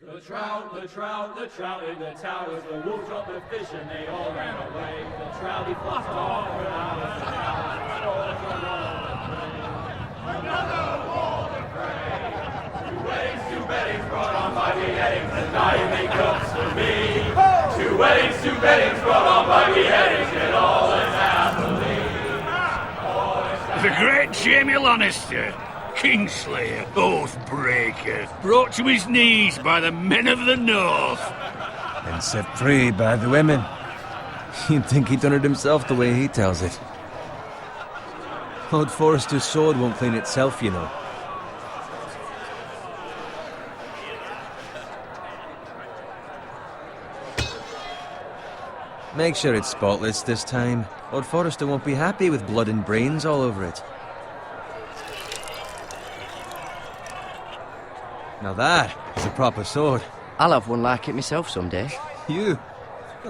The trout in the towers, the wolves dropped the fish and they all ran away. The trouty flopped off without a sound. Another war to pray. Two weddings brought on by beheadings, and now you make cups for me. Two weddings brought on by beheadings, and all is happily. The great Jamie Lannister, Kingslayer, Oathbreaker, brought to his knees by the men of the North. And set free by the women. You'd think he'd done it himself the way he tells it. Old Forrester's sword won't clean itself, you know. Make sure it's spotless this time. Lord Forrester won't be happy with blood and brains all over it. Now that is a proper sword. I'll have one like it myself someday. You'll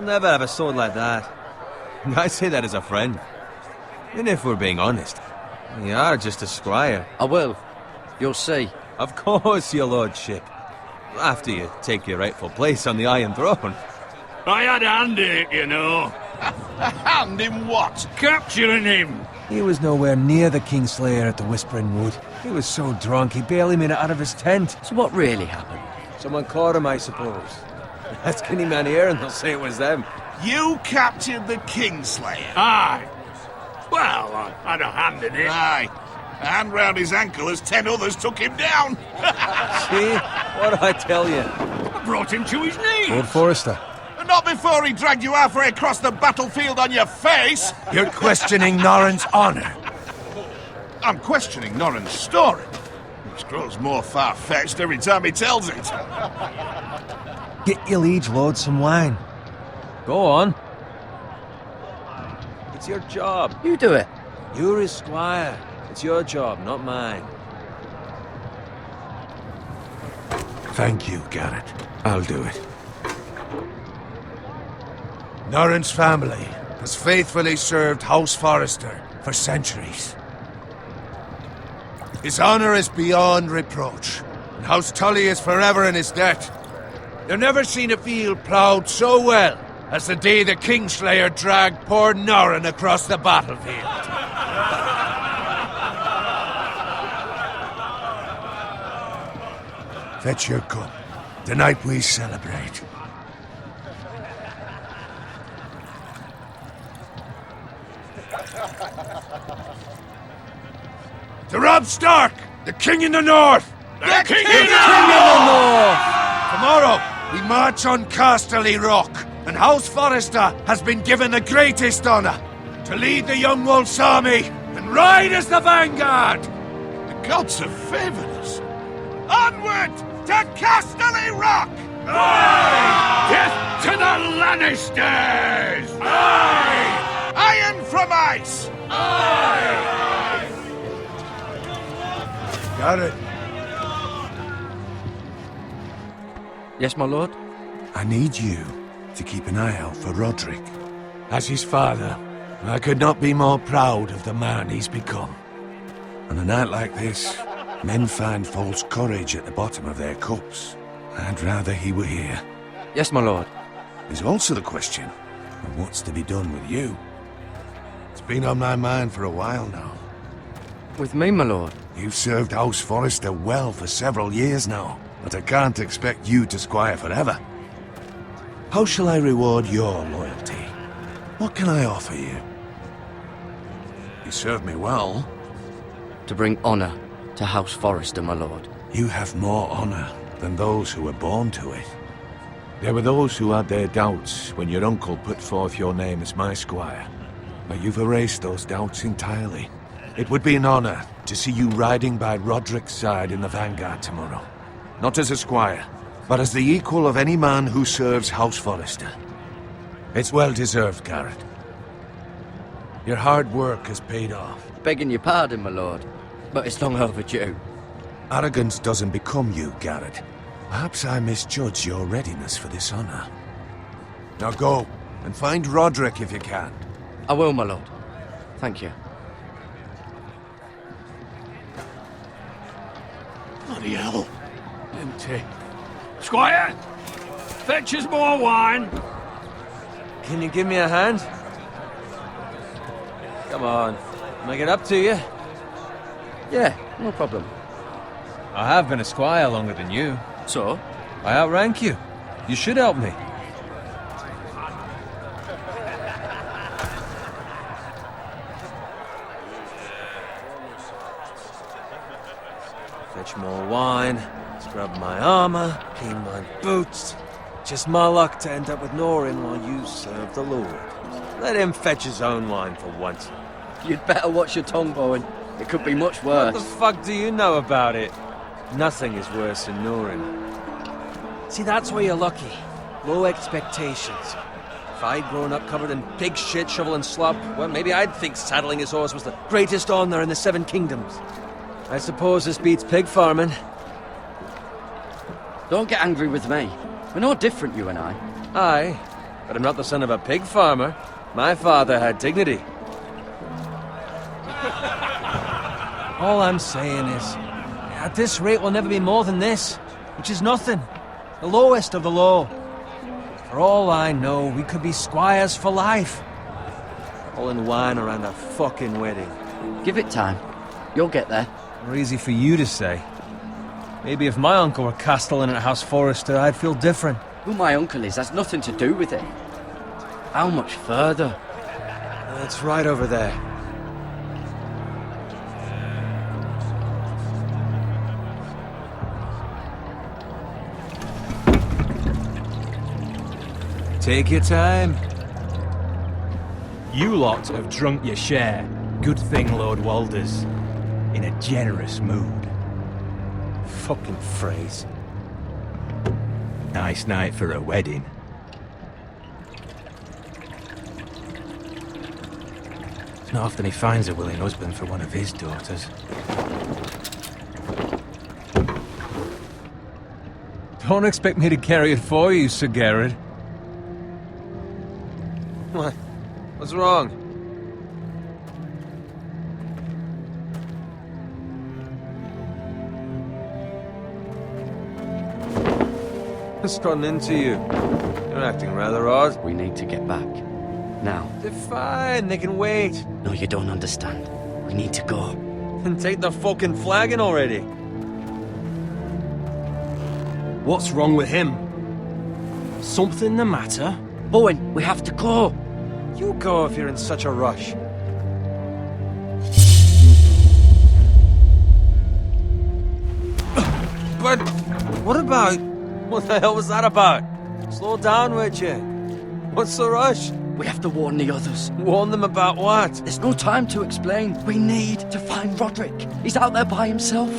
never have a sword like that. I say that as a friend. And if we're being honest, you are just a squire. I will. You'll see. Of course, your lordship. After you take your rightful place on the Iron Throne. I had a hand in it, you know. A hand in what? Capturing him. He was nowhere near the Kingslayer at the Whispering Wood. He was so drunk he barely made it out of his tent. So what really happened? Someone caught him, I suppose. Ask any man here and they'll say it was them. You captured the Kingslayer? Aye. Well, I had a hand in it. Aye. A hand round his ankle as 10 others took him down. See? What did I tell you? I brought him to his knees. Lord Forrester. Not before he dragged you halfway across the battlefield on your face. You're questioning Norrin's honor. I'm questioning Norrin's story, which grows more far-fetched every time he tells it. Get your liege lord some wine. Go on. It's your job. You do it. You're his squire. It's your job, not mine. Thank you, Garrett. I'll do it. Norrin's family has faithfully served House Forrester for centuries. His honor is beyond reproach, and House Tully is forever in his debt. You've never seen a field ploughed so well as the day the Kingslayer dragged poor Norrin across the battlefield. Fetch your cup. Tonight we celebrate. To Robb Stark, the King in the North! The King in the North! Tomorrow, we march on Casterly Rock, and House Forrester has been given the greatest honor to lead the Young Wolf's army and ride as the vanguard! The gods have favored us. Onward to Casterly Rock! Aye! Death to the Lannisters! Aye! Iron from ice! Aye! Garrett, Yes, my lord? I need you to keep an eye out for Roderick. As his father, I could not be more proud of the man he's become. On a night like this, men find false courage at the bottom of their cups. I'd rather he were here. Yes, my lord. There's also the question of what's to be done with you. It's been on my mind for a while now. With me, my lord? You've served House Forrester well for several years now, but I can't expect you to squire forever. How shall I reward your loyalty? What can I offer you? You served me well. To bring honor to House Forrester, my lord. You have more honor than those who were born to it. There were those who had their doubts when your uncle put forth your name as my squire, but you've erased those doubts entirely. It would be an honor to see you riding by Roderick's side in the vanguard tomorrow. Not as a squire, but as the equal of any man who serves House Forrester. It's well deserved, Garrett. Your hard work has paid off. Begging your pardon, my lord, but it's long overdue. Arrogance doesn't become you, Garrett. Perhaps I misjudge your readiness for this honor. Now go, and find Roderick if you can. I will, my lord. Thank you. Bloody hell. Empty. Squire, fetch us more wine. Can you give me a hand? Come on. Make it up to you. Yeah, no problem. I have been a squire longer than you. So? I outrank you. You should help me. Fetch more wine, scrub my armor, clean my boots. Just my luck to end up with Norin while you serve the Lord. Let him fetch his own wine for once. You'd better watch your tongue, Bowen. It could be much What worse. the fuck do you know about it? Nothing is worse than Norin. See, that's where you're lucky. Low expectations. If I'd grown up covered in pig shit, shovel and slop, well, maybe I'd think saddling his horse was the greatest honor in the Seven Kingdoms. I suppose this beats pig farming. Don't get angry with me. We're no different, you and I. Aye, but I'm not the son of a pig farmer. My father had dignity. All I'm saying is, at this rate we'll never be more than this, which is nothing. The lowest of the low. For all I know, we could be squires for life. All in wine around a fucking wedding. Give it time. You'll get there. More easy for you to say. Maybe if my uncle were castellan at House Forrester, I'd feel different. Who my uncle is has nothing to do with it. How much further? It's right over there. Take your time. You lot have drunk your share. Good thing Lord Walder's in a generous mood. Fucking phrase. Nice night for a wedding. It's not often he finds a willing husband for one of his daughters. Don't expect me to carry it for you, Sir Garrett. What? What's wrong? What's gotten into you? You're acting rather odd. We need to get back. Now. They're fine, they can wait. No, you don't understand. We need to go. And take the fucking flagon already. What's wrong with him? Something the matter? Bowen, we have to go. You go if you're in such a rush. But what about... What the hell was that about? Slow down, would you? What's the rush? We have to warn the others. Warn them about what? There's no time to explain. We need to find Roderick. He's out there by himself.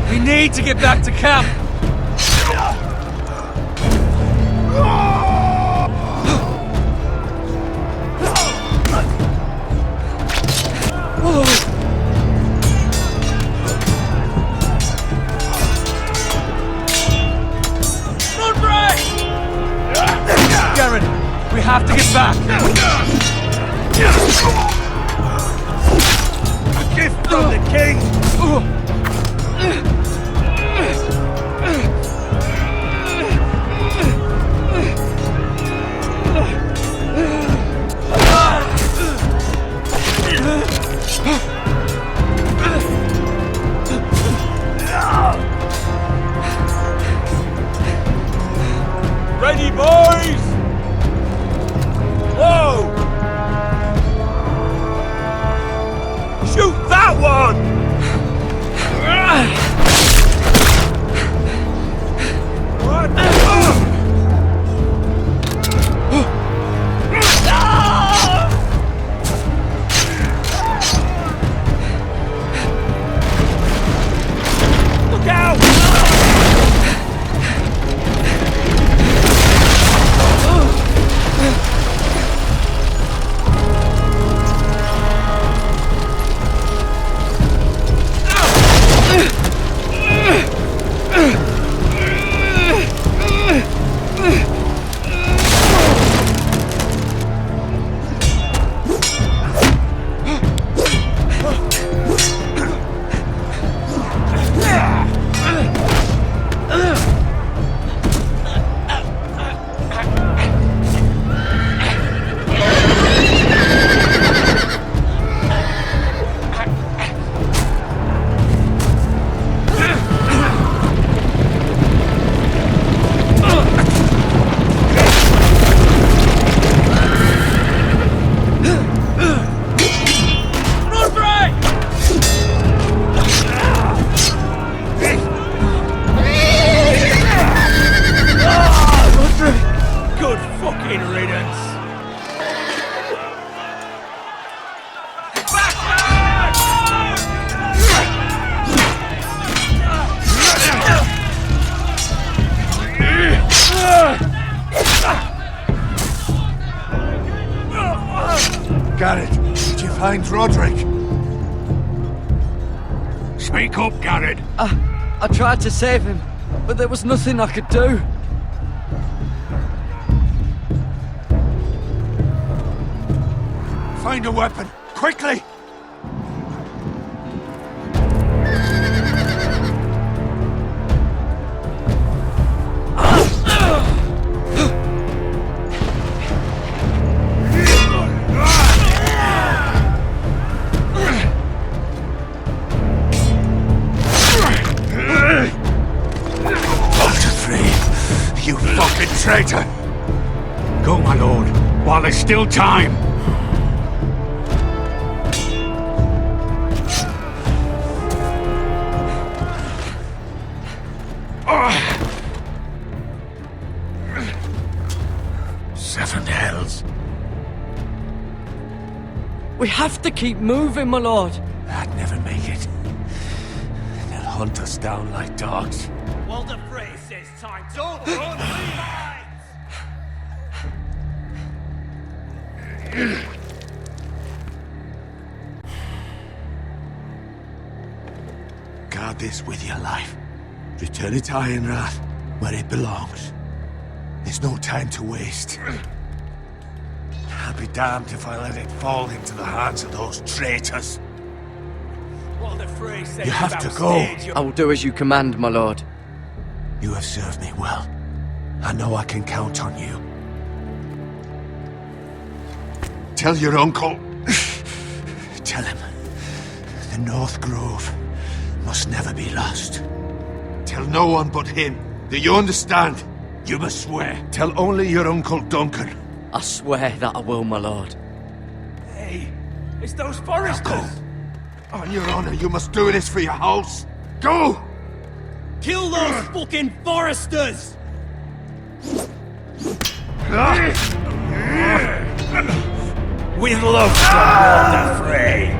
We need to get back to camp! Garrett, we have to get back! A gift from the king! Ready, boys! Whoa! Shoot that one! Look out! find Roderick? Speak up, Garrett. I tried to save him, but there was nothing I could do. Find a weapon, quickly! You fucking traitor! Go, my lord, while there's still time. Seven hells. We have to keep moving, my lord. I'd never make it. They'll hunt us down like dogs. Well, the phrase says time to run, Guard this with your life. Return it to Ironrath, where it belongs. There's no time to waste. I'll be damned if I let it fall into the hands of those traitors. Well, the phrase says You have to go. I will do as you command, my lord. You have served me well. I know I can count on you. Tell your uncle. Tell him. The North Grove must never be lost. Tell no one but him. Do you understand? You must swear. Tell only your Uncle Duncan. I swear that I will, my lord. Hey, it's those Forresters! On your honor, you must do this for your house. Go! Kill those fucking Forresters! With love from Walter Frey.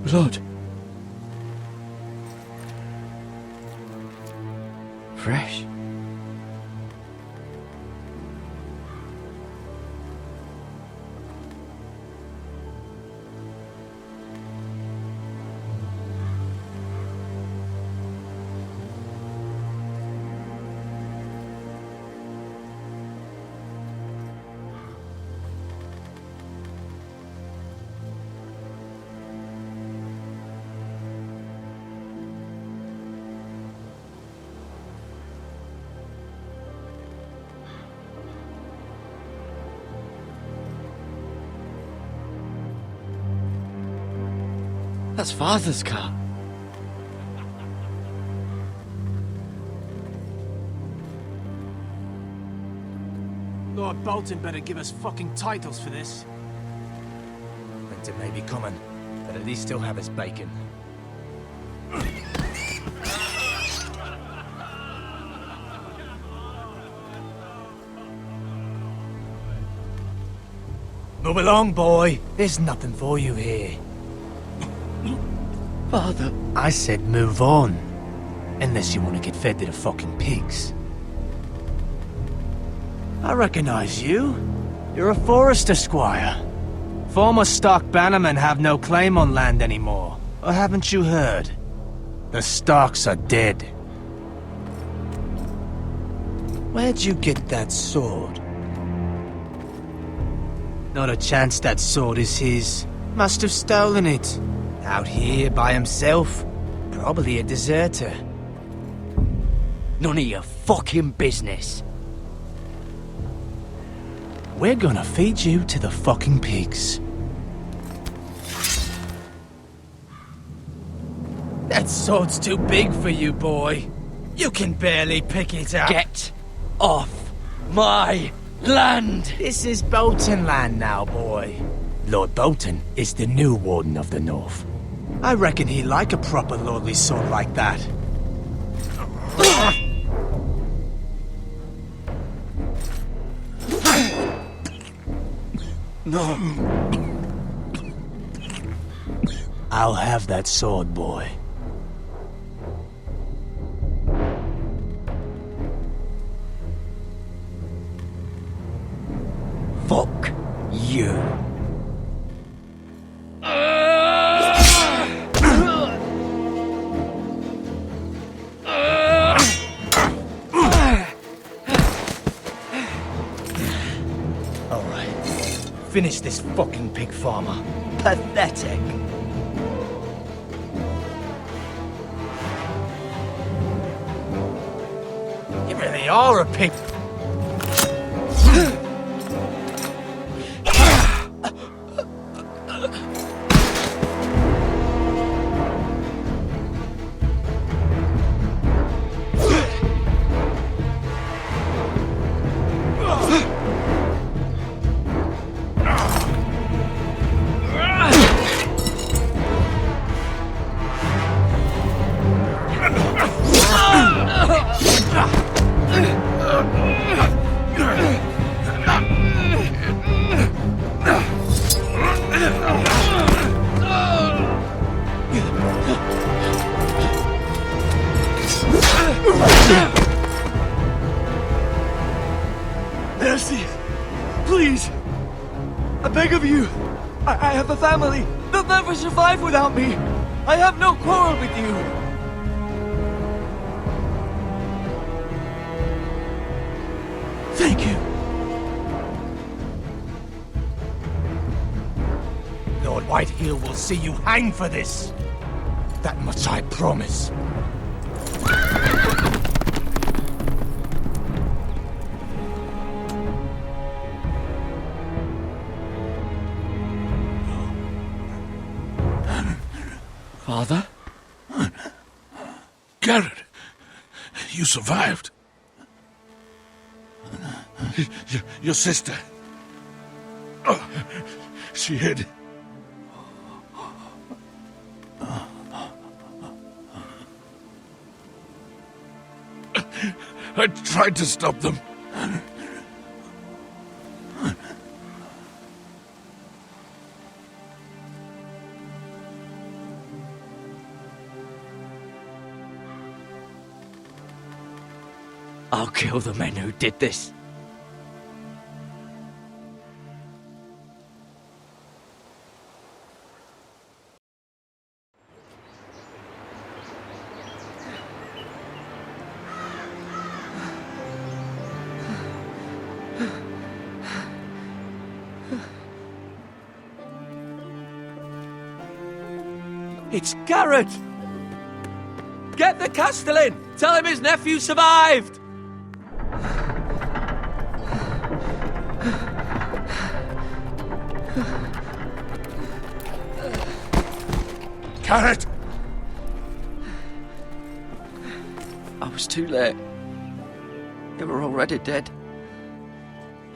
Blood. Fresh. That's Father's car. Lord Bolton better give us fucking titles for this. Winter may be coming, but at least he'll have his bacon. Move along, boy. There's nothing for you here. Father, I said move on. Unless you want to get fed to the fucking pigs. I recognize you. You're a Forrester squire. Former Stark bannermen have no claim on land anymore. Or haven't you heard? The Starks are dead. Where'd you get that sword? Not a chance that sword is his. Must have stolen it. Out here by himself. Probably a deserter. none of your fucking business. We're gonna feed you to the fucking pigs. That sword's too big for you, boy. You can barely pick it up. Get off my land! This is Bolton land now, boy. Lord Bolton is the new Warden of the North. I reckon he'd like a proper lordly sword like that. No. I'll have that sword, boy. Fuck you. Finish this fucking pig farmer. Pathetic. You really are a pig. Mercy! Please! I beg of you! I have a family! They'll never survive without me! I have no quarrel with you! Thank you! Lord Whitehill will see you hang for this. That much I promise. Father? Garrett, you survived. Your sister. Oh, she hid. I tried to stop them. I'll kill the men who did this. It's Garrett! Get the Castellan! Tell him his nephew survived! Garrett! I was too late. They were already dead.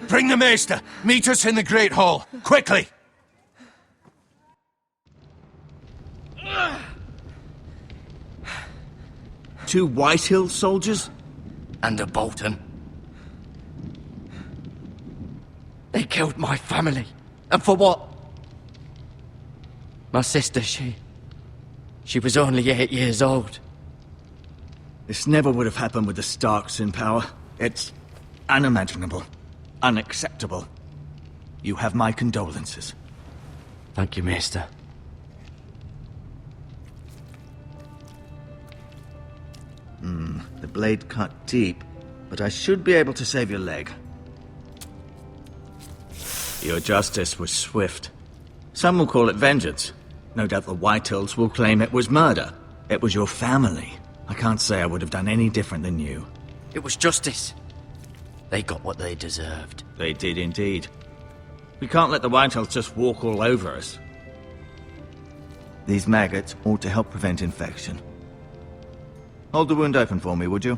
Bring the maester! Meet us in the Great Hall! Quickly! Two Whitehill soldiers? And a Bolton. They killed my family. And for what? My sister, she was only 8 years old. This never would have happened with the Starks in power. It's unimaginable. Unacceptable. You have my condolences. Thank you, Maester. The blade cut deep, but I should be able to save your leg. Your justice was swift. Some will call it vengeance. No doubt the Whitehills will claim it was murder. It was your family. I can't say I would have done any different than you. It was justice. They got what they deserved. They did indeed. We can't let the Whitehills just walk all over us. These maggots ought to help prevent infection. Hold the wound open for me, would you?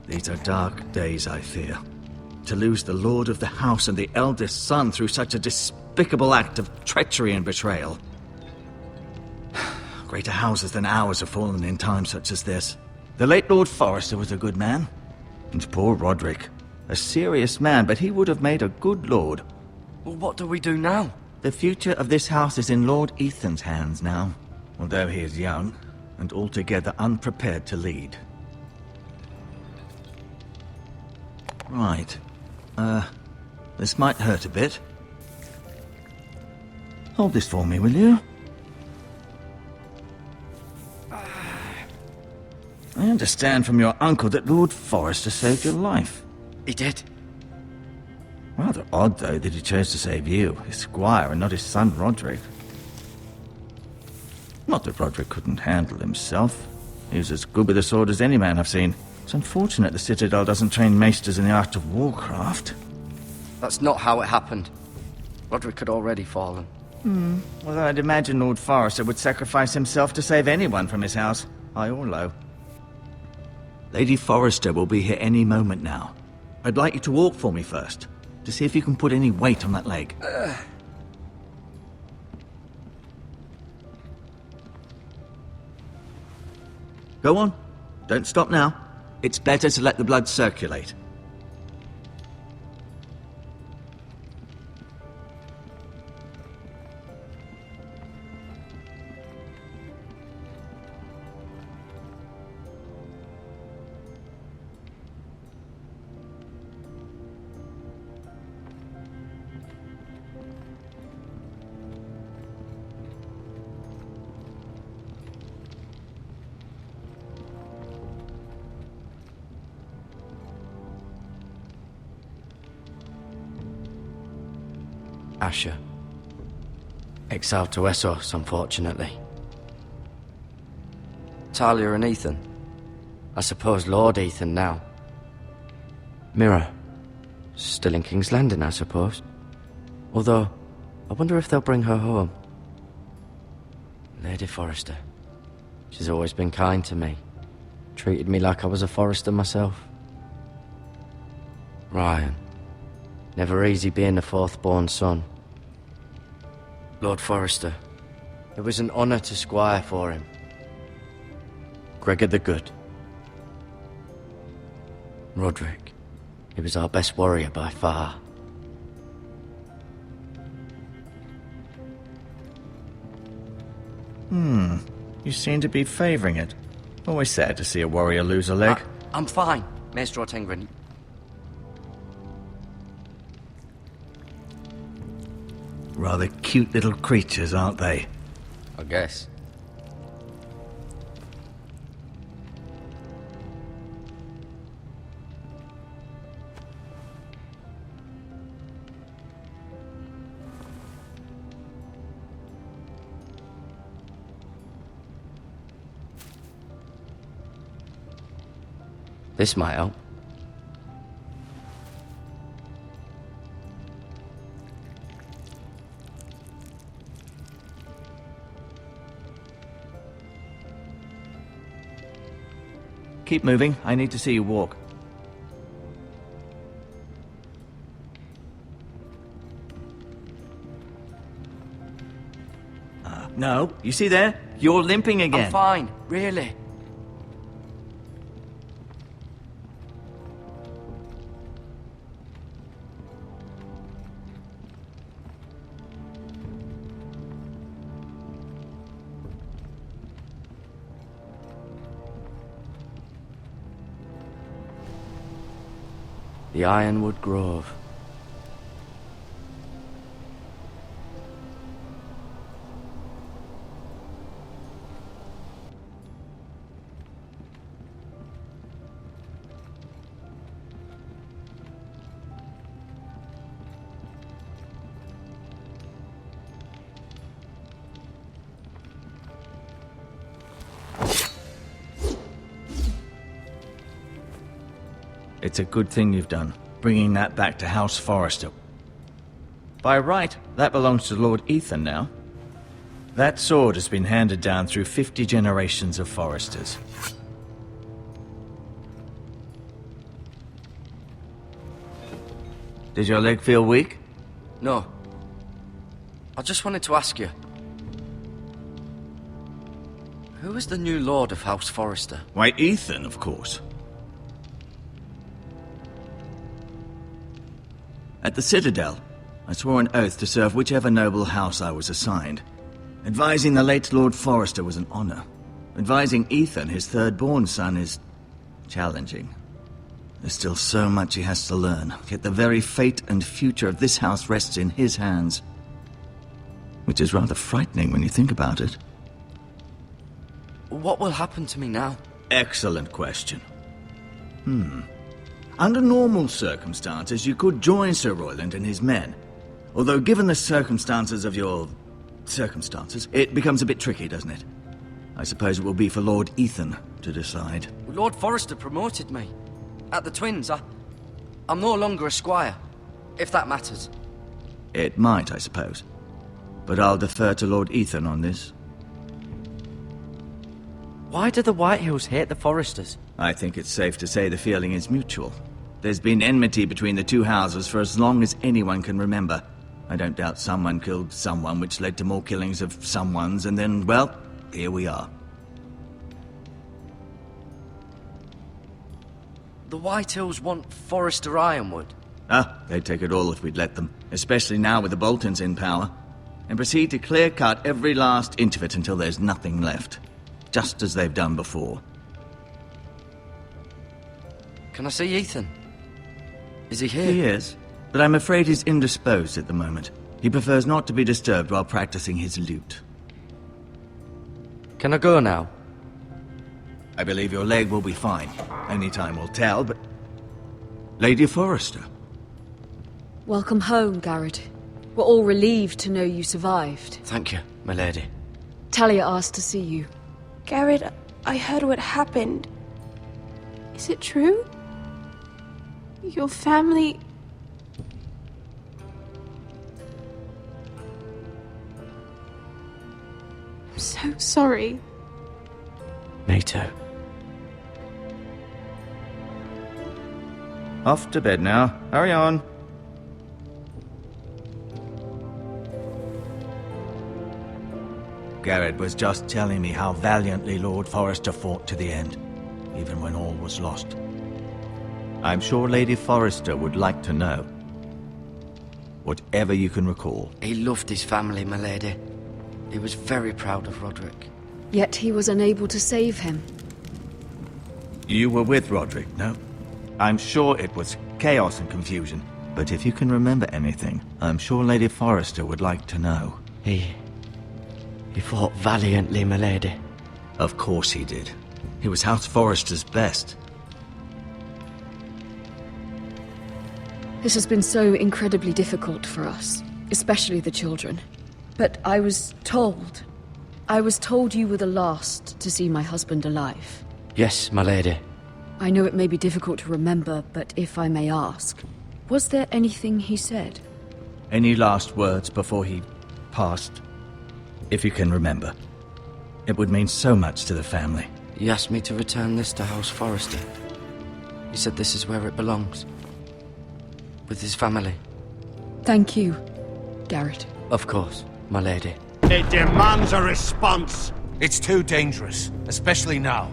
These are dark days, I fear. To lose the lord of the house and the eldest son through such a despicable act of treachery and betrayal. Greater houses than ours have fallen in times such as this. The late Lord Forrester was a good man. And poor Roderick. A serious man, but he would have made a good lord. Well, what do we do now? The future of this house is in Lord Ethan's hands now. Although he is young, and altogether unprepared to lead. Right. This might hurt a bit. Hold this for me, will you? I understand from your uncle that Lord Forrester saved your life. He did. Rather odd, though, that he chose to save you, his squire, and not his son Roderick. Not that Roderick couldn't handle himself. He was as good with a sword as any man I've seen. It's unfortunate the Citadel doesn't train maesters in the art of warcraft. That's not how it happened. Roderick had already fallen. Although I'd imagine Lord Forrester would sacrifice himself to save anyone from his house, high or low. Lady Forrester will be here any moment now. I'd like you to walk for me first, to see if you can put any weight on that leg. Go on. Don't stop now. It's better to let the blood circulate. Asher. Exile to Westeros, unfortunately. Talia and Ethan. I suppose Lord Ethan now. Mira. Still in King's Landing, I suppose. Although, I wonder if they'll bring her home. Lady Forrester. She's always been kind to me. Treated me like I was a Forrester myself. Ryan. Never easy being the fourth-born son. Lord Forrester. It was an honor to squire for him. Gregor the Good. Roderick. He was our best warrior by far. You seem to be favoring it. Always sad to see a warrior lose a leg. I'm fine, Maester Gwyn. Rather cute little creatures, aren't they? I guess. This might help. Keep moving. I need to see you walk. No, you see there? You're limping again. I'm fine, really. The Ironwood Grove. It's a good thing you've done, bringing that back to House Forrester. By right, that belongs to Lord Ethan now. That sword has been handed down through 50 generations of Forresters. Did your leg feel weak? No. I just wanted to ask you. Who is the new Lord of House Forrester? Why, Ethan, of course. At the Citadel, I swore an oath to serve whichever noble house I was assigned. Advising the late Lord Forrester was an honor. Advising Ethan, his third-born son, is challenging. There's still so much he has to learn, yet the very fate and future of this house rests in his hands. Which is rather frightening when you think about it. What will happen to me now? Excellent question. Under normal circumstances, you could join Sir Royland and his men. Although given the circumstances of your... circumstances, it becomes a bit tricky, doesn't it? I suppose it will be for Lord Ethan to decide. Lord Forrester promoted me. At the Twins, I'm no longer a squire, if that matters. It might, I suppose. But I'll defer to Lord Ethan on this. Why do the Whitehills hate the Forresters? I think it's safe to say the feeling is mutual. There's been enmity between the two houses for as long as anyone can remember. I don't doubt someone killed someone, which led to more killings of someones, and then, well, here we are. The Whitehills want Forrester Ironwood. They'd take it all if we'd let them, especially now with the Boltons in power, and proceed to clear-cut every last inch of it until there's nothing left. Just as they've done before. Can I see Ethan? Is he here? He is, but I'm afraid he's indisposed at the moment. He prefers not to be disturbed while practicing his lute. Can I go now? I believe your leg will be fine. Only time will tell, but... Lady Forrester. Welcome home, Garrett. We're all relieved to know you survived. Thank you, my lady. Talia asked to see you. Garrett, I heard what happened. Is it true? Your family... I'm so sorry. Me too. Off to bed now. Hurry on. Garrett was just telling me how valiantly Lord Forrester fought to the end, even when all was lost. I'm sure Lady Forrester would like to know. Whatever you can recall. He loved his family, my lady. He was very proud of Roderick. Yet he was unable to save him. You were with Roderick, no? I'm sure it was chaos and confusion, but if you can remember anything, I'm sure Lady Forrester would like to know. He fought valiantly, my lady. Of course he did. He was House Forrester's best. This has been so incredibly difficult for us, especially the children. But I was told you were the last to see my husband alive. Yes, my lady. I know it may be difficult to remember, but if I may ask, was there anything he said? Any last words before he passed? If you can remember. It would mean so much to the family. He asked me to return this to House Forrester. He said this is where it belongs. With his family. Thank you, Garrett. Of course, my lady. It demands a response. It's too dangerous, especially now.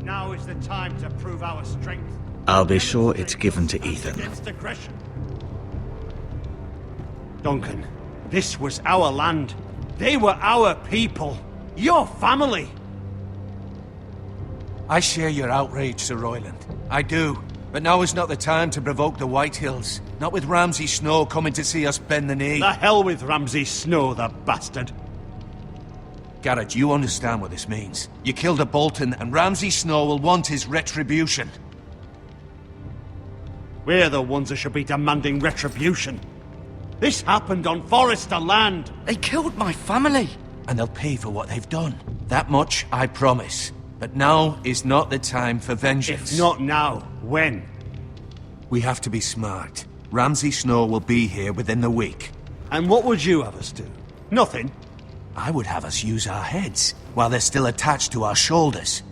Now is the time to prove our strength. I'll be sure it's given to Ethan. Against aggression. Duncan, this was our land. They were our people. Your family. I share your outrage, Sir Royland. I do. But now is not the time to provoke the Whitehills. Not with Ramsay Snow coming to see us bend the knee. The hell with Ramsay Snow, the bastard. Garrett, you understand what this means. You killed a Bolton, and Ramsay Snow will want his retribution. We're the ones that should be demanding retribution. This happened on Forrester land. They killed my family. And they'll pay for what they've done. That much, I promise. But now is not the time for vengeance. If not now, when? We have to be smart. Ramsay Snow will be here within the week. And what would you have us do? Nothing? I would have us use our heads, while they're still attached to our shoulders.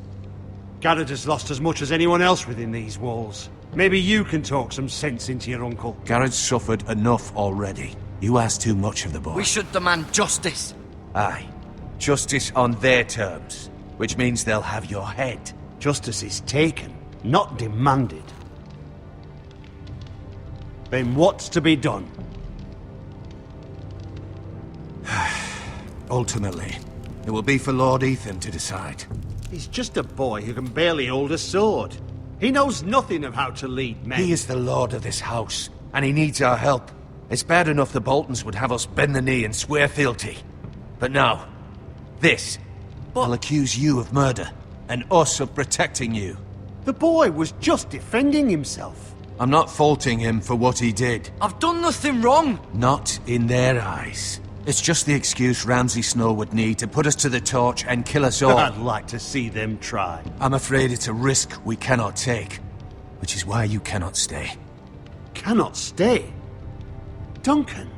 Garrett has lost as much as anyone else within these walls. Maybe you can talk some sense into your uncle. Garrett's suffered enough already. You ask too much of the boy. We should demand justice. Aye. Justice on their terms. Which means they'll have your head. Justice is taken, not demanded. Then what's to be done? Ultimately, it will be for Lord Ethan to decide. He's just a boy who can barely hold a sword. He knows nothing of how to lead men. He is the lord of this house, and he needs our help. It's bad enough the Boltons would have us bend the knee and swear fealty. But now, this. I'll accuse you of murder, and us of protecting you. The boy was just defending himself. I'm not faulting him for what he did. I've done nothing wrong. Not in their eyes. It's just the excuse Ramsay Snow would need to put us to the torch and kill us all. I'd like to see them try. I'm afraid it's a risk we cannot take, which is why you cannot stay. Cannot stay? Duncan,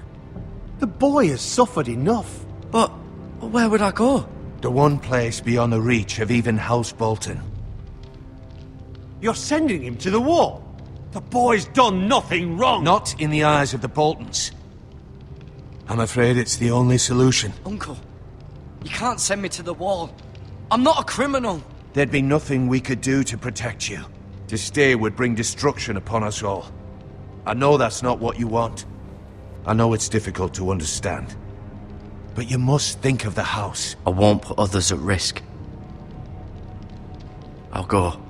the boy has suffered enough. But where would I go? The one place beyond the reach of even House Bolton. You're sending him to the wall? The boy's done nothing wrong! Not in the eyes of the Boltons. I'm afraid it's the only solution. Uncle, you can't send me to the wall. I'm not a criminal. There'd be nothing we could do to protect you. To stay would bring destruction upon us all. I know that's not what you want. I know it's difficult to understand. But you must think of the house. I won't put others at risk. I'll go.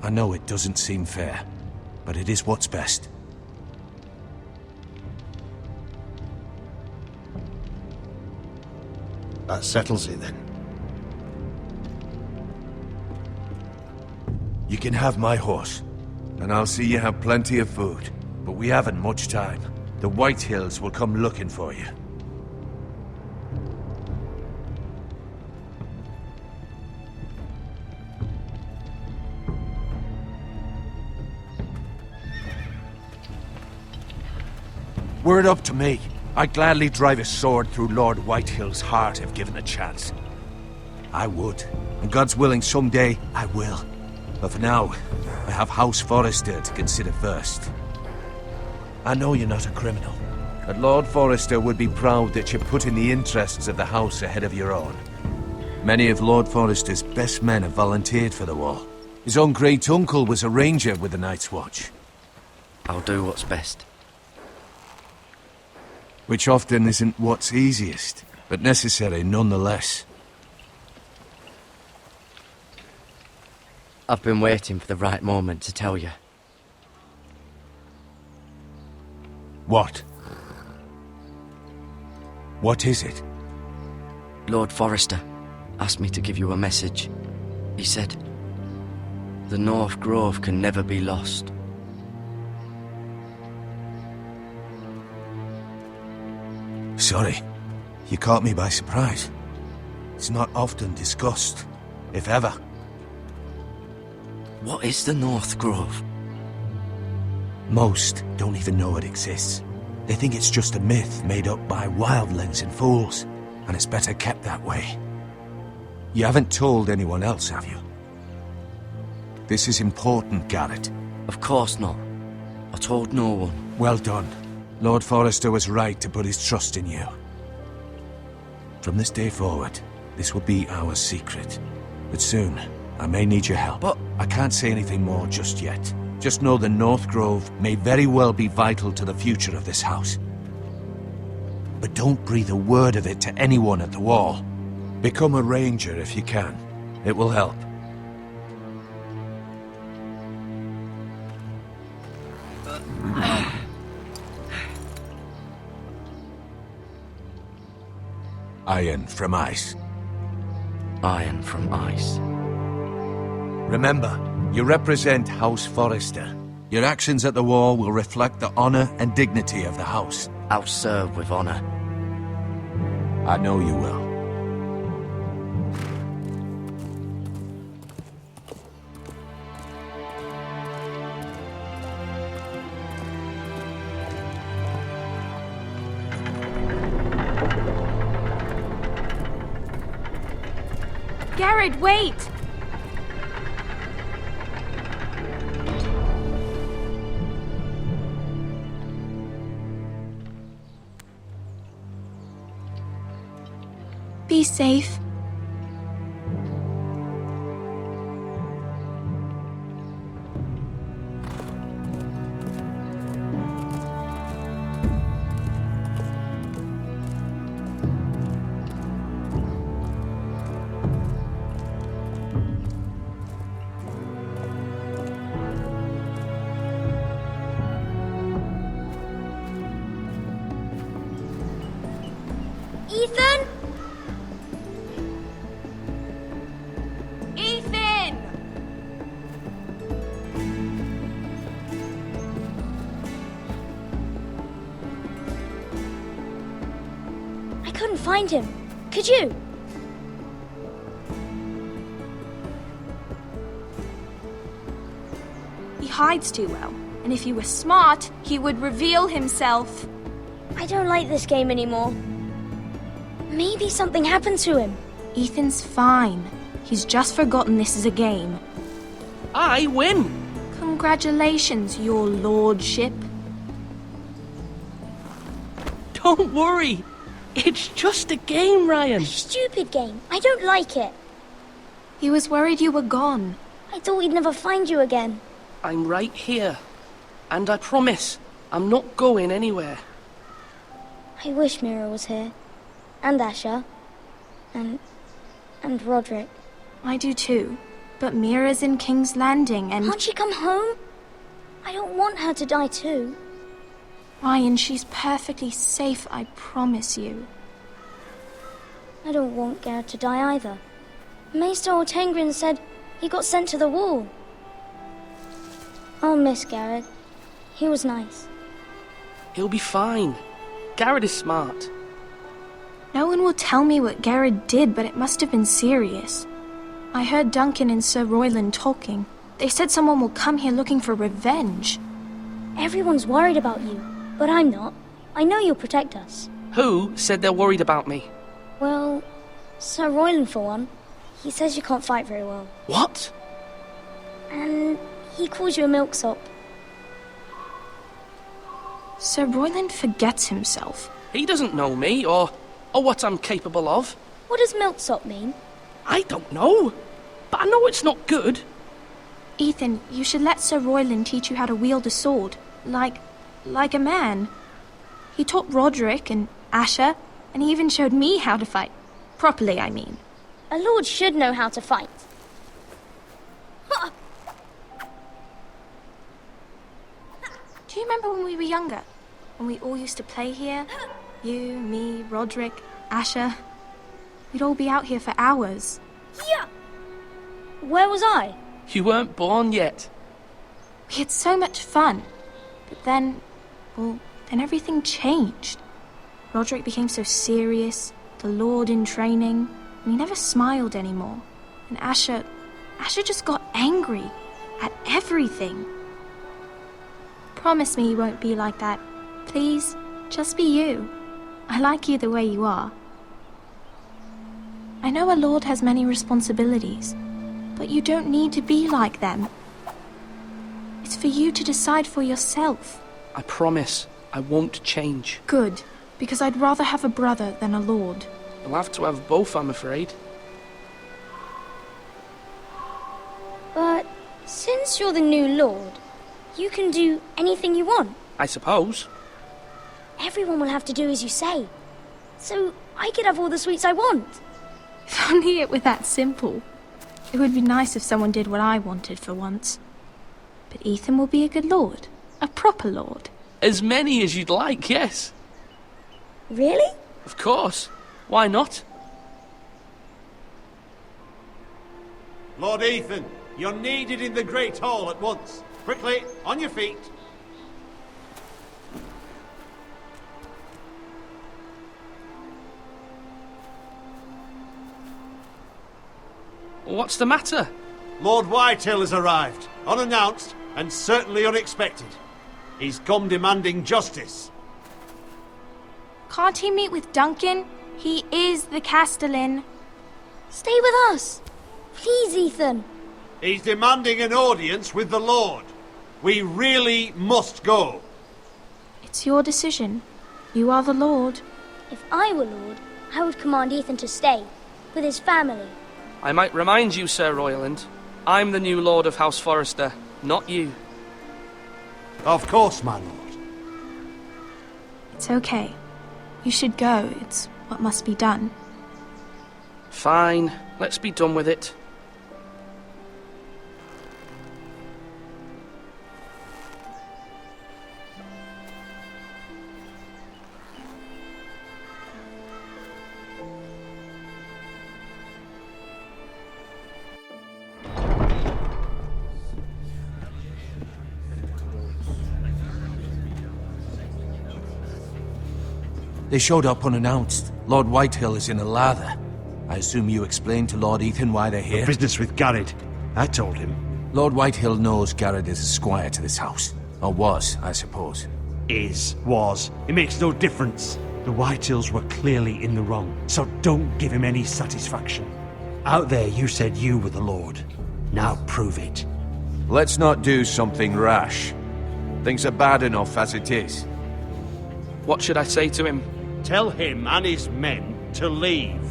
I know it doesn't seem fair, but it is what's best. That settles it then. You can have my horse, and I'll see you have plenty of food. But we haven't much time. The Whitehills will come looking for you. Were it up to me, I'd gladly drive a sword through Lord Whitehill's heart if given a chance. I would, and God's willing someday I will. But for now, I have House Forrester to consider first. I know you're not a criminal, but Lord Forrester would be proud that you're putting the interests of the house ahead of your own. Many of Lord Forrester's best men have volunteered for the wall. His own great-uncle was a ranger with the Night's Watch. I'll do what's best. Which often isn't what's easiest, but necessary nonetheless. I've been waiting for the right moment to tell you. What? What is it? Lord Forrester asked me to give you a message. He said, the North Grove can never be lost. Sorry, you caught me by surprise. It's not often discussed, if ever. What is the North Grove? Most don't even know it exists. They think it's just a myth made up by wildlings and fools, and it's better kept that way. You haven't told anyone else, have you? This is important, Garrett. Of course not. I told no one. Well done. Lord Forrester was right to put his trust in you. From this day forward, this will be our secret. But soon, I may need your help. But I can't say anything more just yet. Just know the North Grove may very well be vital to the future of this house. But don't breathe a word of it to anyone at the Wall. Become a ranger if you can. It will help. Iron from ice. Iron from ice. Remember, you represent House Forrester. Your actions at the Wall will reflect the honor and dignity of the house. I'll serve with honor. I know you will. Garrett, wait! Be safe. Ethan? Ethan! I couldn't find him. Could you? He hides too well, and if he were smart, he would reveal himself. I don't like this game anymore. Maybe something happened to him. Ethan's fine. He's just forgotten this is a game. I win! Congratulations, your lordship. Don't worry. It's just a game, Ryan. A stupid game. I don't like it. He was worried you were gone. I thought we'd never find you again. I'm right here. And I promise, I'm not going anywhere. I wish Mira was here. And Asher. And Roderick. I do too. But Mira's in King's Landing and... Can't she come home? I don't want her to die too. Ryan, she's perfectly safe, I promise you. I don't want Garrett to die either. Maester Ortengrin said he got sent to the Wall. I'll miss Garrett. He was nice. He'll be fine. Garrett is smart. No one will tell me what Garrett did, but it must have been serious. I heard Duncan and Sir Royland talking. They said someone will come here looking for revenge. Everyone's worried about you, but I'm not. I know you'll protect us. Who said they're worried about me? Well, Sir Royland for one. He says you can't fight very well. What? And he calls you a milksop. Sir Royland forgets himself. He doesn't know me, or what I'm capable of. What does milksop mean? I don't know, but I know it's not good. Ethan, you should let Sir Royland teach you how to wield a sword. Like a man. He taught Roderick and Asher, and he even showed me how to fight. Properly, I mean. A lord should know how to fight. Do you remember when we were younger? When we all used to play here? You, me, Roderick, Asher. We'd all be out here for hours. Yeah! Where was I? You weren't born yet. We had so much fun. But then everything changed. Roderick became so serious, the Lord in training, and he never smiled anymore. And Asher just got angry. at everything. Promise me you won't be like that. Please, just be you. I like you the way you are. I know a lord has many responsibilities, but you don't need to be like them. It's for you to decide for yourself. I promise I won't change. Good, because I'd rather have a brother than a lord. You'll have to have both, I'm afraid. But since you're the new lord, you can do anything you want. I suppose. Everyone will have to do as you say. So I could have all the sweets I want. If only it were that simple. It would be nice if someone did what I wanted for once. But Ethan will be a good lord. A proper lord. As many as you'd like, yes. Really? Of course. Why not? Lord Ethan, you're needed in the Great Hall at once. Quickly, on your feet. What's the matter? Lord Whitehill has arrived, unannounced and certainly unexpected. He's come demanding justice. Can't he meet with Duncan? He is the Castellan. Stay with us. Please, Ethan. He's demanding an audience with the Lord. We really must go. It's your decision. You are the Lord. If I were Lord, I would command Ethan to stay, with his family. I might remind you, Sir Royland, I'm the new Lord of House Forrester, not you. Of course, my lord. It's okay. You should go. It's what must be done. Fine, let's be done with it. They showed up unannounced. Lord Whitehill is in a lather. I assume you explained to Lord Ethan why they're here? Business with Garrett. I told him. Lord Whitehill knows Garrett is a squire to this house. Or was, I suppose. Was. It makes no difference. The Whitehills were clearly in the wrong, so don't give him any satisfaction. Out there you said you were the Lord. Now prove it. Let's not do something rash. Things are bad enough as it is. What should I say to him? Tell him and his men to leave.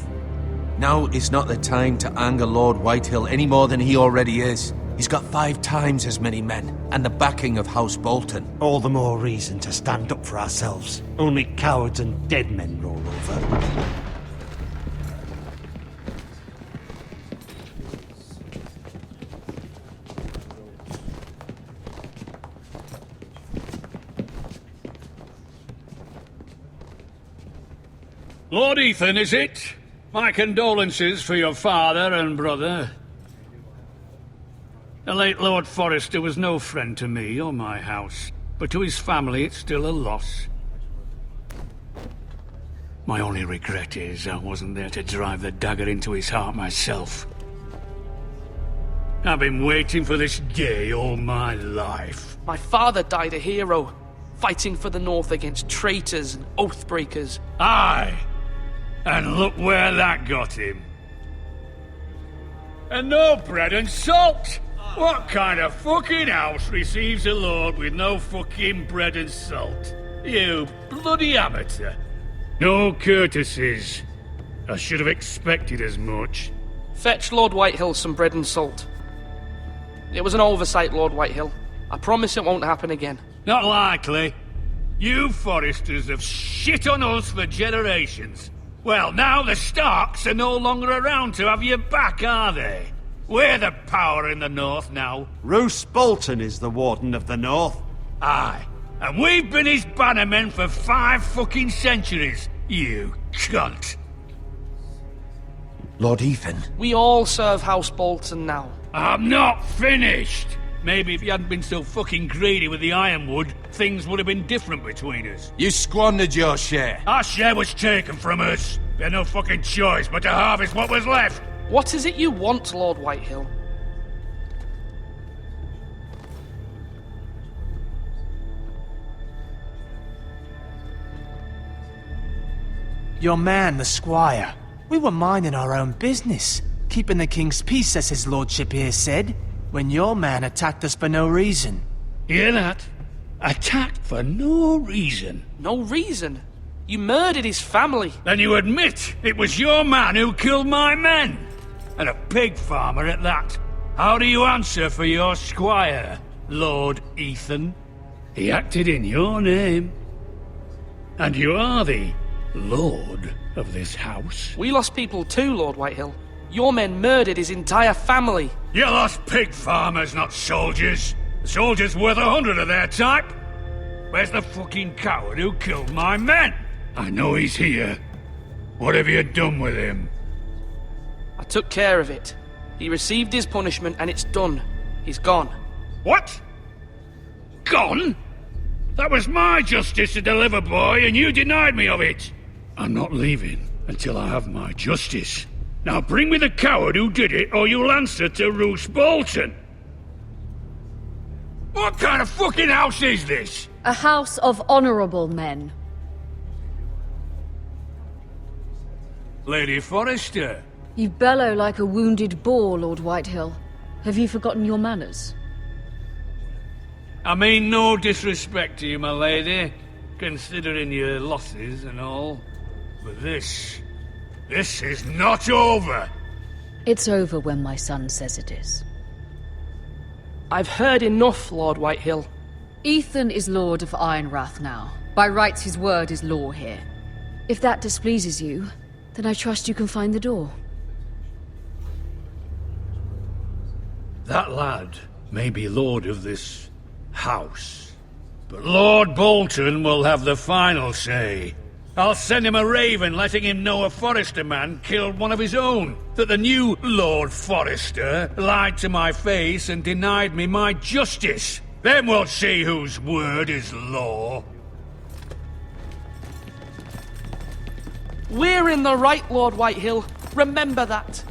Now is not the time to anger Lord Whitehill any more than he already is. He's got 5 times as many men, and the backing of House Bolton. All the more reason to stand up for ourselves. Only cowards and dead men roll over. Lord Ethan, is it? My condolences for your father and brother. The late Lord Forrester was no friend to me or my house, but to his family it's still a loss. My only regret is I wasn't there to drive the dagger into his heart myself. I've been waiting for this day all my life. My father died a hero, fighting for the North against traitors and oathbreakers. Aye! And look where that got him. And no bread and salt! What kind of fucking house receives a lord with no fucking bread and salt? You bloody amateur. No courtesies. I should have expected as much. Fetch Lord Whitehill some bread and salt. It was an oversight, Lord Whitehill. I promise it won't happen again. Not likely. You Forresters have shit on us for generations. Well, now the Starks are no longer around to have your back, are they? We're the power in the North now. Roose Bolton is the Warden of the North. Aye. And we've been his bannermen for 5 fucking centuries, you cunt. Lord Ethan. We all serve House Bolton now. I'm not finished! Maybe if you hadn't been so fucking greedy with the ironwood, things would have been different between us. You squandered your share. Our share was taken from us. We had no fucking choice but to harvest what was left. What is it you want, Lord Whitehill? Your man, the squire. We were minding our own business, keeping the king's peace, as his lordship here said, when your man attacked us for no reason. Hear that? Attacked for no reason. No reason? You murdered his family. Then you admit it was your man who killed my men. And a pig farmer at that. How do you answer for your squire, Lord Ethan? He acted in your name. And you are the lord of this house. We lost people too, Lord Whitehill. Your men murdered his entire family. You lost pig farmers, not soldiers. The soldiers worth 100 of their type. Where's the fucking coward who killed my men? I know he's here. What have you done with him? I took care of it. He received his punishment and it's done. He's gone. What? Gone? That was my justice to deliver, boy, and you denied me of it. I'm not leaving until I have my justice. Now bring me the coward who did it, or you'll answer to Roose Bolton. What kind of fucking house is this? A house of honorable men. Lady Forrester. You bellow like a wounded boar, Lord Whitehill. Have you forgotten your manners? I mean no disrespect to you, my lady, considering your losses and all. But this is not over. It's over when my son says it is. I've heard enough, Lord Whitehill. Ethan is Lord of Ironrath now. By rights, his word is law here. If that displeases you, then I trust you can find the door. That lad may be lord of this house, but Lord Bolton will have the final say. I'll send him a raven letting him know a Forrester man killed one of his own, that the new Lord Forrester lied to my face and denied me my justice. Then we'll see whose word is law. We're in the right, Lord Whitehill. Remember that.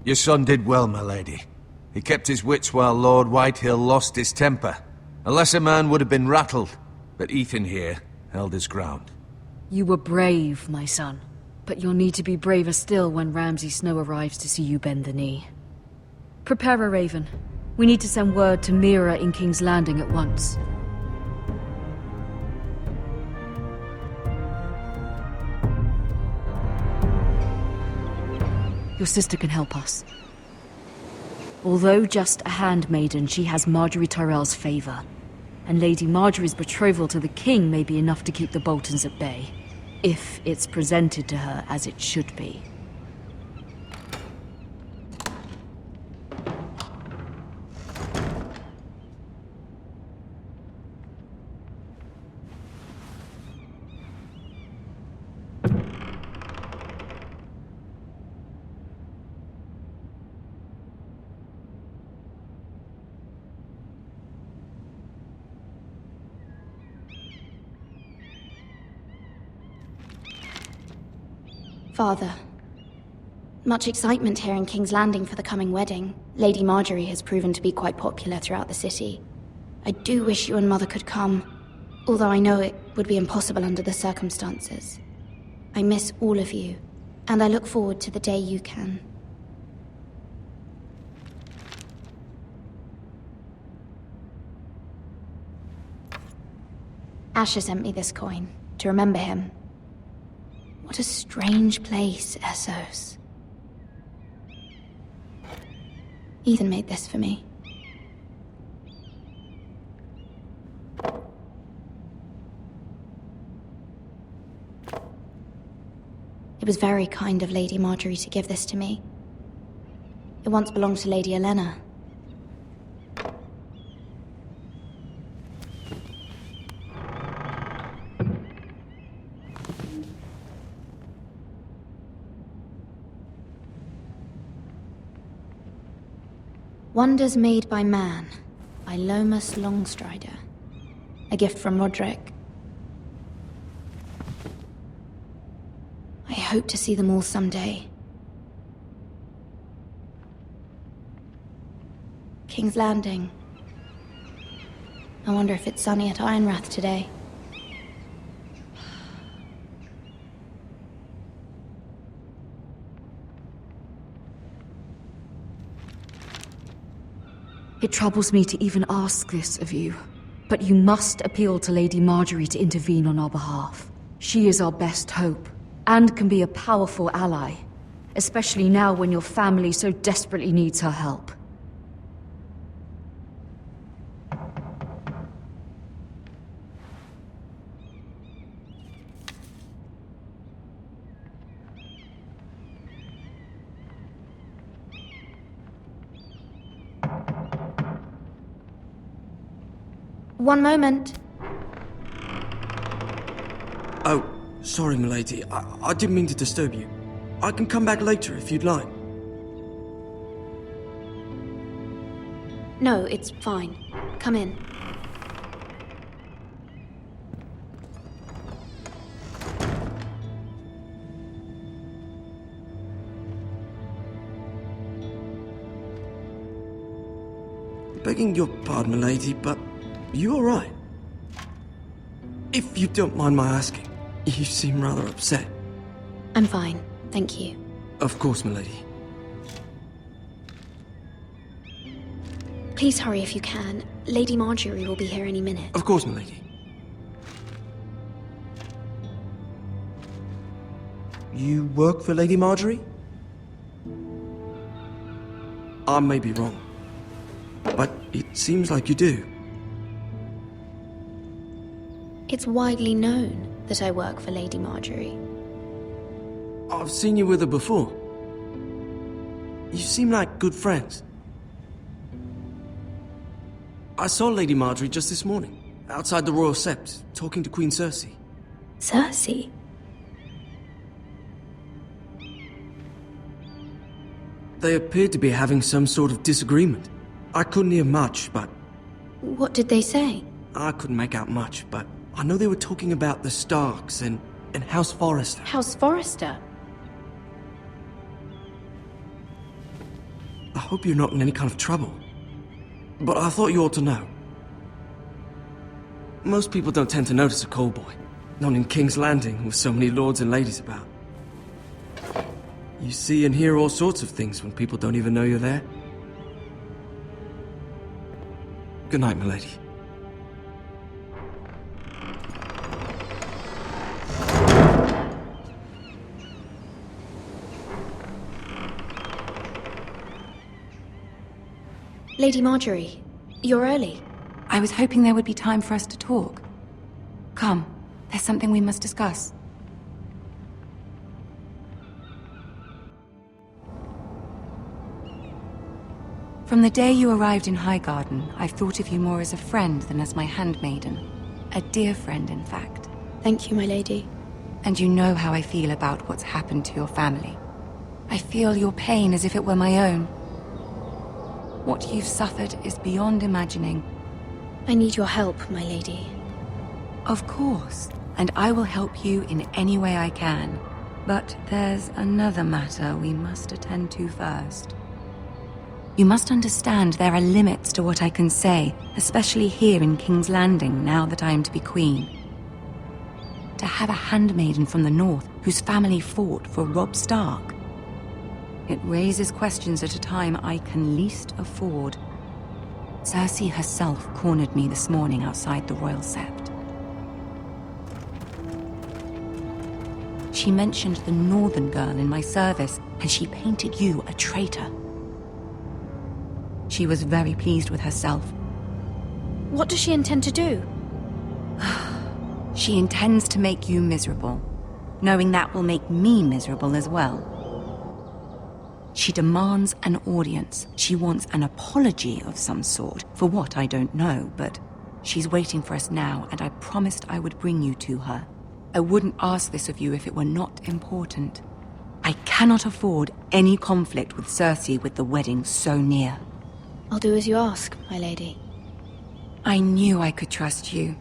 Your son did well, my lady. He kept his wits while Lord Whitehill lost his temper. A lesser man would have been rattled, but Ethan here held his ground. You were brave, my son. But you'll need to be braver still when Ramsay Snow arrives to see you bend the knee. Prepare a raven. We need to send word to Mira in King's Landing at once. Your sister can help us. Although just a handmaiden, she has Marjorie Tyrell's favor. And Lady Marjorie's betrothal to the king may be enough to keep the Boltons at bay. If it's presented to her as it should be. Father, much excitement here in King's Landing for the coming wedding. Lady Marjorie has proven to be quite popular throughout the city. I do wish you and Mother could come, although I know it would be impossible under the circumstances. I miss all of you, and I look forward to the day you can. Asher sent me this coin, to remember him. What a strange place, Essos. Ethan made this for me. It was very kind of Lady Marjorie to give this to me. It once belonged to Lady Elena. Wonders Made by Man, by Lomas Longstrider. A gift from Roderick. I hope to see them all someday. King's Landing. I wonder if it's sunny at Ironrath today. It troubles me to even ask this of you, but you must appeal to Lady Marjorie to intervene on our behalf. She is our best hope, and can be a powerful ally, especially now when your family so desperately needs her help. One moment. Oh, sorry, milady. I didn't mean to disturb you. I can come back later if you'd like. No, it's fine. Come in. Begging your pardon, milady, but you all right? If you don't mind my asking, you seem rather upset. I'm fine, thank you. Of course, milady. Please hurry if you can. Lady Marjorie will be here any minute. Of course, milady. You work for Lady Marjorie? I may be wrong, but it seems like you do. It's widely known that I work for Lady Marjorie. I've seen you with her before. You seem like good friends. I saw Lady Marjorie just this morning, outside the Royal Sept, talking to Queen Cersei. Cersei? They appeared to be having some sort of disagreement. I couldn't hear much, but... What did they say? I couldn't make out much, but I know they were talking about the Starks and House Forrester. House Forrester? I hope you're not in any kind of trouble. But I thought you ought to know. Most people don't tend to notice a call boy. Not in King's Landing with so many lords and ladies about. You see and hear all sorts of things when people don't even know you're there. Good night, milady. Lady Marjorie, you're early. I was hoping there would be time for us to talk. Come, there's something we must discuss. From the day you arrived in Highgarden, I've thought of you more as a friend than as my handmaiden. A dear friend, in fact. Thank you, my lady. And you know how I feel about what's happened to your family. I feel your pain as if it were my own. What you've suffered is beyond imagining. I need your help, my lady. Of course, and I will help you in any way I can. But there's another matter we must attend to first. You must understand there are limits to what I can say, especially here in King's Landing, now that I am to be queen. To have a handmaiden from the north whose family fought for Robb Stark. It raises questions at a time I can least afford. Cersei herself cornered me this morning outside the Royal Sept. She mentioned the northern girl in my service, and she painted you a traitor. She was very pleased with herself. What does she intend to do? She intends to make you miserable, knowing that will make me miserable as well. She demands an audience. She wants an apology of some sort, for what I don't know, but she's waiting for us now, and I promised I would bring you to her. I wouldn't ask this of you if it were not important. I cannot afford any conflict with Cersei with the wedding so near. I'll do as you ask, my lady. I knew I could trust you.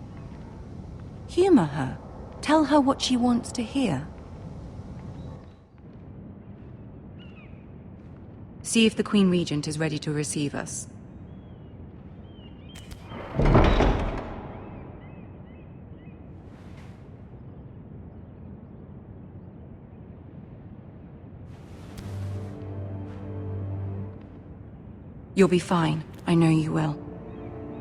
Humor her. Tell her what she wants to hear. See if the Queen Regent is ready to receive us. You'll be fine. I know you will.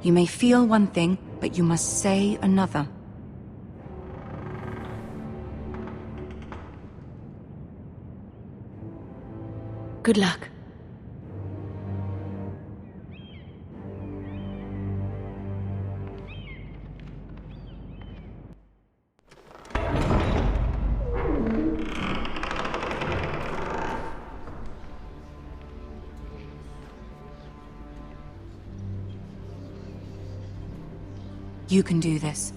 You may feel one thing, but you must say another. Good luck. You can do this.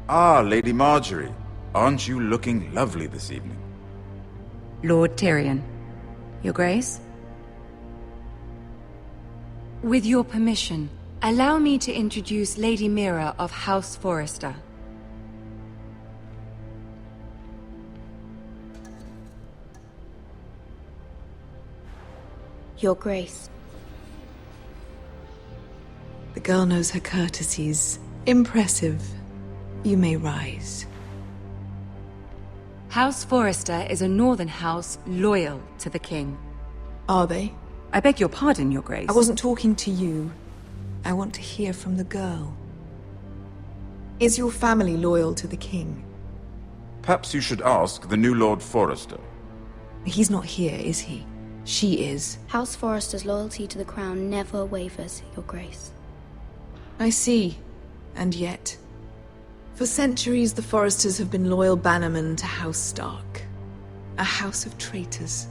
Ah, Lady Marjorie. Aren't you looking lovely this evening? Lord Tyrion. Your Grace? With your permission, allow me to introduce Lady Mira of House Forrester. Your Grace. The girl knows her courtesies. Impressive. You may rise. House Forrester is a northern house loyal to the king. Are they? I beg your pardon, Your Grace. I wasn't talking to you. I want to hear from the girl. Is your family loyal to the king? Perhaps you should ask the new Lord Forrester. He's not here, is he? She is. House Forrester's loyalty to the crown never wavers, Your Grace. I see. And yet... For centuries, the Forresters have been loyal bannermen to House Stark. A house of traitors.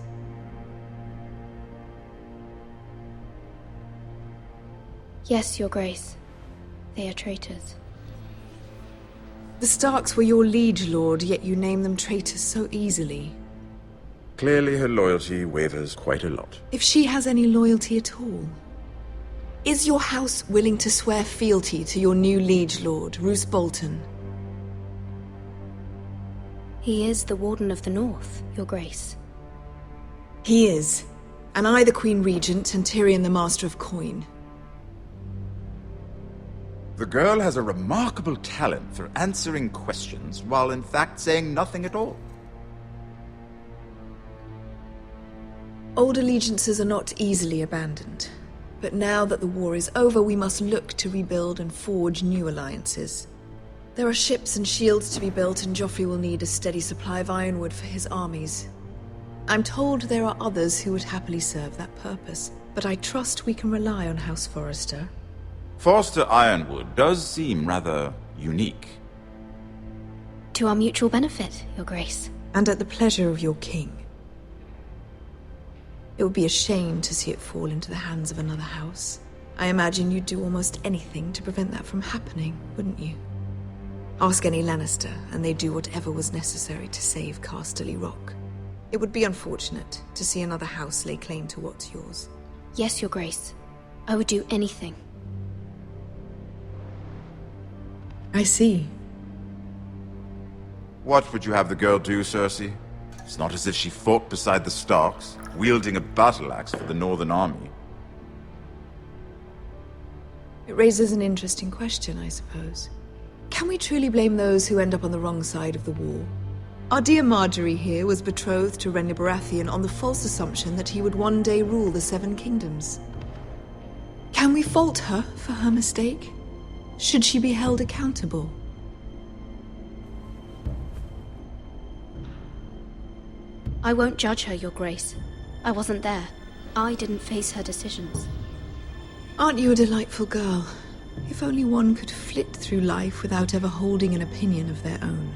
Yes, Your Grace. They are traitors. The Starks were your liege lord, yet you name them traitors so easily. Clearly her loyalty wavers quite a lot. If she has any loyalty at all. Is your house willing to swear fealty to your new liege lord, Roose Bolton? He is the Warden of the North, Your Grace. He is. And I the Queen Regent, and Tyrion the Master of Coin. The girl has a remarkable talent for answering questions, while in fact saying nothing at all. Old allegiances are not easily abandoned. But now that the war is over, we must look to rebuild and forge new alliances. There are ships and shields to be built, and Joffrey will need a steady supply of ironwood for his armies. I'm told there are others who would happily serve that purpose, but I trust we can rely on House Forrester. Forster Ironwood does seem rather unique. To our mutual benefit, Your Grace. And at the pleasure of your king. It would be a shame to see it fall into the hands of another house. I imagine you'd do almost anything to prevent that from happening, wouldn't you? Ask any Lannister, and they'd do whatever was necessary to save Casterly Rock. It would be unfortunate to see another house lay claim to what's yours. Yes, Your Grace. I would do anything. I see. What would you have the girl do, Cersei? It's not as if she fought beside the Starks, wielding a battle axe for the Northern Army. It raises an interesting question, I suppose. Can we truly blame those who end up on the wrong side of the war? Our dear Marjorie here was betrothed to Renly Baratheon on the false assumption that he would one day rule the Seven Kingdoms. Can we fault her for her mistake? Should she be held accountable? I won't judge her, Your Grace. I wasn't there. I didn't face her decisions. Aren't you a delightful girl? If only one could flit through life without ever holding an opinion of their own.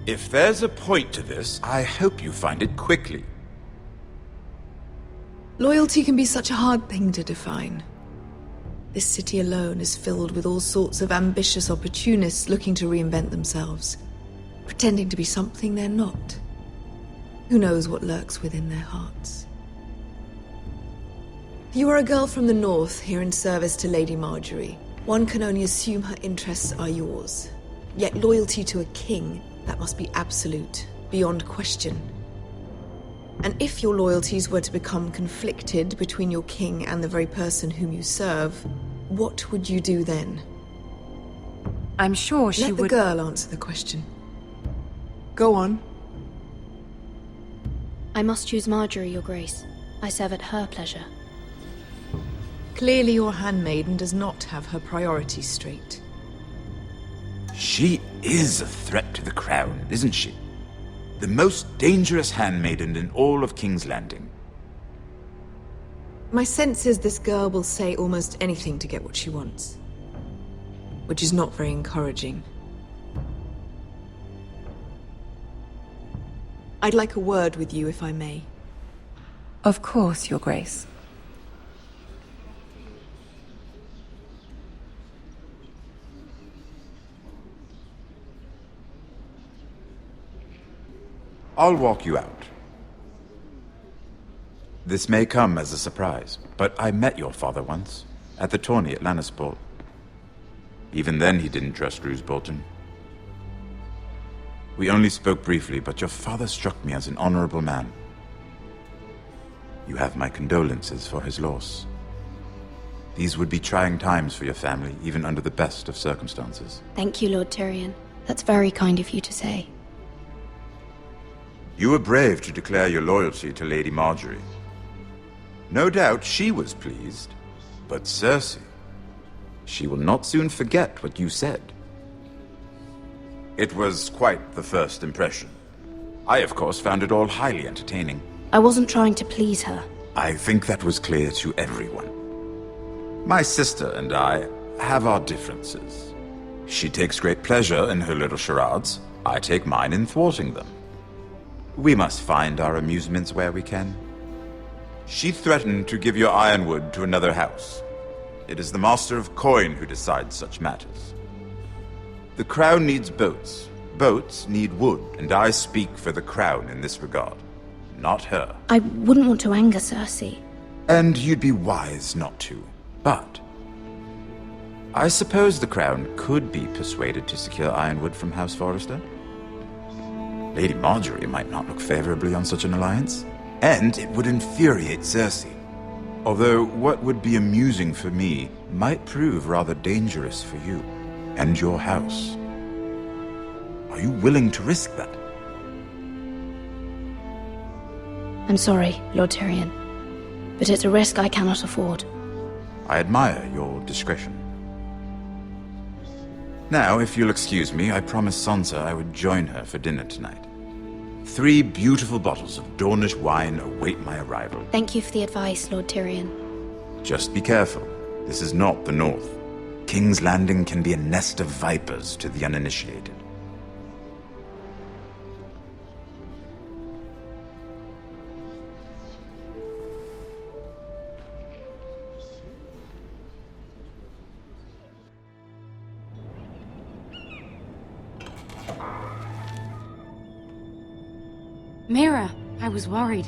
If there's a point to this, I hope you find it quickly. Loyalty can be such a hard thing to define. This city alone is filled with all sorts of ambitious opportunists looking to reinvent themselves, pretending to be something they're not. Who knows what lurks within their hearts? You are a girl from the north, here in service to Lady Marjorie. One can only assume her interests are yours. Yet loyalty to a king, that must be absolute, beyond question. And if your loyalties were to become conflicted between your king and the very person whom you serve, what would you do then? I'm sure she would... Let the girl answer the question. Go on. I must choose Marjorie, Your Grace. I serve at her pleasure. Clearly your handmaiden does not have her priorities straight. She is a threat to the crown, isn't she? The most dangerous handmaiden in all of King's Landing. My sense is this girl will say almost anything to get what she wants. Which is not very encouraging. I'd like a word with you, if I may. Of course, Your Grace. I'll walk you out. This may come as a surprise, but I met your father once, at the tourney at Lannisport. Even then he didn't trust Roose Bolton. We only spoke briefly, but your father struck me as an honorable man. You have my condolences for his loss. These would be trying times for your family, even under the best of circumstances. Thank you, Lord Tyrion. That's very kind of you to say. You were brave to declare your loyalty to Lady Marjorie. No doubt she was pleased, but Cersei, she will not soon forget what you said. It was quite the first impression. I, of course, found it all highly entertaining. I wasn't trying to please her. I think that was clear to everyone. My sister and I have our differences. She takes great pleasure in her little charades. I take mine in thwarting them. We must find our amusements where we can. She threatened to give your ironwood to another house. It is the Master of Coin who decides such matters. The crown needs boats. Boats need wood, and I speak for the crown in this regard, not her. I wouldn't want to anger Cersei. And you'd be wise not to. But I suppose the crown could be persuaded to secure ironwood from House Forrester. Lady Marjorie might not look favorably on such an alliance, and it would infuriate Cersei. Although what would be amusing for me might prove rather dangerous for you and your house. Are you willing to risk that? I'm sorry, Lord Tyrion, but it's a risk I cannot afford. I admire your discretion. Now, if you'll excuse me, I promised Sansa I would join her for dinner tonight. 3 beautiful bottles of Dornish wine await my arrival. Thank you for the advice, Lord Tyrion. Just be careful. This is not the North. King's Landing can be a nest of vipers to the uninitiated. Mira, I was worried.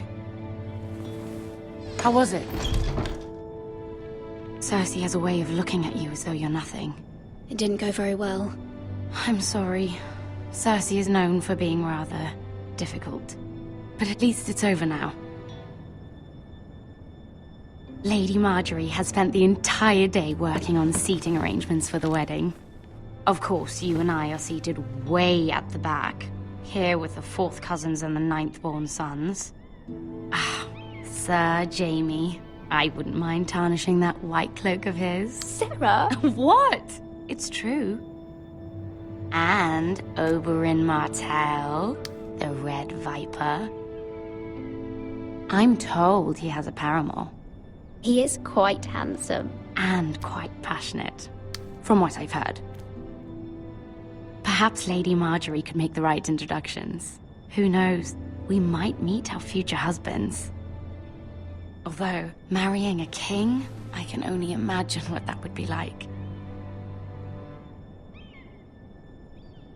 How was it? Cersei has a way of looking at you as though you're nothing. It didn't go very well. I'm sorry. Cersei is known for being rather difficult. But at least it's over now. Lady Marjorie has spent the entire day working on seating arrangements for the wedding. Of course, you and I are seated way at the back. Here with the 4th cousins and the 9th-born sons. Ah, Sir Jaime. I wouldn't mind tarnishing that white cloak of his. Sarah! What? It's true. And Oberyn Martell, the Red Viper. I'm told he has a paramour. He is quite handsome. And quite passionate, from what I've heard. Perhaps Lady Marjorie could make the right introductions. Who knows? We might meet our future husbands. Although, marrying a king, I can only imagine what that would be like.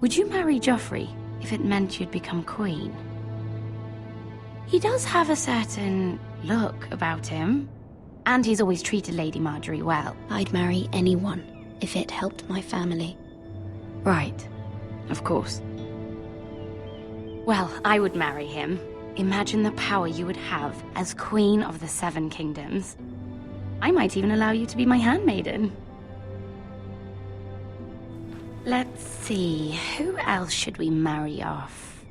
Would you marry Joffrey if it meant you'd become queen? He does have a certain look about him. And he's always treated Lady Marjorie well. I'd marry anyone if it helped my family. Right. Of course. Well, I would marry him. Imagine the power you would have as Queen of the Seven Kingdoms. I might even allow you to be my handmaiden. Let's see, who else should we marry off?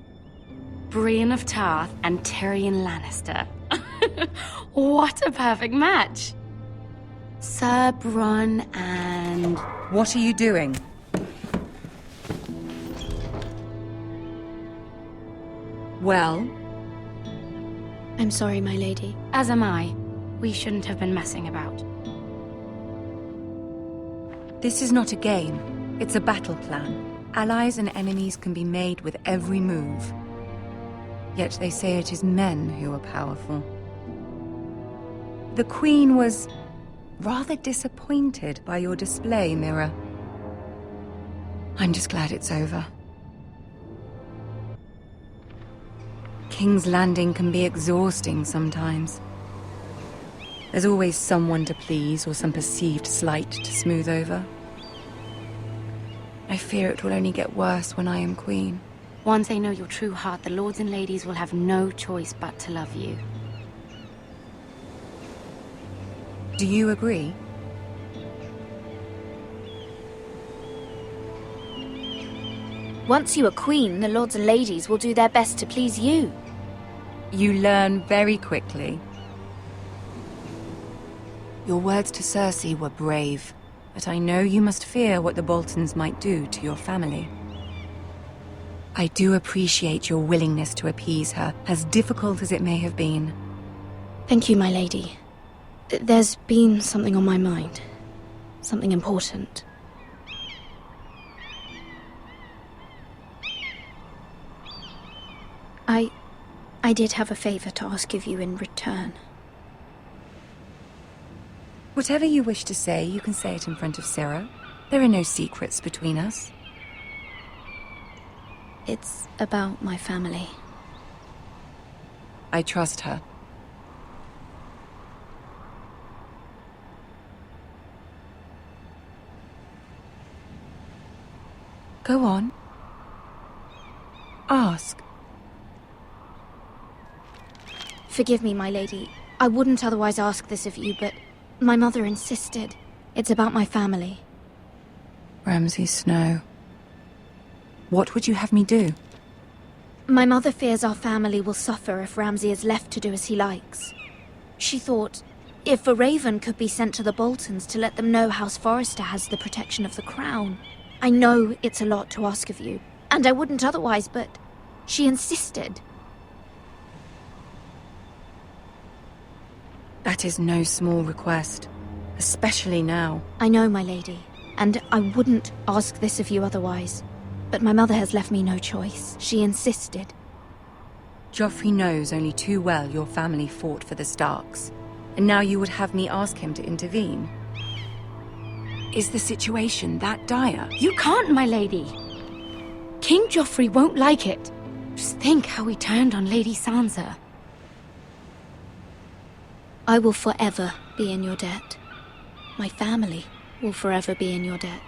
Brienne of Tarth and Tyrion Lannister. What a perfect match! Sir Bronn and... What are you doing? Well? I'm sorry, my lady. As am I. We shouldn't have been messing about. This is not a game. It's a battle plan. Allies and enemies can be made with every move. Yet they say it is men who are powerful. The Queen was rather disappointed by your display, Mira. I'm just glad it's over. King's Landing can be exhausting sometimes. There's always someone to please or some perceived slight to smooth over. I fear it will only get worse when I am queen. Once they know your true heart, the lords and ladies will have no choice but to love you. Do you agree? Once you are queen, the lords and ladies will do their best to please you. You learn very quickly. Your words to Cersei were brave, but I know you must fear what the Boltons might do to your family. I do appreciate your willingness to appease her, as difficult as it may have been. Thank you, my lady. There's been something on my mind. Something important. I did have a favor to ask of you in return. Whatever you wish to say, you can say it in front of Sarah. There are no secrets between us. It's about my family. I trust her. Go on. Ask. Forgive me, my lady. I wouldn't otherwise ask this of you, but my mother insisted. It's about my family. Ramsay Snow. What would you have me do? My mother fears our family will suffer if Ramsay is left to do as he likes. She thought, if a raven could be sent to the Boltons to let them know House Forrester has the protection of the crown. I know it's a lot to ask of you, and I wouldn't otherwise, but she insisted. That is no small request, especially now. I know, my lady, and I wouldn't ask this of you otherwise. But my mother has left me no choice. She insisted. Joffrey knows only too well your family fought for the Starks, and now you would have me ask him to intervene. Is the situation that dire? You can't, my lady. King Joffrey won't like it. Just think how he turned on Lady Sansa. I will forever be in your debt. My family will forever be in your debt.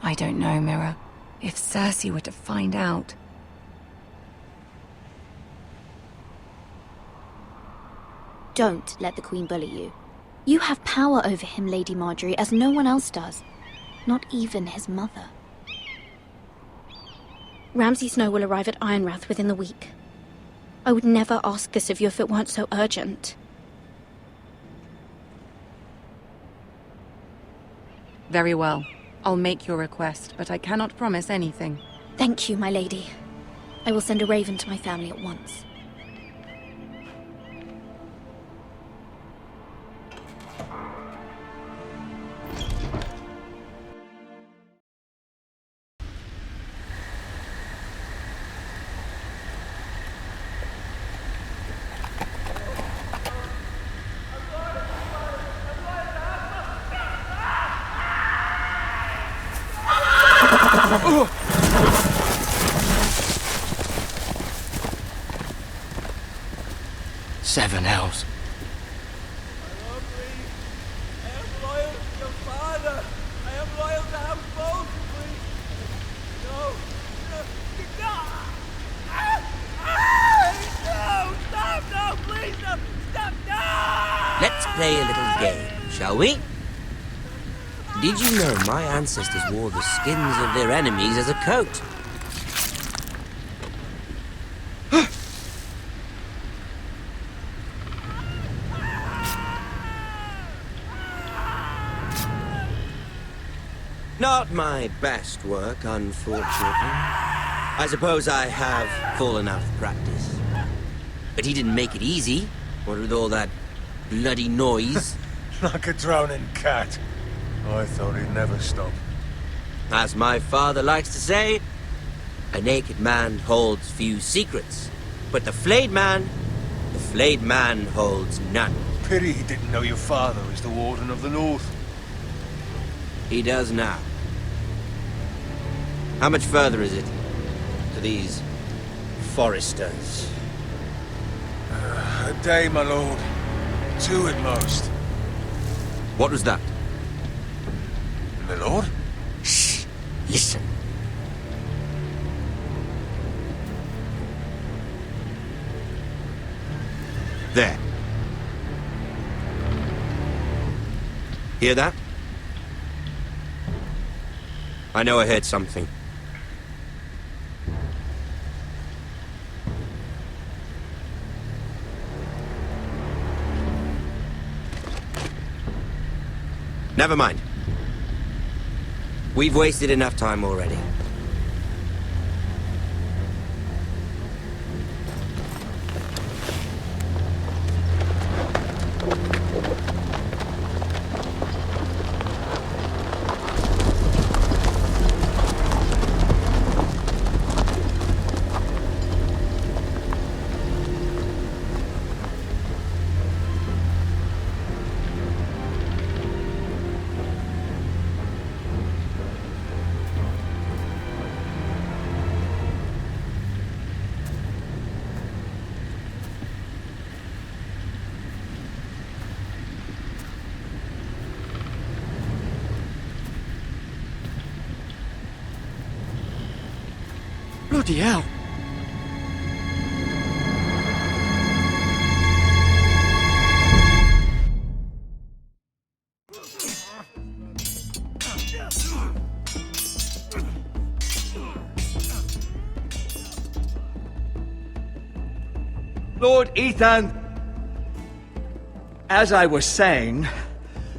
I don't know, Mira. If Cersei were to find out... Don't let the Queen bully you. You have power over him, Lady Marjorie, as no one else does. Not even his mother. Ramsay Snow will arrive at Ironrath within the week. I would never ask this of you if it weren't so urgent. Very well. I'll make your request, but I cannot promise anything. Thank you, my lady. I will send a raven to my family at once. Seven hells. Let's play a little game, shall we? Did you know my ancestors wore the skins of their enemies as a coat? Not my best work, unfortunately. I suppose I have fallen out of practice. But he didn't make it easy, what with all that bloody noise. Like a drowning cat. I thought he'd never stop. As my father likes to say, a naked man holds few secrets, but the flayed man holds none. Pity he didn't know your father is the Warden of the North. He does now. How much further is it to these Forresters? A day, my lord. 2 at most. What was that? My lord? Shh! Listen. There. Hear that? I know I heard something. Never mind. We've wasted enough time already. Bloody hell! Lord Ethan! As I was saying,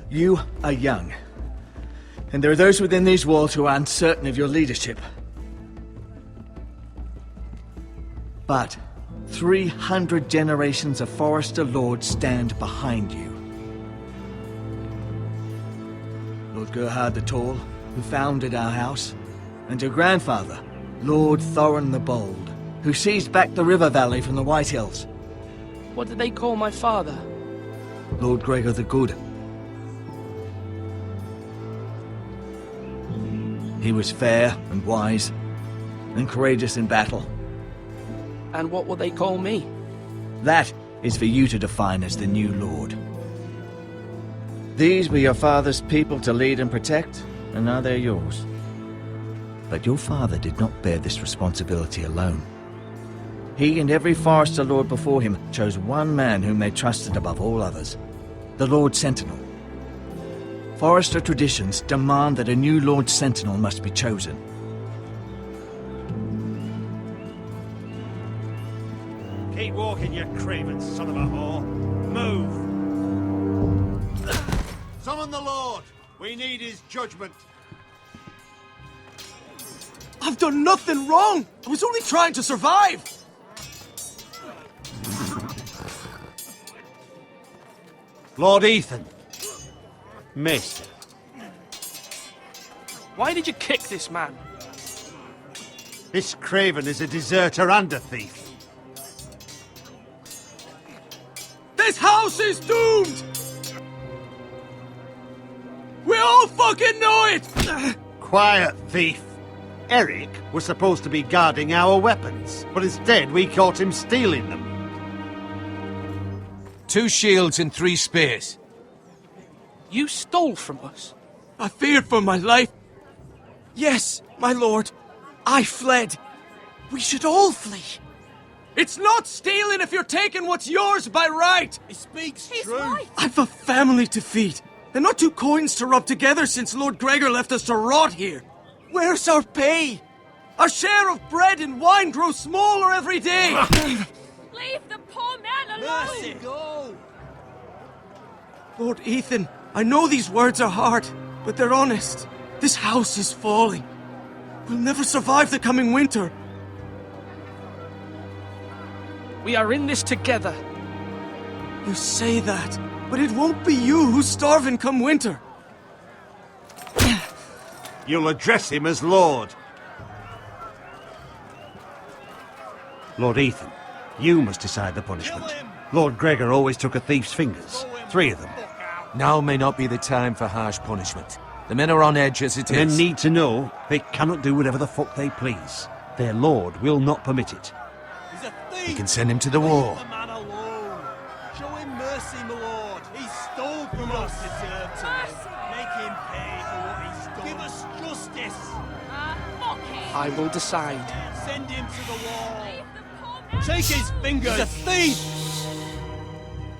you are young. And there are those within these walls who are uncertain of your leadership. But 300 generations of Forrester lords stand behind you. Lord Gerhard the Tall, who founded our house, and your grandfather, Lord Thorin the Bold, who seized back the river valley from the Whitehills. What did they call my father? Lord Gregor the Good. He was fair and wise, and courageous in battle. And what will they call me? That is for you to define as the new lord. These were your father's people to lead and protect, and now they're yours. But your father did not bear this responsibility alone. He and every Forrester lord before him chose one man whom they trusted above all others, the Lord Sentinel. Forrester traditions demand that a new Lord Sentinel must be chosen. Keep walking, you craven son of a whore. Move! Summon the Lord! We need his judgment. I've done nothing wrong! I was only trying to survive! Lord Ethan. Mister. Why did you kick this man? This craven is a deserter and a thief. This house is doomed! We all fucking know it! Quiet, thief. Eric was supposed to be guarding our weapons, but instead we caught him stealing them. 2 shields and 3 spears. You stole from us? I feared for my life. Yes, my lord. I fled. We should all flee. It's not stealing if you're taking what's yours by right. He speaks true. I've a family to feed, and not 2 coins to rub together since Lord Gregor left us to rot here. Where's our pay? Our share of bread and wine grows smaller every day. Leave the poor man alone! Mercy, go! Lord Ethan, I know these words are hard, but they're honest. This house is falling. We'll never survive the coming winter. We are in this together. You say that, but it won't be you who's starving come winter. You'll address him as Lord. Lord Ethan, you must decide the punishment. Lord Gregor always took a thief's fingers. 3 of them. Now may not be the time for harsh punishment. The men are on edge as it The is. men need to know they cannot do whatever the fuck they please. Their lord will not permit it. He's a thief! We can send him to the wall. Leave the man alone. Show him mercy, my lord. He stole from us. Deserve to live. Make him pay for what he stole. Give us justice. Fuck him! I will decide. Send him to the wall. Take his fingers. He's a thief!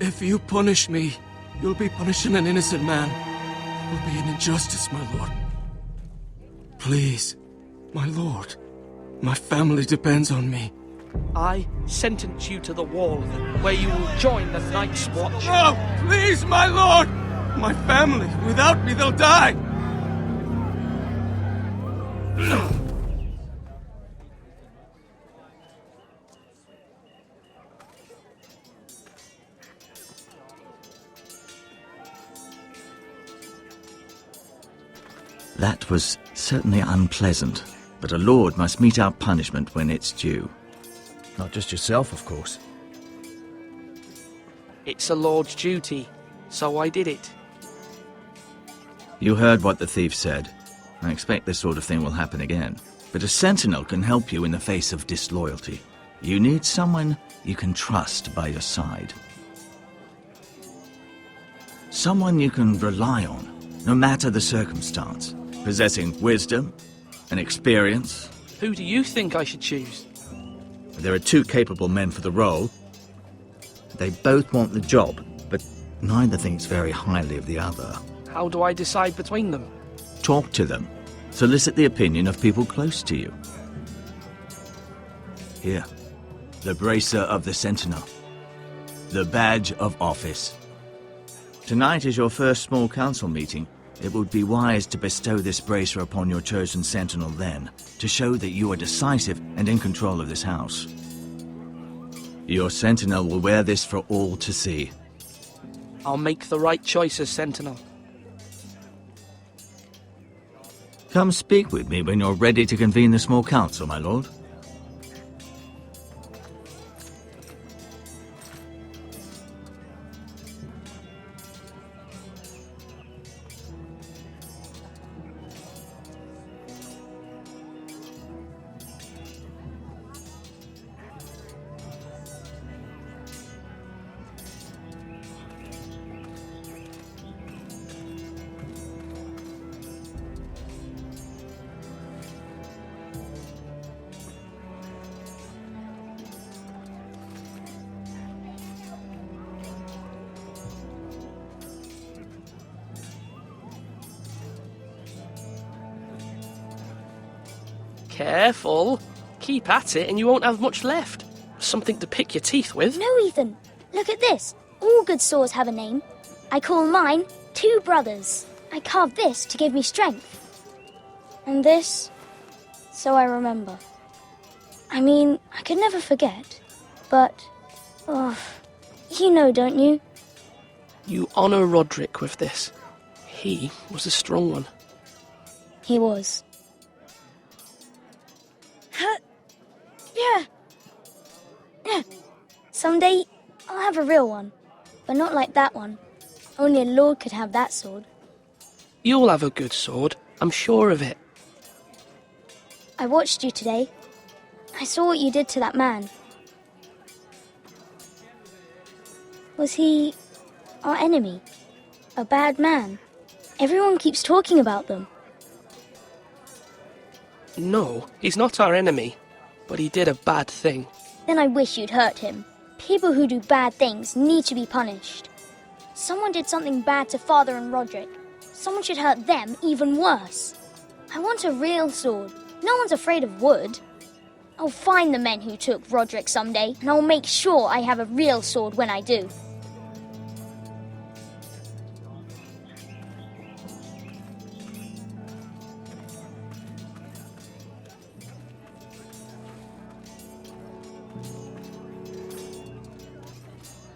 If you punish me, you'll be punishing an innocent man. It will be an injustice, my lord. Please, my lord. My family depends on me. I sentence you to the wall, where you will join the Night's Watch. No, please, my lord! My family, without me, they'll die! That was certainly unpleasant, but a lord must mete out punishment when it's due. Not just yourself, of course. It's a lord's duty, so I did it. You heard what the thief said. I expect this sort of thing will happen again. But a sentinel can help you in the face of disloyalty. You need someone you can trust by your side. Someone you can rely on, no matter the circumstance. Possessing wisdom and experience. Who do you think I should choose? There are 2 capable men for the role. They both want the job, but neither thinks very highly of the other. How do I decide between them? Talk to them. Solicit the opinion of people close to you. Here, the bracer of the sentinel. The badge of office. Tonight is your first small council meeting. It would be wise to bestow this bracer upon your chosen sentinel then, to show that you are decisive and in control of this house. Your sentinel will wear this for all to see. I'll make the right choice as sentinel. Come speak with me when you're ready to convene the small council, my lord. Careful. Keep at it and you won't have much left. Something to pick your teeth with. No, Ethan. Look at this. All good swords have a name. I call mine 2 brothers. I carved this to give me strength. And this, so I remember. I mean, I could never forget. But, you know, don't you? You honour Roderick with this. He was a strong one. He was. Yeah. Someday, I'll have a real one. But not like that one. Only a lord could have that sword. You'll have a good sword. I'm sure of it. I watched you today. I saw what you did to that man. Was he our enemy? A bad man? Everyone keeps talking about them. No, he's not our enemy, but he did a bad thing. Then I wish you'd hurt him. People who do bad things need to be punished. Someone did something bad to Father and Roderick. Someone should hurt them even worse. I want a real sword. No one's afraid of wood. I'll find the men who took Roderick someday, and I'll make sure I have a real sword when I do.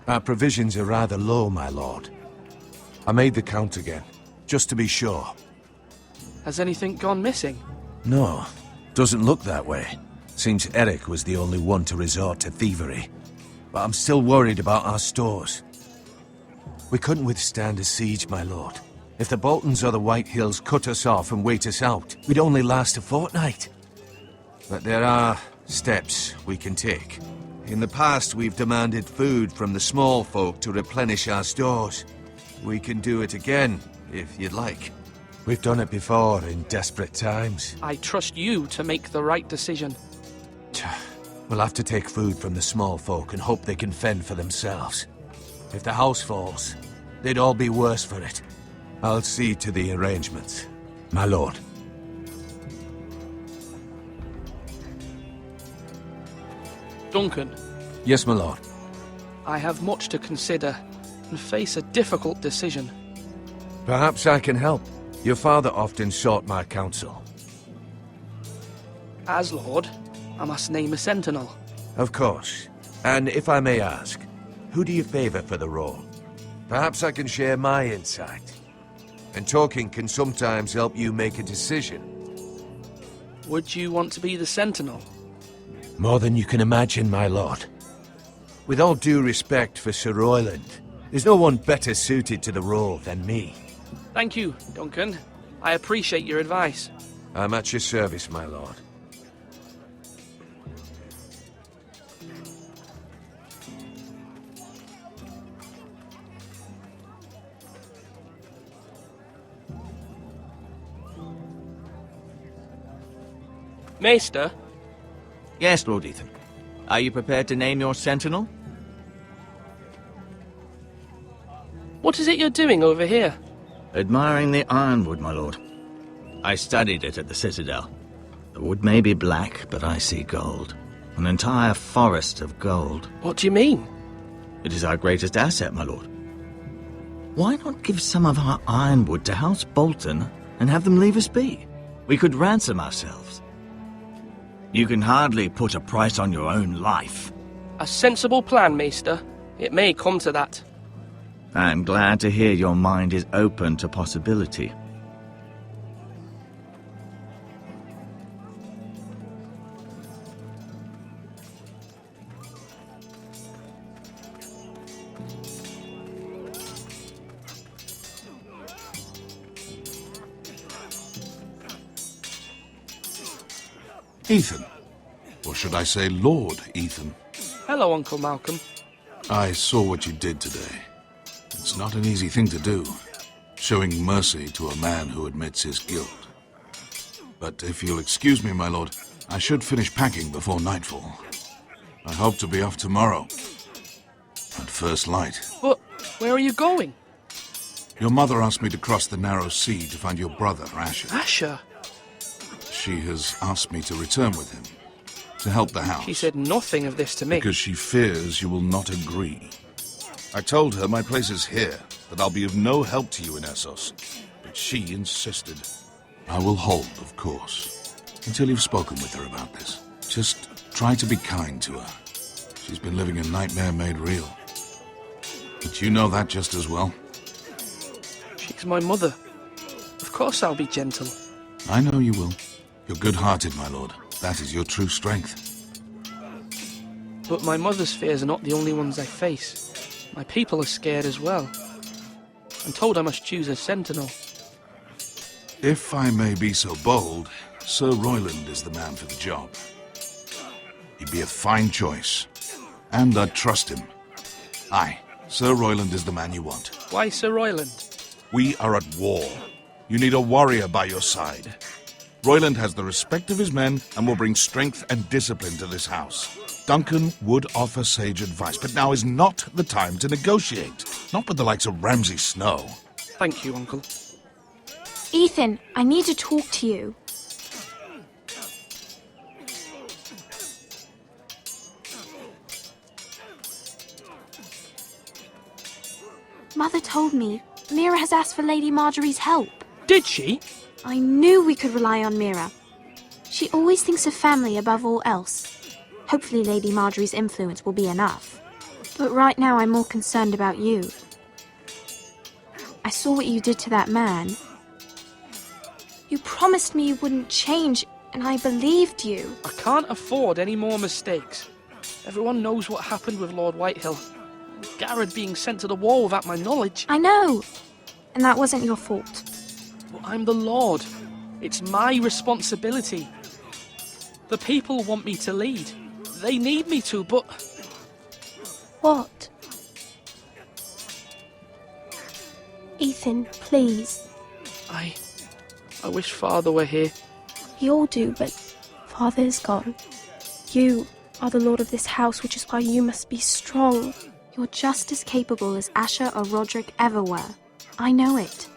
Our provisions are rather low, my lord. I made the count again, just to be sure. Has anything gone missing? No, doesn't look that way. Seems Eric was the only one to resort to thievery. But I'm still worried about our stores. We couldn't withstand a siege, my lord. If the Boltons or the Whitehills cut us off and wait us out, we'd only last a fortnight. But there are steps we can take. In the past, we've demanded food from the small folk to replenish our stores. We can do it again, if you'd like. We've done it before in desperate times. I trust you to make the right decision. We'll have to take food from the small folk and hope they can fend for themselves. If the house falls, they'd all be worse for it. I'll see to the arrangements, my lord. Duncan. Yes, my lord. I have much to consider and face a difficult decision. Perhaps I can help. Your father often sought my counsel. As Lord, I must name a sentinel. Of course. And if I may ask, who do you favor for the role? Perhaps I can share my insight. And talking can sometimes help you make a decision. Would you want to be the sentinel? More than you can imagine, my lord. With all due respect for Sir Royland, there's no one better suited to the role than me. Thank you, Duncan. I appreciate your advice. I'm at your service, my lord. Maester? Yes, Lord Ethan. Are you prepared to name your sentinel? What is it you're doing over here? Admiring the ironwood, my lord. I studied it at the Citadel. The wood may be black, but I see gold. An entire forest of gold. What do you mean? It is our greatest asset, my lord. Why not give some of our ironwood to House Bolton and have them leave us be? We could ransom ourselves. You can hardly put a price on your own life. A sensible plan, Maester. It may come to that. I'm glad to hear your mind is open to possibility. Ethan. Or should I say Lord Ethan? Hello, Uncle Malcolm. I saw what you did today. It's not an easy thing to do, showing mercy to a man who admits his guilt. But if you'll excuse me, my lord, I should finish packing before nightfall. I hope to be off tomorrow, at first light. But where are you going? Your mother asked me to cross the narrow sea to find your brother, Asher. Asher? She has asked me to return with him, to help the house. She said nothing of this to me. Because she fears you will not agree. I told her my place is here, that I'll be of no help to you in Essos. But she insisted. I will hold, of course, until you've spoken with her about this. Just try to be kind to her. She's been living a nightmare made real. But you know that just as well. She's my mother. Of course I'll be gentle. I know you will. You're good-hearted, my lord. That is your true strength. But my mother's fears are not the only ones I face. My people are scared as well. I'm told I must choose a sentinel. If I may be so bold, Sir Royland is the man for the job. He'd be a fine choice, and I'd trust him. Aye, Sir Royland is the man you want. Why Sir Royland? We are at war. You need a warrior by your side. Royland has the respect of his men and will bring strength and discipline to this house. Duncan would offer sage advice, but now is not the time to negotiate. Not with the likes of Ramsay Snow. Thank you, Uncle. Ethan, I need to talk to you. Mother told me Mira has asked for Lady Marjorie's help. Did she? I knew we could rely on Mira. She always thinks of family above all else. Hopefully Lady Marjorie's influence will be enough. But right now I'm more concerned about you. I saw what you did to that man. You promised me you wouldn't change, and I believed you. I can't afford any more mistakes. Everyone knows what happened with Lord Whitehill. Garrett being sent to the war without my knowledge. I know. And that wasn't your fault. But I'm the Lord. It's my responsibility. The people want me to lead. They need me to, but... What? Ethan, please. I wish Father were here. We all do, but Father is gone. You are the lord of this house, which is why you must be strong. You're just as capable as Asher or Roderick ever were. I know it.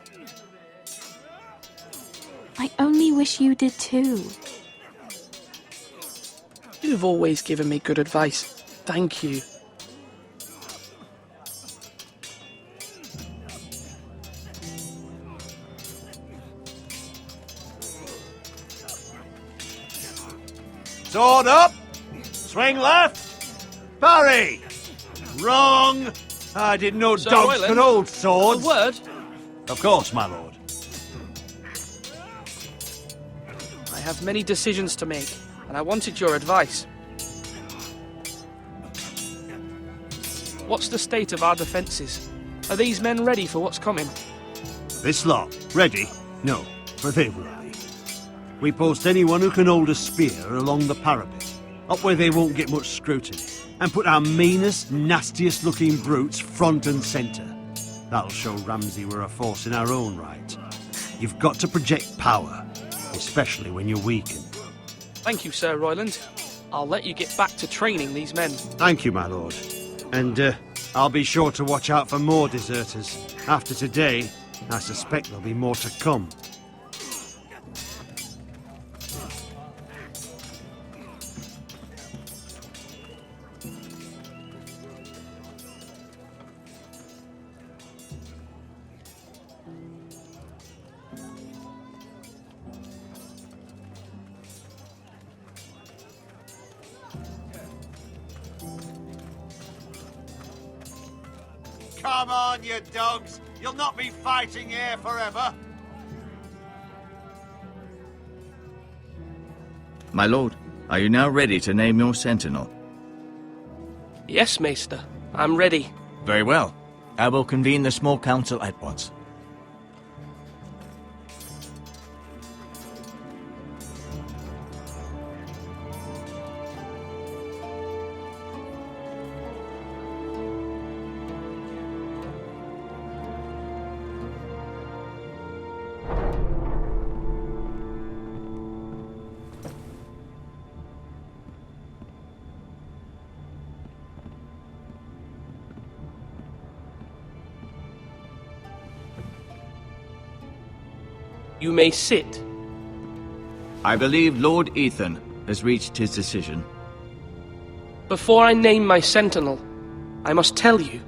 I only wish you did too. You've always given me good advice. Thank you. Sword up! Swing left! Parry! Wrong! I didn't know Sir dogs Royland, could hold swords. A word? Of course, my lord. I have many decisions to make, and I wanted your advice. What's the state of our defences? Are these men ready for what's coming? This lot, ready? No, but they will be. We post anyone who can hold a spear along the parapet, up where they won't get much scrutiny, and put our meanest, nastiest looking brutes front and centre. That'll show Ramsay we're a force in our own right. You've got to project power, especially when you're weakened. Thank you, Sir Royland. I'll let you get back to training these men. Thank you, my lord. And I'll be sure to watch out for more deserters. After today, I suspect there'll be more to come. Come on, you dogs! You'll not be fighting here forever! My lord, are you now ready to name your sentinel? Yes, Maester. I'm ready. Very well. I will convene the small council at once. You may sit. I believe Lord Ethan has reached his decision. Before I name my sentinel, I must tell you.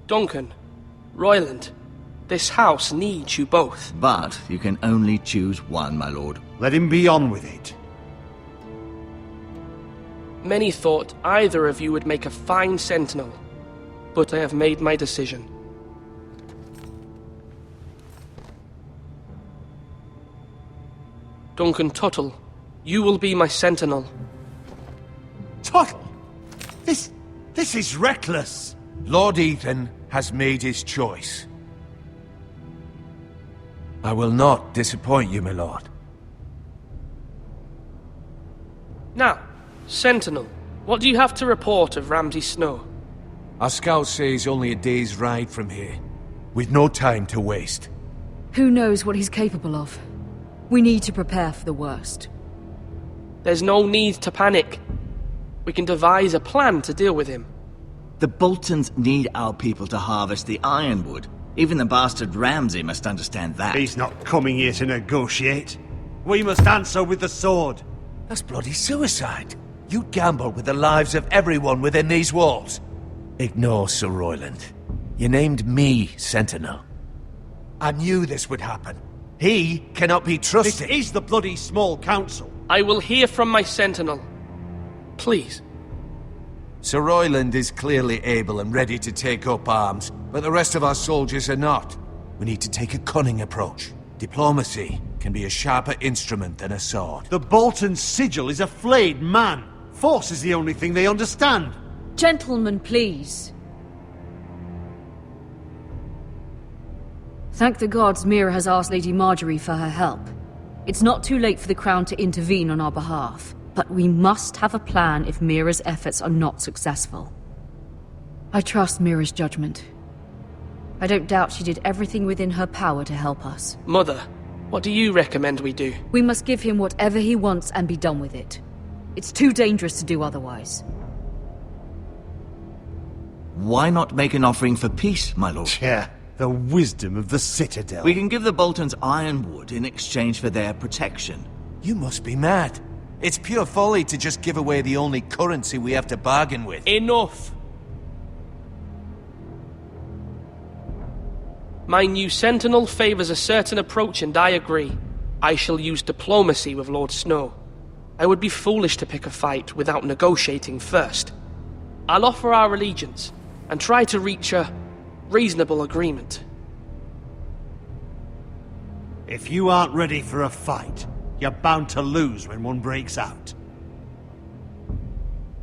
Duncan, Royland, this house needs you both. But you can only choose one, my lord. Let him be on with it. Many thought either of you would make a fine sentinel, but I have made my decision. Duncan Tuttle, you will be my sentinel. Tuttle? This is reckless. Lord Ethan has made his choice. I will not disappoint you, my lord. Now, sentinel, What do you have to report of Ramsay Snow? Our scouts say he's only a day's ride from here, with no time to waste. Who knows what he's capable of? We need to prepare for the worst. There's no need to panic. We can devise a plan to deal with him. The Boltons need our people to harvest the ironwood. Even the bastard Ramsay must understand that. He's not coming here to negotiate. We must answer with the sword. That's bloody suicide. You gamble with the lives of everyone within these walls. Ignore Sir Royland. You named me Sentinel. I knew this would happen. He cannot be trusted. This is the bloody small council. I will hear from my sentinel. Please. Sir Royland is clearly able and ready to take up arms, but the rest of our soldiers are not. We need to take a cunning approach. Diplomacy can be a sharper instrument than a sword. The Bolton sigil is a flayed man. Force is the only thing they understand. Gentlemen, please. Thank the gods Mira has asked Lady Marjorie for her help. It's not too late for the Crown to intervene on our behalf, but we must have a plan if Mira's efforts are not successful. I trust Mira's judgment. I don't doubt she did everything within her power to help us. Mother, what do you recommend we do? We must give him whatever he wants and be done with it. It's too dangerous to do otherwise. Why not make an offering for peace, my lord? Yeah, the wisdom of the Citadel. We can give the Boltons ironwood in exchange for their protection. You must be mad. It's pure folly to just give away the only currency we have to bargain with. Enough! My new sentinel favors a certain approach, and I agree. I shall use diplomacy with Lord Snow. I would be foolish to pick a fight without negotiating first. I'll offer our allegiance, and try to reach a reasonable agreement. If you aren't ready for a fight, you're bound to lose when one breaks out.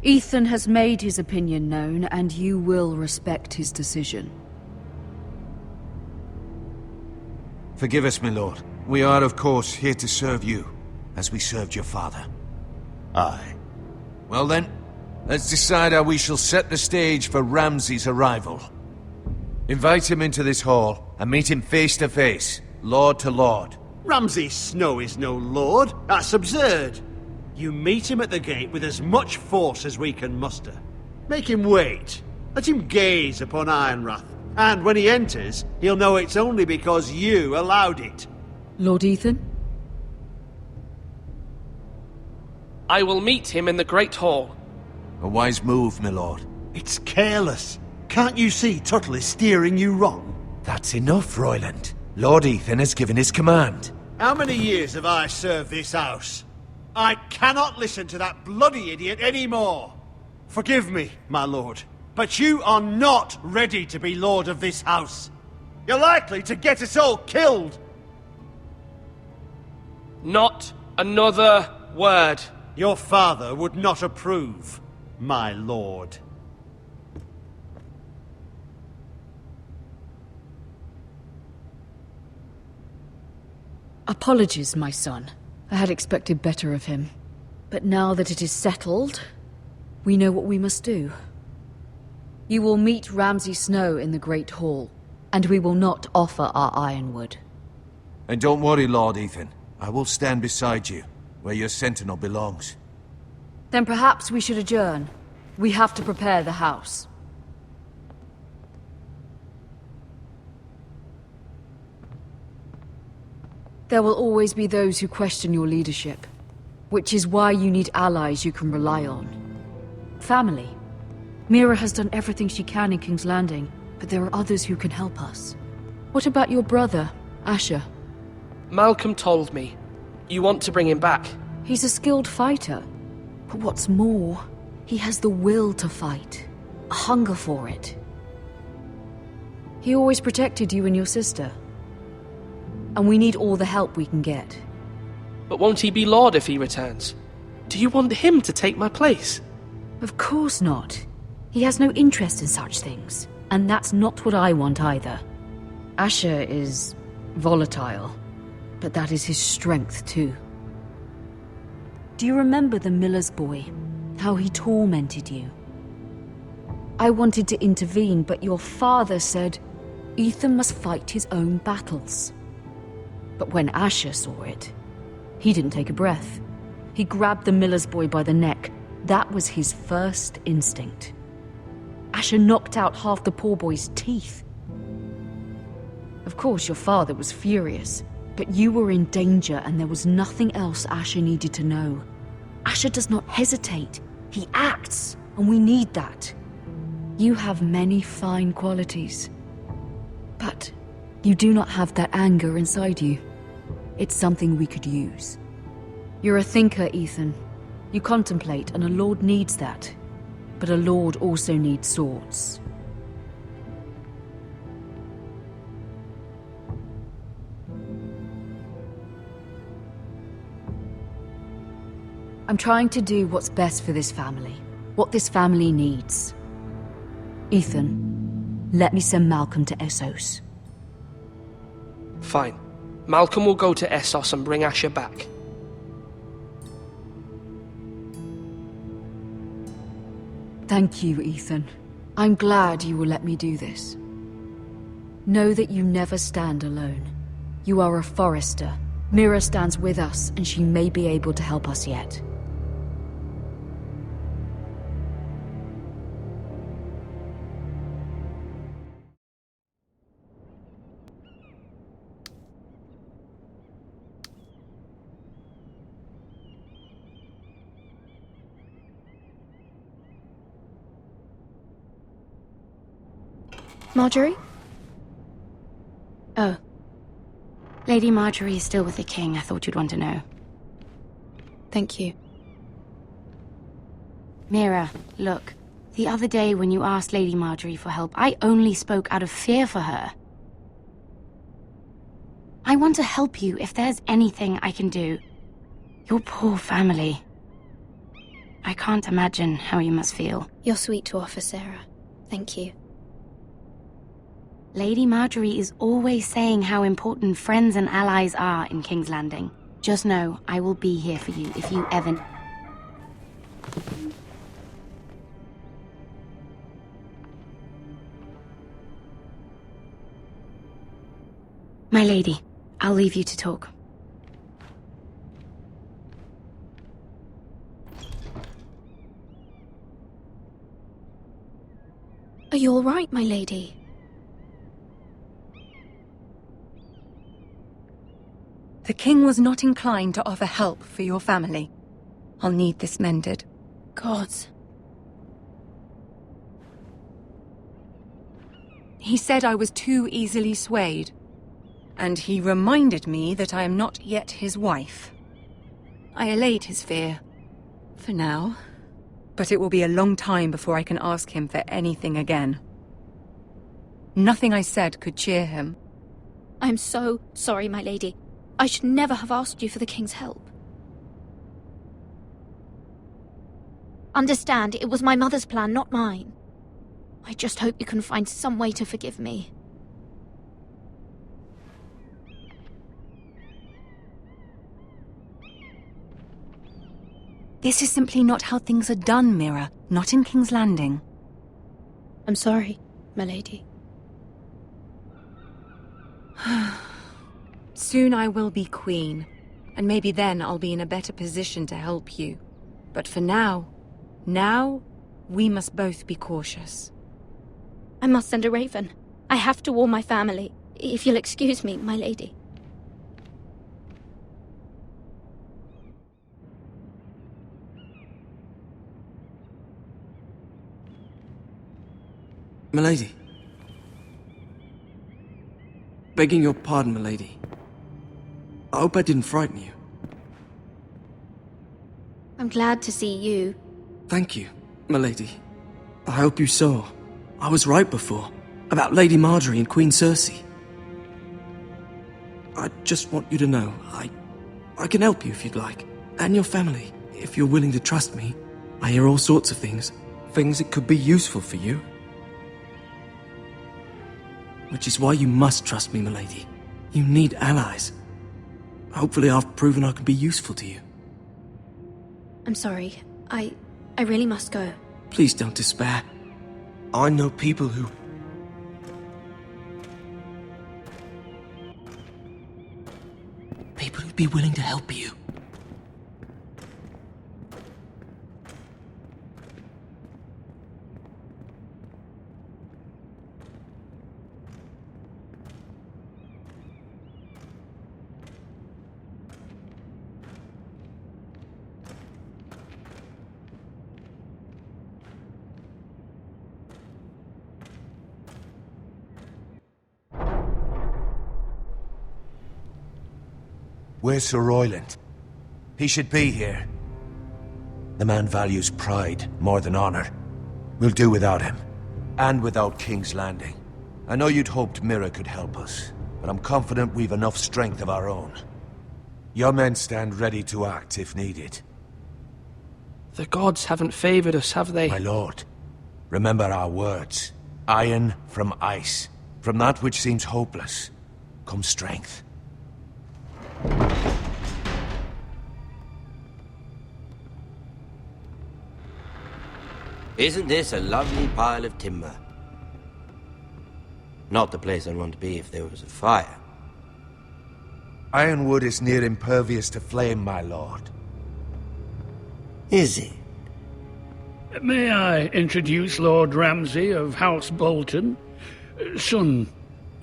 Ethan has made his opinion known, and you will respect his decision. Forgive us, my lord. We are, of course, here to serve you, as we served your father. Aye. Well then, let's decide how we shall set the stage for Ramsay's arrival. Invite him into this hall, and meet him face to face, lord to lord. Ramsay Snow is no lord. That's absurd. You meet him at the gate with as much force as we can muster. Make him wait. Let him gaze upon Ironrath. And when he enters, he'll know it's only because you allowed it. Lord Ethan? I will meet him in the Great Hall. A wise move, my lord. It's careless. Can't you see Tuttle is steering you wrong? That's enough, Royland. Lord Ethan has given his command. How many years have I served this house? I cannot listen to that bloody idiot anymore. Forgive me, my lord, but you are not ready to be lord of this house. You're likely to get us all killed. Not another word. Your father would not approve, my lord. Apologies, my son. I had expected better of him. But now that it is settled, we know what we must do. You will meet Ramsay Snow in the Great Hall, and we will not offer our ironwood. And don't worry, Lord Ethan. I will stand beside you, where your sentinel belongs. Then perhaps we should adjourn. We have to prepare the house. There will always be those who question your leadership, which is why you need allies you can rely on. Family. Mira has done everything she can in King's Landing, but there are others who can help us. What about your brother, Asher? Malcolm told me. You want to bring him back? He's a skilled fighter. But what's more, he has the will to fight. A hunger for it. He always protected you and your sister. And we need all the help we can get. But won't he be Lord if he returns? Do you want him to take my place? Of course not. He has no interest in such things. And that's not what I want either. Asher is volatile, but that is his strength too. Do you remember the miller's boy? how he tormented you. I wanted to intervene, but your father said Ethan must fight his own battles. But when Asher saw it, he didn't take a breath. He grabbed the miller's boy by the neck. That was his first instinct. Asher knocked out half the poor boy's teeth. Of course, your father was furious, but you were in danger and there was nothing else Asher needed to know. Asher does not hesitate. He acts, and we need that. You have many fine qualities, but you do not have that anger inside you. It's something we could use. You're a thinker, Ethan. You contemplate, and a lord needs that. But a lord also needs swords. I'm trying to do what's best for this family. What this family needs. Ethan, let me send Malcolm to Essos. Fine. Malcolm will go to Essos and bring Asher back. Thank you, Ethan. I'm glad you will let me do this. Know that you never stand alone. You are a Forrester. Mira stands with us, and she may be able to help us yet. Marjorie? Oh. Lady Marjorie is still with the king. I thought you'd want to know. Thank you. Mira, look. The other day when you asked Lady Marjorie for help, I only spoke out of fear for her. I want to help you if there's anything I can do. Your poor family. I can't imagine how you must feel. You're sweet to offer, Sarah. Thank you. Lady Marjorie is always saying how important friends and allies are in King's Landing. Just know, I will be here for you if you ever... My lady, I'll leave you to talk. Are you all right, my lady? The king was not inclined to offer help for your family. I'll need this mended. Gods. He said I was too easily swayed. And he reminded me that I am not yet his wife. I allayed his fear. For now. But it will be a long time before I can ask him for anything again. Nothing I said could cheer him. I'm so sorry, my lady. I should never have asked you for the king's help. Understand, it was my mother's plan, not mine. I just hope you can find some way to forgive me. This is simply not how things are done, Mira. Not in King's Landing. I'm sorry, my lady. Soon I will be queen, and maybe then I'll be in a better position to help you. But for now, we must both be cautious. I must send a raven. I have to warn my family. If you'll excuse me, my lady. Milady. Begging your pardon, milady. I hope I didn't frighten you. I'm glad to see you. Thank you, milady. I hope you saw. I was right before. About Lady Marjorie and Queen Cersei. I just want you to know, I can help you if you'd like. And your family, if you're willing to trust me. I hear all sorts of things. Things that could be useful for you. Which is why you must trust me, milady. You need allies. Hopefully I've proven I can be useful to you. I'm sorry. I really must go. Please don't despair. I know people who... People who'd be willing to help you. Where's Sir Royland? He should be here. The man values pride more than honor. We'll do without him. And without King's Landing. I know you'd hoped Mira could help us, but I'm confident we've enough strength of our own. Your men stand ready to act if needed. The gods haven't favored us, have they? My lord, remember our words. Iron from ice. From that which seems hopeless comes strength. Isn't this a lovely pile of timber? Not the place I'd want to be if there was a fire. Ironwood is near impervious to flame, my lord. Is it? May I introduce Lord Ramsay of House Bolton, son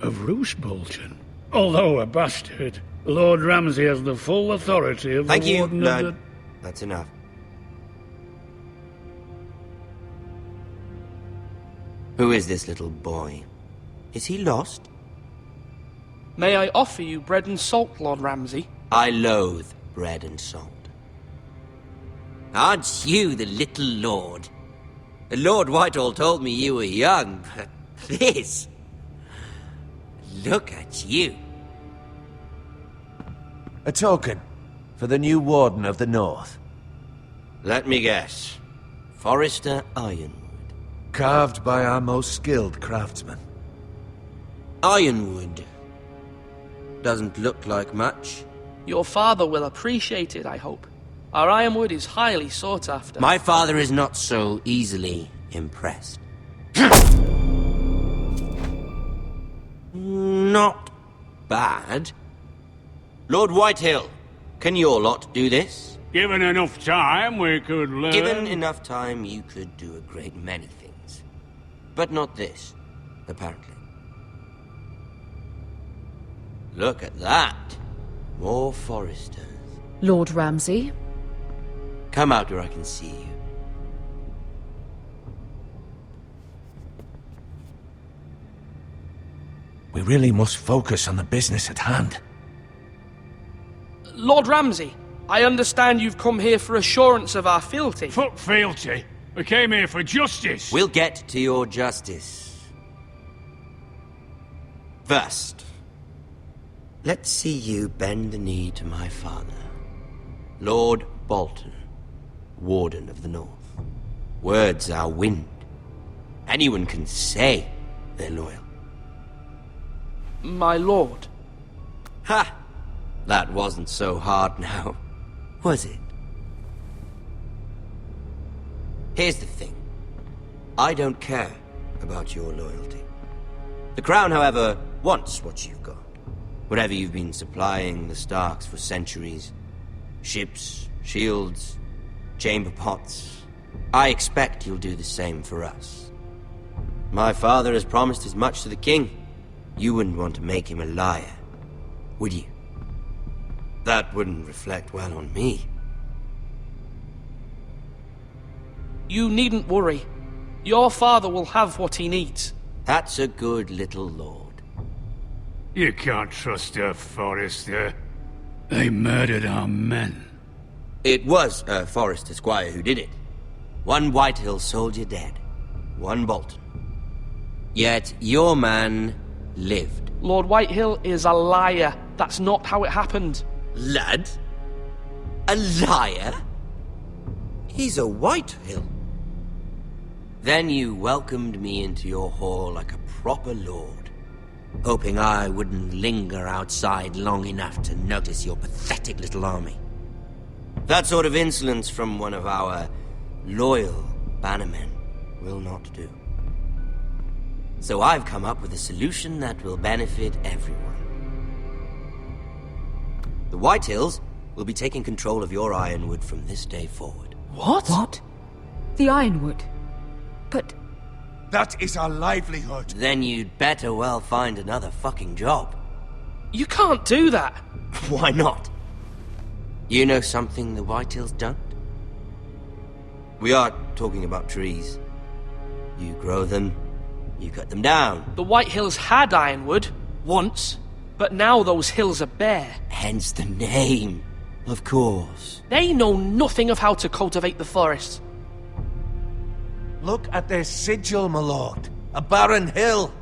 of Roose Bolton? Although a bastard, Lord Ramsay has the full authority of Thank the you, Warden Lord. of the... That's enough. Who is this little boy? Is he lost? May I offer you bread and salt, Lord Ramsay? I loathe bread and salt. Aren't you the little lord? Lord Whitehill told me you were young, but this... Look at you. A token for the new Warden of the North. Let me guess. Forrester Ironwood. Carved by our most skilled craftsmen. Ironwood. Doesn't look like much. Your father will appreciate it, I hope. Our ironwood is highly sought after. My father is not so easily impressed. Not bad. Lord Whitehill, can your lot do this? Given enough time, we could learn... Given enough time, you could do a great many things. But not this, apparently. Look at that. More Forresters. Lord Ramsay? Come out where I can see you. We really must focus on the business at hand. Lord Ramsay, I understand you've come here for assurance of our fealty. Fuck fealty. We came here for justice. We'll get to your justice. First, let's see you bend the knee to my father, Lord Bolton, Warden of the North. Words are wind. Anyone can say they're loyal. My lord. Ha! That wasn't so hard now, was it? Here's the thing. I don't care about your loyalty. The Crown, however, wants what you've got. Whatever you've been supplying the Starks for centuries. Ships, shields, chamber pots. I expect you'll do the same for us. My father has promised as much to the king. You wouldn't want to make him a liar, would you? That wouldn't reflect well on me. You needn't worry. Your father will have what he needs. That's a good little lord. You can't trust her, Forrester. They murdered our men. It was a Forrester squire who did it. One Whitehill soldier dead. One Bolton. Yet your man lived. Lord Whitehill is a liar. That's not how it happened. Lad? A liar? He's a Whitehill. Then you welcomed me into your hall like a proper lord, hoping I wouldn't linger outside long enough to notice your pathetic little army. That sort of insolence from one of our loyal bannermen will not do. So I've come up with a solution that will benefit everyone. The Whitehills will be taking control of your Ironwood from this day forward. What? What? The Ironwood? But... That is our livelihood. Then you'd better well find another fucking job. You can't do that. Why not? You know something the Whitehills don't? We are talking about trees. You grow them, you cut them down. The Whitehills had Ironwood, once, but now those hills are bare. Hence the name, of course. They know nothing of how to cultivate the forests. Look at their sigil, my lord. A barren hill.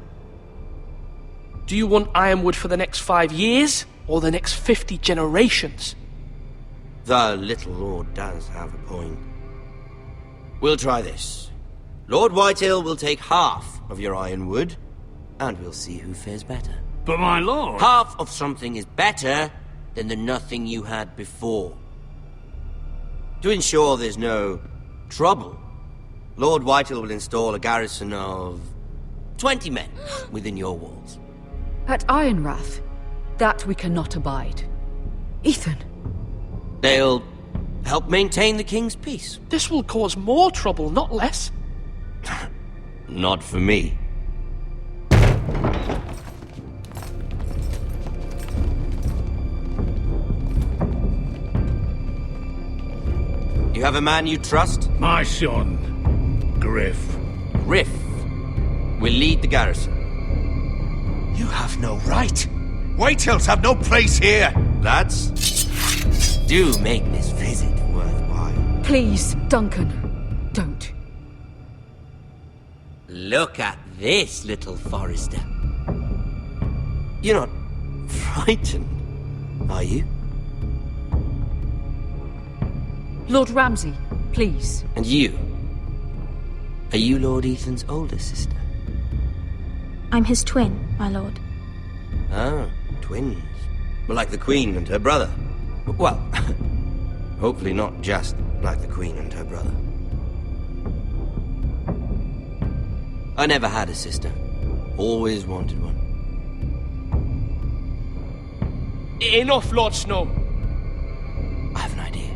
Do you want Ironwood for the next 5 years, or the next 50 generations? The little lord does have a point. We'll try this. Lord Whitehill will take half of your Ironwood, and we'll see who fares better. But my lord... Half of something is better than the nothing you had before. To ensure there's no trouble, Lord Whitehill will install a garrison of 20 men within your walls. At Ironrath, that we cannot abide. Ethan. They'll help maintain the king's peace. This will cause more trouble, not less. Not for me. You have a man you trust? My son, Griff. Griff will lead the garrison. You have no right. Whitehills have no place here. Lads, do make this visit worthwhile. Please, Duncan, don't. Look at this, little Forrester. You're not frightened, are you? Lord Ramsay, please. And you? Are you Lord Ethan's older sister? I'm his twin, my lord. Ah, twins. Well, like the Queen and her brother. Well, hopefully not just like the Queen and her brother. I never had a sister. Always wanted one. Enough, Lord Snow. I have an idea.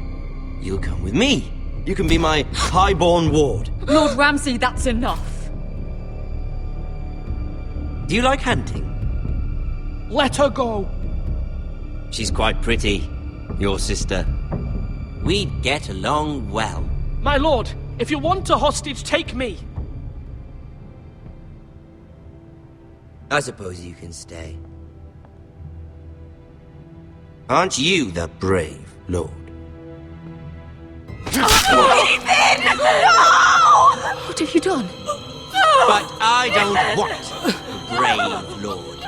You'll come with me. You can be my highborn ward. Lord Ramsay, that's enough. Do you like hunting? Let her go. She's quite pretty, your sister. We'd get along well. My lord, if you want a hostage, take me. I suppose you can stay. Aren't you the brave lord? Ethan! No! What have you done? But I don't want the brave lord.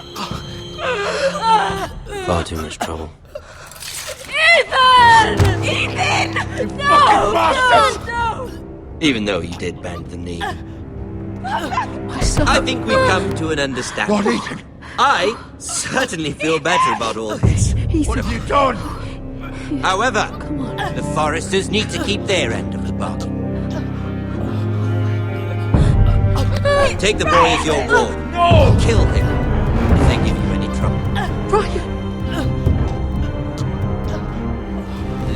Far too much trouble. Ethan! Ethan! No! No! Even though you did bend the knee. My son. I think we've come to an understanding. What, Ethan? I certainly feel better about all this. Ethan. What have you done? However, the Forresters need to keep their end of the bargain. Take the boy as your ward. No! Kill him if they give you any trouble. Brian!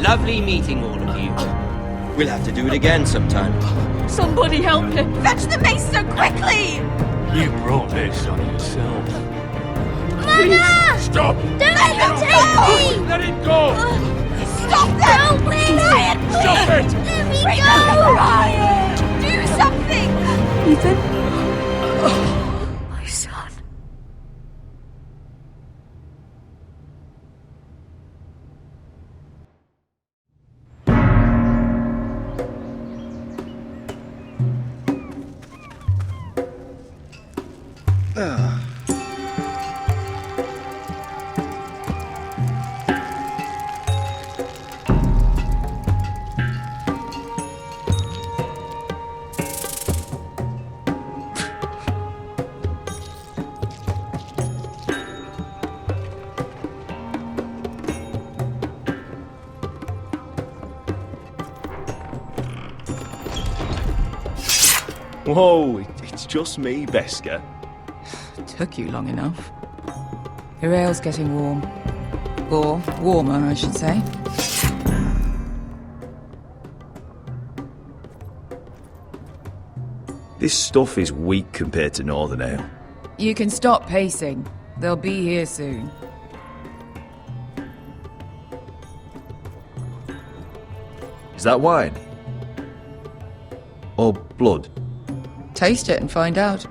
Lovely meeting all of you. We'll have to do it again sometime. Somebody help him! Fetch the maester quickly! You brought this on yourself. Mama! Stop! Don't let him take me! Let it go! Stop them! No, please! Ryan, please! Stop it! Let me Bring go! them, Ryan! Do something! Ethan? My son. Whoa, it's just me, Beska. Took you long enough. Your ale's getting warm. Or warmer, I should say. This stuff is weak compared to Northern Ale. You can stop pacing. They'll be here soon. Is that wine? Or blood? Taste it and find out.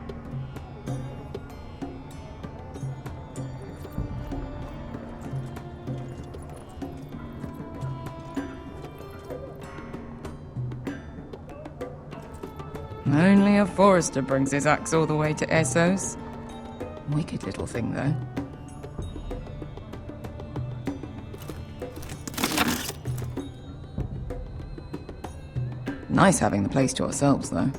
Only a Forrester brings his axe all the way to Essos. Wicked little thing, though. Nice having the place to ourselves, though.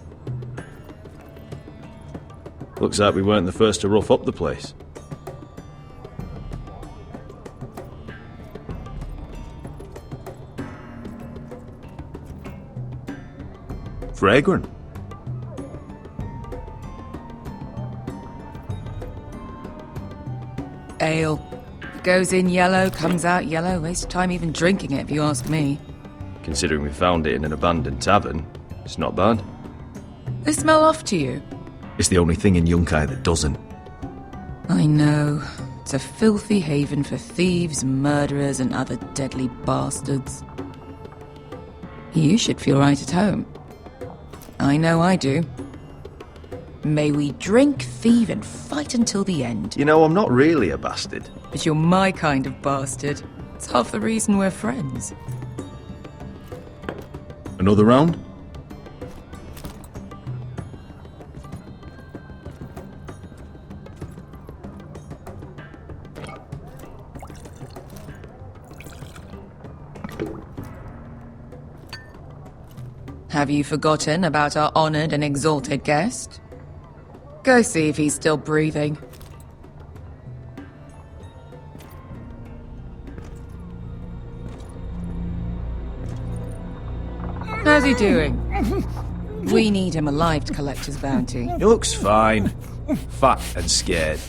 Looks like we weren't the first to rough up the place. Fragrant. Ale. Goes in yellow, comes out yellow. Waste of time even drinking it, if you ask me. Considering we found it in an abandoned tavern, it's not bad. They smell off to you. It's the only thing in Yunkai that doesn't. I know. It's a filthy haven for thieves, murderers, and other deadly bastards. You should feel right at home. I know I do. May we drink, thieve, and fight until the end. You know, I'm not really a bastard. But you're my kind of bastard. It's half the reason we're friends. Another round? Have you forgotten about our honored and exalted guest? Go see if he's still breathing. How's he doing? We need him alive to collect his bounty. He looks fine. Fat and scared.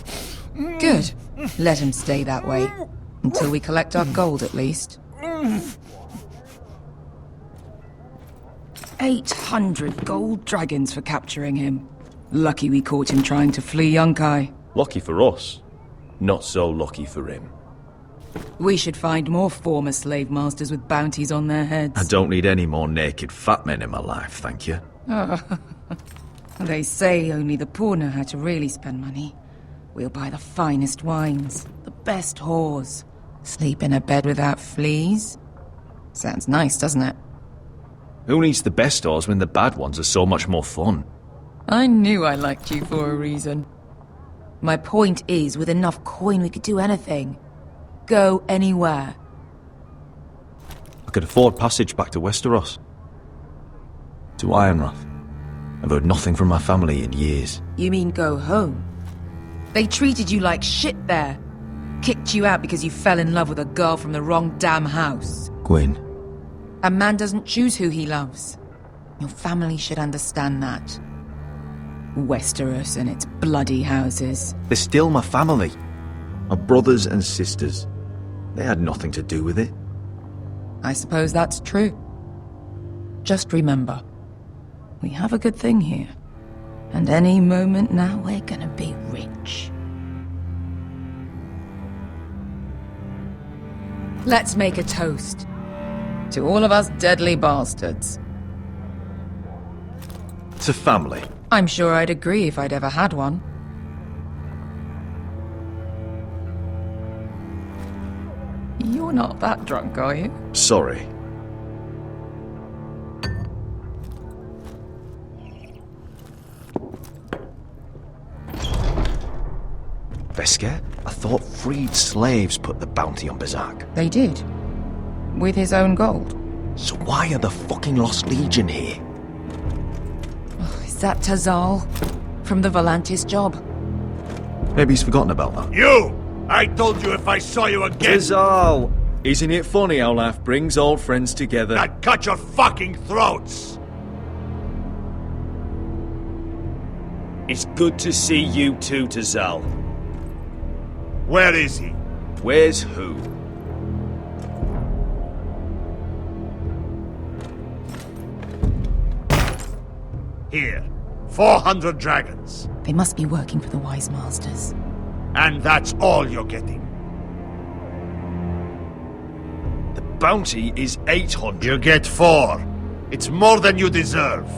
Good. Let him stay that way. Until we collect our gold, at least. 800 gold dragons for capturing him. Lucky we caught him trying to flee Yunkai. Lucky for us. Not so lucky for him. We should find more former slave masters with bounties on their heads. I don't need any more naked fat men in my life, thank you. They say only the poor know how to really spend money. We'll buy the finest wines, the best whores, sleep in a bed without fleas. Sounds nice, doesn't it? Who needs the best whores when the bad ones are so much more fun? I knew I liked you for a reason. My point is, with enough coin we could do anything. Go anywhere. I could afford passage back to Westeros. To Ironrath. I've heard nothing from my family in years. You mean go home? They treated you like shit there. Kicked you out because you fell in love with a girl from the wrong damn house. Gwyn. A man doesn't choose who he loves. Your family should understand that. Westeros and its bloody houses. They're still my family. My brothers and sisters. They had nothing to do with it. I suppose that's true. Just remember, we have a good thing here. And any moment now we're gonna be rich. Let's make a toast. To all of us deadly bastards. To family. I'm sure I'd agree if I'd ever had one. You're not that drunk, are you? Sorry. Vesker, I thought freed slaves put the bounty on Berserk. They did. With his own gold. So why are the fucking Lost Legion here? Is that Tazal? From the Volantis job? Maybe he's forgotten about that. You! I told you if I saw you again... Tazal! Isn't it funny how life brings old friends together? I'd cut your fucking throats! It's good to see you too, Tazal. Where is he? Where's who? Here. 400 dragons. They must be working for the Wise Masters. And that's all you're getting. The bounty is 800. You get 4. It's more than you deserve.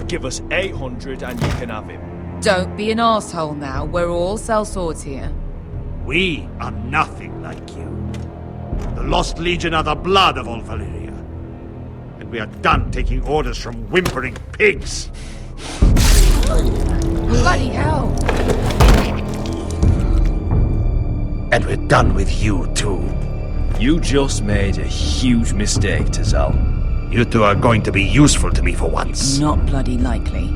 Give us 800 and you can have him. Don't be an arsehole now. We're all sell swords here. We are nothing like you. The Lost Legion are the blood of all Valyria. And we are done taking orders from whimpering pigs. Bloody hell! And we're done with you, too. You just made a huge mistake, Tazal. You two are going to be useful to me for once. Not bloody likely.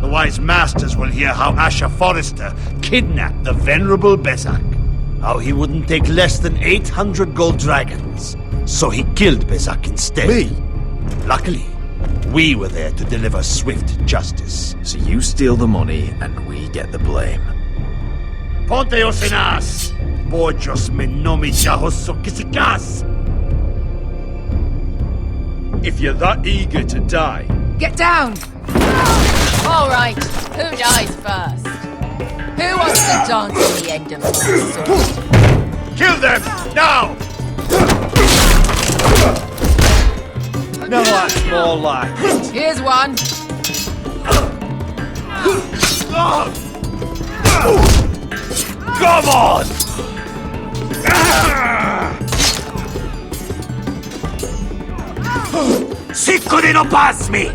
The Wise Masters will hear how House Forrester kidnapped the venerable Besak. How he wouldn't take less than 800 gold dragons. So he killed Besak instead. Me? Luckily, we were there to deliver swift justice. So you steal the money and we get the blame. Ponteos en as! Bojos me nomi jahoso kisikas! If you're that eager to die... Get down! All right, who dies first? Who wants to dance on the end of my sword? Kill them! Now! No, that's more like it. Here's one. Come on! Sicko di non passmi!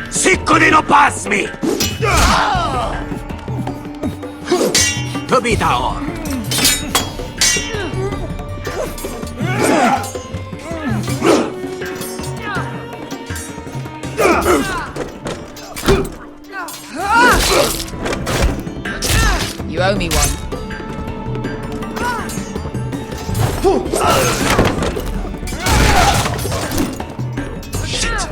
Sicko di non passmi! Kabitaor! You owe me one. Shit!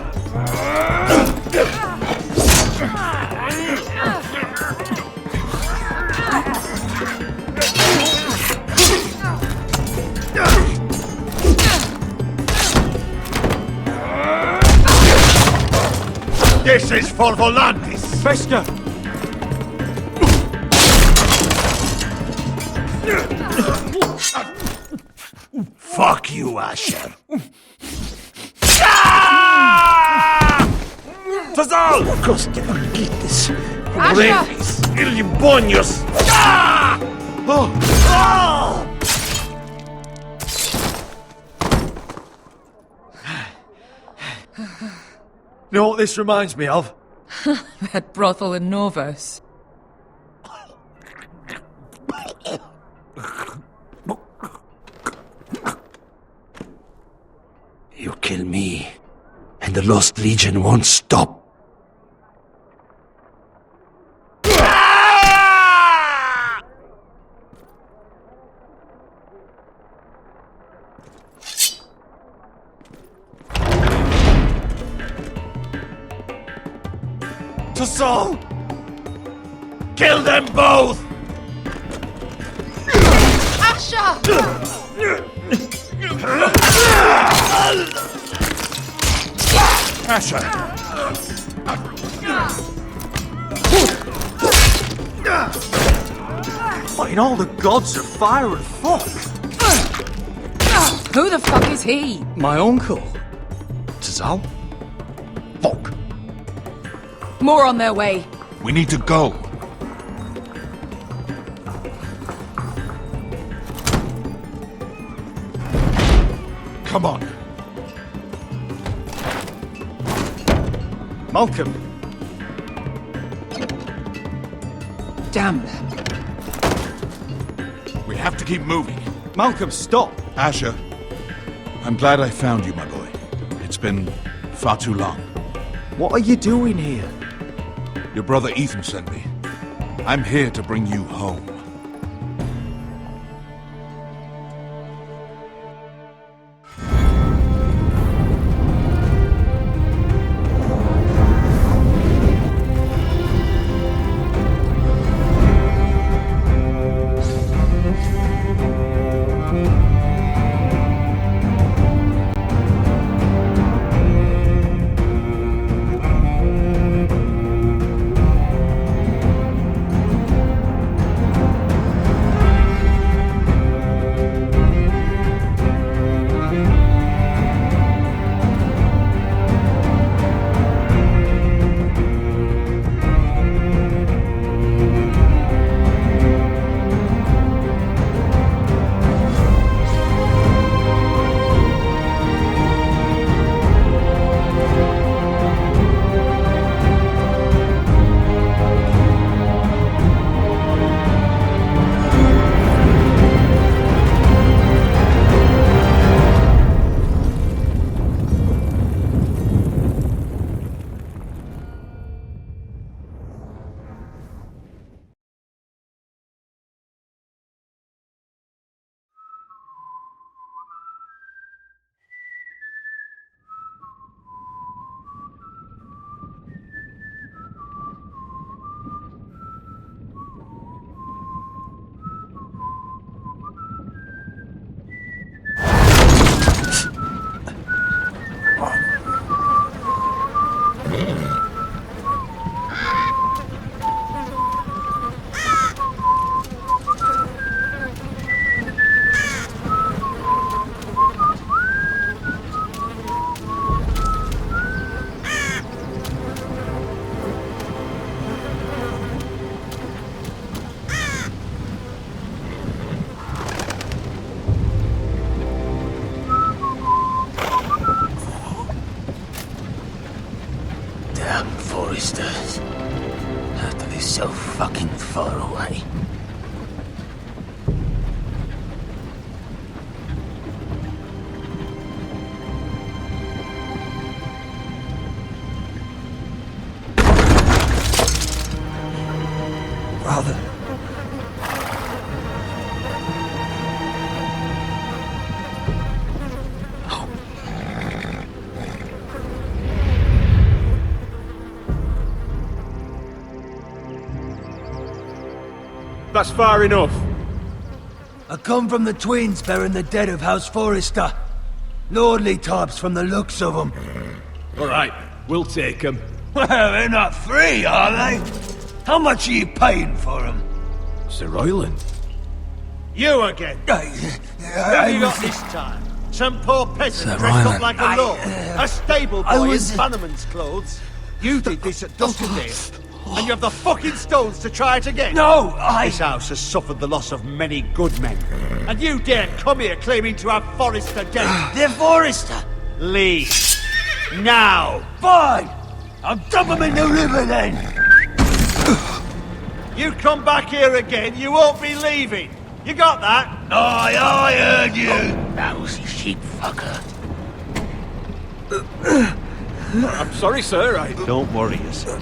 This is for Volantis! Fester! Fuck you, Asher. Tazal! Coste Marquites! Asher! Revis! Ilibonios! You know what this reminds me of? That brothel in Norvos. You kill me, and the Lost Legion won't stop. Tazal! Kill them both! Asher! Asher! What in all the gods of fire and fuck? Who the fuck is he? My uncle. Tazal? Fuck. More on their way. We need to go. Come on. Malcolm. Damn them. have to keep moving. Malcolm, stop! Asher, I'm glad I found you, my boy. It's been far too long. What are you doing here? Your brother Ethan sent me. I'm here to bring you home. Forresters. How to be so fucking far away. Father. That's far enough. I come from the twins bearing the dead of House Forrester. Lordly types from the looks of them. All right, we'll take them. Well, they're not free, are they? How much are you paying for them? Sir Royland. You again. Who have you got this time? Some poor peasant dressed up like a lord. A stable boy in bannerman's clothes. You did this at Duskendale. And you have the fucking stones to try it again? No, This house has suffered the loss of many good men. And you dare come here claiming to have Forrester dead? They're Forrester! Leave. Now! Fine! I'll dump them in the river then! You come back here again, you won't be leaving. You got that? Aye, I heard you! Lousy sheep fucker. I'm sorry, sir, Don't worry yourself.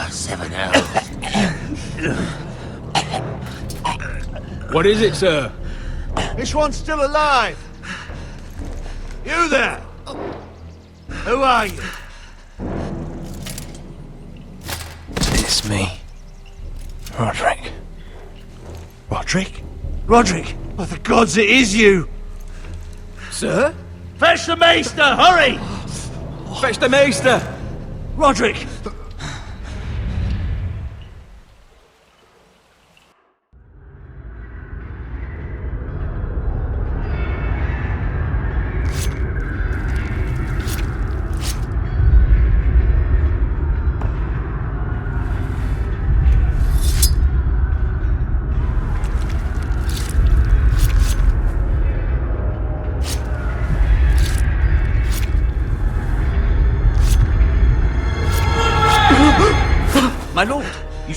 7 hours. What is it, sir? This one's still alive. You there? Who are you? It's me. Roderick. Roderick? Roderick! By the gods, it is you! Sir? Fetch the maester, hurry! Fetch the maester! Roderick!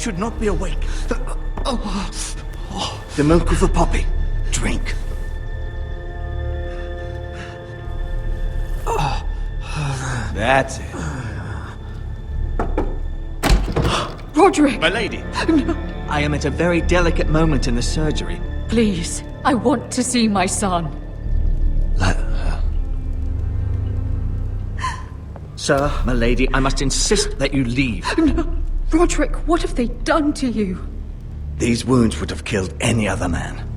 should not be awake. The milk of the poppy. Drink. That's it. Roderick! My lady, I am at a very delicate moment in the surgery. Please, I want to see my son. Let her. Sir, my lady, I must insist that you leave. No. Roderick, what have they done to you? These wounds would have killed any other man.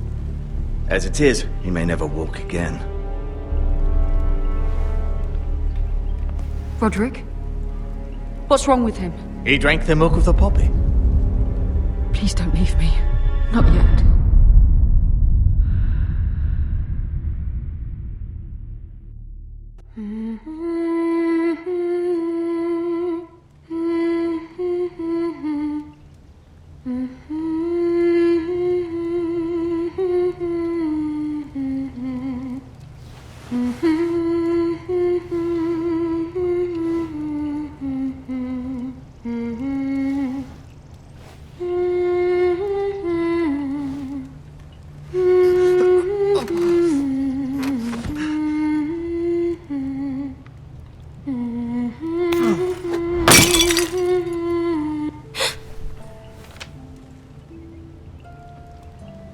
As it is, he may never walk again. Roderick? What's wrong with him? He drank the milk of the poppy. Please don't leave me. Not yet.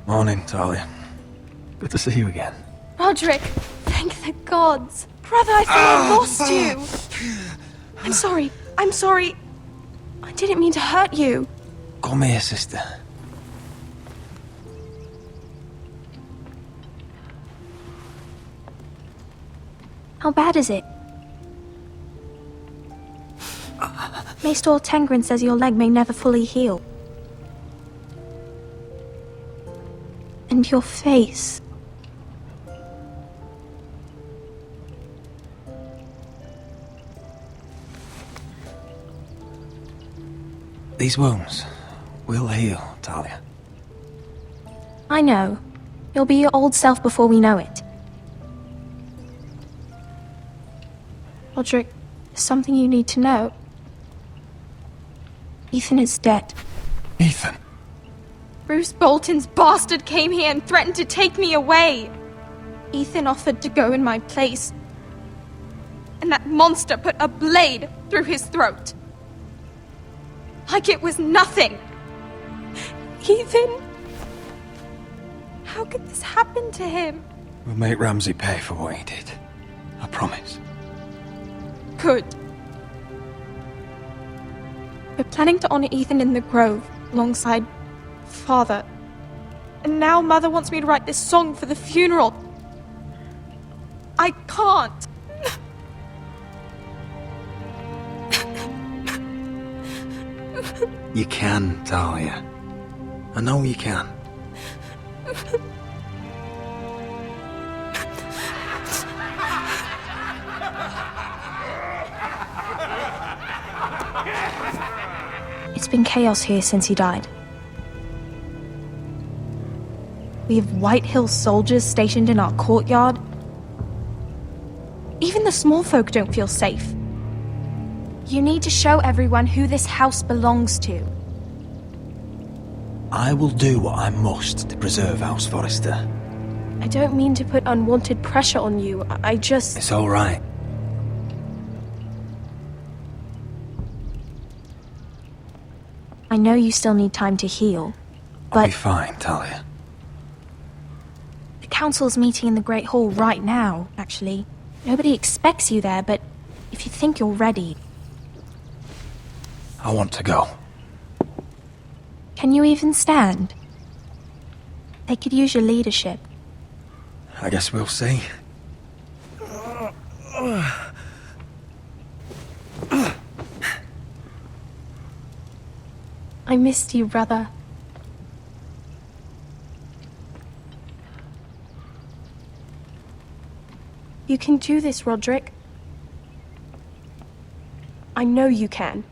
Morning, Talia. Good to see you again. Roderick, thank the gods. Brother, I thought I lost you. I'm sorry. I'm sorry. I didn't mean to hurt you. Come here, sister. How bad is it? Maester Tengrin says your leg may never fully heal. And your face. These wounds will heal, Talia. I know. You'll be your old self before we know it. Roderick, there's something you need to know. Ethan is dead. Ethan? Bruce Bolton's bastard came here and threatened to take me away. Ethan offered to go in my place. And that monster put a blade through his throat. Like it was nothing. Ethan? How could this happen to him? We'll make Ramsay pay for what he did. I promise. Good. We're planning to honor Ethan in the Grove, alongside Father. And now Mother wants me to write this song for the funeral. I can't. You can, Talia. I know you can. It's been chaos here since he died. We have Whitehill soldiers stationed in our courtyard. Even the small folk don't feel safe. You need to show everyone who this house belongs to. I will do what I must to preserve House Forrester. I don't mean to put unwanted pressure on you. I just... It's all right. I know you still need time to heal, but... I'll be fine, Talia. The council's meeting in the Great Hall right now, actually. Nobody expects you there, but if you think you're ready... I want to go. Can you even stand? They could use your leadership. I guess we'll see. I missed you, brother. You can do this, Roderick. I know you can.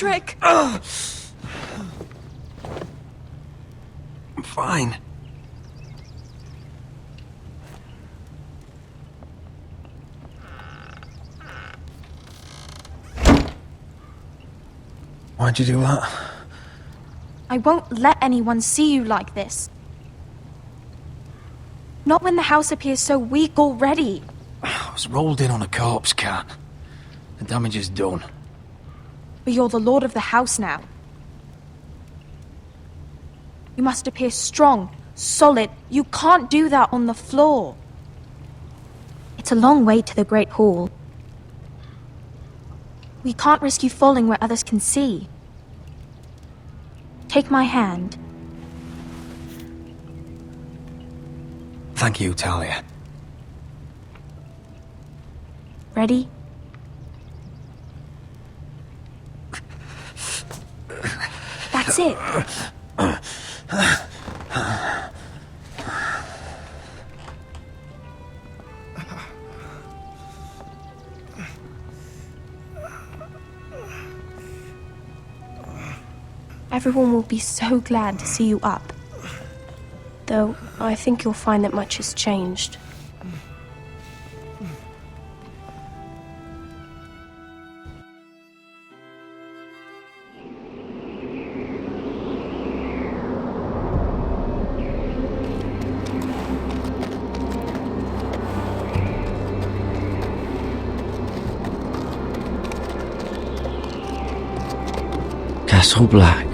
Roderick! I'm fine. Why'd you do that? I won't let anyone see you like this. Not when the house appears so weak already. I was rolled in on a corpse cart. The damage is done. But you're the lord of the house now. You must appear strong, solid. You can't do that on the floor. It's a long way to the Great Hall. We can't risk you falling where others can see. Take my hand. Thank you, Talia. Ready? That's it. Everyone will be so glad to see you up. Though, I think you'll find that much has changed. Castle Black.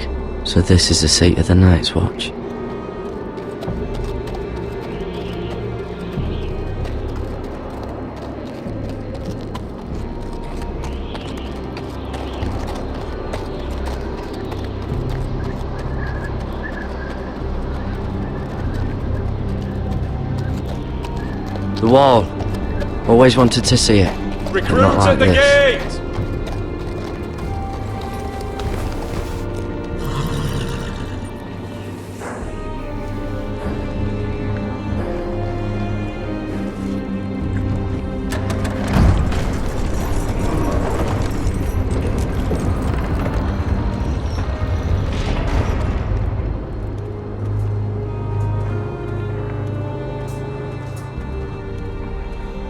So this is the seat of the Night's Watch. The wall. Always wanted to see it. Recruits like at the this. gate!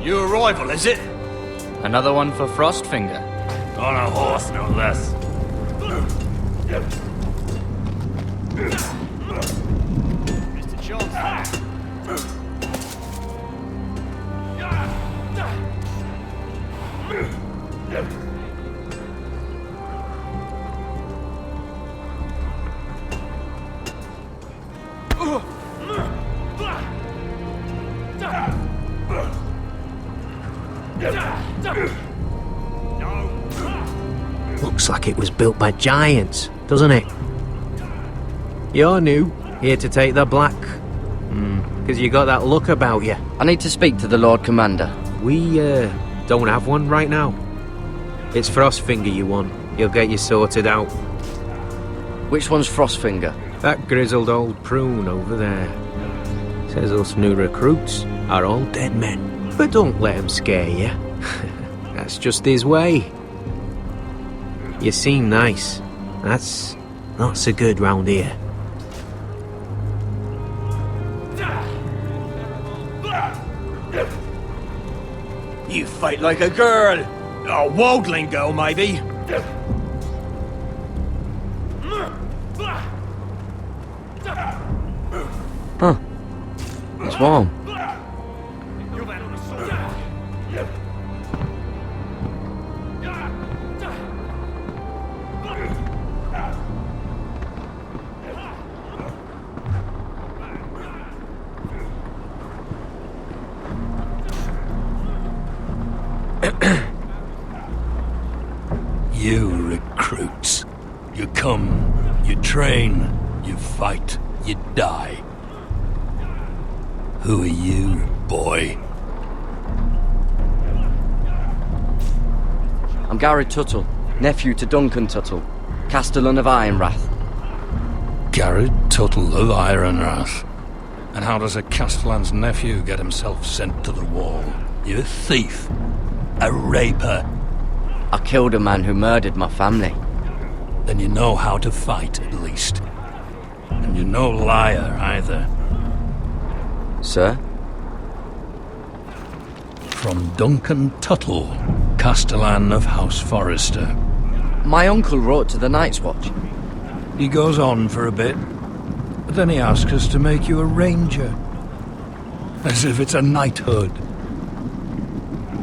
New arrival, is it? Another one for Frostfinger. On a horse, no less. Mr. Johnson. Looks like it was built by giants, doesn't it? You're new, here to take the black. Because you got that look about you. I need to speak to the Lord Commander. We, don't have one right now. It's Frostfinger you want. He'll get you sorted out. Which one's Frostfinger? That grizzled old prune over there. Says us new recruits are all dead men. But don't let him scare you. That's just his way. You seem nice. That's not so good round here. You fight like a girl! A wildling girl, maybe? Huh. It's warm. You recruits. You come, you train, you fight, you die. Who are you, boy? I'm Garrett Tuttle, nephew to Duncan Tuttle, Castellan of Ironrath. Garrett Tuttle of Ironrath. And how does a Castellan's nephew get himself sent to the wall? You thief. A raper. I killed a man who murdered my family. then you know how to fight, at least. And you're no liar, either. Sir? From Duncan Tuttle, Castellan of House Forrester. My uncle wrote to the Night's Watch. He goes on for a bit, but then he asks us to make you a ranger. As if it's a knighthood.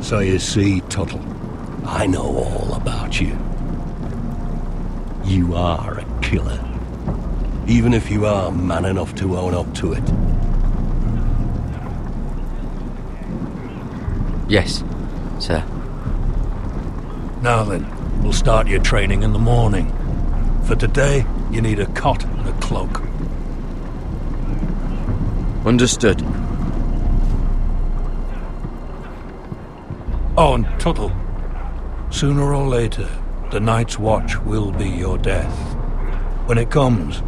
So you see, Tuttle, I know all about you. You are a killer. Even if you are man enough to own up to it. Yes, sir. Now then, we'll start your training in the morning. For today, you need a cot and a cloak. Understood. Oh, and Tuttle, sooner or later, the Night's Watch will be your death. When it comes,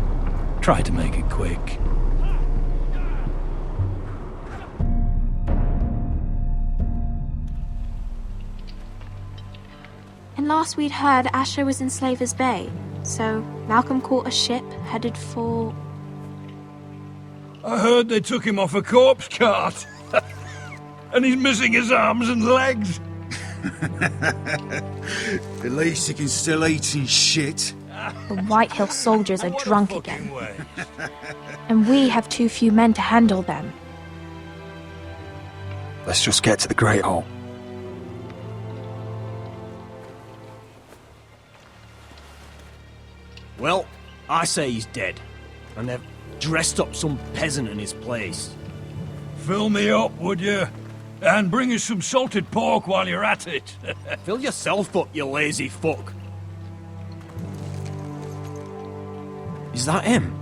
try to make it quick. And last we'd heard, Asher was in Slaver's Bay, so Malcolm caught a ship headed for... I heard they took him off a corpse cart. And he's missing his arms and legs. At least he can still eat his shit. The Whitehill soldiers are drunk again. And we have too few men to handle them. Let's just get to the Great Hall. Well, I say he's dead. And they've dressed up some peasant in his place. Fill me up, would you? And bring us some salted pork while you're at it. Fill yourself up, you lazy fuck. Is that him?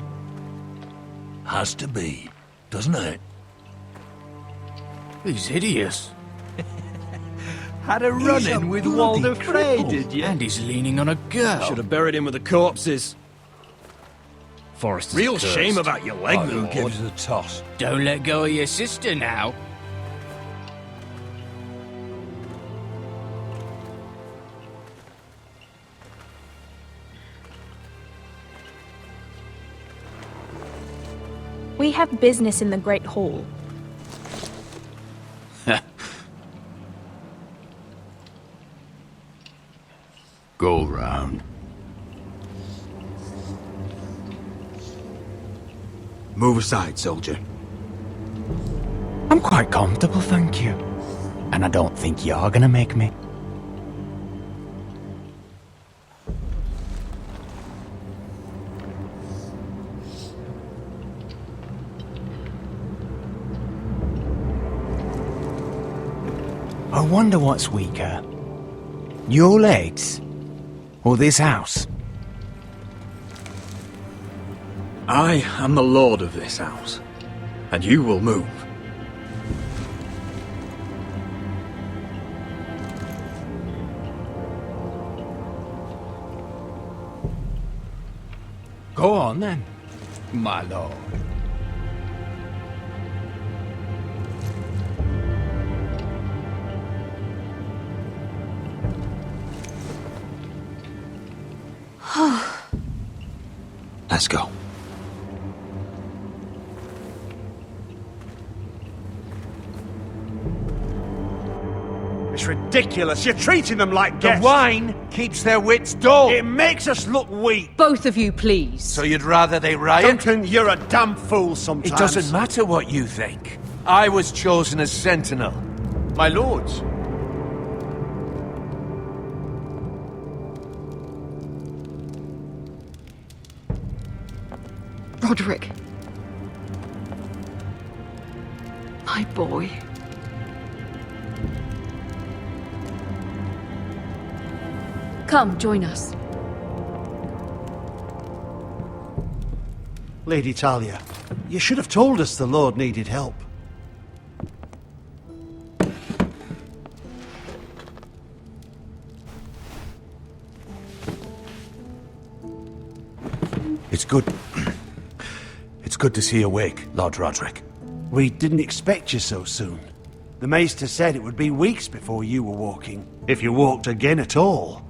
Has to be, doesn't it? He's hideous. Had a run-in with Walder Frey, did you? And he's leaning on a girl. Should have buried him with the corpses. Forrester's Real cursed. shame about your leg, Who Lord. gives a toss? Don't let go of your sister now. We have business in the Great Hall. Go round. Move aside, soldier. I'm quite comfortable, thank you. And I don't think you're gonna make me. I wonder what's weaker. Your legs? Or this house? I am the lord of this house, and you will move. Go on then, my lord. Let's go. It's ridiculous. You're treating them like The guests. wine keeps their wits dull. It makes us look weak. Both of you, please. So you'd rather they riot? Duncan, you're a damn fool sometimes. It doesn't matter what you think. I was chosen as sentinel. My lords. Roderick. My boy. Come, join us. Lady Talia, you should have told us the Lord needed help. It's good. It's good to see you awake, Lord Roderick. We didn't expect you so soon. The Maester said it would be weeks before you were walking, if you walked again at all.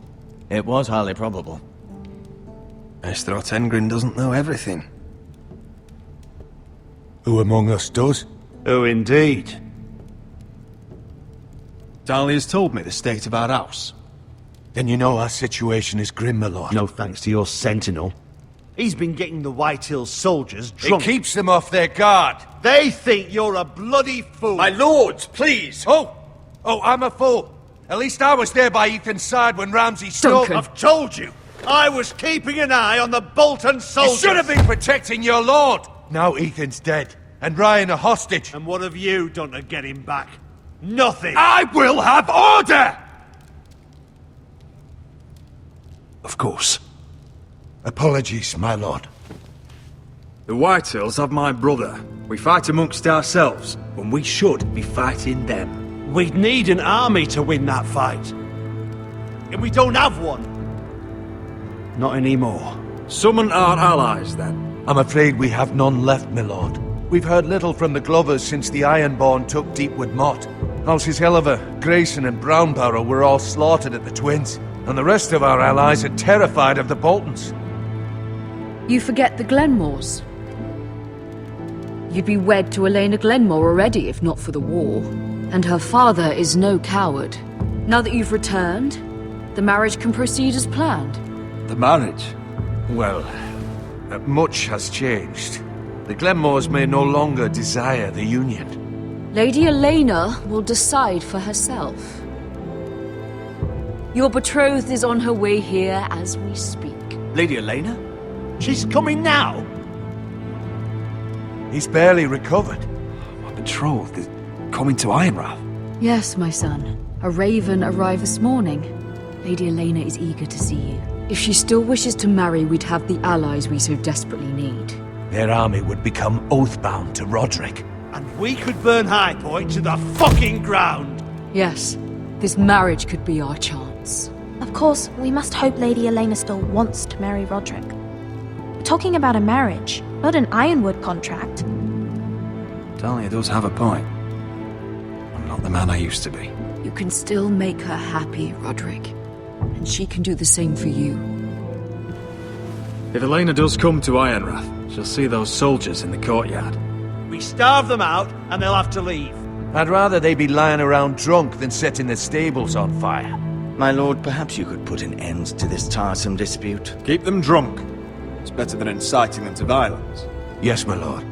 It was highly probable. Maester Otengrin doesn't know everything. Who among us does? Oh, indeed. Dahlia's told me the state of our house. Then you know our situation is grim, my lord. No thanks to your sentinel. He's been getting the Whitehill soldiers drunk. It keeps them off their guard. They think you're a bloody fool. My lords, please! Oh, I'm a fool. At least I was there by Ethan's side when Ramsay stole... I've told you! I was keeping an eye on the Bolton soldiers! You should have been protecting your lord! Now Ethan's dead, and Ryan a hostage. And what have you done to get him back? Nothing! I will have order! Of course. Apologies, my lord. The Whitehills have my brother. We fight amongst ourselves, when we should be fighting them. We'd need an army to win that fight. And we don't have one. Not anymore. Summon our allies, then. I'm afraid we have none left, my lord. We've heard little from the Glovers since the Ironborn took Deepwood Motte. Houses Helliver, Grayson and Brownbarrow were all slaughtered at the Twins, and the rest of our allies are terrified of the Boltons. You forget the Glenmores. You'd be wed to Elena Glenmore already if not for the war. And her father is no coward. Now that you've returned, the marriage can proceed as planned. The marriage? Well, much has changed. The Glenmores may no longer desire the union. Lady Elena will decide for herself. Your betrothed is on her way here as we speak. Lady Elena? She's coming now! He's barely recovered. My betrothed is coming to Ironrath. Yes, my son. A raven arrived this morning. Lady Elena is eager to see you. If she still wishes to marry, we'd have the allies we so desperately need. Their army would become oathbound to Roderick. And we could burn High Point to the fucking ground! Yes, this marriage could be our chance. Of course, we must hope Lady Elena still wants to marry Roderick. We're talking about a marriage, not an Ironwood contract. Dahlia does have a point. I'm not the man I used to be. You can still make her happy, Roderick. And she can do the same for you. If Elena does come to Ironrath, she'll see those soldiers in the courtyard. We starve them out, and they'll have to leave. I'd rather they be lying around drunk than setting the stables on fire. My lord, perhaps you could put an end to this tiresome dispute. Keep them drunk. It's better than inciting them to violence. Yes, my lord.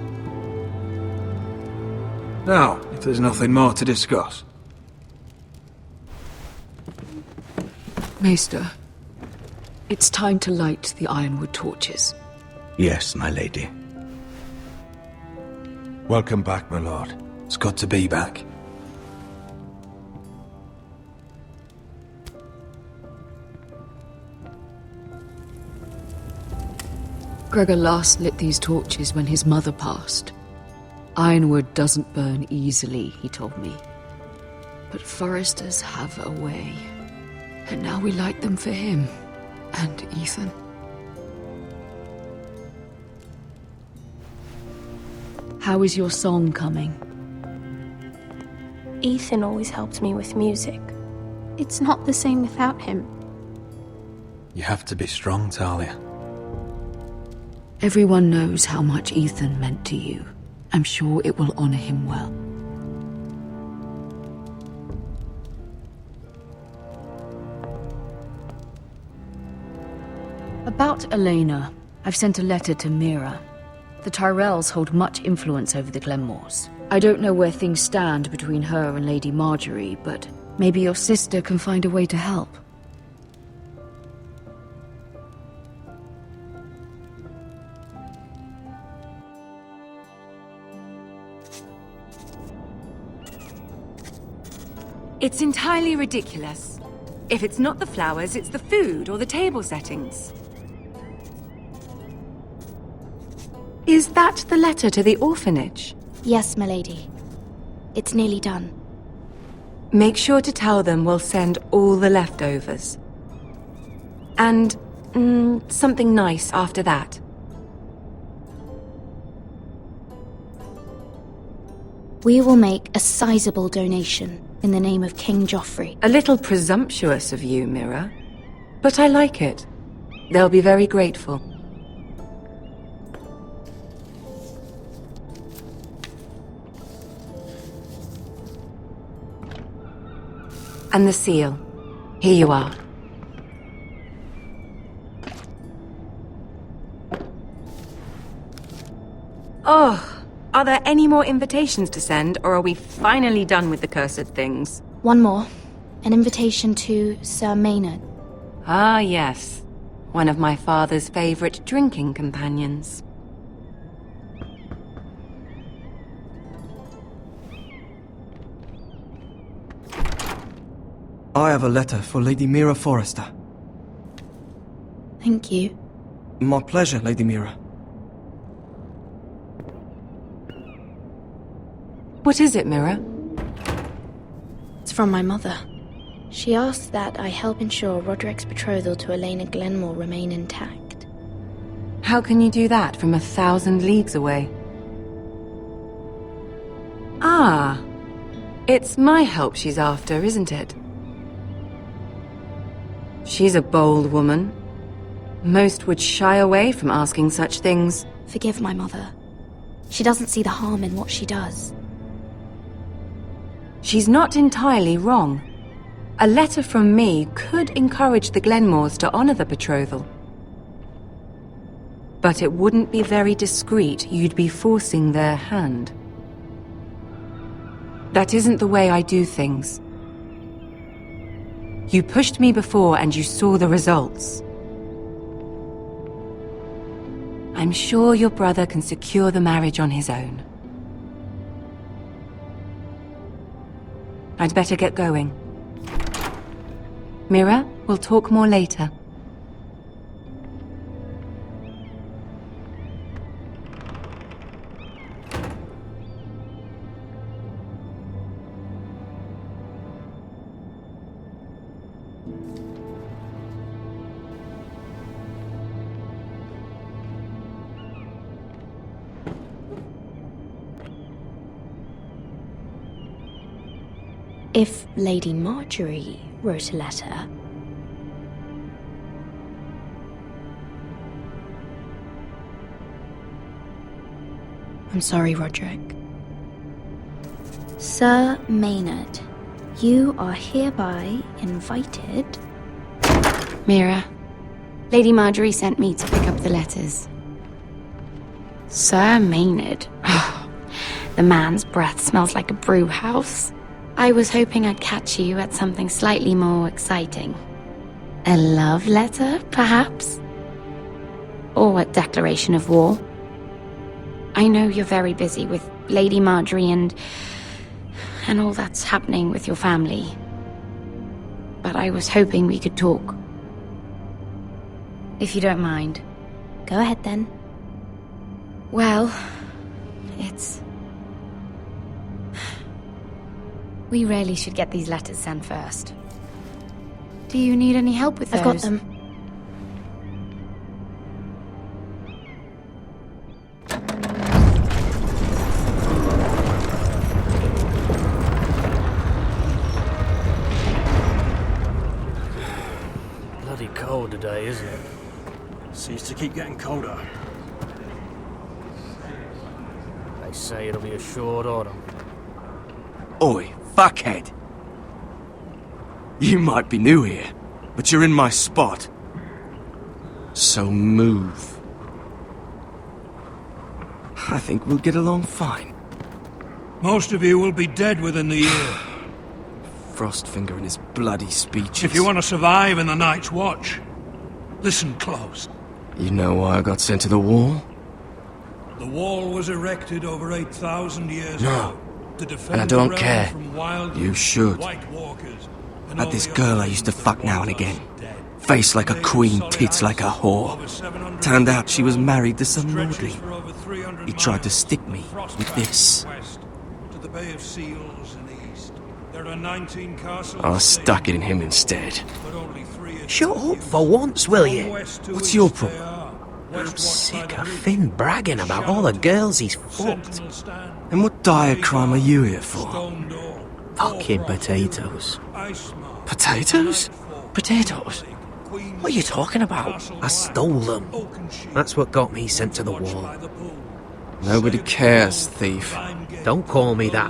Now, if there's nothing more to discuss. Maester, it's time to light the Ironwood torches. Yes, my lady. Welcome back, my lord. It's good to be back. Gregor last lit these torches when his mother passed. Ironwood doesn't burn easily, he told me. But Forresters have a way. And now we light them for him. And Ethan. How is your song coming? Ethan always helps me with music. It's not the same without him. You have to be strong, Talia. Everyone knows how much Ethan meant to you. I'm sure it will honor him well. About Elena, I've sent a letter to Mira. The Tyrells hold much influence over the Glenmores. I don't know where things stand between her and Lady Marjorie, but maybe your sister can find a way to help. It's entirely ridiculous. If it's not the flowers, it's the food or the table settings. Is that the letter to the orphanage? Yes, milady. It's nearly done. Make sure to tell them we'll send all the leftovers. And, something nice after that. We will make a sizable donation in the name of King Joffrey. A little presumptuous of you, Mira. But I like it. They'll be very grateful. And the seal. Here you are. Oh, are there any more invitations to send, or are we finally done with the cursed things? One more. An invitation to Sir Maynard. Ah, yes. One of my father's favorite drinking companions. I have a letter for Lady Mira Forrester. Thank you. My pleasure, Lady Mira. What is it, Mira? It's from my mother. She asks that I help ensure Roderick's betrothal to Elena Glenmore remain intact. How can you do that from 1,000 leagues away? Ah, it's my help she's after, isn't it? She's a bold woman. Most would shy away from asking such things. Forgive my mother. She doesn't see the harm in what she does. She's not entirely wrong. A letter from me could encourage the Glenmores to honor the betrothal. But it wouldn't be very discreet. You'd be forcing their hand. That isn't the way I do things. You pushed me before and you saw the results. I'm sure your brother can secure the marriage on his own. I'd better get going. Mira, we'll talk more later. If Lady Marjorie wrote a letter... I'm sorry, Roderick. Sir Maynard, you are hereby invited... Mira, Lady Marjorie sent me to pick up the letters. Sir Maynard? The man's breath smells like a brew house. I was hoping I'd catch you at something slightly more exciting. A love letter, perhaps? Or a declaration of war? I know you're very busy with Lady Marjorie and all that's happening with your family. But I was hoping we could talk. If you don't mind. Go ahead then. Well, we really should get these letters sent first. Do you need any help with those? I've got them. Bloody cold today, isn't it? Seems to keep getting colder. They say it'll be a short autumn. Oi, fuckhead! You might be new here, but you're in my spot. So move. I think we'll get along fine. Most of you will be dead within the year. Frostfinger and his bloody speeches. If you want to survive in the Night's Watch, listen close. You know why I got sent to the wall? The wall was erected over 8,000 years ago. To defend And I don't the care. realm from wild You should. White Walkers and Had all this the girl other I used to nations fuck of now and Westeros again. dead. Face like a queen, tits like a whore. Turned out she was married to some lordly. He tried to stick me with this. West to the Bay of Seals in the east. There are 19 castles. I stuck it in him instead. Shut up for once, will you? What's your problem? I'm sick of Finn bragging about all the girls he's fucked. And what dire crime are you here for? Fucking potatoes. Potatoes? Potatoes? What are you talking about? I stole them. That's what got me sent to the wall. Nobody cares, thief. Don't call me that.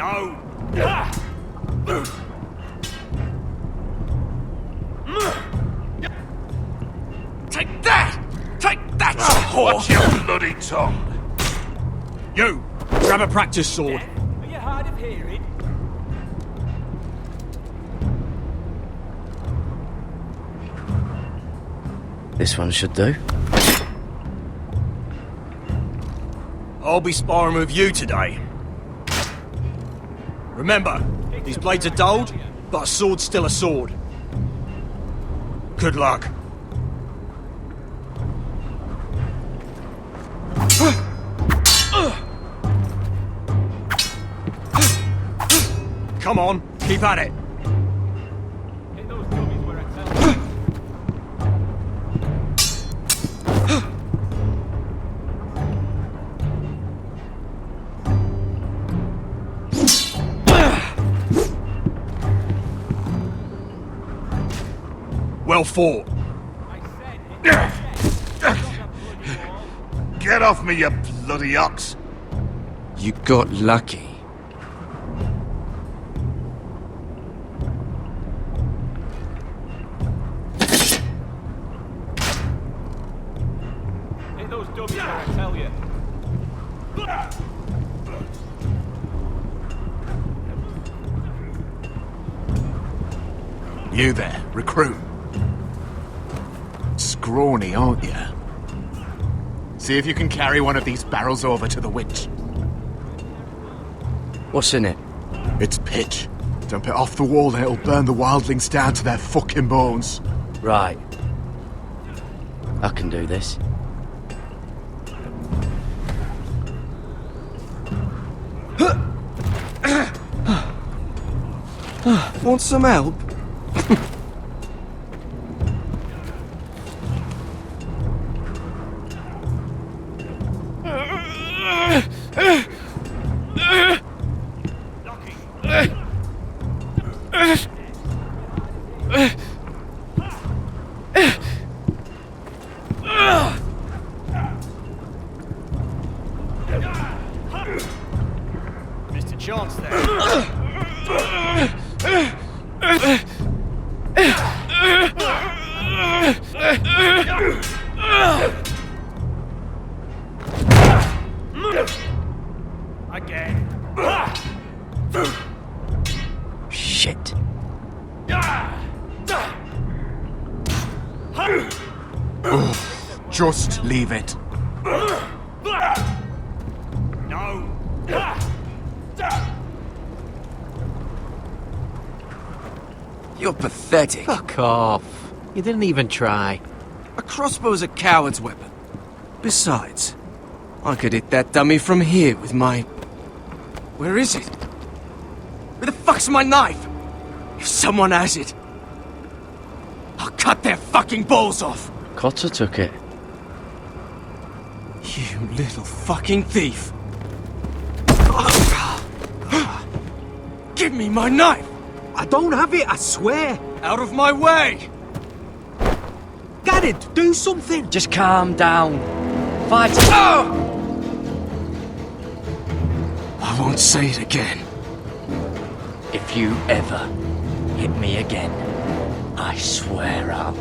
No! Take that! Take that, you whore! Watch your bloody tongue! You! Grab a practice sword. Are you hard of hearing? This one should do. I'll be sparring with you today. Remember, these blades are dulled, but a sword's still a sword. Good luck. Come on, keep at it. Well fought. Get off me, you bloody ox! You got lucky. Hit those dummies, I tell you. You there, recruit. Scrawny, aren't you? See if you can carry one of these barrels over to the witch. What's in it? It's pitch. Dump it off the wall and it'll burn the wildlings down to their fucking bones. Right. I can do this. Want some help? Mr. Chance there. Again. Shit. Just leave it. No. You're pathetic. Fuck off. You didn't even try. A crossbow's a coward's weapon. Besides, I could hit that dummy from here with my... Where is it? Where the fuck's my knife? If someone has it, I'll cut their fucking balls off! Cotter took it. You little fucking thief! Give me my knife! I don't have it, I swear! Out of my way! Garrett, do something! Just calm down. Fight! I won't say it again. If you ever hit me again, I swear I'll...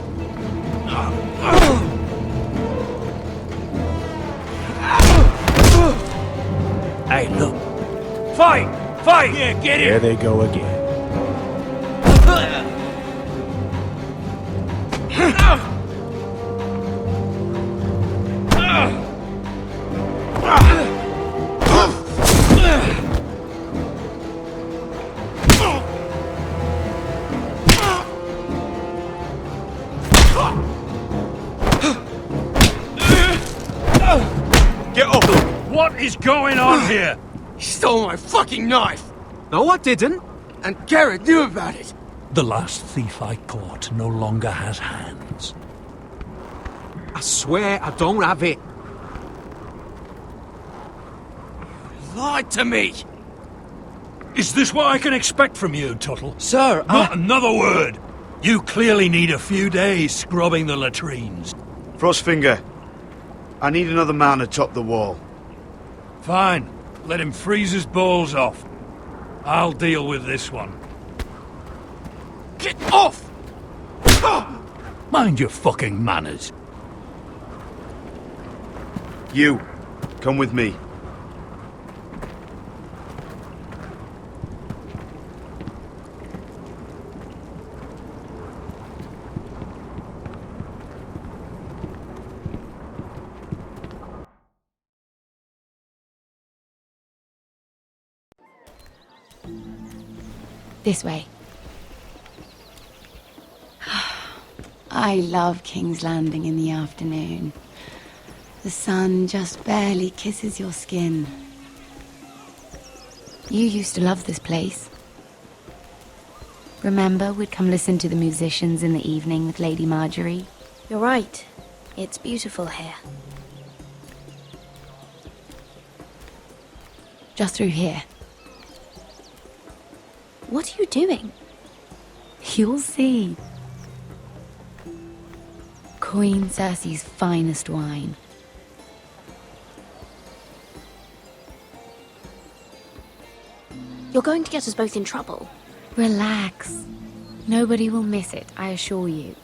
Hey, look. Fight! Fight! Yeah, get There it! they go again. Get up! What is going on here? He stole my fucking knife! No, I didn't. And Garrett knew about it! The last thief I caught no longer has hands. I swear I don't have it. Lied to me! Is this what I can expect from you, Tuttle? Sir, Not another word! You clearly need a few days scrubbing the latrines. Frostfinger, I need another man atop the wall. Fine. Let him freeze his balls off. I'll deal with this one. Get off! Mind your fucking manners. You, come with me. This way. I love King's Landing in the afternoon. The sun just barely kisses your skin. You used to love this place. Remember, we'd come listen to the musicians in the evening with Lady Marjorie? You're right. It's beautiful here. Just through here. What are you doing? You'll see. Queen Cersei's finest wine. You're going to get us both in trouble. Relax. Nobody will miss it, I assure you.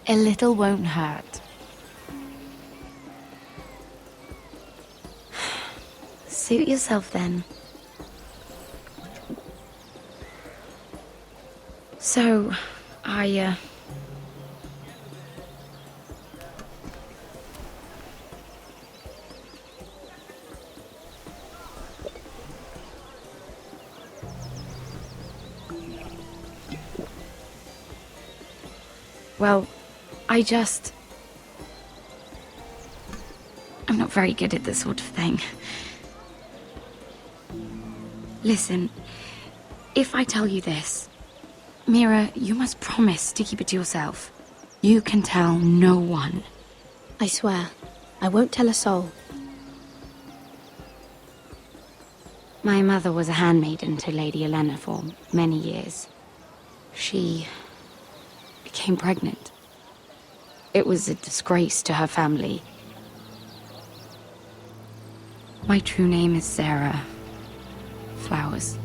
A little won't hurt. Suit yourself then. So, well, I'm not very good at this sort of thing. Listen, if I tell you this, Mira, you must promise to keep it to yourself. You can tell no one. I swear, I won't tell a soul. My mother was a handmaiden to Lady Olenna for many years. She became pregnant. It was a disgrace to her family. My true name is Sarah Flowers.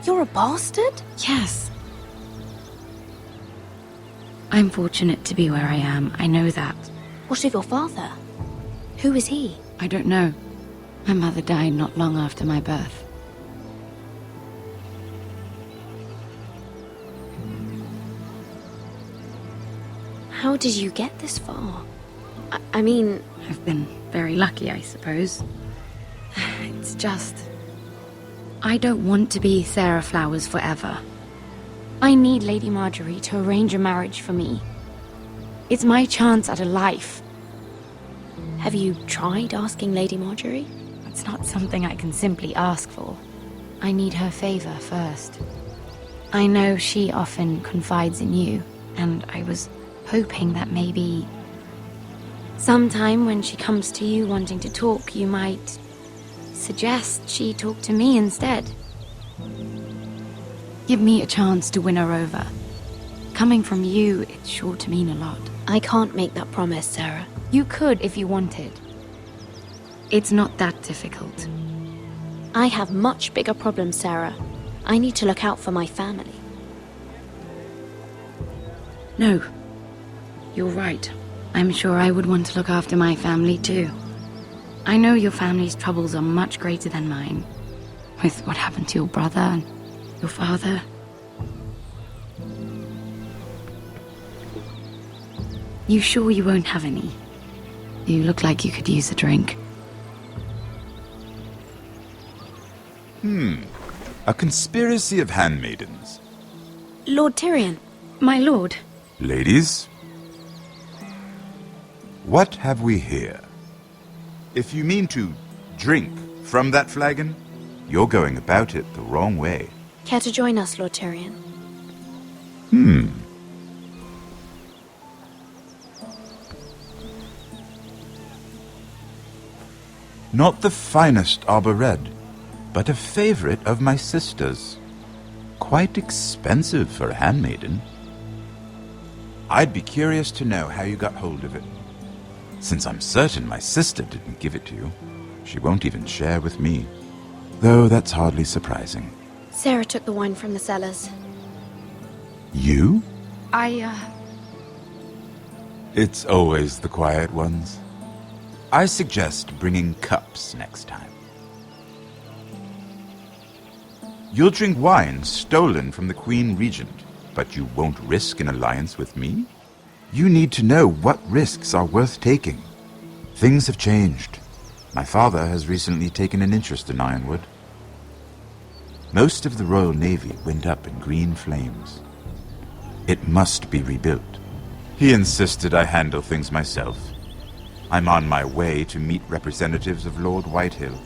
You're a bastard? Yes. I'm fortunate to be where I am, I know that. What of your father? Who is he? I don't know. My mother died not long after my birth. How did you get this far? I mean... I've been very lucky, I suppose. It's just... I don't want to be Sarah Flowers forever. I need Lady Marjorie to arrange a marriage for me. It's my chance at a life. Have you tried asking Lady Marjorie? It's not something I can simply ask for. I need her favor first. I know she often confides in you, and I was hoping that maybe... sometime when she comes to you wanting to talk, you might... suggest she talk to me instead. Give me a chance to win her over. Coming from you, it's sure to mean a lot. I can't make that promise, Sarah. You could if you wanted. It's not that difficult. I have much bigger problems, Sarah. I need to look out for my family. No. You're right. I'm sure I would want to look after my family too. I know your family's troubles are much greater than mine. With what happened to your brother and your father. You sure you won't have any? You look like you could use a drink. A conspiracy of handmaidens. Lord Tyrion. My lord. Ladies, what have we here? If you mean to drink from that flagon, you're going about it the wrong way. Care to join us, Lord Tyrion? Not the finest arbor red, but a favorite of my sister's. Quite expensive for a handmaiden. I'd be curious to know how you got hold of it. Since I'm certain my sister didn't give it to you, she won't even share with me. Though that's hardly surprising. Sarah took the wine from the cellars. You? It's always the quiet ones. I suggest bringing cups next time. You'll drink wine stolen from the Queen Regent, but you won't risk an alliance with me? You need to know what risks are worth taking. Things have changed. My father has recently taken an interest in Ironwood. Most of the Royal Navy went up in green flames. It must be rebuilt. He insisted I handle things myself. I'm on my way to meet representatives of Lord Whitehill.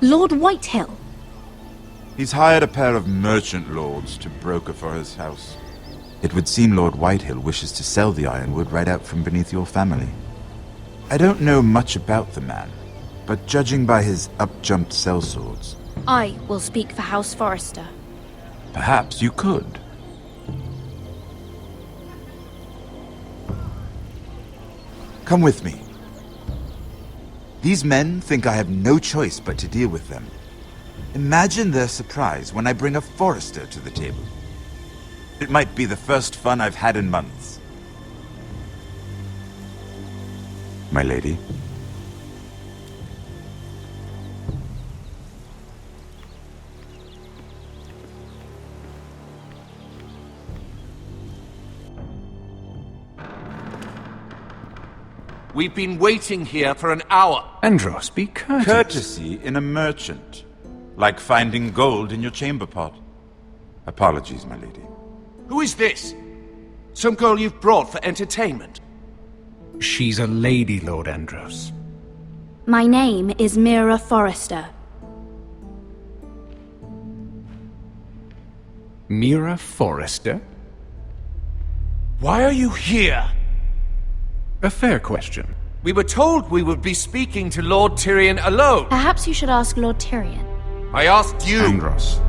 Lord Whitehill? He's hired a pair of merchant lords to broker for his house. It would seem Lord Whitehill wishes to sell the ironwood right out from beneath your family. I don't know much about the man, but judging by his up-jumped sellswords... I will speak for House Forrester. Perhaps you could. Come with me. These men think I have no choice but to deal with them. Imagine their surprise when I bring a Forrester to the table. It might be the first fun I've had in months. My lady. We've been waiting here for an hour. Andros, be courteous. Courtesy in a merchant. Like finding gold in your chamber pot. Apologies, my lady. Who is this? Some girl you've brought for entertainment? She's a lady, Lord Andros. My name is Mira Forrester. Mira Forrester? Why are you here? A fair question. We were told we would be speaking to Lord Tyrion alone. Perhaps you should ask Lord Tyrion. I asked you. Andros.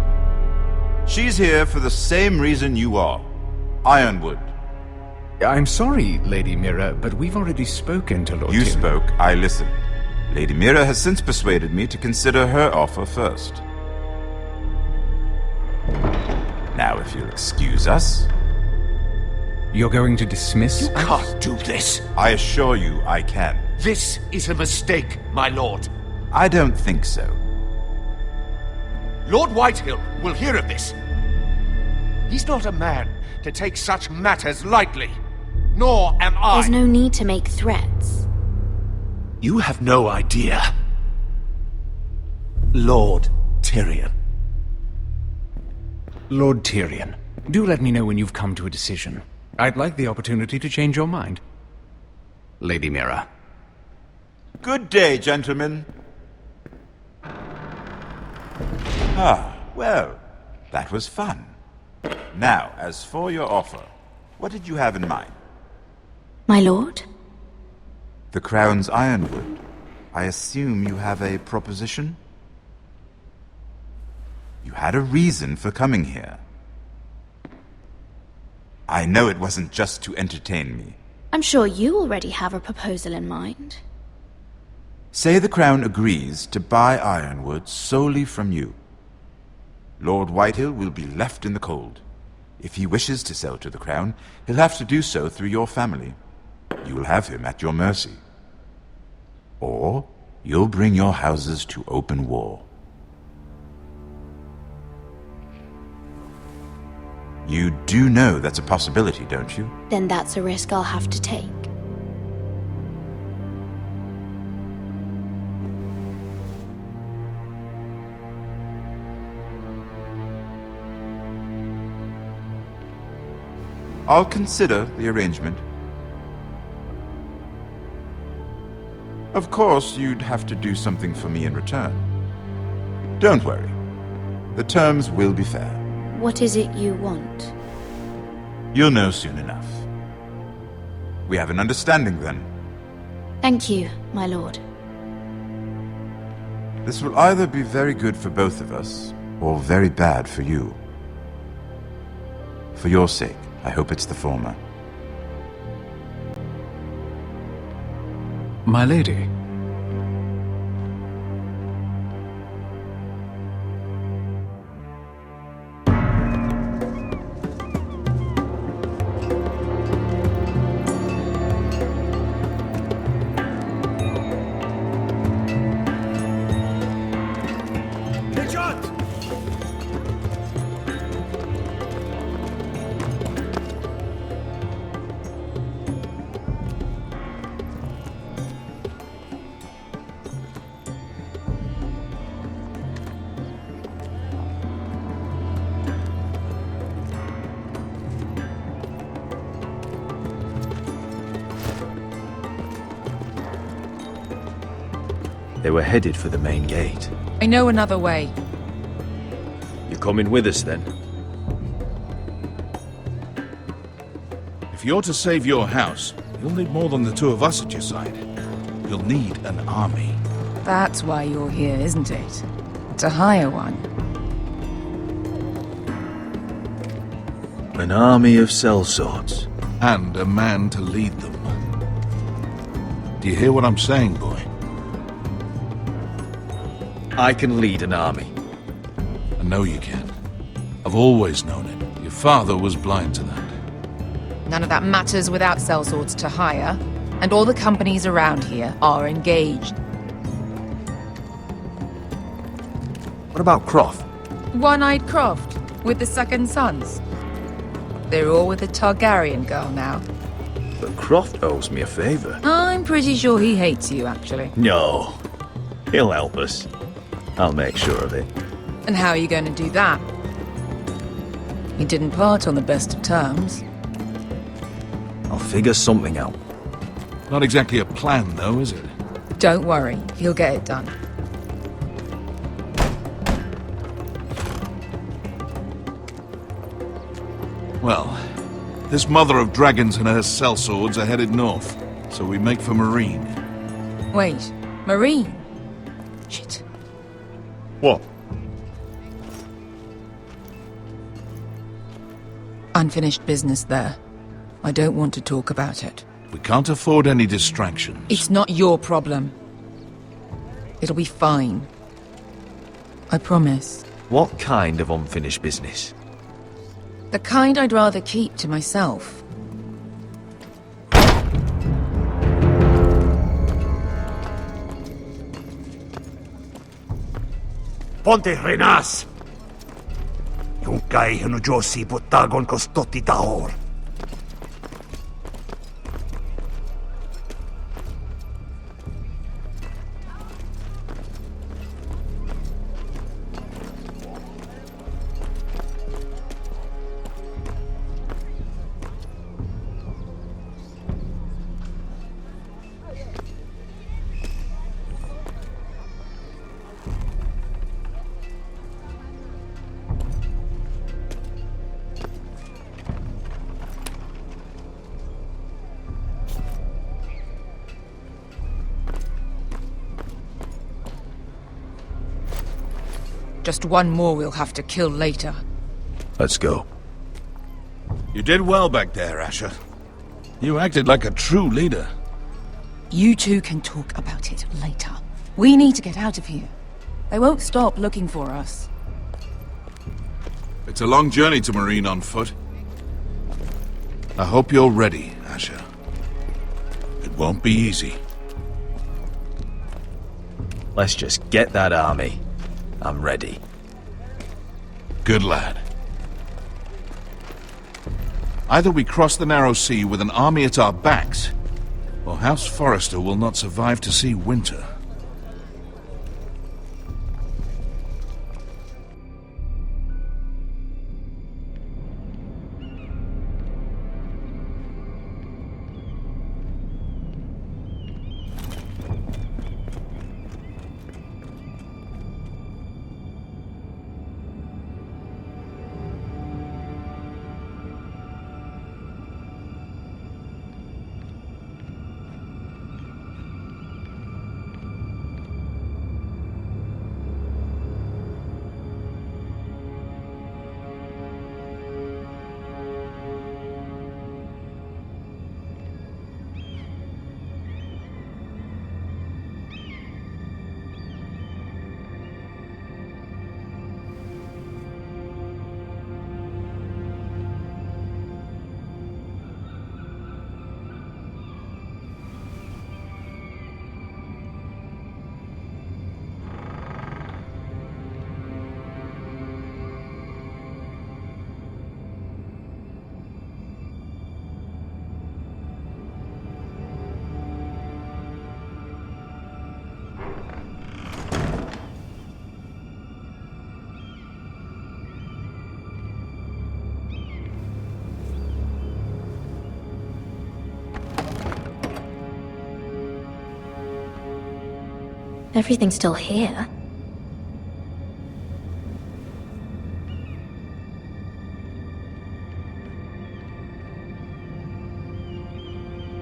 She's here for the same reason you are. Ironwood. I'm sorry, Lady Mira, but we've already spoken to Lord You Tyrion. spoke, I listened. Lady Mira has since persuaded me to consider her offer first. Now, if you'll excuse us... You're going to dismiss You can't do this. I assure you I can. This is a mistake, my lord. I don't think so. Lord Whitehill will hear of this. He's not a man to take such matters lightly. Nor am I. There's no need to make threats. You have no idea. Lord Tyrion. Lord Tyrion, do let me know when you've come to a decision. I'd like the opportunity to change your mind. Lady Mira. Good day, gentlemen. Ah, well, that was fun. Now, as for your offer, what did you have in mind? My lord? The Crown's Ironwood. I assume you have a proposition? You had a reason for coming here. I know it wasn't just to entertain me. I'm sure you already have a proposal in mind. Say the Crown agrees to buy Ironwood solely from you. Lord Whitehill will be left in the cold. If he wishes to sell to the Crown, he'll have to do so through your family. You will have him at your mercy. Or you'll bring your houses to open war. You do know that's a possibility, don't you? Then that's a risk I'll have to take. I'll consider the arrangement. Of course, you'd have to do something for me in return. Don't worry. The terms will be fair. What is it you want? You'll know soon enough. We have an understanding then. Thank you, my lord. This will either be very good for both of us, or very bad for you. For your sake, I hope it's the former. My lady. They were headed for the main gate. I know another way. You coming with us then? If you're to save your house, you'll need more than the two of us at your side. You'll need an army. That's why you're here, isn't it? To hire one. An army of sellswords. And a man to lead them. Do you hear what I'm saying, boy? I can lead an army. I know you can. I've always known it. Your father was blind to that. None of that matters without sellswords to hire, and all the companies around here are engaged. What about Croft? One-eyed Croft, with the second sons. They're all with the Targaryen girl now. But Croft owes me a favor. I'm pretty sure he hates you, actually. No. He'll help us. I'll make sure of it. And how are you going to do that? You didn't part on the best of terms. I'll figure something out. Not exactly a plan, though, is it? Don't worry, he'll get it done. Well, this mother of dragons and her sellswords are headed north, so we make for Marine. Wait, Marine? Shit. What? Unfinished business there. I don't want to talk about it. We can't afford any distractions. It's not your problem. It'll be fine. I promise. What kind of unfinished business? The kind I'd rather keep to myself. Ponte renas! Yung kay hanujosi botagon kostoti taor. Just one more we'll have to kill later. Let's go. You did well back there, Asher. You acted like a true leader. You two can talk about it later. We need to get out of here. They won't stop looking for us. It's a long journey to Marine on foot. I hope you're ready, Asher. It won't be easy. Let's just get that army. I'm ready. Good lad. Either we cross the narrow sea with an army at our backs, or House Forrester will not survive to see winter. Everything's still here.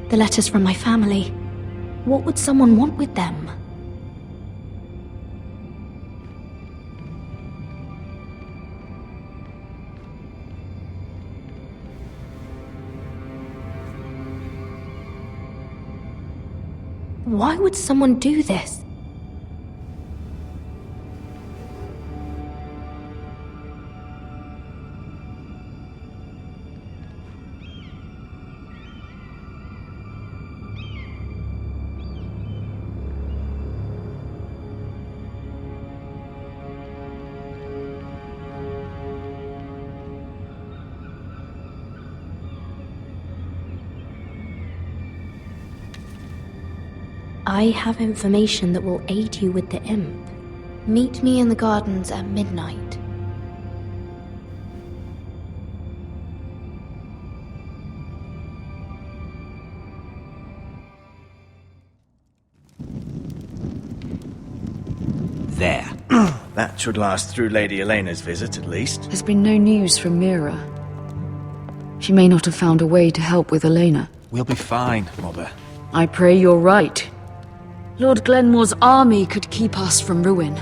The letters from my family. What would someone want with them? Why would someone do this? I have information that will aid you with the imp. Meet me in the gardens at midnight. There. That should last through Lady Elena's visit, at least. There's been no news from Mira. She may not have found a way to help with Elena. We'll be fine, Mother. I pray you're right. Lord Glenmore's army could keep us from ruin.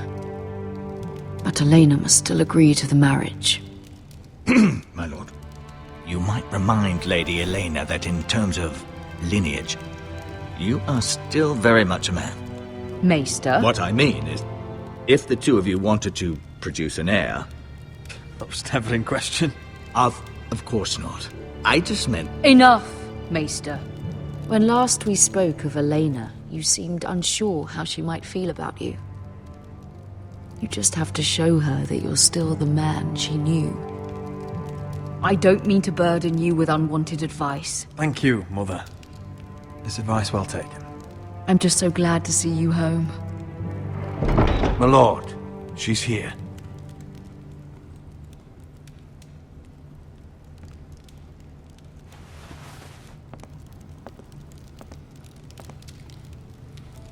But Elena must still agree to the marriage. My lord, you might remind Lady Elena that in terms of lineage, you are still very much a man. Maester? What I mean is, if the two of you wanted to produce an heir... That was never in question. Of course not. I just meant... Enough, Maester. When last we spoke of Elena, you seemed unsure how she might feel about you. You just have to show her that you're still the man she knew. I don't mean to burden you with unwanted advice. Thank you, Mother. This advice well taken. I'm just so glad to see you home. My lord, she's here.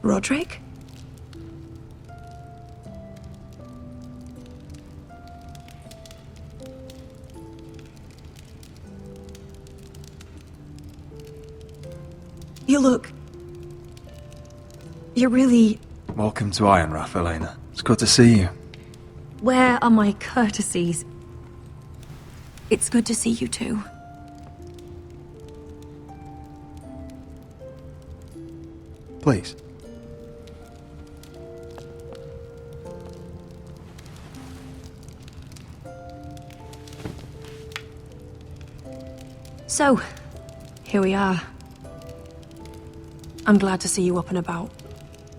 Roderick? You look... You're really... Welcome to Ironrath, Elena. It's good to see you. Where are my courtesies? It's good to see you too. Please. So, here we are. I'm glad to see you up and about.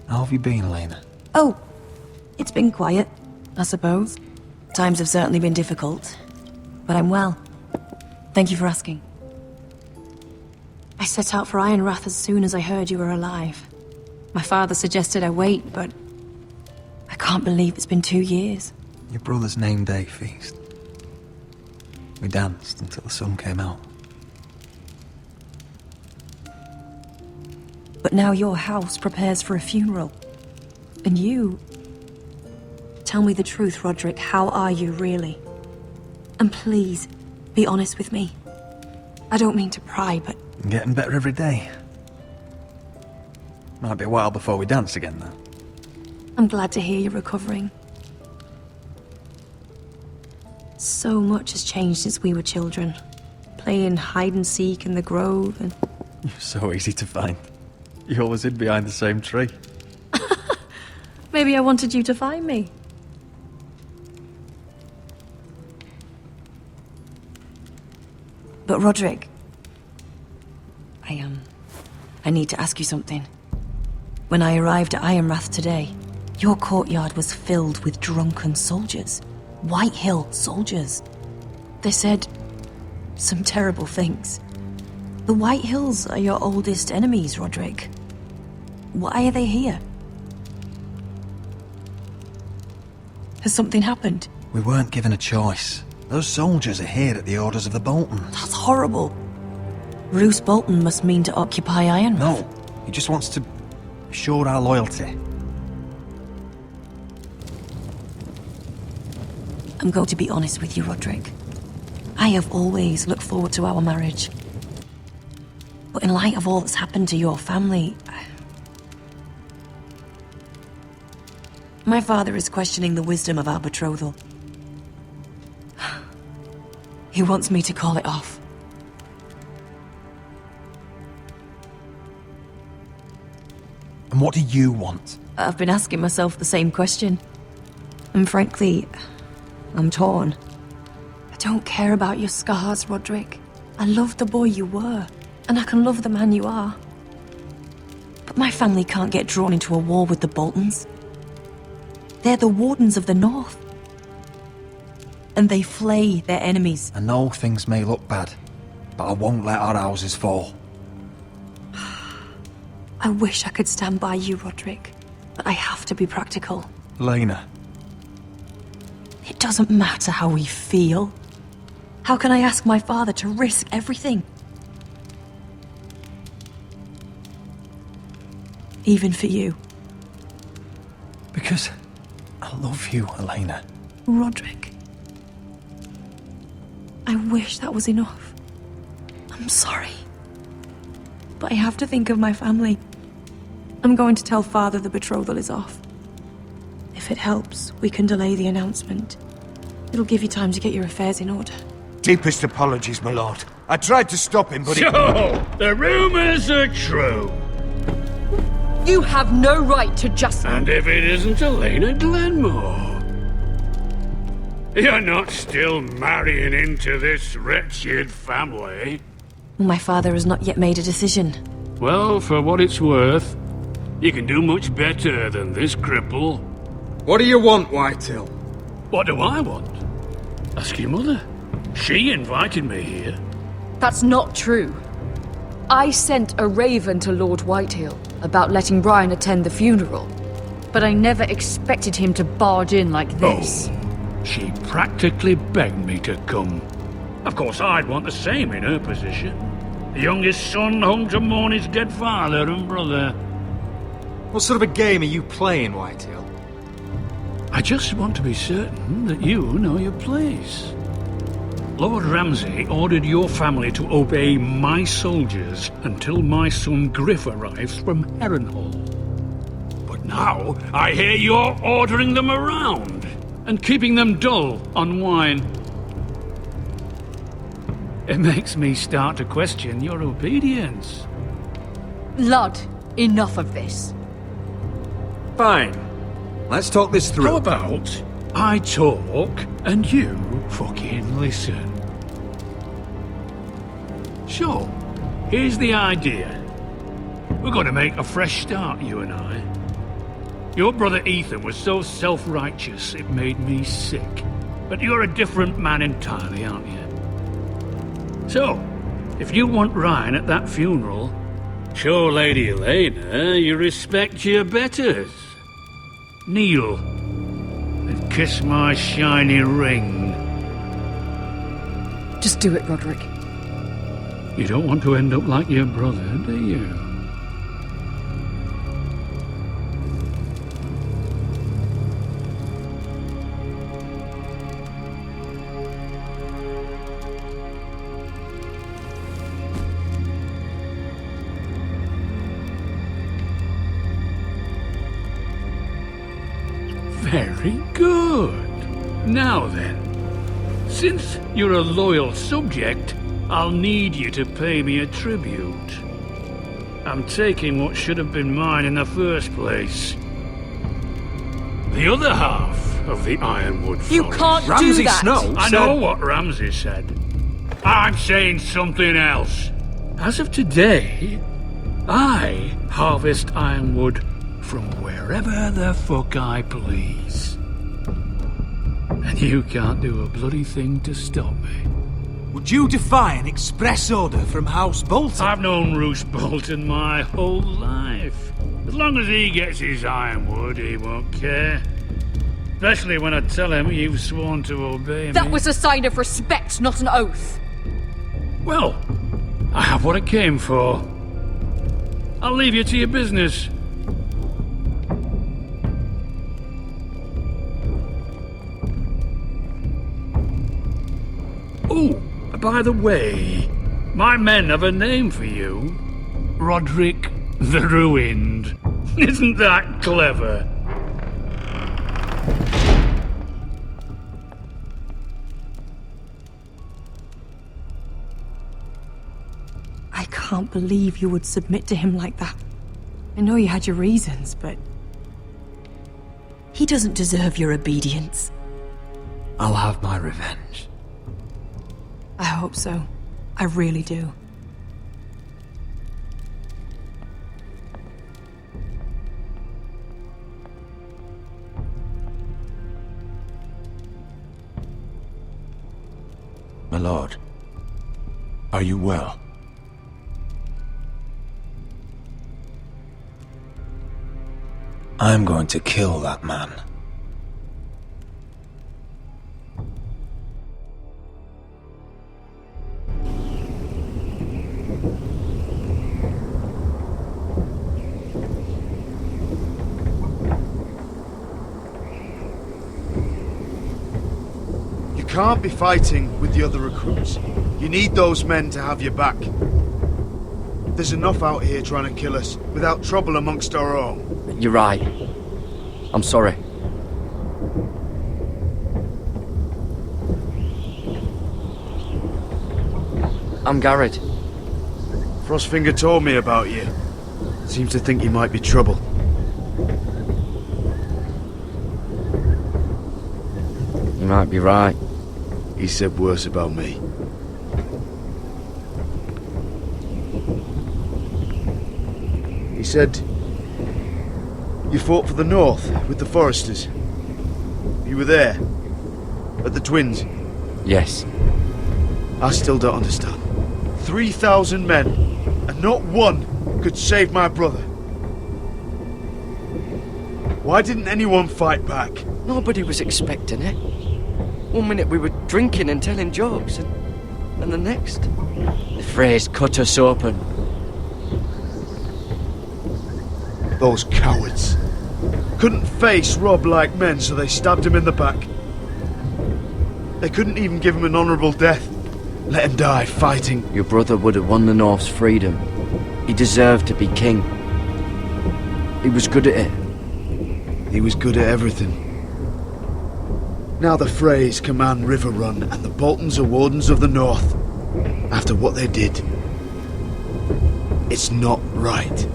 How have you been, Elena? Oh, it's been quiet, I suppose. Times have certainly been difficult, but I'm well. Thank you for asking. I set out for Ironrath as soon as I heard you were alive. My father suggested I wait, but I can't believe it's been 2 years. Your brother's name day feast. We danced until the sun came out. But now your house prepares for a funeral. And you... Tell me the truth, Roderick. How are you, really? And please, be honest with me. I don't mean to pry, but... I'm getting better every day. Might be a while before we dance again, though. I'm glad to hear you're recovering. So much has changed since we were children. Playing hide-and-seek in the grove and... You're so easy to find. You always hid behind the same tree. Maybe I wanted you to find me. But Roderick... I need to ask you something. When I arrived at Ironrath today, your courtyard was filled with drunken soldiers. Whitehill soldiers. They said some terrible things. The Whitehills are your oldest enemies, Roderick. Why are they here? Has something happened? We weren't given a choice. Those soldiers are here at the orders of the Boltons. That's horrible. Roose Bolton must mean to occupy Ironrath. No, he just wants to assure our loyalty. I'm going to be honest with you, Roderick. I have always looked forward to our marriage. But in light of all that's happened to your family, my father is questioning the wisdom of our betrothal. He wants me to call it off. And what do you want? I've been asking myself the same question. And frankly, I'm torn. I don't care about your scars, Roderick. I love the boy you were, and I can love the man you are. But my family can't get drawn into a war with the Boltons. They're the Wardens of the North. And they flay their enemies. I know things may look bad, but I won't let our houses fall. I wish I could stand by you, Roderick, but I have to be practical. Lena. It doesn't matter how we feel. How can I ask my father to risk everything? Even for you. Because I love you, Elena. Roderick. I wish that was enough. I'm sorry. But I have to think of my family. I'm going to tell Father the betrothal is off. If it helps, we can delay the announcement. It'll give you time to get your affairs in order. Deepest apologies, my lord. I tried to stop him, but So, the rumors are true. You have no right to just... And if it isn't Elena Glenmore? You're not still marrying into this wretched family? My father has not yet made a decision. Well, for what it's worth, you can do much better than this cripple. What do you want, Whitehill? What do I want? Ask your mother. She invited me here. That's not true. I sent a raven to Lord Whitehill about letting Brian attend the funeral, but I never expected him to barge in like this. Oh, she practically begged me to come. Of course, I'd want the same in her position. The youngest son home to mourn his dead father and brother. What sort of a game are you playing, Whitehill? I just want to be certain that you know your place. Lord Ramsay ordered your family to obey my soldiers until my son Griff arrives from Harrenhal. But now I hear you're ordering them around and keeping them dull on wine. It makes me start to question your obedience. Lud, enough of this. Fine. Let's talk this through. How about I talk and you fucking listen? Sure, here's the idea. We're going to make a fresh start, you and I. Your brother Ethan was so self-righteous it made me sick. But you're a different man entirely, aren't you? So, if you want Ryan at that funeral, show Lady Elena you respect your betters. Kneel and kiss my shiny ring. Just do it, Roderick. You don't want to end up like your brother, do you? Very good. Now then, since you're a loyal subject, I'll need you to pay me a tribute. I'm taking what should have been mine in the first place. The other half of the Ironwood Forest. You can't do Ramsay that! Snow I know what Ramsay said. I'm saying something else. As of today, I harvest ironwood from wherever the fuck I please. And you can't do a bloody thing to stop me. Would you defy an express order from House Bolton? I've known Roose Bolton my whole life. As long as he gets his ironwood, he won't care. Especially when I tell him you've sworn to obey me. That was a sign of respect, not an oath. Well, I have what I came for. I'll leave you to your business. Oh, by the way, my men have a name for you. Roderick the Ruined. Isn't that clever? I can't believe you would submit to him like that. I know you had your reasons, but... he doesn't deserve your obedience. I'll have my revenge. I hope so. I really do. My lord, are you well? I'm going to kill that man. You can't be fighting with the other recruits. You need those men to have your back. There's enough out here trying to kill us without trouble amongst our own. You're right. I'm sorry. I'm Garrett. Frostfinger told me about you. Seems to think you might be trouble. You might be right. He said worse about me. He said you fought for the North with the Forresters. You were there at the Twins. Yes. I still don't understand. 3,000 men, and not one could save my brother. Why didn't anyone fight back? Nobody was expecting it. One minute we were drinking and telling jokes, and the next, the phrase cut us open. Those cowards. Couldn't face Rob like men, so they stabbed him in the back. They couldn't even give him an honourable death. Let him die fighting. Your brother would have won the North's freedom. He deserved to be king. He was good at it. He was good at everything. Now the Freys command River Run, and the Boltons are Wardens of the North. After what they did. It's not right.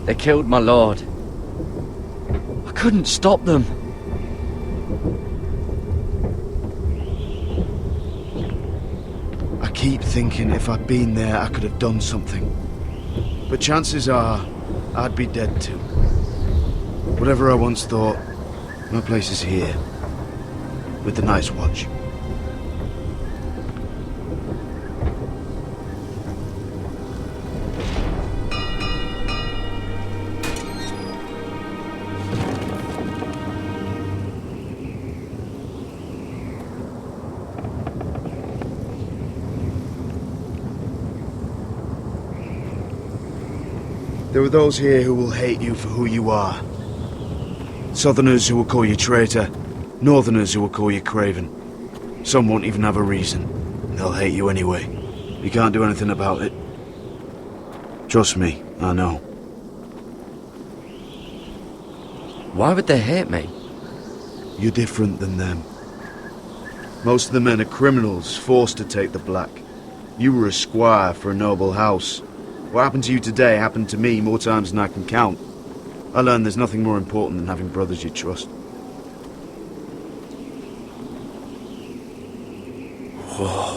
They killed my lord. I couldn't stop them. I keep thinking if I'd been there, I could have done something. But chances are, I'd be dead too. Whatever I once thought, my place is here. With the Night's Watch. There are those here who will hate you for who you are. Southerners who will call you traitor, Northerners who will call you craven. Some won't even have a reason. They'll hate you anyway. You can't do anything about it. Trust me, I know. Why would they hate me? You're different than them. Most of the men are criminals, forced to take the black. You were a squire for a noble house. What happened to you today happened to me more times than I can count. I learned there's nothing more important than having brothers you trust. Whoa.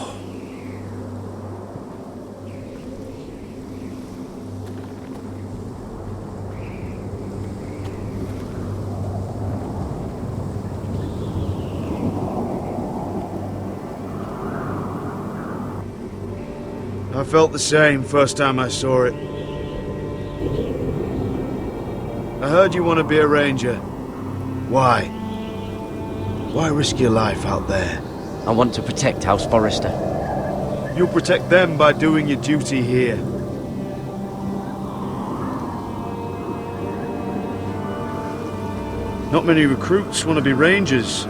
I felt the same first time I saw it. I heard you want to be a ranger. Why? Why risk your life out there? I want to protect House Forrester. You'll protect them by doing your duty here. Not many recruits want to be rangers.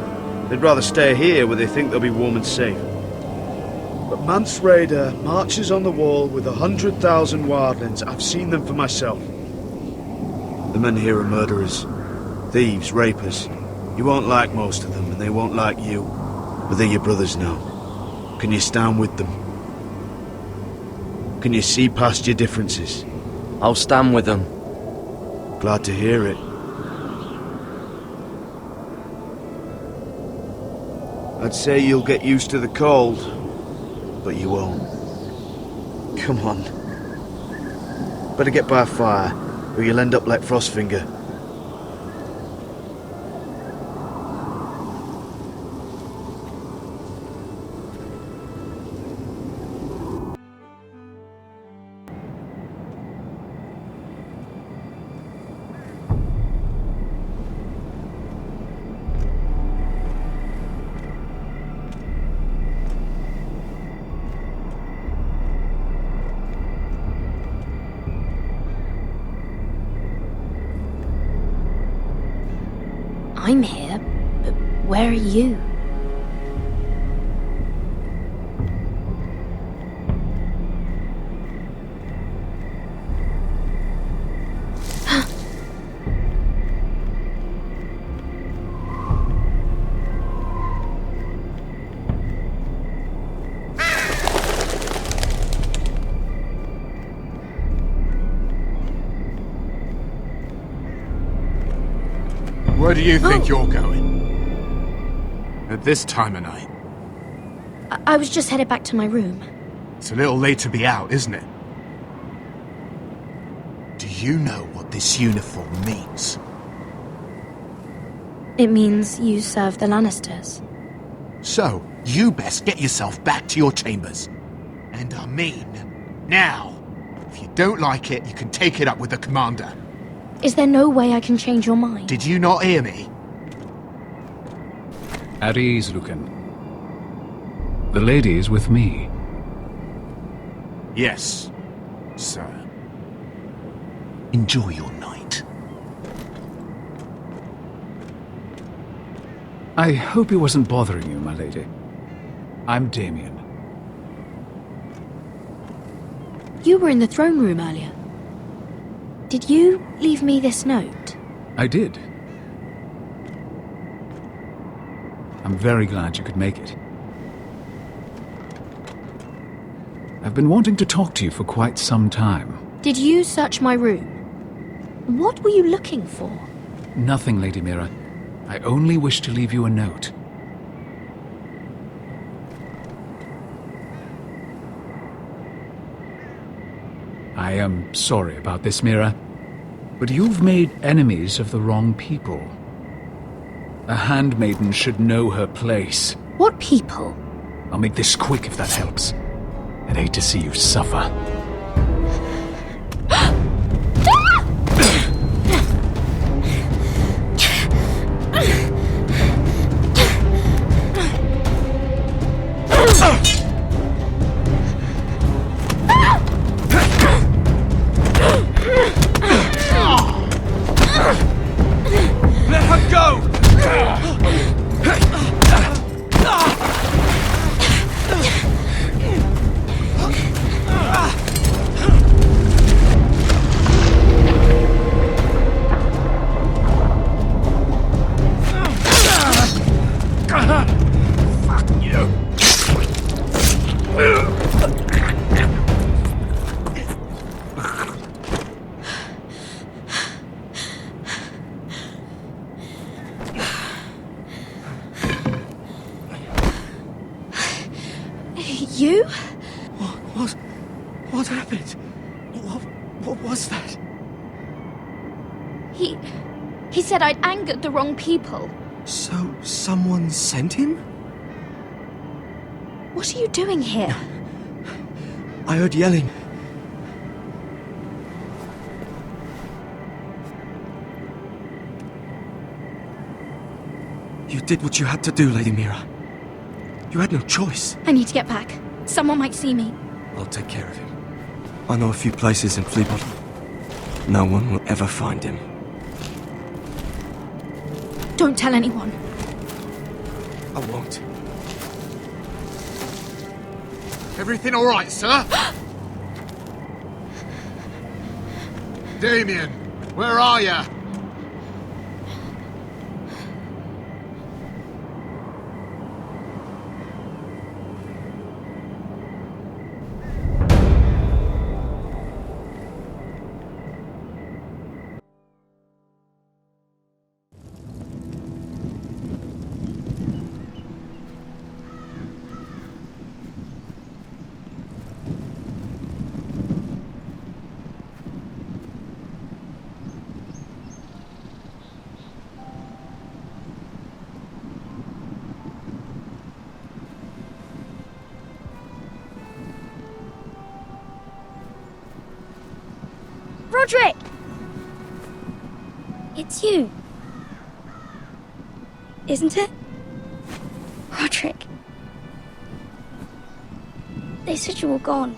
They'd rather stay here where they think they'll be warm and safe. But Mance Raider marches on the wall with 100,000 wildlings. I've seen them for myself. The men here are murderers, thieves, rapers. You won't like most of them, and they won't like you. But they're your brothers now. Can you stand with them? Can you see past your differences? I'll stand with them. Glad to hear it. I'd say you'll get used to the cold, but you won't. Come on. Better get by a fire, or you'll end up like Frostfinger. I'm here, but where are you? Where do you think you're going? At this time of night? I was just headed back to my room. It's a little late to be out, isn't it? Do you know what this uniform means? It means you serve the Lannisters. So, you best get yourself back to your chambers. And I mean, now. If you don't like it, you can take it up with the commander. Is there no way I can change your mind? Did you not hear me? At ease, Lucan. The lady is with me. Yes, sir. Enjoy your night. I hope he wasn't bothering you, my lady. I'm Damien. You were in the throne room earlier. Did you leave me this note? I did. I'm very glad you could make it. I've been wanting to talk to you for quite some time. Did you search my room? What were you looking for? Nothing, Lady Mira. I only wish to leave you a note. I am sorry about this, Mira, but you've made enemies of the wrong people. A handmaiden should know her place. What people? I'll make this quick if that helps. I'd hate to see you suffer. Let her go! Fuck you! You? What happened? What was that? He said I'd angered the wrong people. So, someone sent him? What are you doing here? I heard yelling. You did what you had to do, Lady Mira. You had no choice. I need to get back. Someone might see me. I'll take care of him. I know a few places in Fleabottom. No one will ever find him. Don't tell anyone. I won't. Everything all right, sir? Damien, where are you? Roderick! It's you. Isn't it? Roderick. They said you were gone.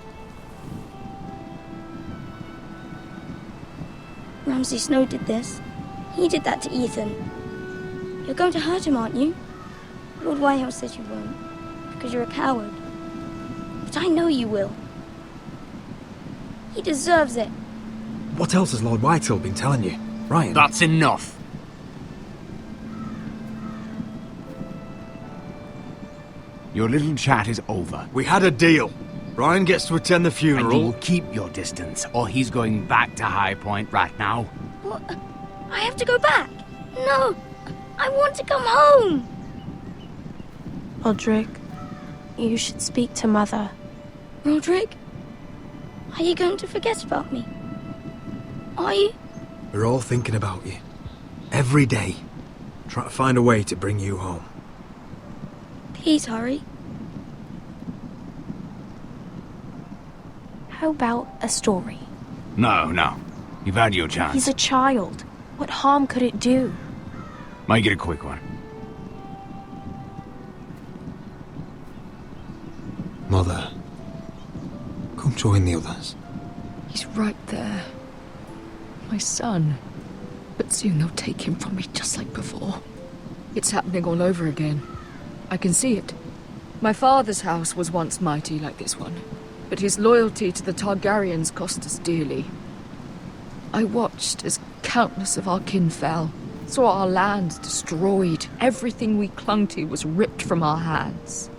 Ramsay Snow did this. He did that to Ethan. You're going to hurt him, aren't you? Lord Whitehill says you won't, because you're a coward. But I know you will. He deserves it. What else has Lord Whitehill been telling you, Ryan? That's enough. Your little chat is over. We had a deal. Ryan gets to attend the funeral. And you will keep your distance, or he's going back to High Point right now. What? I have to go back? No! I want to come home! Roderick, you should speak to Mother. Roderick? Are you going to forget about me? Are you? We're all thinking about you. Every day. Trying to find a way to bring you home. Please hurry. How about a story? No. You've had your chance. He's a child. What harm could it do? Make it a quick one. Mother, come join the others. He's right there. My son. But soon they'll take him from me just like before. It's happening all over again. I can see it. My father's house was once mighty like this one, but his loyalty to the Targaryens cost us dearly. I watched as countless of our kin fell, saw our land destroyed, everything we clung to was ripped from our hands.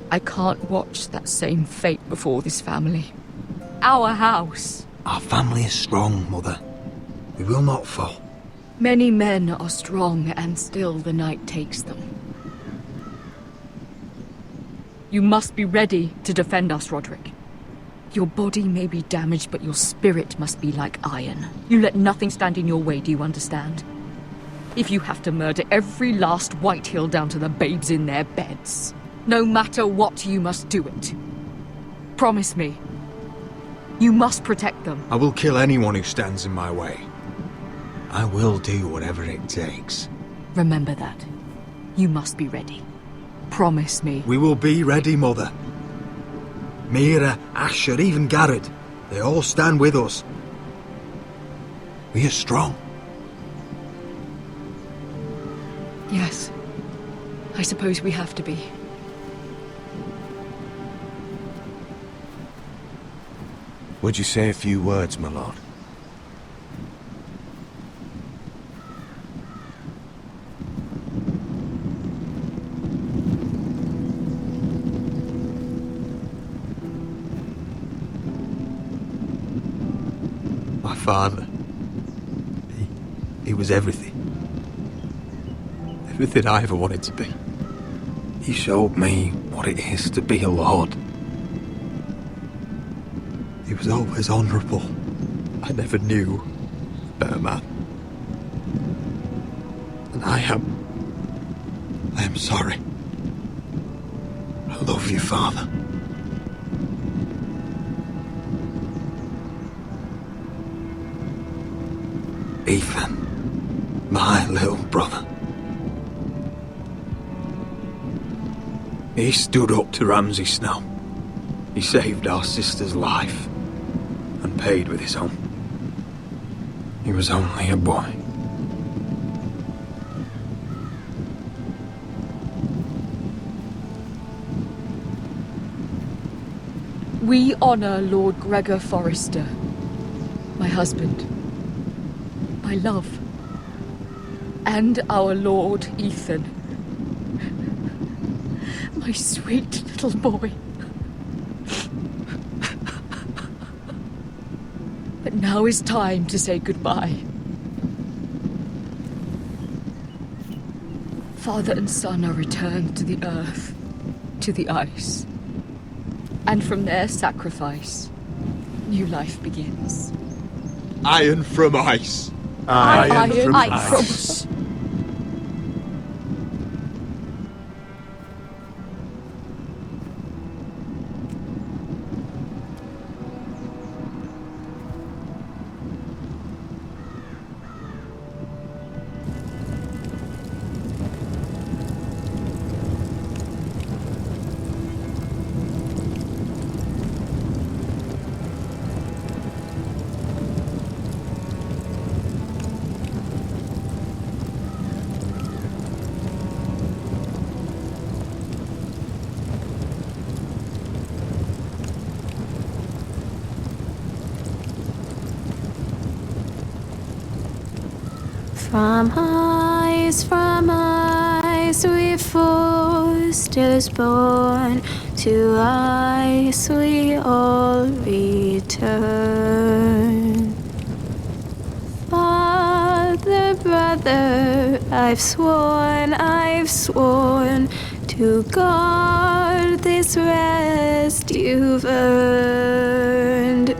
I can't watch that same fate before this family. Our house. Our family is strong, Mother. We will not fall. Many men are strong, and still the night takes them. You must be ready to defend us, Roderick. Your body may be damaged, but your spirit must be like iron. You let nothing stand in your way, do you understand? If you have to murder every last Whitehill down to the babes in their beds, no matter what, you must do it. Promise me. You must protect them. I will kill anyone who stands in my way. I will do whatever it takes. Remember that. You must be ready. Promise me. We will be ready, Mother. Mira, Asher, even Garrett. They all stand with us. We are strong. Yes. I suppose we have to be. Would you say a few words, my lord? My father. He was everything. Everything I ever wanted to be. He showed me what it is to be a lord. He was always honourable. I never knew a better man. And I am sorry. I love you, Father. Ethan, my little brother. He stood up to Ramsay Snow. He saved our sister's life and paid with his own. He was only a boy. We honor Lord Gregor Forrester, my husband, my love, and our Lord Ethan, my sweet little boy. But now is time to say goodbye. Father and son are returned to the earth, to the ice. And from their sacrifice, new life begins. Iron from ice. Iron from ice. From ice we Forresters born, to ice we all return. Father, brother, I've sworn to guard this rest you've earned.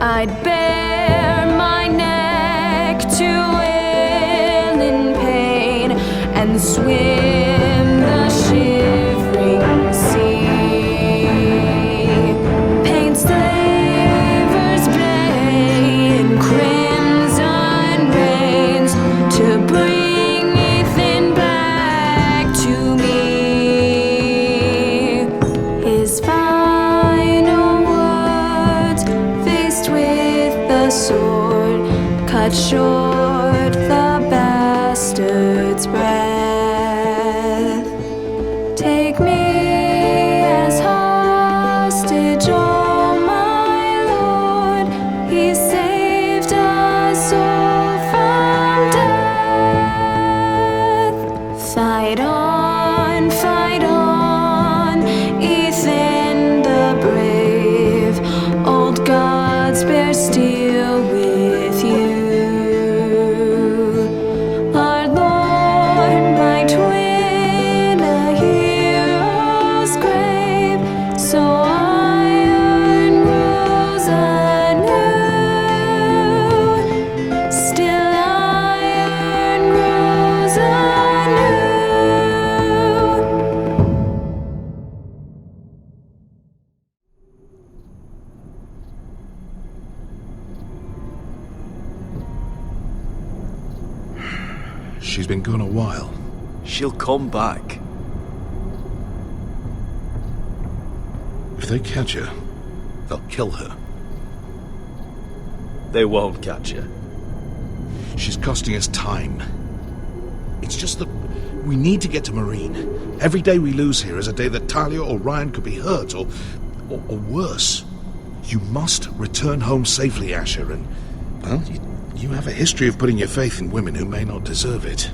I'd bare my neck to and swim the shivering sea. Paint slavers play in crimson rains to bring Ethan back to me. His final words, faced with the sword, cut short the bastard's breath. Take me as hostage, oh my Lord. He saved us all from death. Fight on, Ethan the brave. Old gods bear steel with you. Our Lord, my twin, a hero's grave, so iron grows anew. Still iron grows anew. She's been gone a while. She'll come back. If they catch her, they'll kill her. They won't catch her. She's costing us time. It's just that we need to get to Marine. Every day we lose here is a day that Talia or Ryan could be hurt, or worse. You must return home safely, Asher, and, well, you have a history of putting your faith in women who may not deserve it.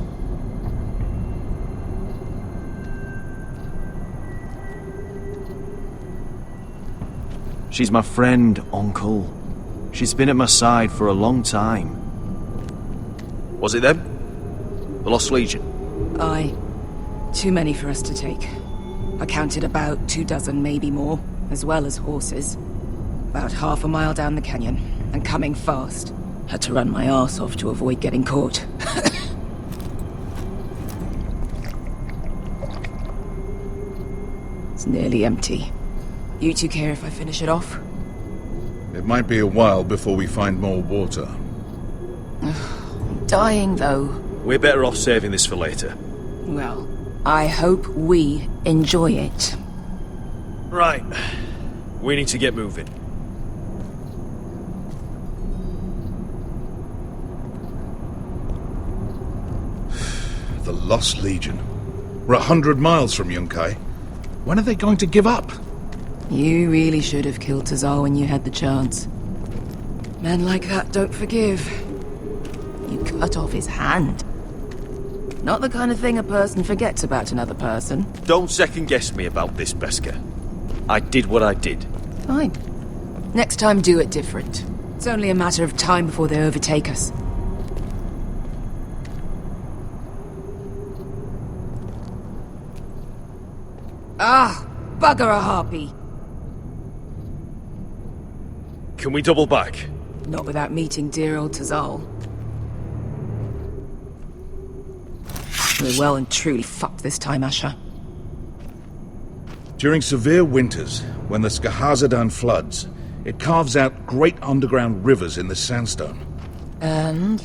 She's my friend, Uncle. She's been at my side for a long time. Was it them? The Lost Legion? Aye. Too many for us to take. I counted about 24, maybe more, as well as horses. About half a mile down the canyon, and coming fast. Had to run my arse off to avoid getting caught. It's nearly empty. You two care if I finish it off? It might be a while before we find more water. I'm dying, though. We're better off saving this for later. Well, I hope we enjoy it. Right. We need to get moving. The Lost Legion. We're 100 miles from Yunkai. When are they going to give up? You really should have killed Tazar when you had the chance. Men like that don't forgive. You cut off his hand. Not the kind of thing a person forgets about another person. Don't second guess me about this, Beskha. I did what I did. Fine. Next time, do it different. It's only a matter of time before they overtake us. Ah, bugger a harpy. Can we double back? Not without meeting dear old Tazal. We're well and truly fucked this time, Asher. During severe winters, when the Skahazadan floods, it carves out great underground rivers in the sandstone. And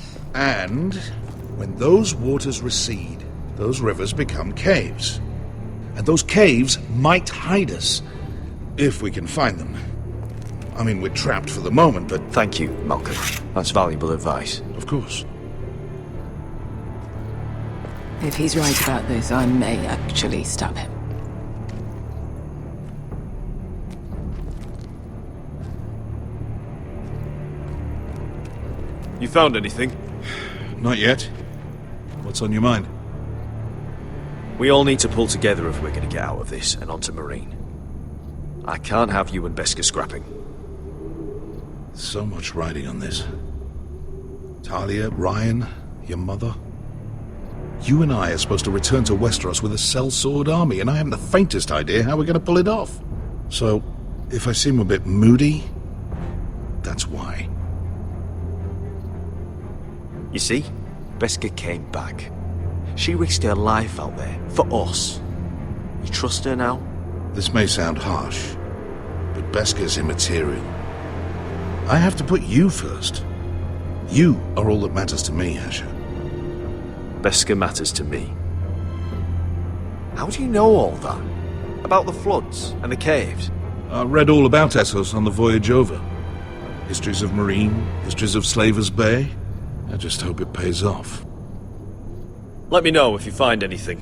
when those waters recede, those rivers become caves. And those caves might hide us, if we can find them. I mean, we're trapped for the moment, but... Thank you, Malcolm. That's valuable advice. Of course. If he's right about this, I may actually stab him. You found anything? Not yet. What's on your mind? We all need to pull together if we're going to get out of this and onto Marine. I can't have you and Beskha scrapping. So much riding on this. Talia, Ryan, your mother. You and I are supposed to return to Westeros with a sellsword army, and I haven't the faintest idea how we're going to pull it off. So, if I seem a bit moody, that's why. You see, Beskha came back. She risked her life out there, for us. You trust her now? This may sound harsh, but Beskha's immaterial. I have to put you first. You are all that matters to me, Asher. Beskha matters to me. How do you know all that? About the floods and the caves? I read all about Essos on the voyage over. Histories of Marine, histories of Slaver's Bay. I just hope it pays off. Let me know if you find anything.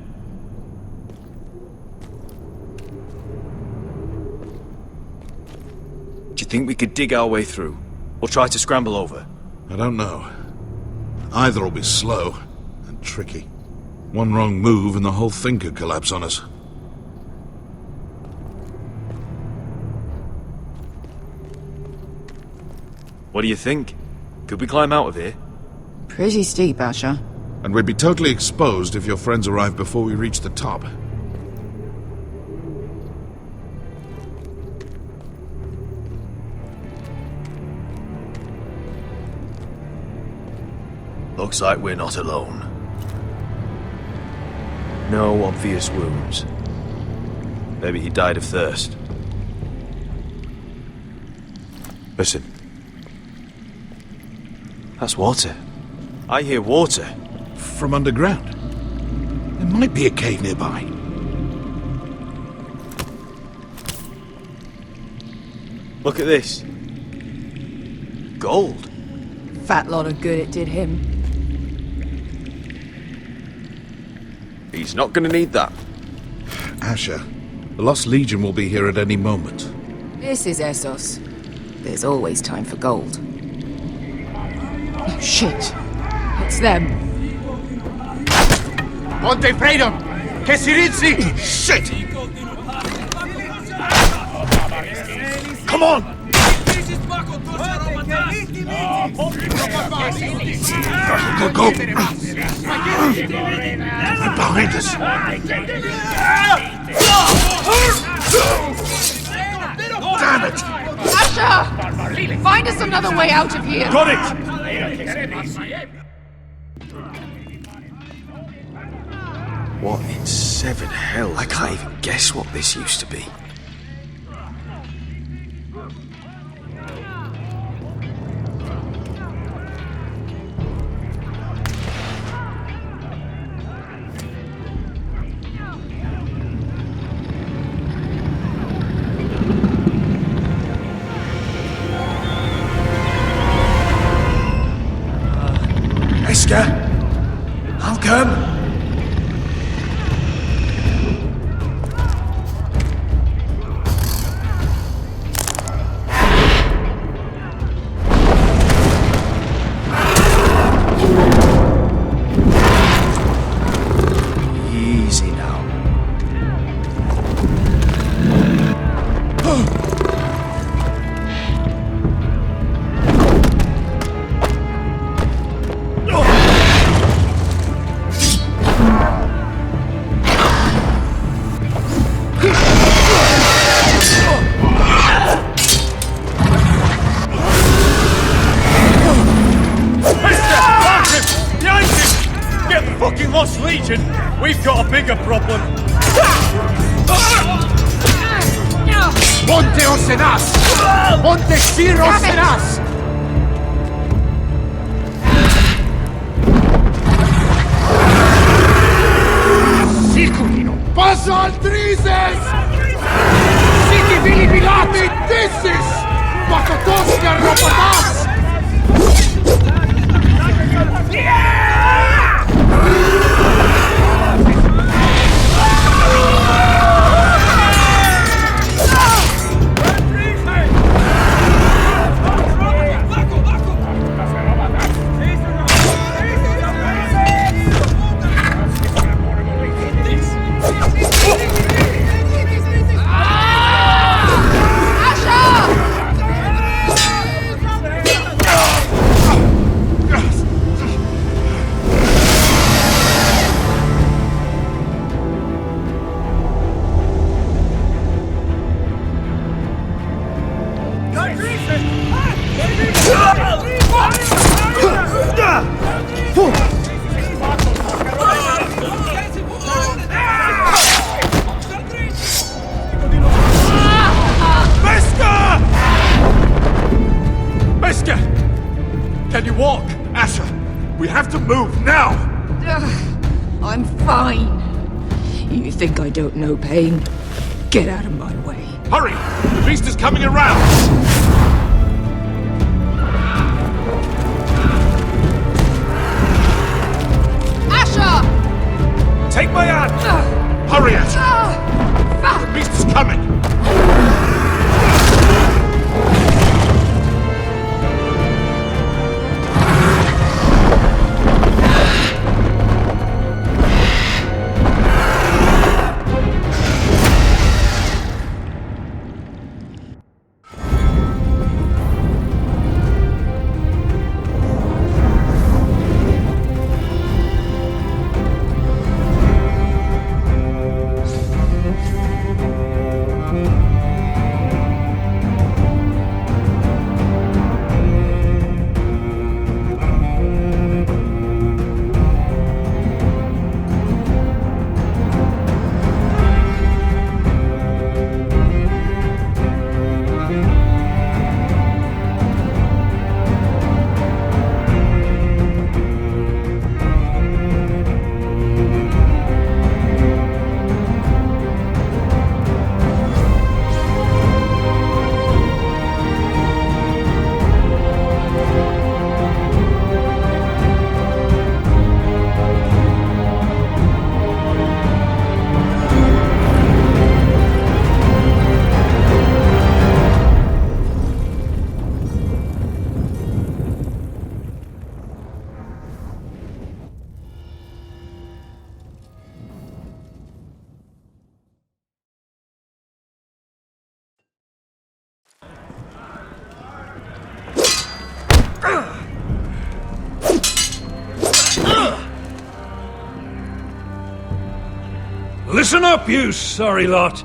Do you think we could dig our way through? Or try to scramble over? I don't know. Either will be slow and tricky. One wrong move and the whole thing could collapse on us. What do you think? Could we climb out of here? Pretty steep, Asher. And we'd be totally exposed if your friends arrive before we reach the top. Looks like we're not alone. No obvious wounds. Maybe he died of thirst. Listen. That's water. I hear water. From underground. There might be a cave nearby. Look at this. Gold. Fat lot of good it did him. He's not gonna need that. Asher, the Lost Legion will be here at any moment. This is Essos. There's always time for gold. Oh, shit. It's them. Monte Freedom! Che si rizzi! Shit! Come on! Go! They're behind us. Damn it! Asher! Find us another way out of here! Got it! What in seven hell? I can't even guess what this used to be. Beskha! I'll come! Legion, we've got a bigger problem. Monteos en us! Montesiros en us! Siculino! Paso al Trises! Siki Vili Bilati Disis! Pakatoskia Ropatas! Can you walk? Asher, we have to move now! I'm fine. You think I don't know pain? Get out of my way. Hurry! The beast is coming around! Asher! Take my hand! Hurry, Asher! The beast is coming! Listen up, you sorry lot.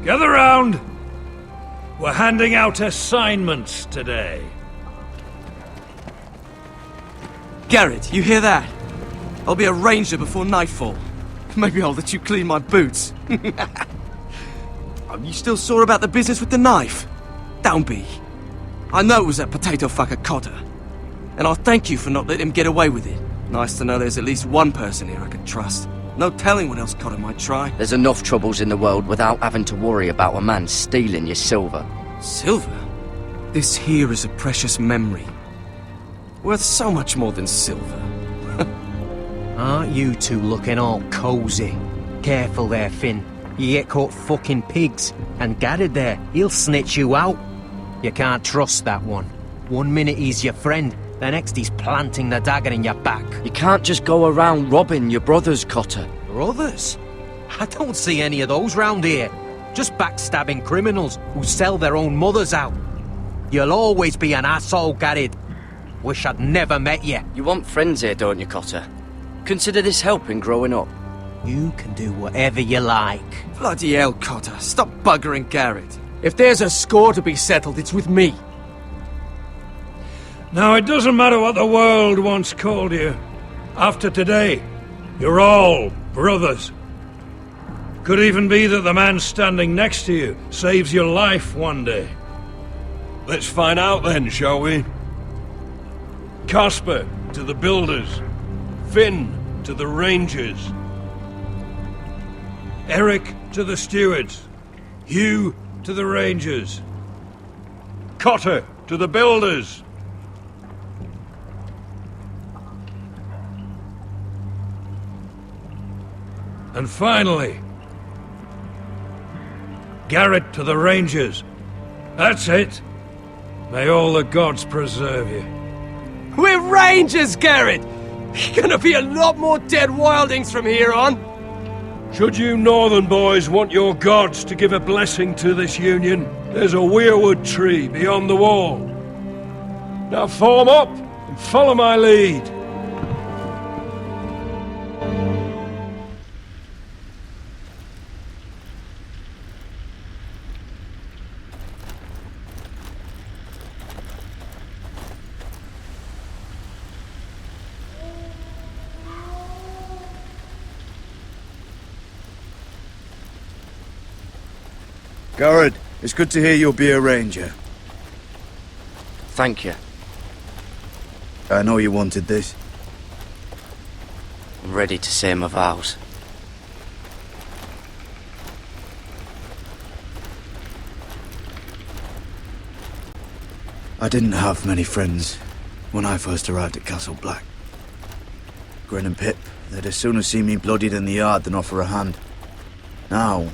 Gather round. We're handing out assignments today. Garrett, you hear that? I'll be a ranger before nightfall. Maybe I'll let you clean my boots. You still sore about the business with the knife? Don't be. I know it was that potato fucker Cotter. And I'll thank you for not letting him get away with it. Nice to know there's at least one person here I can trust. No telling what else Cotter might try. There's enough troubles in the world without having to worry about a man stealing your silver. Silver? This here is a precious memory. Worth so much more than silver. Aren't you two looking all cozy? Careful there, Finn. You get caught fucking pigs. And Garrett there, he'll snitch you out. You can't trust that one. One minute he's your friend, the next he's planting the dagger in your back. You can't just go around robbing your brothers, Cotter. Brothers? I don't see any of those round here. Just backstabbing criminals who sell their own mothers out. You'll always be an asshole, Garrett. Wish I'd never met you. You want friends here, don't you, Cotter? Consider this helping growing up. You can do whatever you like. Bloody hell, Cotter. Stop buggering Garrett. If there's a score to be settled, it's with me. Now, it doesn't matter what the world once called you. After today, You're all brothers. Could even be that the man standing next to you saves your life one day. Let's find out then, shall we? Casper to the builders. Finn to the rangers. Eric to the stewards. Hugh to the rangers. Cotter to the builders. And finally, Garrett to the rangers. That's it. May all the gods preserve you. We're rangers, Garrett! Gonna be a lot more dead wildings from here on. Should you northern boys want your gods to give a blessing to this union, there's a weirwood tree beyond the wall. Now form up and follow my lead. Garrett, it's good to hear you'll be a ranger. Thank you. I know you wanted this. I'm ready to say my vows. I didn't have many friends when I first arrived at Castle Black. Gwyn and Pip, they'd as soon as see me bloodied in the yard than offer a hand. Now,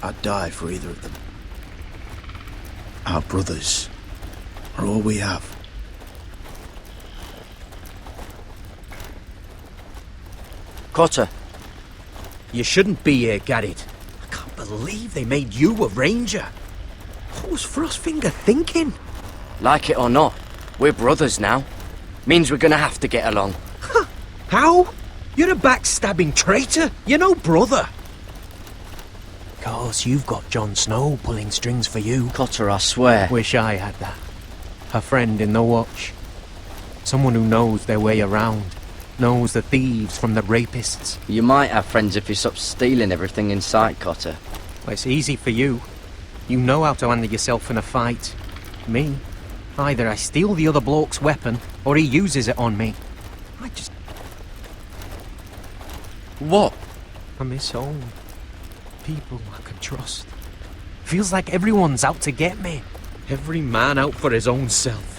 I'd die for either of them. Our brothers are all we have. Cotter, you shouldn't be here, Garrett. I can't believe they made you a ranger. What was Frostfinger thinking? Like it or not, we're brothers now. Means we're gonna have to get along. How? You're a backstabbing traitor. You're no brother. Course, you've got Jon Snow pulling strings for you. Cotter, I swear. Wish I had that. A friend in the watch. Someone who knows their way around. Knows the thieves from the rapists. You might have friends if you stop stealing everything in sight, Cotter. Well, it's easy for you. You know how to handle yourself in a fight. Me? Either I steal the other bloke's weapon, or he uses it on me. I just... What? I miss home. People I can trust. Feels like everyone's out to get me. Every man out for his own self.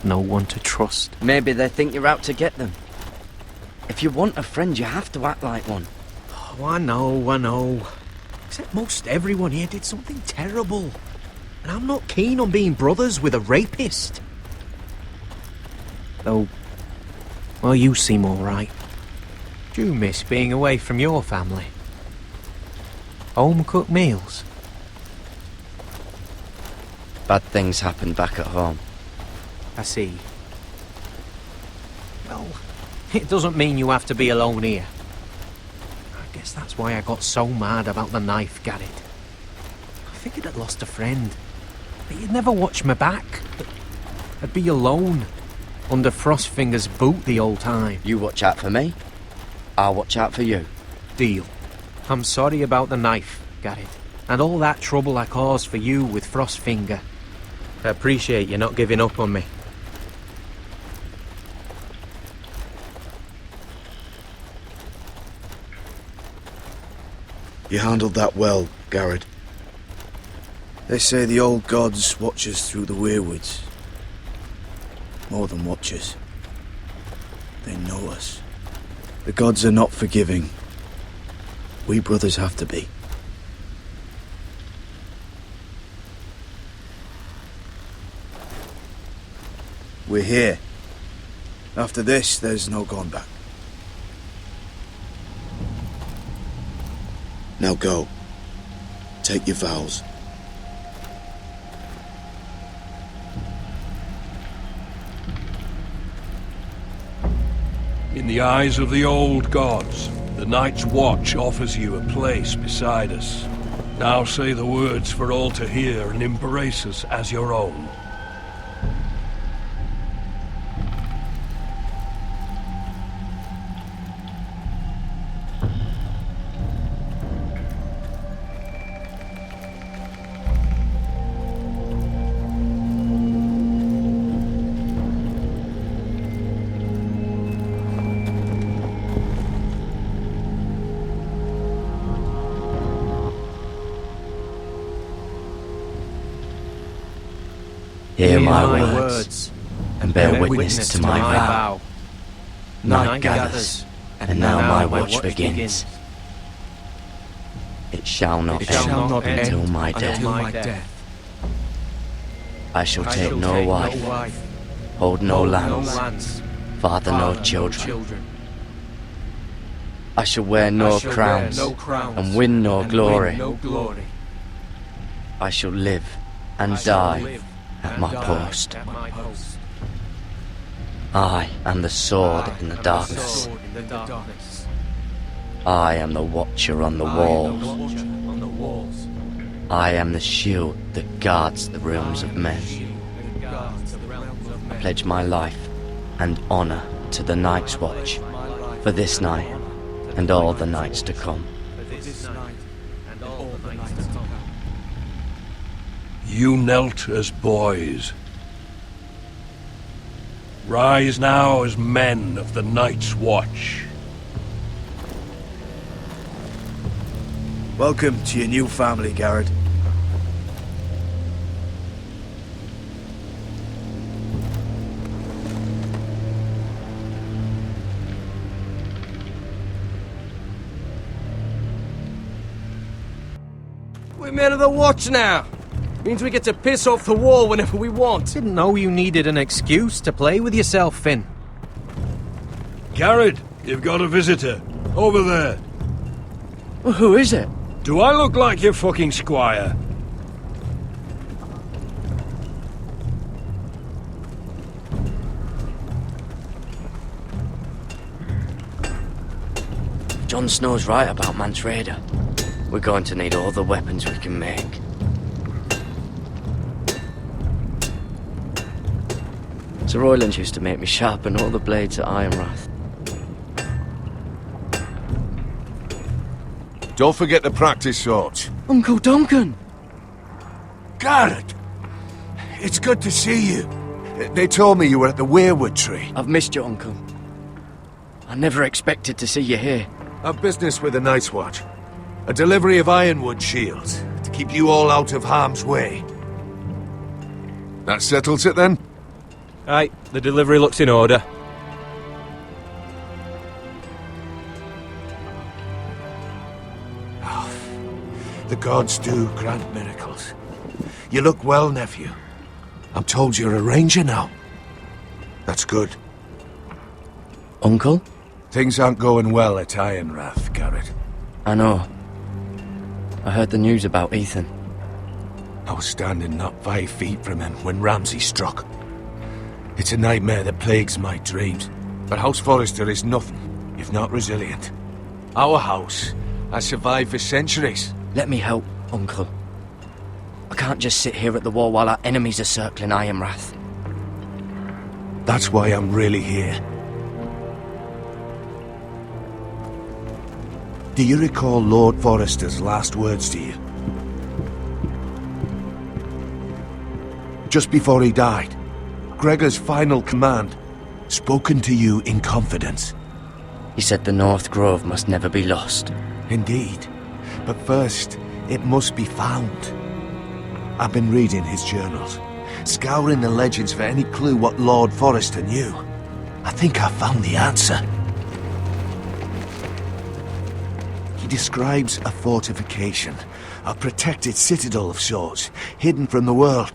No one to trust. Maybe they think you're out to get them. If you want a friend, you have to act like one. Oh, I know. Except most everyone here did something terrible. And I'm not keen on being brothers with a rapist. Though, well, you seem alright. Do you miss being away from your family? Home-cooked meals? Bad things happen back at home. I see. Well, it doesn't mean you have to be alone here. I guess that's why I got so mad about the knife, Garrett. I figured I'd lost a friend. But you'd never watch me back. I'd be alone. Under Frostfinger's boot the whole time. You watch out for me. I'll watch out for you. Deal. I'm sorry about the knife, Garrett. And all that trouble I caused for you with Frostfinger. I appreciate you not giving up on me. You handled that well, Garrett. They say the old gods watch us through the weirwoods. More than watch us. They know us. The gods are not forgiving. We brothers have to be. We're here. After this, there's no going back. Now go. Take your vows. In the eyes of the old gods, the Night's Watch offers you a place beside us. Now say the words for all to hear and embrace us as your own. Hear my words, and bear witness to my vow. Night gathers, and now my watch begins. It shall not end until my death. I shall take no wife, hold no lands, father no children. I shall wear no crowns, and win no glory. I shall live and die at my post. I am the sword in the darkness. I am the watcher on the walls. I am the shield that guards the realms of men. I pledge my life and honor to the Night's Watch for this night and all the nights to come. You knelt as boys. Rise now as men of the Night's Watch. Welcome to your new family, Garrett. We're men of the watch now. Means we get to piss off the wall whenever we want. Didn't know you needed an excuse to play with yourself, Finn. Garrett, you've got a visitor. Over there. Well, who is it? Do I look like your fucking squire? Jon Snow's right about Mance Rayder. We're going to need all the weapons we can make. Sir Royland used to make me sharpen all the blades at Ironrath. Don't forget to practice swords. Uncle Duncan! Garrett! It's good to see you. They told me you were at the Weirwood Tree. I've missed you, Uncle. I never expected to see you here. I've business with the Night's Watch. A delivery of ironwood shields to keep you all out of harm's way. That settles it then? Aye, the delivery looks in order. The gods do grant miracles. You look well, nephew. I'm told you're a ranger now. That's good. Uncle? Things aren't going well at Ironrath, Garrett. I know. I heard the news about Ethan. I was standing not 5 feet from him when Ramsay struck. It's a nightmare that plagues my dreams, but House Forrester is nothing if not resilient. Our house has survived for centuries. Let me help, Uncle. I can't just sit here at the wall while our enemies are circling Ironrath. That's why I'm really here. Do you recall Lord Forrester's last words to you? Just before he died, Gregor's final command, spoken to you in confidence. He said the North Grove must never be lost. Indeed. But first, it must be found. I've been reading his journals, scouring the legends for any clue what Lord Forrester knew. I think I found the answer. He describes a fortification, a protected citadel of sorts, hidden from the world,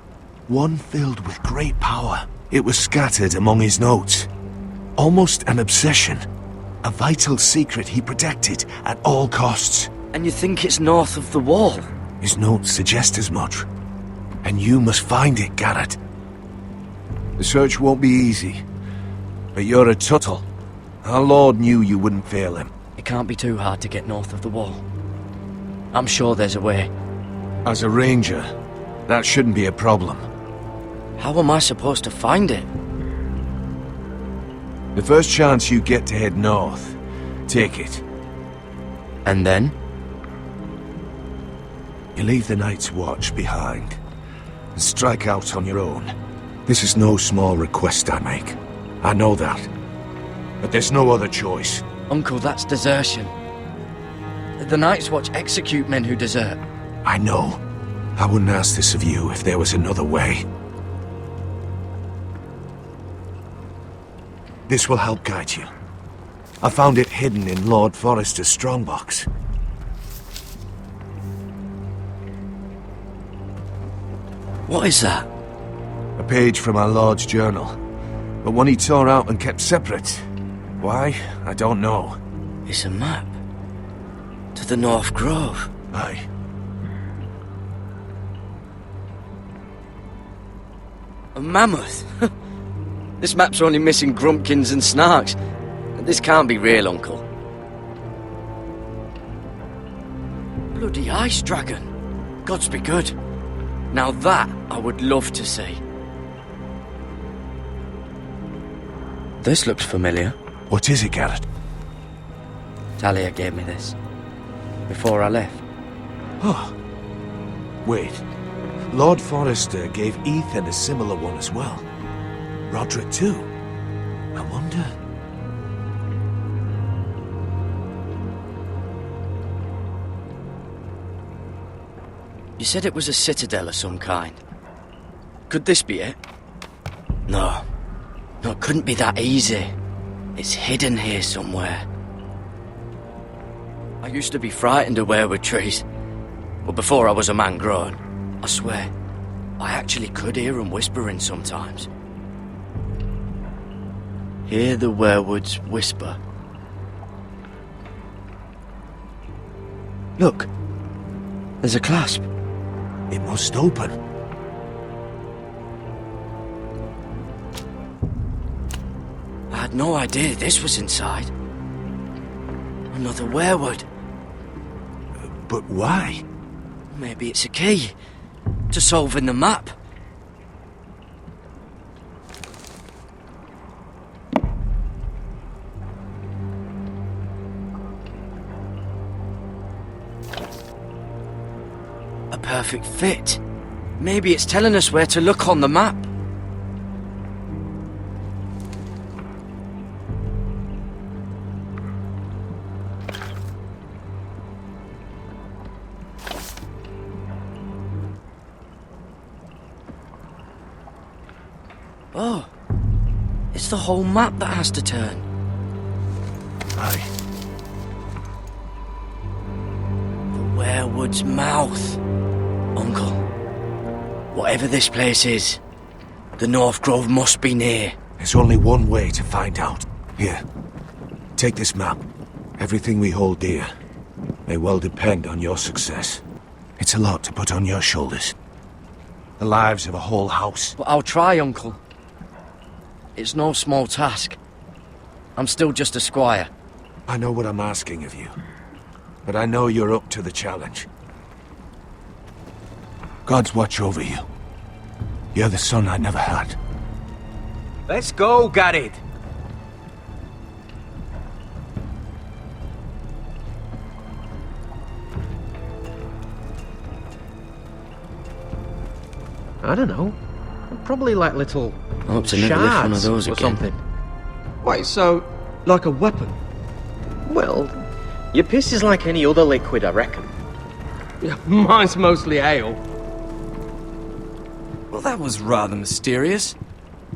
one filled with great power. It was scattered among his notes. Almost an obsession, a vital secret he protected at all costs. And you think it's north of the wall? His notes suggest as much. And you must find it, Garrett. The search won't be easy, but you're a Tuttle. Our Lord knew you wouldn't fail him. It can't be too hard to get north of the wall. I'm sure there's a way. As a ranger, that shouldn't be a problem. How am I supposed to find it? The first chance you get to head north, take it. And then? You leave the Night's Watch behind and strike out on your own. This is no small request I make. I know that. But there's no other choice. Uncle, that's desertion. The Night's Watch execute men who desert. I know. I wouldn't ask this of you if there was another way. This will help guide you. I found it hidden in Lord Forrester's strongbox. What is that? A page from our Lord's journal, but one he tore out and kept separate. Why? I don't know. It's a map. To the North Grove. Aye. A mammoth? This map's only missing grumpkins and snarks. This can't be real, Uncle. Bloody ice dragon. Gods be good. Now that I would love to see. This looks familiar. What is it, Garrett? Talia gave me this. Before I left. Oh. Wait. Lord Forrester gave Ethan a similar one as well. Roderick too. I wonder... You said it was a citadel of some kind. Could this be it? No. No, it couldn't be that easy. It's hidden here somewhere. I used to be frightened of weirwood trees. But before I was a man grown, I swear, I actually could hear them whispering sometimes. Hear the weirwoods whisper. Look, there's a clasp. It must open. I had no idea this was inside. Another weirwood. But why? Maybe it's a key to solving the map. A perfect fit. Maybe it's telling us where to look on the map. Oh, it's the whole map that has to turn. Aye. The weirwood's mouth. Uncle, whatever this place is, the North Grove must be near. There's only one way to find out. Here, take this map. Everything we hold dear may well depend on your success. It's a lot to put on your shoulders. The lives of a whole house. But I'll try, Uncle. It's no small task. I'm still just a squire. I know what I'm asking of you, but I know you're up to the challenge. God's watch over you. You're the son I never had. Let's go, Garrett. I don't know. Probably like little I hope to never lift one of those or again. something. Wait, so like a weapon? Well, your piss is like any other liquid, I reckon. Yeah, mine's mostly ale. Well, that was rather mysterious.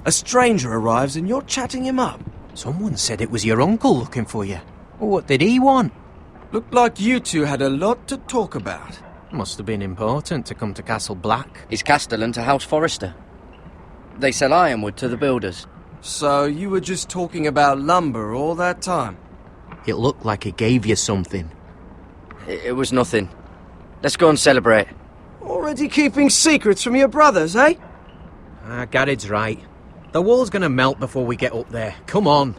A stranger arrives and you're chatting him up. Someone said it was your uncle looking for you. What did he want? Looked like you two had a lot to talk about. Must have been important to come to Castle Black. It's Castellan to House Forrester. They sell ironwood to the builders. So you were just talking about lumber all that time? It looked like he gave you something. It was nothing. Let's go and celebrate. Already keeping secrets from your brothers, eh? Garrett's right. The wall's gonna melt before we get up there. Come on.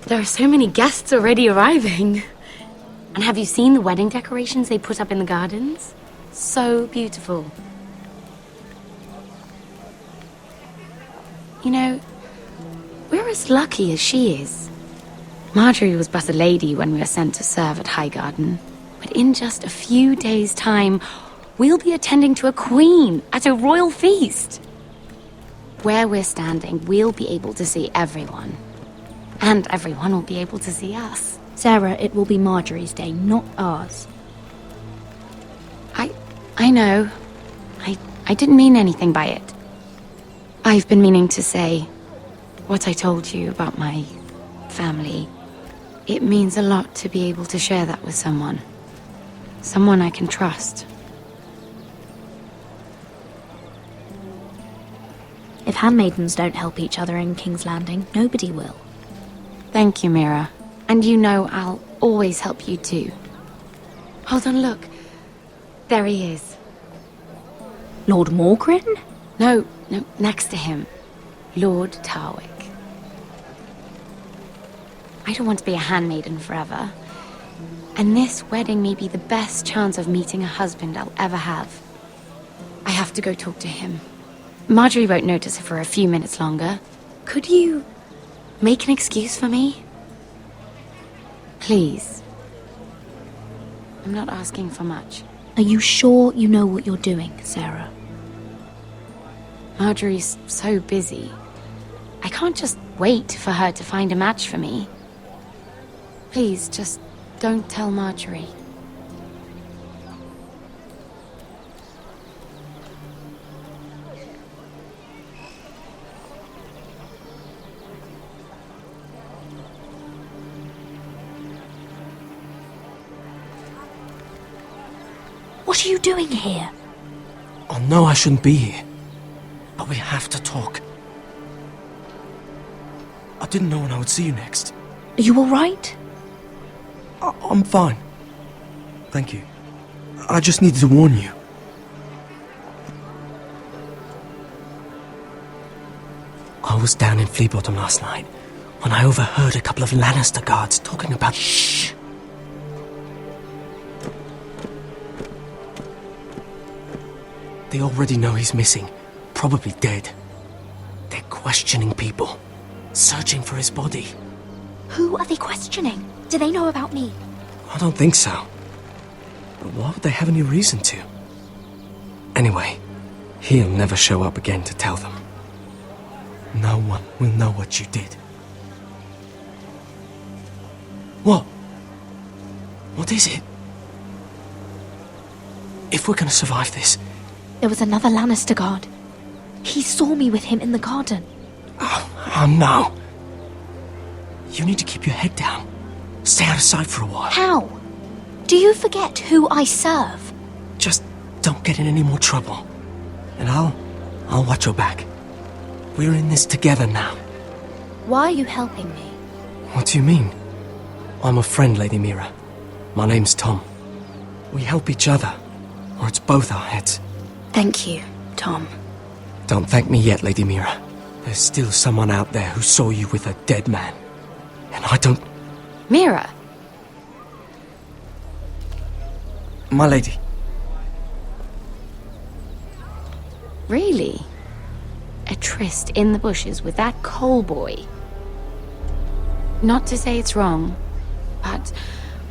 There are so many guests already arriving. And have you seen the wedding decorations they put up in the gardens? So beautiful. You know, we're as lucky as she is. Marjorie was but a lady when we were sent to serve at Highgarden. But in just a few days' time, We'll be attending to a queen at a royal feast. Where we're standing, we'll be able to see everyone. And everyone will be able to see us. Sarah, it will be Marjorie's day, not ours. I know. I didn't mean anything by it. I've been meaning to say what I told you about my family. It means a lot to be able to share that with someone. Someone I can trust. If handmaidens don't help each other in King's Landing, nobody will. Thank you, Mira. And you know I'll always help you too. Hold on, look. There he is. Lord Morgrin? No, next to him. Lord Tarwick. I don't want to be a handmaiden forever. And this wedding may be the best chance of meeting a husband I'll ever have. I have to go talk to him. Marjorie won't notice it for a few minutes longer. Could you make an excuse for me? Please. I'm not asking for much. Are you sure you know what you're doing, Sarah? Marjorie's so busy. I can't just wait for her to find a match for me. Please, just don't tell Marjorie. What are you doing here? Oh no, I shouldn't be here. But we have to talk. I didn't know when I would see you next. Are you alright? I'm fine. Thank you. I just needed to warn you. I was down in Flea Bottom last night when I overheard a couple of Lannister guards talking about... Shh! They already know he's missing. Probably dead. They're questioning people. Searching for his body. Who are they questioning? Do they know about me? I don't think so. But why would they have any reason to? Anyway, he'll never show up again to tell them. No one will know what you did. What? What is it? If we're gonna survive this... There was another Lannister guard. He saw me with him in the garden. Oh no. You need to keep your head down. Stay out of sight for a while. How? Do you forget who I serve? Just don't get in any more trouble. And I'll watch your back. We're in this together now. Why are you helping me? What do you mean? I'm a friend, Lady Mira. My name's Tom. We help each other, or it's both our heads. Thank you, Tom. Don't thank me yet, Lady Mira. There's still someone out there who saw you with a dead man. And I don't... Mira! My lady. Really? A tryst in the bushes with that coal boy? Not to say it's wrong, but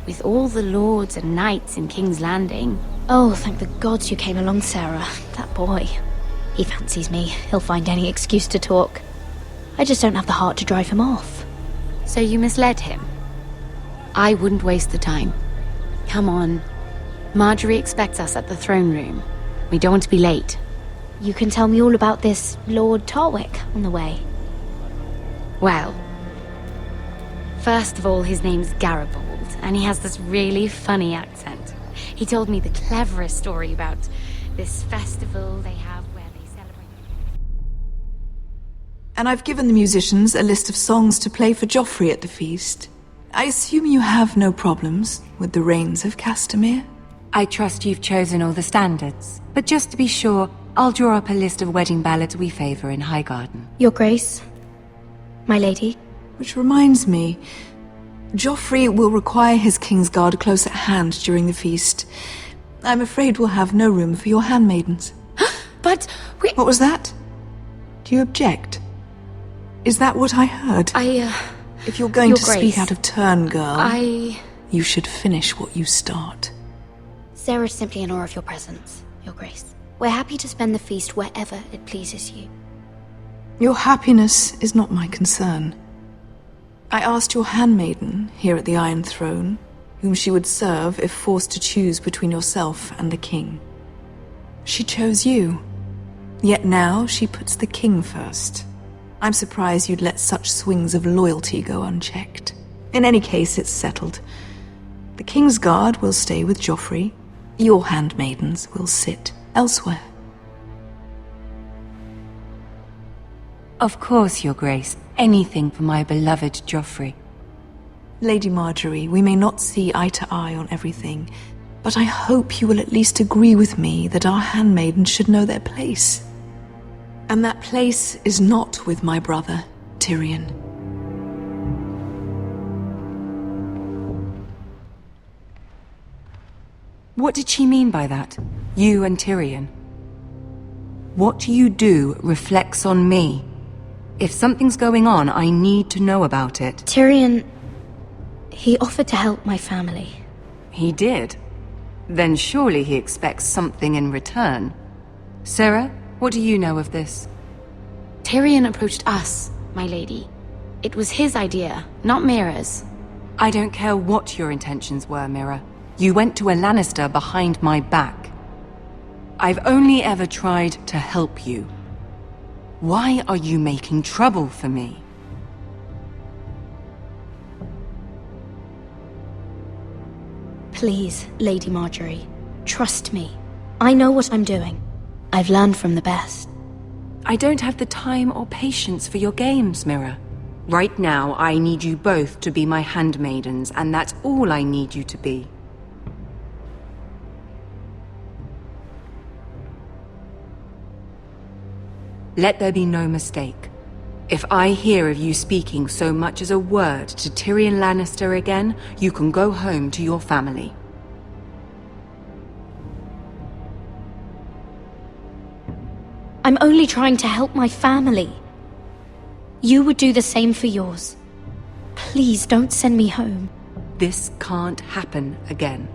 with all the lords and knights in King's Landing... Oh, thank the gods you came along, Sarah. That boy. He fancies me. He'll find any excuse to talk. I just don't have the heart to drive him off. So you misled him? I wouldn't waste the time. Come on. Marjorie expects us at the throne room. We don't want to be late. You can tell me all about this Lord Tarwick on the way. Well, first of all, his name's Garrett, and he has this really funny accent. He told me the cleverest story about this festival they have where they celebrate... And I've given the musicians a list of songs to play for Joffrey at the feast. I assume you have no problems with the Rains of Castamere? I trust you've chosen all the standards, but just to be sure, I'll draw up a list of wedding ballads we favor in Highgarden. Your Grace, my lady. Which reminds me, Joffrey will require his Kingsguard close at hand during the feast. I'm afraid we'll have no room for your handmaidens. But we... What was that? Do you object? Is that what I heard? If you're going to speak out of turn, girl, you should finish what you start. Sarah's simply in awe of your presence. Your Grace. We're happy to spend the feast wherever it pleases you. Your happiness is not my concern. I asked your handmaiden here at the Iron Throne whom she would serve if forced to choose between yourself and the king. She chose you. Yet now she puts the king first. I'm surprised you'd let such swings of loyalty go unchecked. In any case, it's settled. The King's Guard will stay with Joffrey. Your handmaidens will sit elsewhere. Of course, Your Grace. Anything for my beloved Joffrey. Lady Marjorie, we may not see eye to eye on everything, but I hope you will at least agree with me that our handmaidens should know their place. And that place is not with my brother, Tyrion. What did she mean by that? You and Tyrion? What you do reflects on me. If something's going on, I need to know about it. Tyrion... he offered to help my family. He did? Then surely he expects something in return. Sarah, what do you know of this? Tyrion approached us, my lady. It was his idea, not Mira's. I don't care what your intentions were, Mira. You went to a Lannister behind my back. I've only ever tried to help you. Why are you making trouble for me? Please, Lady Marjorie, trust me. I know what I'm doing. I've learned from the best. I don't have the time or patience for your games, Mira. Right now, I need you both to be my handmaidens, and that's all I need you to be. Let there be no mistake. If I hear of you speaking so much as a word to Tyrion Lannister again, you can go home to your family. I'm only trying to help my family. You would do the same for yours. Please don't send me home. This can't happen again.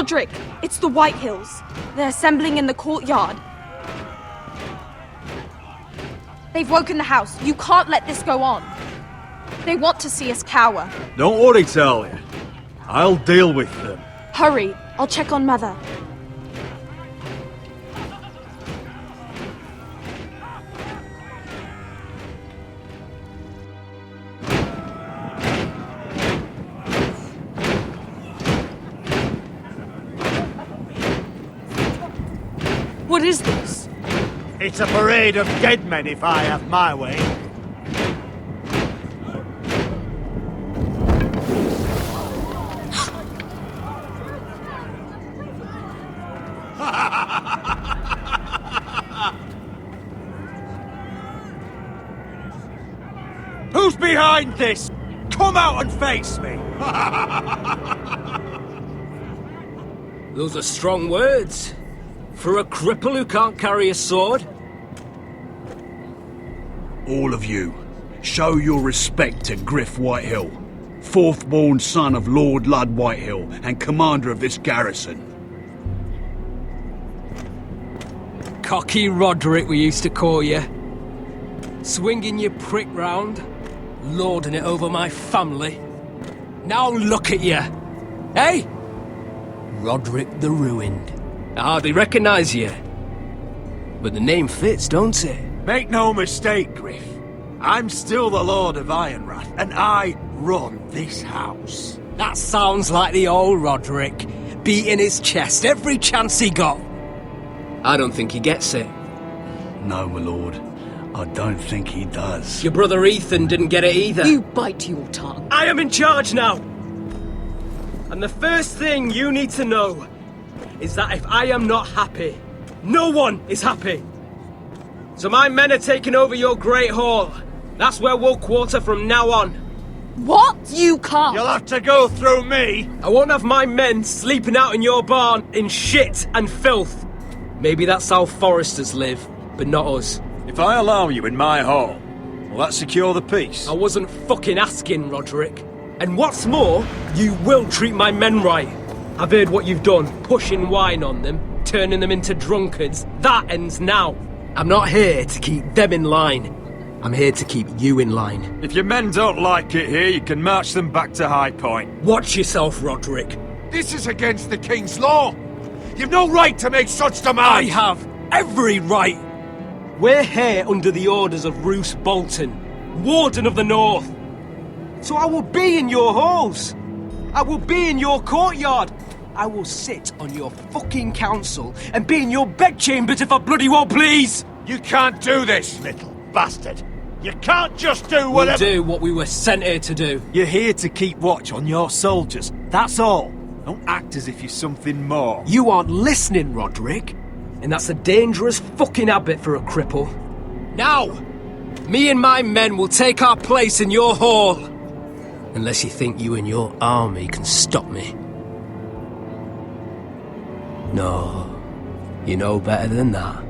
Roderick, it's the Whitehills. They're assembling in the courtyard. They've woken the house. You can't let this go on. They want to see us cower. Don't worry, Talia. I'll deal with them. Hurry, I'll check on Mother. What is this? It's a parade of dead men if I have my way. Who's behind this? Come out and face me! Those are strong words. For a cripple who can't carry a sword? All of you, show your respect to Griff Whitehill, fourth-born son of Lord Ludd Whitehill and commander of this garrison. Cocky Roderick, we used to call you. Swinging your prick round, lording it over my family. Now look at you! Hey? Roderick the Ruined. I hardly recognise you. But the name fits, don't it? Make no mistake, Griff. I'm still the Lord of Ironrath, and I run this house. That sounds like the old Roderick, beating his chest every chance he got. I don't think he gets it. No, my lord. I don't think he does. Your brother Ethan didn't get it either. You bite your tongue. I am in charge now! And the first thing you need to know is that if I am not happy, no one is happy. So my men are taking over your Great Hall. That's where we'll quarter from now on. What? You can't. You'll have to go through me. I won't have my men sleeping out in your barn in shit and filth. Maybe that's how Forresters live, but not us. If I allow you in my hall, will that secure the peace? I wasn't fucking asking, Roderick. And what's more, you will treat my men right. I've heard what you've done, pushing wine on them, turning them into drunkards. That ends now. I'm not here to keep them in line. I'm here to keep you in line. If your men don't like it here, you can march them back to High Point. Watch yourself, Roderick. This is against the King's law. You've no right to make such demands. I have every right. We're here under the orders of Roose Bolton, Warden of the North. So I will be in your halls. I will be in your courtyard. I will sit on your fucking council and be in your bedchambers if I bloody well please. You can't do this, little bastard. You can't just do whatever... We'll do what we were sent here to do. You're here to keep watch on your soldiers. That's all. Don't act as if you're something more. You aren't listening, Roderick. And that's a dangerous fucking habit for a cripple. Now, me and my men will take our place in your hall. Unless you think you and your army can stop me. No, you know better than that.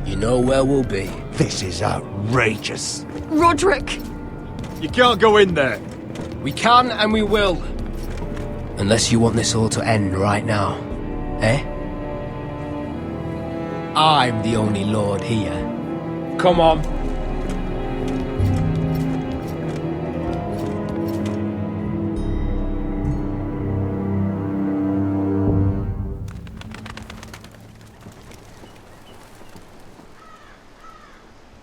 You know where we'll be. This is outrageous. Roderick! You can't go in there. We can and we will. Unless you want this all to end right now. Eh? I'm the only lord here. Come on.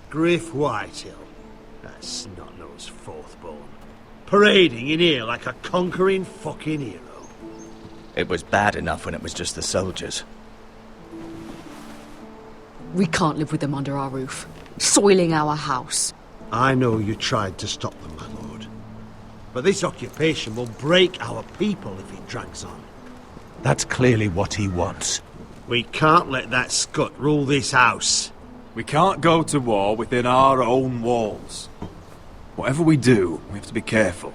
Griff Whitehill, that snot-nosed fourth-born, parading in here like a conquering fucking hero. It was bad enough when it was just the soldiers. We can't live with them under our roof, soiling our house. I know you tried to stop them, my lord. But this occupation will break our people if it drags on. That's clearly what he wants. We can't let that scut rule this house. We can't go to war within our own walls. Whatever we do, we have to be careful.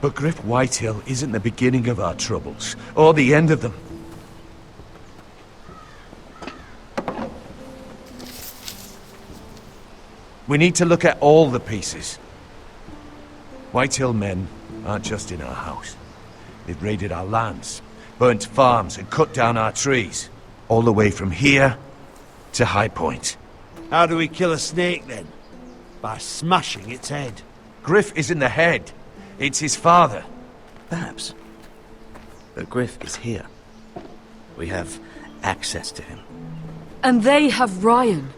But Griff Whitehill isn't the beginning of our troubles, or the end of them. We need to look at all the pieces. Whitehill men aren't just in our house. They've raided our lands, burnt farms and cut down our trees. All the way from here to High Point. How do we kill a snake, then? By smashing its head. Griff isn't the head. It's his father. Perhaps. But Griff is here. We have access to him. And they have Ryan.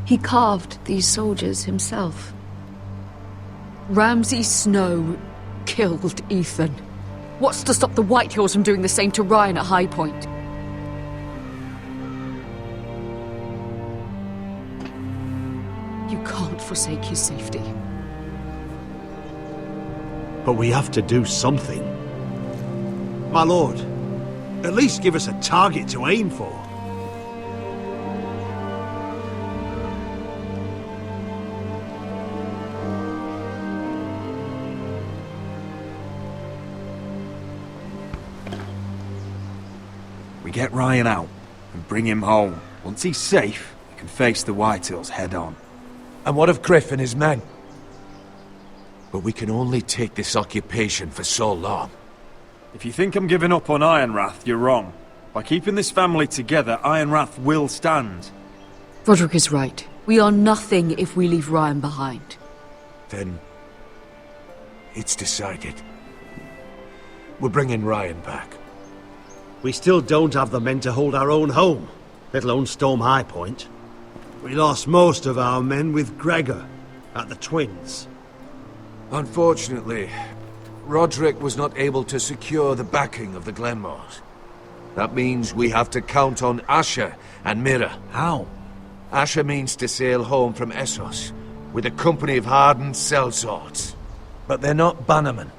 He carved these soldiers himself. Ramsay Snow killed Ethan. What's to stop the Whitehills from doing the same to Ryan at High Point? You can't forsake his safety. But we have to do something. My lord, at least give us a target to aim for. We get Ryan out and bring him home. Once he's safe, we can face the Whitehills head on. And what of Griff and his men? But we can only take this occupation for so long. If you think I'm giving up on Ironrath, you're wrong. By keeping this family together, Ironrath will stand. Roderick is right. We are nothing if we leave Ryan behind. Then it's decided. We're bringing Ryan back. We still don't have the men to hold our own home, let alone storm High Point. We lost most of our men with Gregor at the Twins. Unfortunately, Roderick was not able to secure the backing of the Glenmores. That means we have to count on Asher and Mira. How? Asher means to sail home from Essos, with a company of hardened sellswords. But they're not bannermen.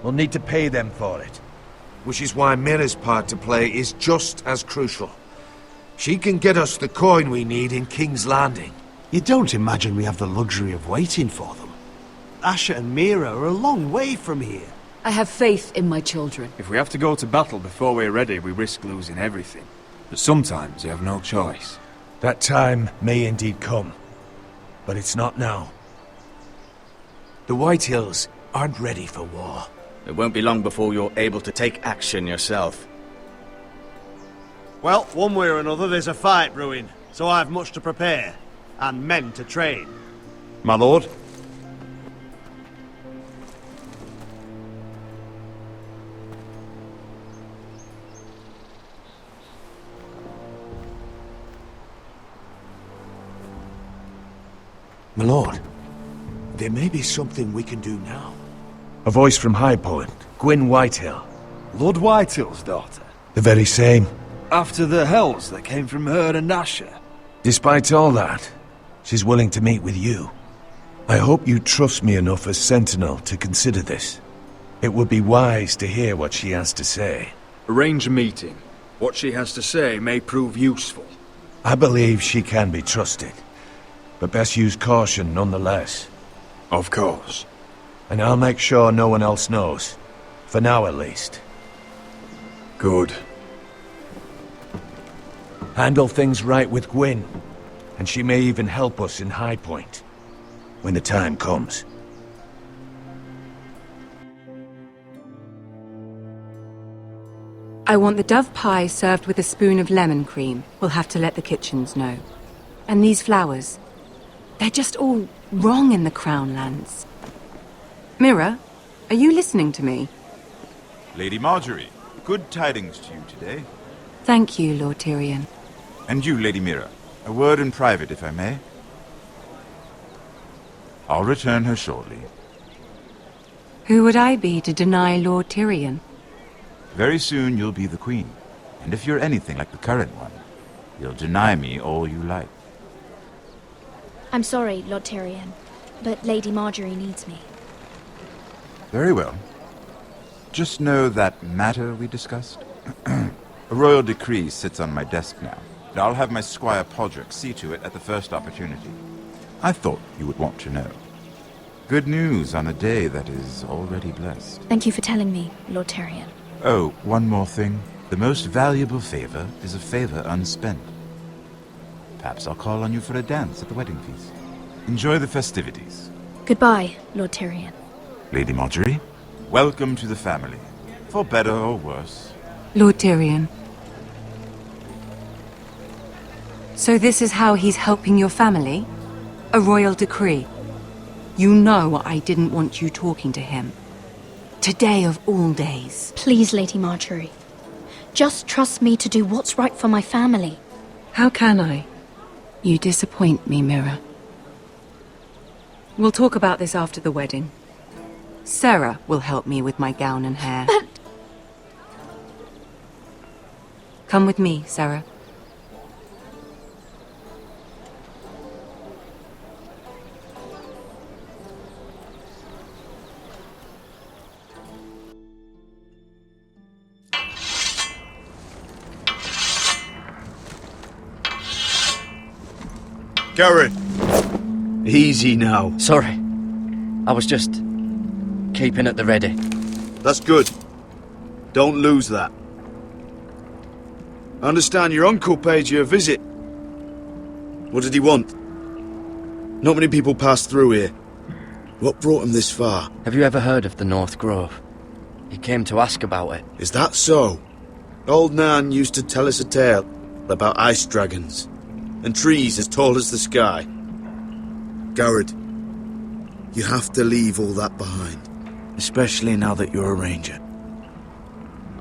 We'll need to pay them for it. Which is why Mira's part to play is just as crucial. She can get us the coin we need in King's Landing. You don't imagine we have the luxury of waiting for them? Asher and Mira are a long way from here. I have faith in my children. If we have to go to battle before we're ready, we risk losing everything. But sometimes you have no choice. That time may indeed come, but it's not now. The Whitehills aren't ready for war. It won't be long before you're able to take action yourself. Well, one way or another, there's a fight brewing, so I've much to prepare, and men to train. My lord? My lord, there may be something we can do now. A voice from High Point, Gwyn Whitehill. Lord Whitehill's daughter? The very same. After the hells that came from her and Asher? Despite all that, she's willing to meet with you. I hope you trust me enough as sentinel to consider this. It would be wise to hear what she has to say. Arrange a meeting. What she has to say may prove useful. I believe she can be trusted, but best use caution nonetheless. Of course. And I'll make sure no one else knows. For now, at least. Good. Handle things right with Gwyn, and she may even help us in High Point, when the time comes. I want the dove pie served with a spoon of lemon cream. We'll have to let the kitchens know. And these flowers. They're just all wrong in the Crown Lands. Mira, are you listening to me? Lady Marjorie, good tidings to you today. Thank you, Lord Tyrion. And you, Lady Mira. A word in private, if I may. I'll return her shortly. Who would I be to deny Lord Tyrion? Very soon you'll be the queen. And if you're anything like the current one, you'll deny me all you like. I'm sorry, Lord Tyrion, but Lady Marjorie needs me. Very well. Just know that matter we discussed? A royal decree sits on my desk now, and I'll have my squire Podrick see to it at the first opportunity. I thought you would want to know. Good news on a day that is already blessed. Thank you for telling me, Lord Tyrion. Oh, one more thing. The most valuable favor is a favor unspent. Perhaps I'll call on you for a dance at the wedding feast. Enjoy the festivities. Goodbye, Lord Tyrion. Lady Marjorie, welcome to the family. For better or worse. Lord Tyrion. So this is how he's helping your family? A royal decree. You know I didn't want you talking to him. Today of all days. Please, Lady Marjorie. Just trust me to do what's right for my family. How can I? You disappoint me, Mira. We'll talk about this after the wedding. Sarah will help me with my gown and hair. But... Come with me, Sarah. Garrett! Easy now. Sorry. I was just keeping at the ready. That's good. Don't lose that. I understand your uncle paid you a visit. What did he want? Not many people pass through here. What brought him this far? Have you ever heard of the North Grove? He came to ask about it. Is that so? Old Nan used to tell us a tale about ice dragons and trees as tall as the sky. Garrett, you have to leave all that behind. Especially now that you're a ranger.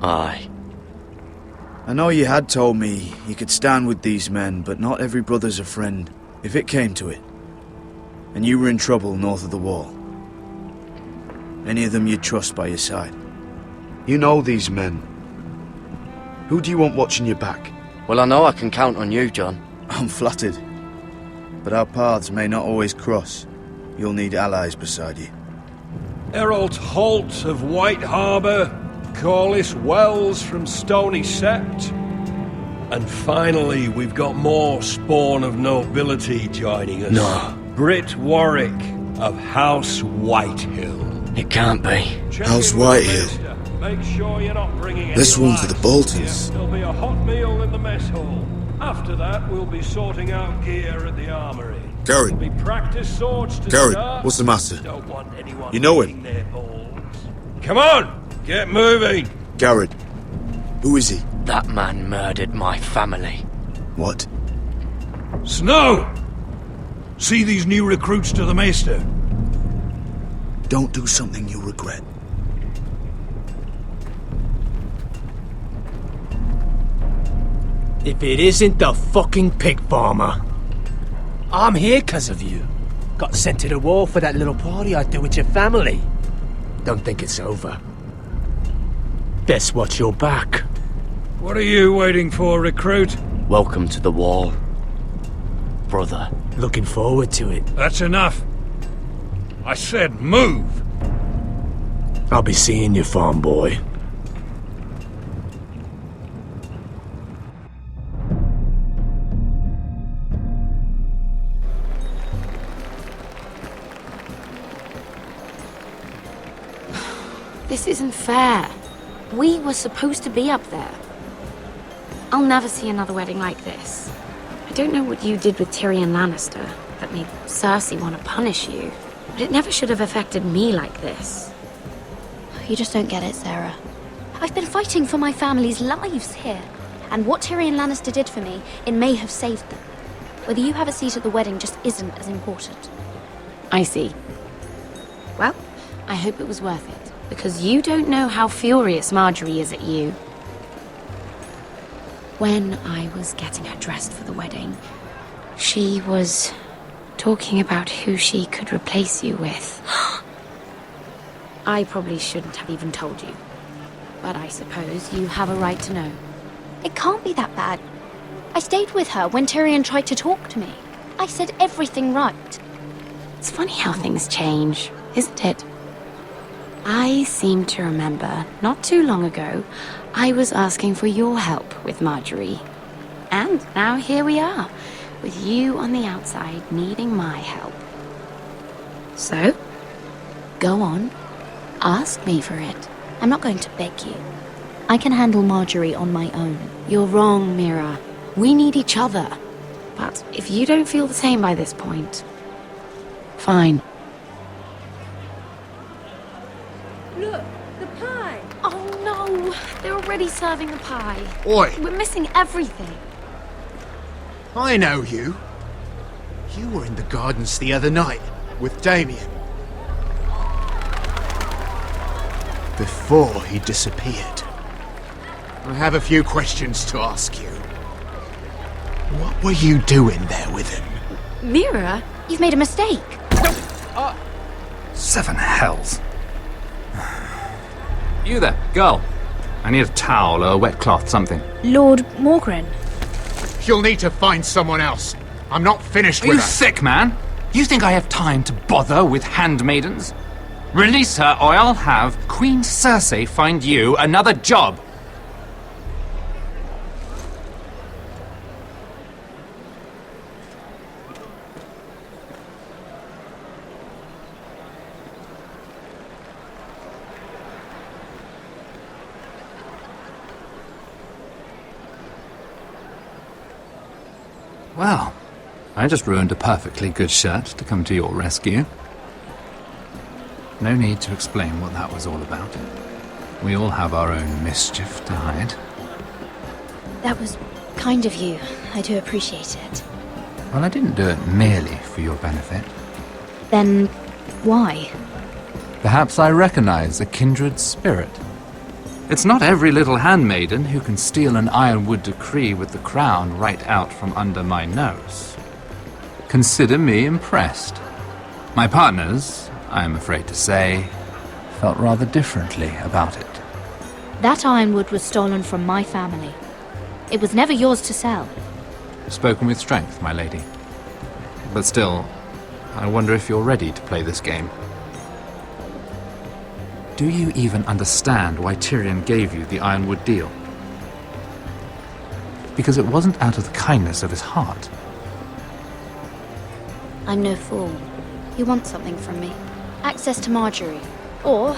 Aye. I know you had told me you could stand with these men, but not every brother's a friend, if it came to it. And you were in trouble north of the wall. Any of them you'd trust by your side. You know these men. Who do you want watching your back? Well, I know I can count on you, John. I'm flattered. But our paths may not always cross. You'll need allies beside you. Errol Holt of White Harbour, Corliss Wells from Stony Sept. And finally, we've got more spawn of nobility joining us. No. Britt Warwick of House Whitehill. It can't be. House Whitehill. Make sure you're not bringing This one's for the Boltons. There'll be a hot meal in the mess hall. After that, we'll be sorting out gear at the armory. Garrett. There'll be practice swords to Garrett, start. what's the matter? Don't want anyone You know him? their balls. Come on, get moving. Garrett. Who is he? That man murdered my family. What? Snow! See these new recruits to the Maester? Don't do something you'll regret. If it isn't the fucking pig farmer. I'm here 'cause of you. Got sent to the war for that little party I threw with your family. Don't think it's over. Best watch your back. What are you waiting for, recruit? Welcome to the wall, brother. Looking forward to it. That's enough. I said move. I'll be seeing you, farm boy. This isn't fair. We were supposed to be up there. I'll never see another wedding like this. I don't know what you did with Tyrion Lannister that made Cersei want to punish you, but it never should have affected me like this. You just don't get it, Sarah. I've been fighting for my family's lives here, and what Tyrion Lannister did for me, it may have saved them. Whether you have a seat at the wedding just isn't as important. I see. Well, I hope it was worth it, because you don't know how furious Marjorie is at you. When I was getting her dressed for the wedding, she was talking about who she could replace you with. I probably shouldn't have even told you, but I suppose you have a right to know. It can't be that bad. I stayed with her when Tyrion tried to talk to me. I said everything right. It's funny how things change, isn't it? I seem to remember, not too long ago, I was asking for your help with Marjorie. And now here we are, with you on the outside needing my help. So, go on, ask me for it. I'm not going to beg you. I can handle Marjorie on my own. You're wrong, Mira. We need each other. But if you don't feel the same by this point, fine. Look, the pie! Oh no! They're already serving the pie. Oi! We're missing everything. I know you. You were in the gardens the other night with Damien. Before he disappeared. I have a few questions to ask you. What were you doing there with him? Mira, you've made a mistake. Seven hells. You there, girl. I need a towel or a wet cloth, something. Lord Morgren. You'll need to find someone else. I'm not finished Are with you her. sick, man? You think I have time to bother with handmaidens? Release her, or I'll have Queen Cersei find you another job. Well, I just ruined a perfectly good shirt to come to your rescue. No need to explain what that was all about. We all have our own mischief to hide. That was kind of you. I do appreciate it. Well, I didn't do it merely for your benefit. Then, why? Perhaps I recognize a kindred spirit. It's not every little handmaiden who can steal an ironwood decree with the crown right out from under my nose. Consider me impressed. My partners, I am afraid to say, felt rather differently about it. That ironwood was stolen from my family. It was never yours to sell. Spoken with strength, my lady. But still, I wonder if you're ready to play this game. Do you even understand why Tyrion gave you the ironwood deal? Because it wasn't out of the kindness of his heart. I'm no fool. He wants something from me. Access to Marjorie. Or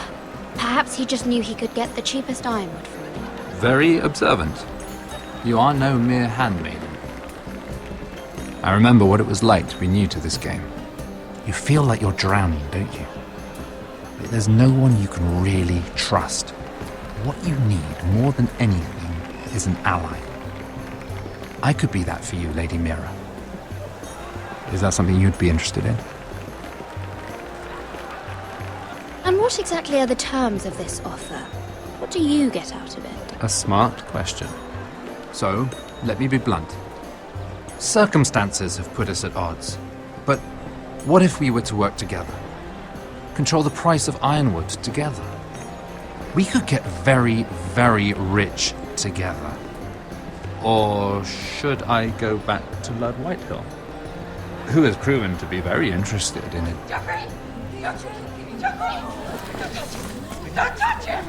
perhaps he just knew he could get the cheapest ironwood from me. Very observant. You are no mere handmaiden. I remember what it was like to be new to this game. You feel like you're drowning, don't you? There's no one you can really trust. What you need more than anything is an ally. I could be that for you, Lady Mira. Is that something you'd be interested in? And what exactly are the terms of this offer? What do you get out of it? A smart question. So, let me be blunt. Circumstances have put us at odds. But what if we were to work together? Control the price of ironwood together? We could get very, very rich together. Or should I go back to Lord Whitehill, who has proven to be very interested in it? Don't touch him!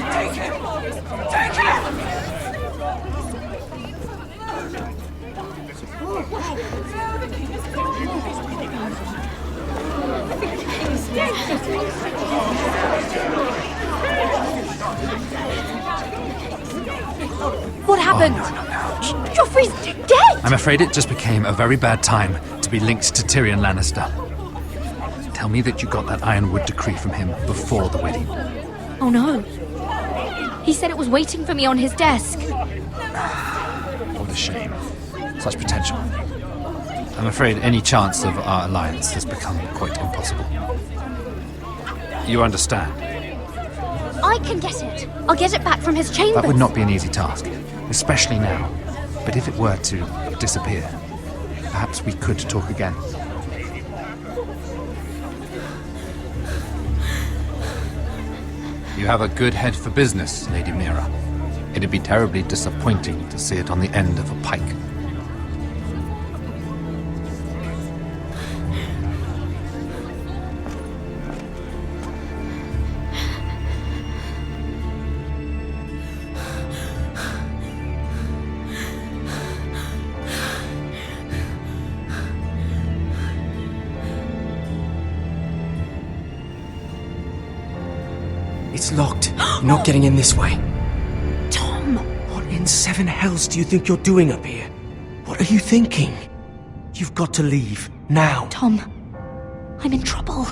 Take him! Take him! What happened? No. Joffrey's dead! I'm afraid it just became a very bad time to be linked to Tyrion Lannister. Tell me that you got that ironwood decree from him before the wedding. Oh no. He said it was waiting for me on his desk. What a shame. Such potential. I'm afraid any chance of our alliance has become quite impossible. You understand? I can get it. I'll get it back from his chambers. That would not be an easy task, especially now. But if it were to disappear, perhaps we could talk again. You have a good head for business, Lady Mira. It'd be terribly disappointing to see it on the end of a pike. It's locked. You're not getting in this way. Tom! What in seven hells do you think you're doing up here? What are you thinking? You've got to leave. Now. Tom, I'm in trouble.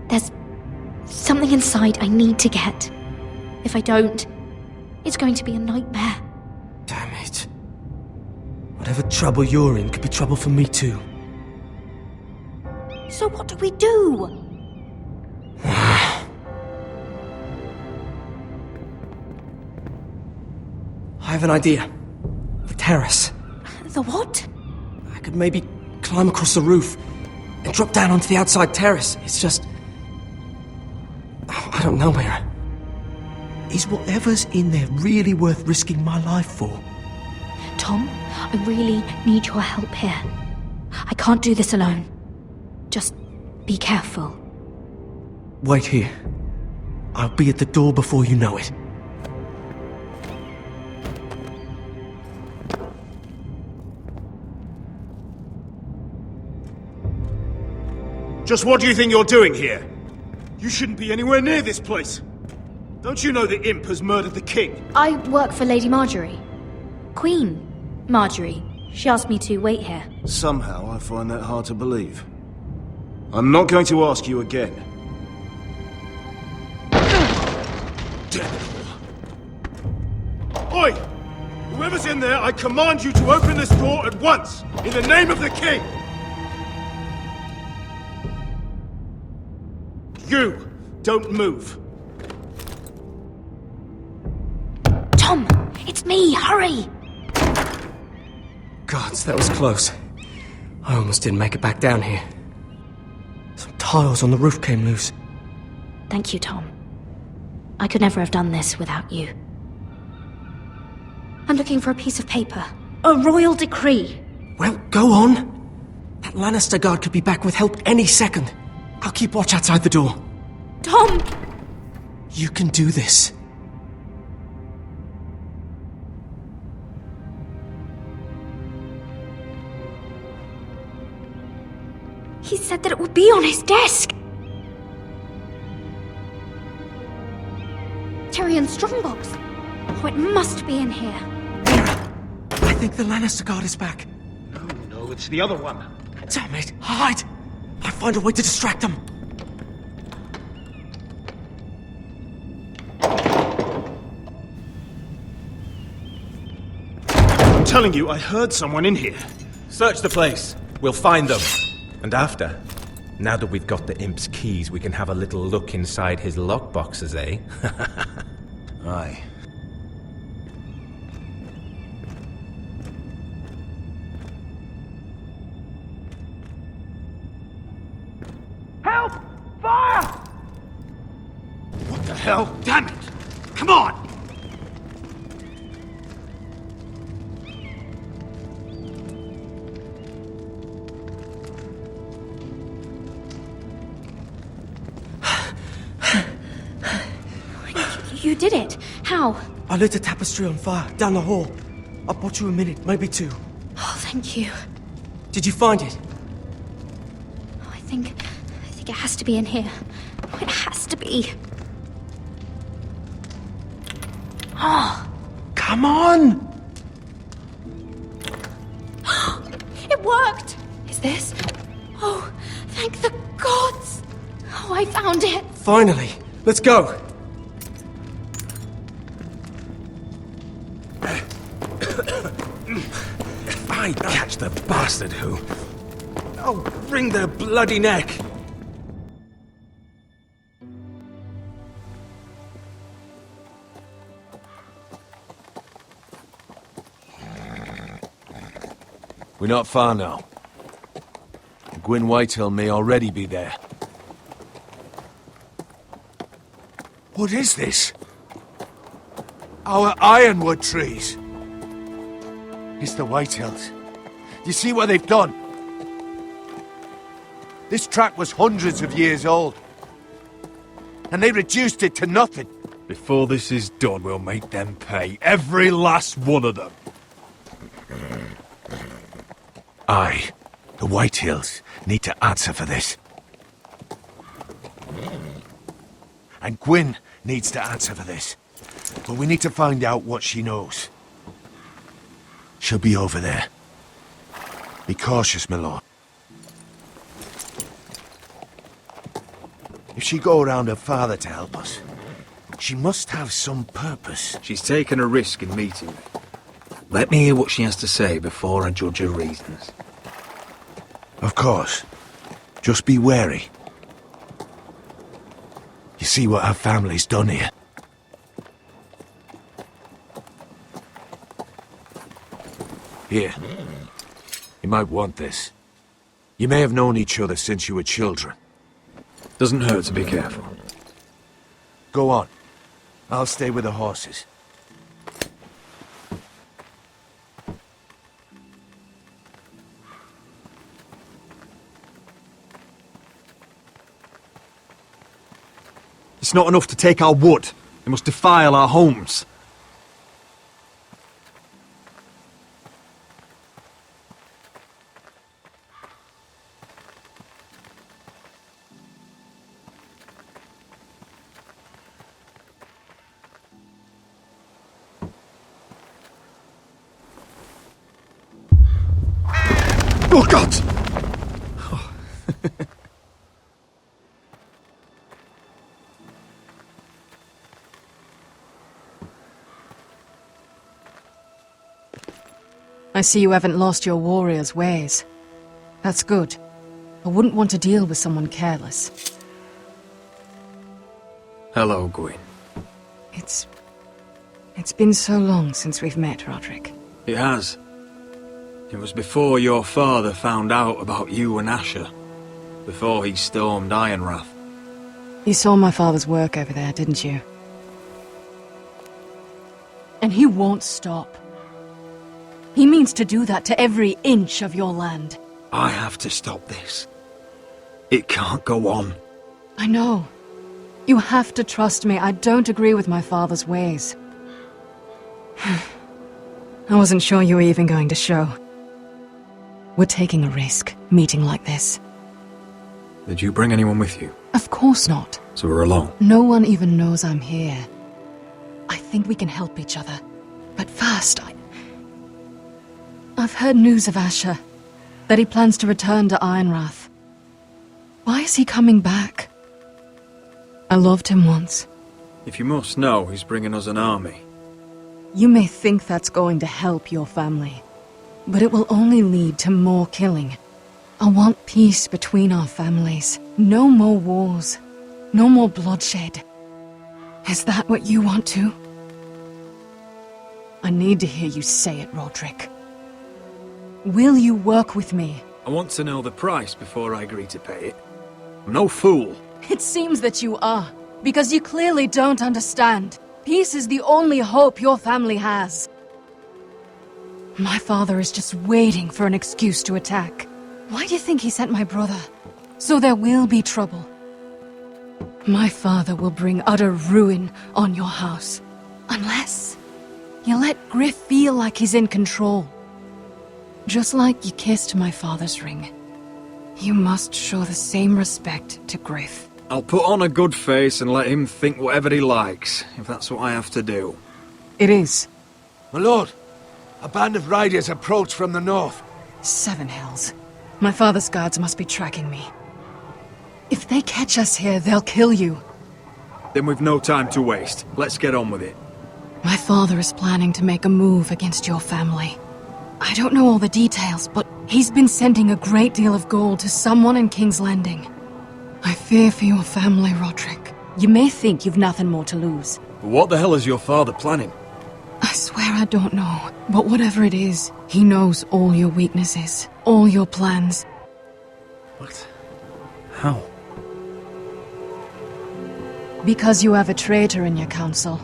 There's something inside I need to get. If I don't, it's going to be a nightmare. Damn it. Whatever trouble you're in could be trouble for me too. So what do we do? I have an idea. The terrace. The what? I could maybe climb across the roof and drop down onto the outside terrace. It's just... I don't know, Mira. Is whatever's in there really worth risking my life for? Tom, I really need your help here. I can't do this alone. Just be careful. Wait here. I'll be at the door before you know it. Just what do you think you're doing here? You shouldn't be anywhere near this place. Don't you know the imp has murdered the king? I work for Lady Marjorie. Queen Marjorie. She asked me to wait here. Somehow I find that hard to believe. I'm not going to ask you again. Damn it all. Oi! Whoever's in there, I command you to open this door at once! In the name of the king! You! Don't move! Tom! It's me! Hurry! gods, that was close. I almost didn't make it back down here. Some tiles on the roof came loose. Thank you, Tom. I could never have done this without you. I'm looking for a piece of paper. A royal decree. Well, go on. That Lannister guard could be back with help any second. I'll keep watch outside the door. Tom! You can do this. He said that it would be on his desk. Tyrion's strongbox. Oh, it must be in here. I think the Lannister guard is back. No, it's the other one. Damn it! Hide! I'll find a way to distract them. I'm telling you, I heard someone in here. Search the place. We'll find them. And after, now that we've got the imp's keys, we can have a little look inside his lockboxes, eh? Aye. Help! Fire! What the hell? Damn it! Come on! You did it. How? I lit a tapestry on fire down the hall. I bought you a minute, maybe two. Oh, thank you. Did you find it? I think it has to be in here. Oh, it has to be. Oh. Come on! It worked! Is this? Oh, thank the gods! Oh, I found it! Finally! Let's go! If I catch the bastard who... I'll wring their bloody neck! We're not far now. Gwyn Whitehill may already be there. What is this? Our ironwood trees! It's the Whitehills. Do you see what they've done? This track was hundreds of years old. And they reduced it to nothing. Before this is done, we'll make them pay. Every last one of them. Aye. The Whitehills need to answer for this. And Gwyn needs to answer for this. But we need to find out what she knows. She'll be over there. Be cautious, my lord. If she go around her father to help us, she must have some purpose. She's taken a risk in meeting me. Let me hear what she has to say before I judge her reasons. Of course. Just be wary. You see what our family's done here. Here. You might want this. You may have known each other since you were children. Doesn't hurt to be careful. Go on. I'll stay with the horses. It's not enough to take our wood. They must defile our homes. Oh, God! Oh. I see you haven't lost your warrior's ways. That's good. I wouldn't want to deal with someone careless. Hello, Gwyn. It's been so long since we've met, Roderick. It has. It was before your father found out about you and Asher. Before he stormed Ironrath. You saw my father's work over there, didn't you? And he won't stop. He means to do that to every inch of your land. I have to stop this. It can't go on. I know. You have to trust me. I don't agree with my father's ways. I wasn't sure you were even going to show. We're taking a risk, meeting like this. Did you bring anyone with you? Of course not. So we're alone? No one even knows I'm here. I think we can help each other. But first, I've heard news of Asher. That he plans to return to Ironrath. Why is he coming back? I loved him once. If you must know, he's bringing us an army. You may think that's going to help your family. But it will only lead to more killing. I want peace between our families. No more wars. No more bloodshed. Is that what you want too? I need to hear you say it, Roderick. Will you work with me? I want to know the price before I agree to pay it. I'm no fool. It seems that you are, because you clearly don't understand. Peace is the only hope your family has. My father is just waiting for an excuse to attack. Why do you think he sent my brother? So there will be trouble. My father will bring utter ruin on your house. Unless you let Griff feel like he's in control. Just like you kissed my father's ring. You must show the same respect to Griff. I'll put on a good face and let him think whatever he likes, if that's what I have to do. It is. My lord, a band of riders approach from the north. 7 hells. My father's guards must be tracking me. If they catch us here, they'll kill you. Then we've no time to waste. Let's get on with it. My father is planning to make a move against your family. I don't know all the details, but he's been sending a great deal of gold to someone in King's Landing. I fear for your family, Roderick. You may think you've nothing more to lose. But what the hell is your father planning? I swear I don't know, but whatever it is, he knows all your weaknesses, all your plans. What? How? Because you have a traitor in your council.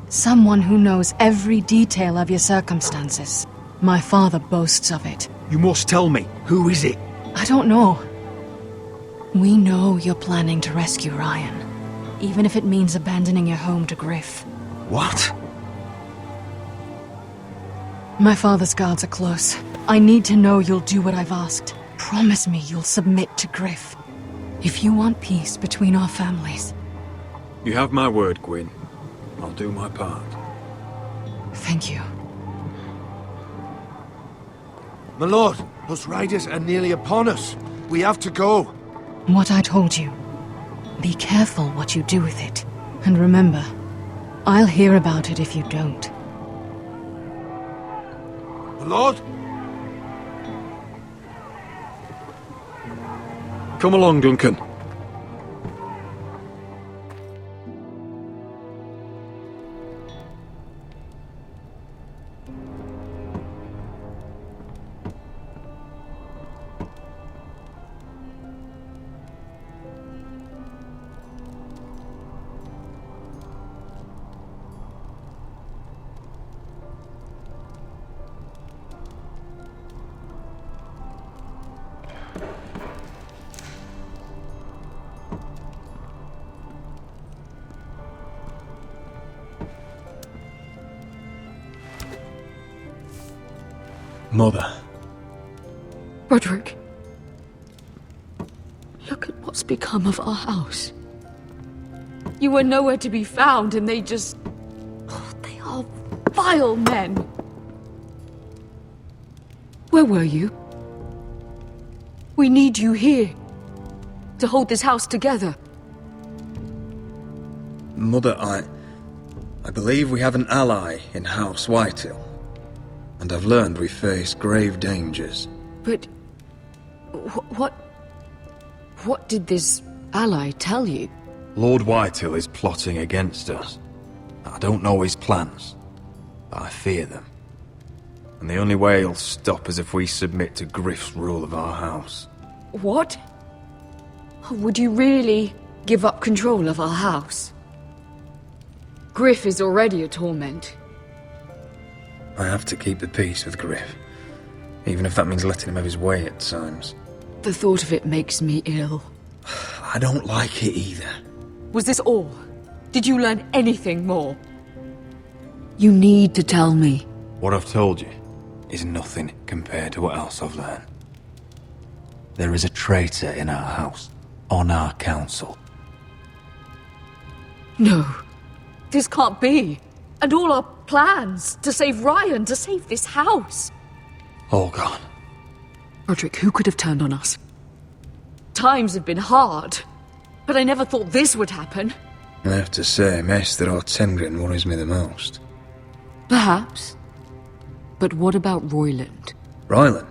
Someone who knows every detail of your circumstances. My father boasts of it. You must tell me. Who is it? I don't know. We know you're planning to rescue Ryan. Even if it means abandoning your home to Griff. What? My father's guards are close. I need to know you'll do what I've asked. Promise me you'll submit to Griff. If you want peace between our families. You have my word, Gwyn. I'll do my part. Thank you. My lord, those riders are nearly upon us. We have to go. What I told you. Be careful what you do with it. And remember, I'll hear about it if you don't. My lord? Come along, Duncan. Mother. Roderick. Look at what's become of our house. You were nowhere to be found and they just... Oh, they are vile men. Where were you? We need you here. To hold this house together. Mother, I believe we have an ally in House Whitehill. And I've learned we face grave dangers. But... What did this ally tell you? Lord Whitehill is plotting against us. I don't know his plans, but I fear them. And the only way he'll stop is if we submit to Griff's rule of our house. What? Would you really give up control of our house? Griff is already a torment. I have to keep the peace with Griff, even if that means letting him have his way at times. The thought of it makes me ill. I don't like it either. Was this all? Did you learn anything more? You need to tell me. What I've told you is nothing compared to what else I've learned. There is a traitor in our house, on our council. No. This can't be. And all our plans to save Ryan, to save this house. All gone. Roderick, who could have turned on us? Times have been hard, but I never thought this would happen. I have to say, Maester Ortengrin worries me the most. Perhaps. But what about Royland? Ryland?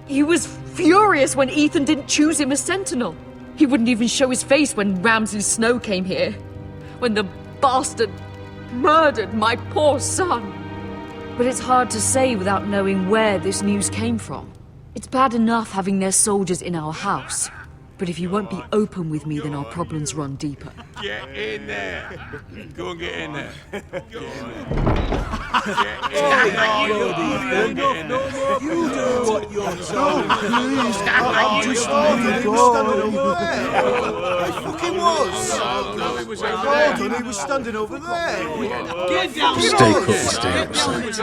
He was furious when Ethan didn't choose him as sentinel. He wouldn't even show his face when Ramsay Snow came here. When the bastard murdered my poor son. But it's hard to say without knowing where this news came from. It's bad enough having their soldiers in our house. But if you won't be open with me, then our problems run deeper. Get in there. Go and get in there. Go You do what you're told. I'm just standing over there. He fucking was. No, he was over there. there. He was standing over there. Get down. Stay put and stay outside.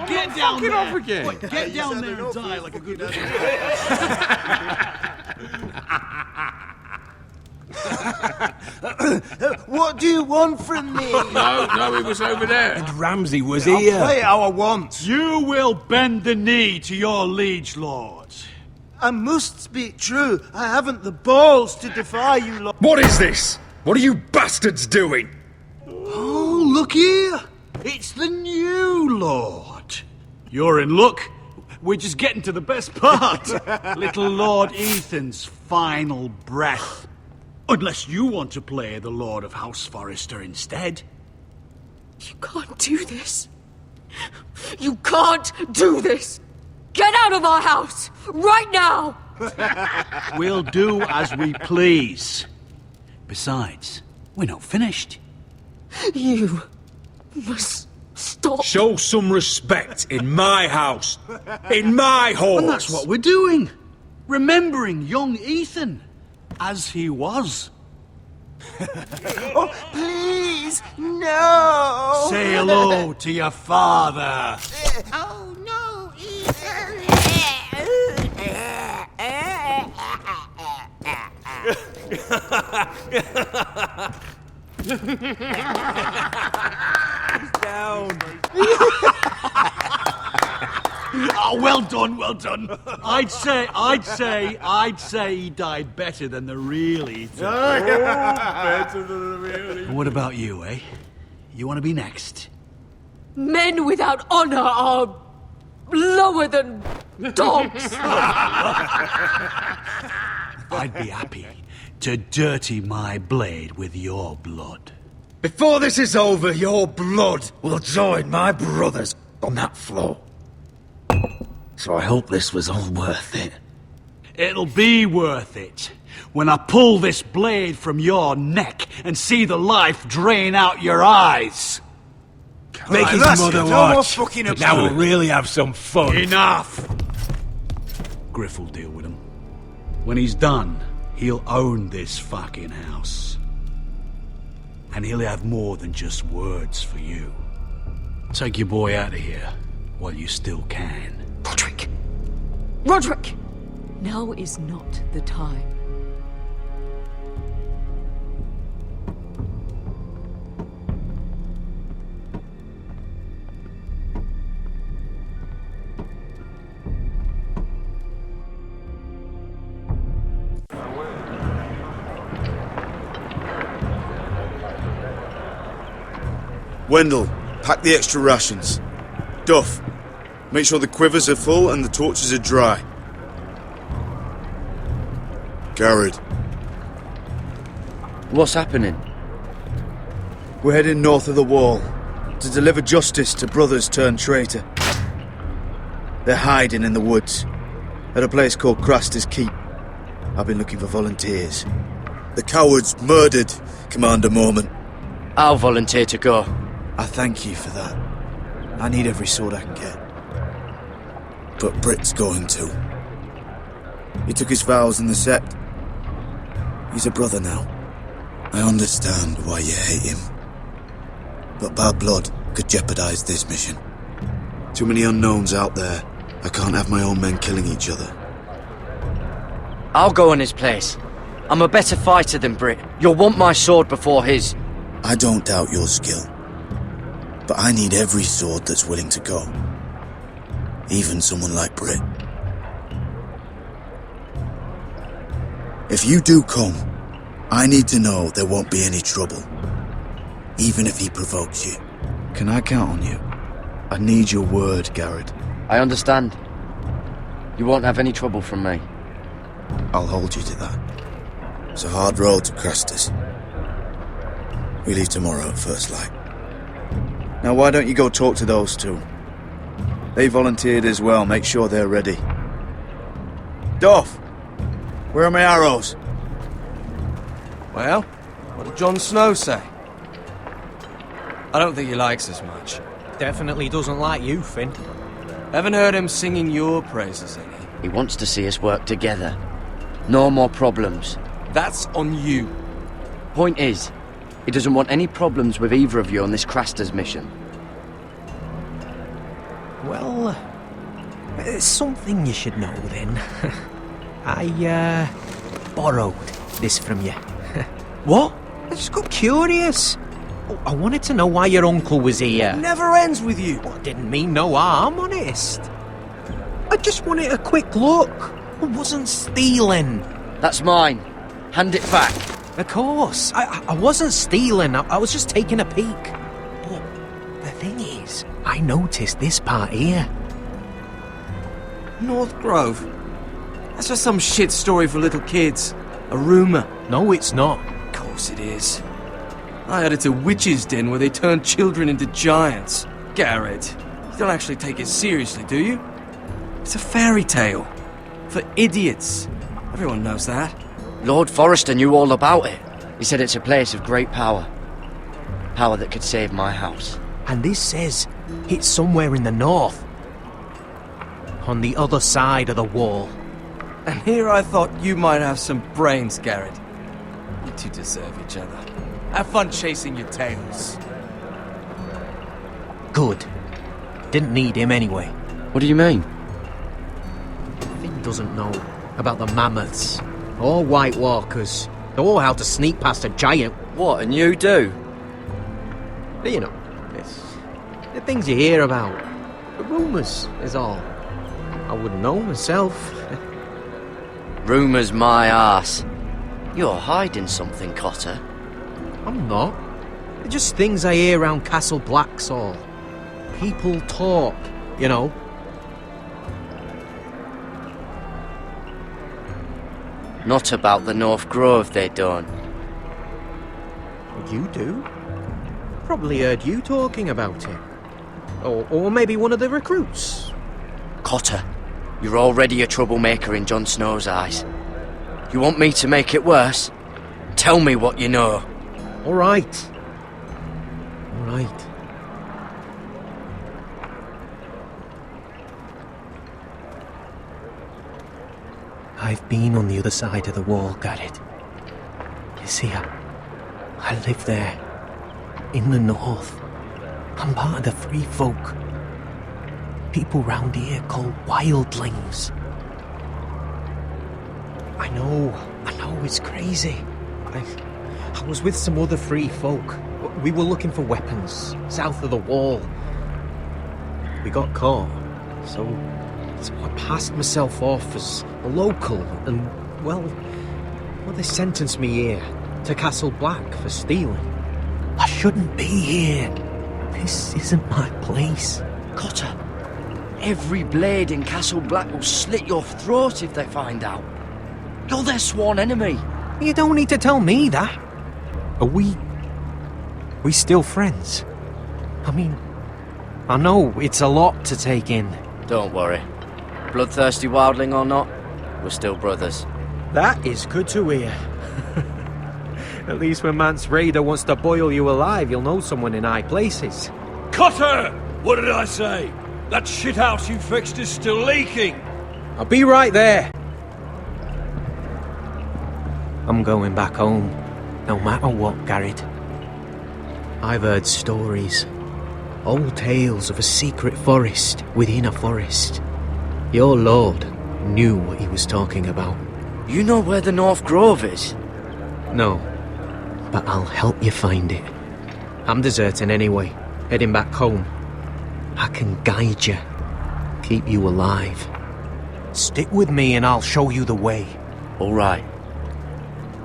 Get down there. Off again. Wait, get down there and die like a good What do you want from me? No, he was over there. And Ramsay was I'll here. play how I want. You will bend the knee to your liege lord. I must speak true. I haven't the balls to defy you, Lord. What is this? What are you bastards doing? Oh, look here. It's the new lord. You're in luck. We're just getting to the best part. Little Lord Ethan's final breath. Unless you want to play the Lord of House Forrester instead. You can't do this. You can't do this. Get out of our house, right now! We'll do as we please. Besides, we're not finished. You must stop. Show some respect in my house. In my hall. And that's what we're doing. Remembering young Ethan. As he was. Oh, please, no! Say hello to your father. Oh, no, Down. Oh, well done, well done. I'd say he died better than the real Ethan. Better than the real Ethan. What about you, eh? You want to be next? Men without honor are lower than dogs. I'd be happy to dirty my blade with your blood. Before this is over, your blood will join my brother's on that floor. So I hope this was all worth it. It'll be worth it when I pull this blade from your neck and see the life drain out your eyes. Make his mother watch. Now we'll really have some fun. Enough! Griff will deal with him. When he's done, he'll own this fucking house. And he'll have more than just words for you. Take your boy out of here while you still can. Roderick! Roderick! Now is not the time. Wendell, pack the extra rations. Duff, make sure the quivers are full and the torches are dry. Garrett. What's happening? We're heading north of the wall. To deliver justice to brothers turned traitor. They're hiding in the woods, at a place called Craster's Keep. I've been looking for volunteers. The cowards murdered Commander Mormont. I'll volunteer to go. I thank you for that. I need every sword I can get. But Britt's going too. He took his vows in the Sept. He's a brother now. I understand why you hate him. But bad blood could jeopardize this mission. Too many unknowns out there. I can't have my own men killing each other. I'll go in his place. I'm a better fighter than Britt. You'll want my sword before his. I don't doubt your skill. But I need every sword that's willing to go. Even someone like Britt. If you do come, I need to know there won't be any trouble. Even if he provokes you. Can I count on you? I need your word, Garrett. I understand. You won't have any trouble from me. I'll hold you to that. It's a hard road to Craster's. We leave tomorrow at first light. Now why don't you go talk to those two? They volunteered as well, make sure they're ready. Duff! Where are my arrows? Well, what did Jon Snow say? I don't think he likes us much. Definitely doesn't like you, Finn. Haven't heard him singing your praises any. He wants to see us work together. No more problems. That's on you. Point is, he doesn't want any problems with either of you on this Craster's mission. Well, there's something you should know then. I, borrowed this from you. What? I just got curious. I wanted to know why your uncle was here. It never ends with you. Well, I didn't mean no harm, honest. I just wanted a quick look. I wasn't stealing. That's mine. Hand it back. Of course. I wasn't stealing. I was just taking a peek. But the thing is, I noticed this part here. North Grove? That's just some shit story for little kids. A rumour. No, it's not. Of course it is. I heard it's a witch's den where they turn children into giants. Garrett, you don't actually take it seriously, do you? It's a fairy tale. For idiots. Everyone knows that. Lord Forrester knew all about it. He said it's a place of great power. Power that could save my house. And this says it's somewhere in the north. On the other side of the wall. And here I thought you might have some brains, Garrett. You two deserve each other. Have fun chasing your tails. Good. Didn't need him anyway. What do you mean? Finn doesn't know about the mammoths, or White Walkers, or how to sneak past a giant. What, and you do? You know, it's the things you hear about. The rumours is all. I wouldn't know myself. Rumours my arse. You're hiding something, Cotter. I'm not. They're just things I hear around Castle Blacksall. People talk, you know. Not about the North Grove, they don't. You do? Probably heard you talking about it. Or maybe one of the recruits. Cotter, you're already a troublemaker in Jon Snow's eyes. You want me to make it worse? Tell me what you know. All right. All right. I've been on the other side of the wall, Garrett. You see, I live there. In the north. I'm part of the free folk. People round here called wildlings. I know it's crazy. I was with some other free folk. We were looking for weapons, south of the wall. We got caught, so I passed myself off as a local, and, well, they sentenced me here, to Castle Black, for stealing. I shouldn't be here. This isn't my place. Cotter, every blade in Castle Black will slit your throat if they find out. You're their sworn enemy. You don't need to tell me that. Are we still friends? I mean, I know it's a lot to take in. Don't worry. Bloodthirsty wildling or not, we're still brothers. That is good to hear. At least when Mance Raider wants to boil you alive, you'll know someone in high places. Cotter! What did I say? That shithouse you fixed is still leaking! I'll be right there. I'm going back home, no matter what, Garrett. I've heard stories. Old tales of a secret forest within a forest. Your lord knew what he was talking about. You know where the North Grove is? No, but I'll help you find it. I'm deserting anyway, heading back home. I can guide you, keep you alive. Stick with me and I'll show you the way. All right.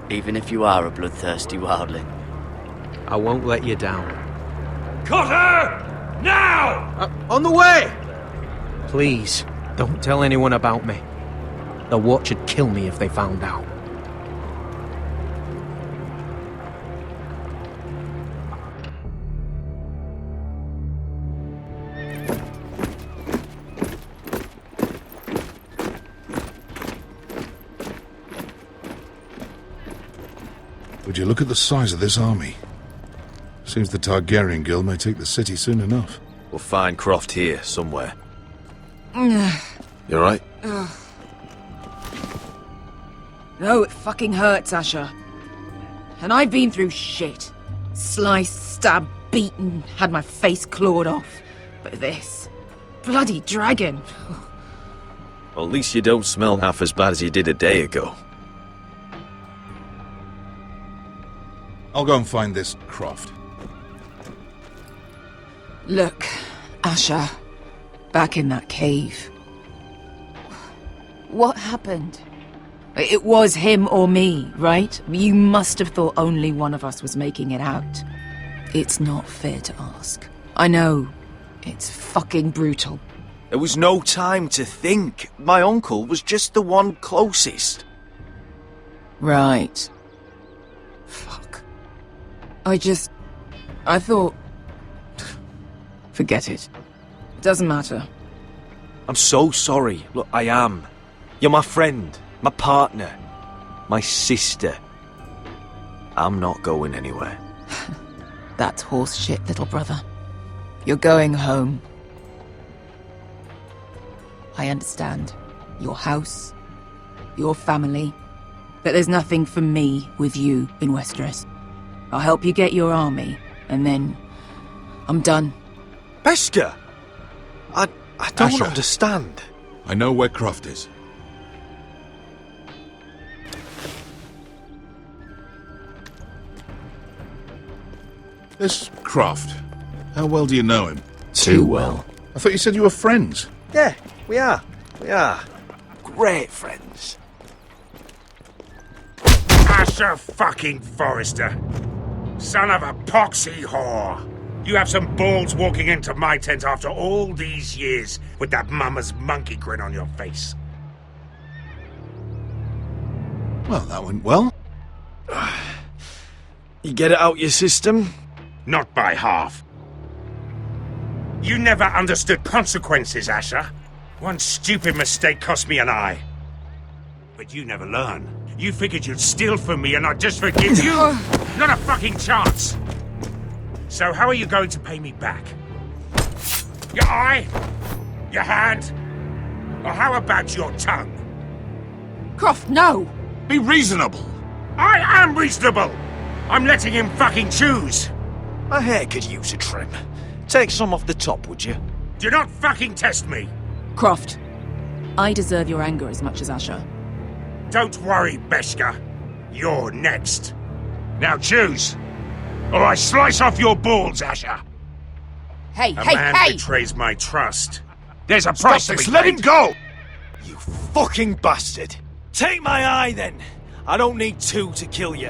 Even if you are a bloodthirsty wildling. I won't let you down. Cotter! Now! On the way! Please, don't tell anyone about me. The Watch would kill me if they found out. Would you look at the size of this army? Seems the Targaryen Guild may take the city soon enough. We'll find Croft here, somewhere. You alright? No, it fucking hurts, Asher. And I've been through shit. Sliced, stabbed, beaten, had my face clawed off. But this... bloody dragon. Well, at least you don't smell half as bad as you did a day ago. I'll go and find this Croft. Look, Asher. Back in that cave. What happened? It was him or me, right? You must have thought only one of us was making it out. It's not fair to ask. I know. It's fucking brutal. There was no time to think. My uncle was just the one closest. Right. Fuck. I thought... Forget it. Doesn't matter. I'm so sorry. Look, I am. You're my friend, my partner, my sister. I'm not going anywhere. That's horse shit, little brother. You're going home. I understand. Your house, your family. But there's nothing for me with you in Westeros. I'll help you get your army, and then I'm done. Beskha! I don't Asher. understand. I know where Croft is. This Croft, how well do you know him? Too well. I thought you said you were friends. Yeah, we are. We are. Great friends. Asher fucking Forrester. Son of a poxy whore. You have some balls walking into my tent after all these years with that mama's monkey grin on your face. Well, that went well. You get it out your system? Not by half. You never understood consequences, Asher. One stupid mistake cost me an eye. But you never learn. You figured you'd steal from me and I'd just forgive you? Not a fucking chance! So how are you going to pay me back? Your eye? Your hand? Or how about your tongue? Croft, no! Be reasonable! I am reasonable! I'm letting him fucking choose! My hair could use a trim. Take some off the top, would you? Do not fucking test me! Croft, I deserve your anger as much as Asher. Don't worry, Beskha. You're next. Now choose! Or I slice off your balls, Asher! Hey, A man betrays my trust. There's a price to be paid. Let him go! You fucking bastard! Take my eye, then! I don't need two to kill you.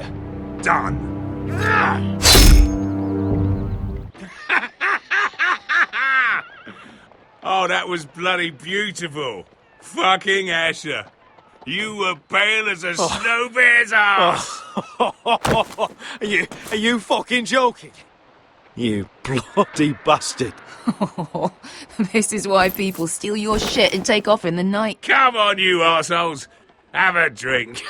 Done. Oh, that was bloody beautiful. Fucking Asher. You were pale as a snow bear's ass. Are you fucking joking? You bloody bastard. Oh, this is why people steal your shit and take off in the night. Come on, you arseholes. Have a drink.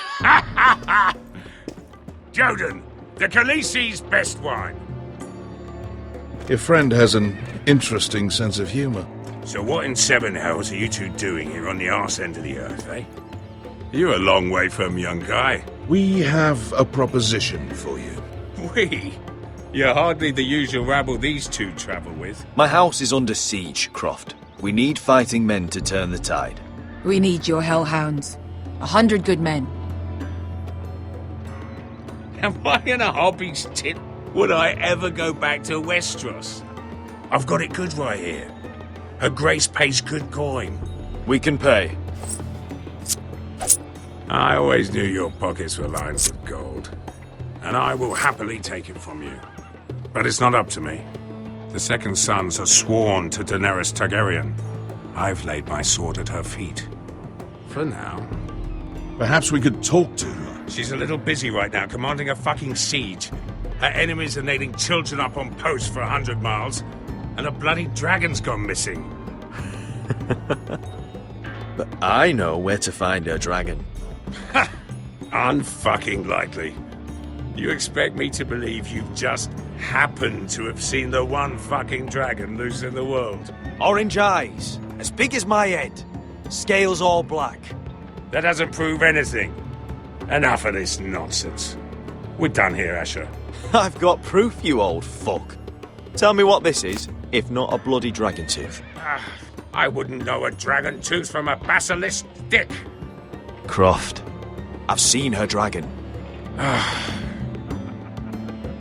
Joden, the Khaleesi's best wine. Your friend has an interesting sense of humor. So what in seven hells are you two doing here on the arse end of the earth, eh? You're a long way from, young guy. We have a proposition for you. We? You're hardly the usual rabble these two travel with. My house is under siege, Croft. We need fighting men to turn the tide. We need your hellhounds. 100 good men. Am I in a hobby's tit? Would I ever go back to Westeros? I've got it good right here. Her Grace pays good coin. We can pay. I always knew your pockets were lined with gold, and I will happily take it from you. But it's not up to me. The second sons are sworn to Daenerys Targaryen. I've laid my sword at her feet. For now. Perhaps we could talk to her. She's a little busy right now, commanding a fucking siege. Her enemies are nailing children up on posts for 100 miles, and a bloody dragon's gone missing. But I know where to find her dragon. Ha! Unfucking likely. You expect me to believe you've just happened to have seen the one fucking dragon loose in the world? Orange eyes, as big as my head. Scales all black. That doesn't prove anything. Enough of this nonsense. We're done here, Asher. I've got proof, you old fuck. Tell me what this is, if not a bloody dragon tooth. I wouldn't know a dragon tooth from a basilisk dick. Croft, I've seen her dragon.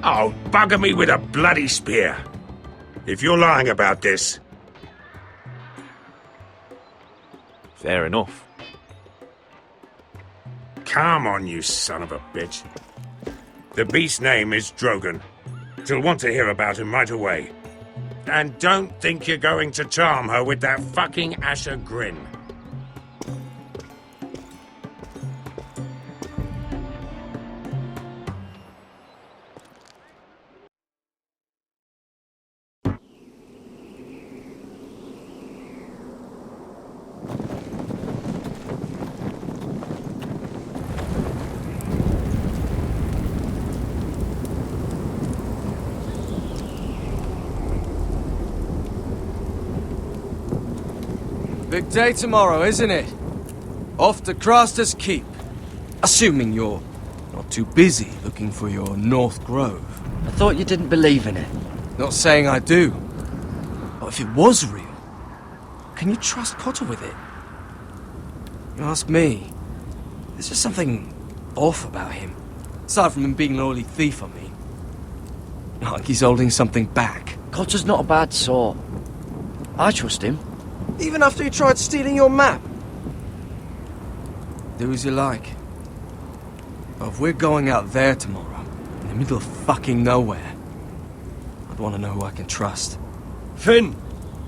Oh, bugger me with a bloody spear. If you're lying about this... Fair enough. Come on, you son of a bitch. The beast's name is Drogon. She'll want to hear about him right away. And don't think you're going to charm her with that fucking Asher grin. Big day tomorrow, isn't it? Off to Craster's Keep. Assuming you're not too busy looking for your North Grove. I thought you didn't believe in it. Not saying I do. But if it was real, can you trust Cotter with it? You ask me, there's just something off about him. Aside from him being an oily thief, I mean. Like he's holding something back. Cotter's not a bad sort. I trust him. Even after he tried stealing your map? Do as you like. But if we're going out there tomorrow, in the middle of fucking nowhere, I'd want to know who I can trust. Finn,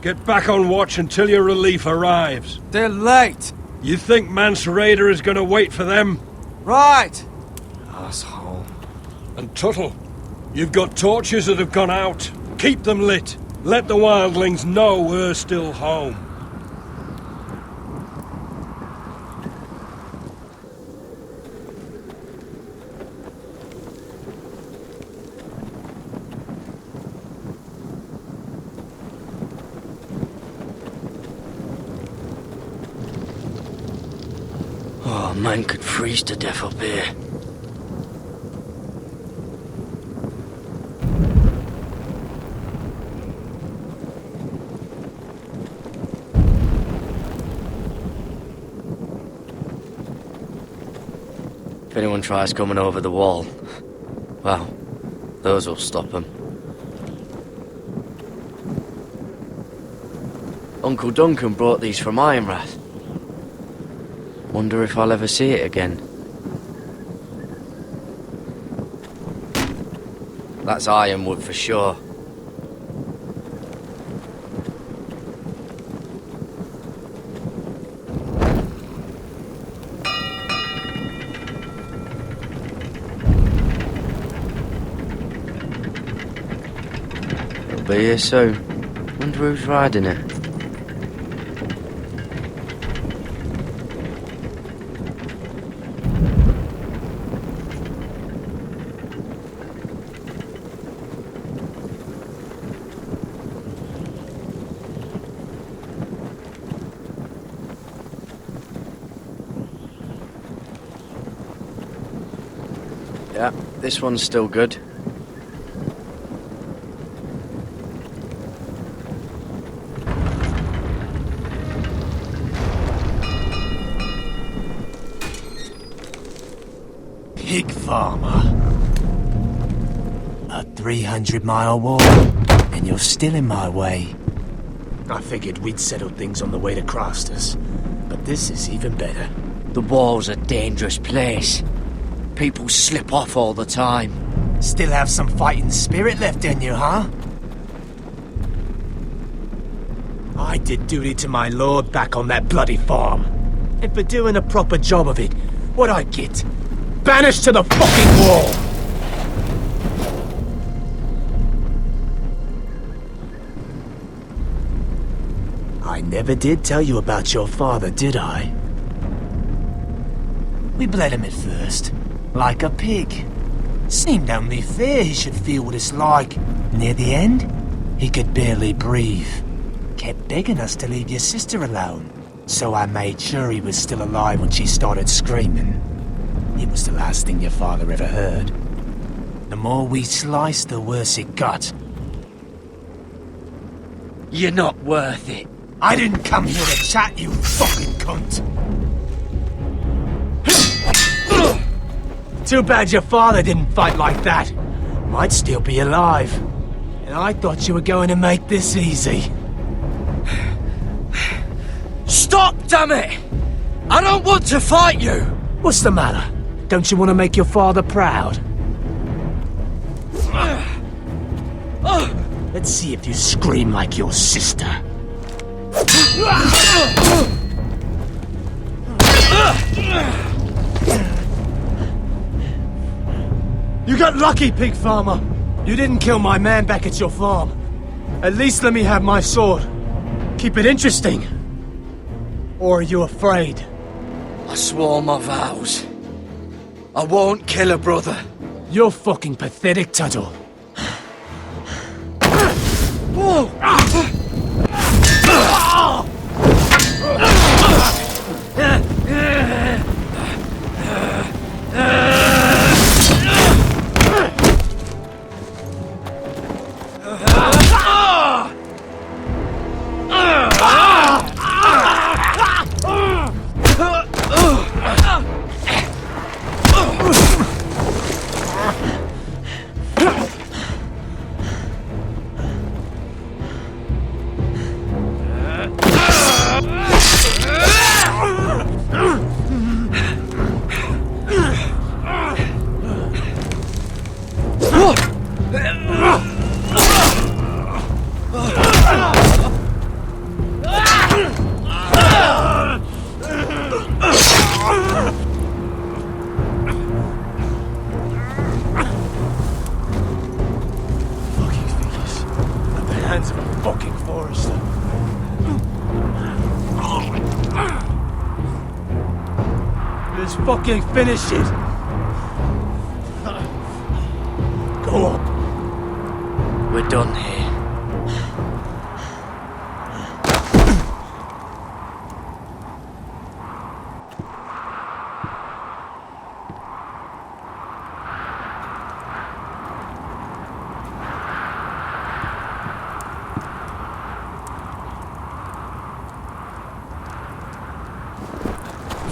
get back on watch until your relief arrives. They're late! You think Mance Rayder is going to wait for them? Right! Asshole. And Tuttle, you've got torches that have gone out. Keep them lit. Let the wildlings know we're still home. Oh, man could freeze to death up here. If anyone tries coming over the wall, well, those will stop them. Uncle Duncan brought these from Ironrath. Wonder if I'll ever see it again. That's ironwood for sure. be here soon. Wonder who's riding it. Yeah, this one's still good. Pig farmer. A 300-mile walk, and you're still in my way. I figured we'd settled things on the way to Crosters, but this is even better. The wall's a dangerous place. People slip off all the time. Still have some fighting spirit left in you, huh? I did duty to my lord back on that bloody farm. And for doing a proper job of it, what'd I get? Banished to the fucking wall! I never did tell you about your father, did I? We bled him at first, like a pig. Seemed only fair he should feel what it's like. Near the end, he could barely breathe. Kept begging us to leave your sister alone, so I made sure he was still alive when she started screaming. It was the last thing your father ever heard. The more we sliced, the worse it got. You're not worth it. I didn't come here to chat, you fucking cunt. Too bad your father didn't fight like that. Might still be alive. And I thought you were going to make this easy. Stop, damn it! I don't want to fight you! What's the matter? Don't you want to make your father proud? Let's see if you scream like your sister. You got lucky, pig farmer. You didn't kill my man back at your farm. At least let me have my sword. Keep it interesting. Or are you afraid? I swore my vows. I won't kill a brother. You're fucking pathetic, Tuttle. Whoa! Fucking finish it! Go on. We're done here.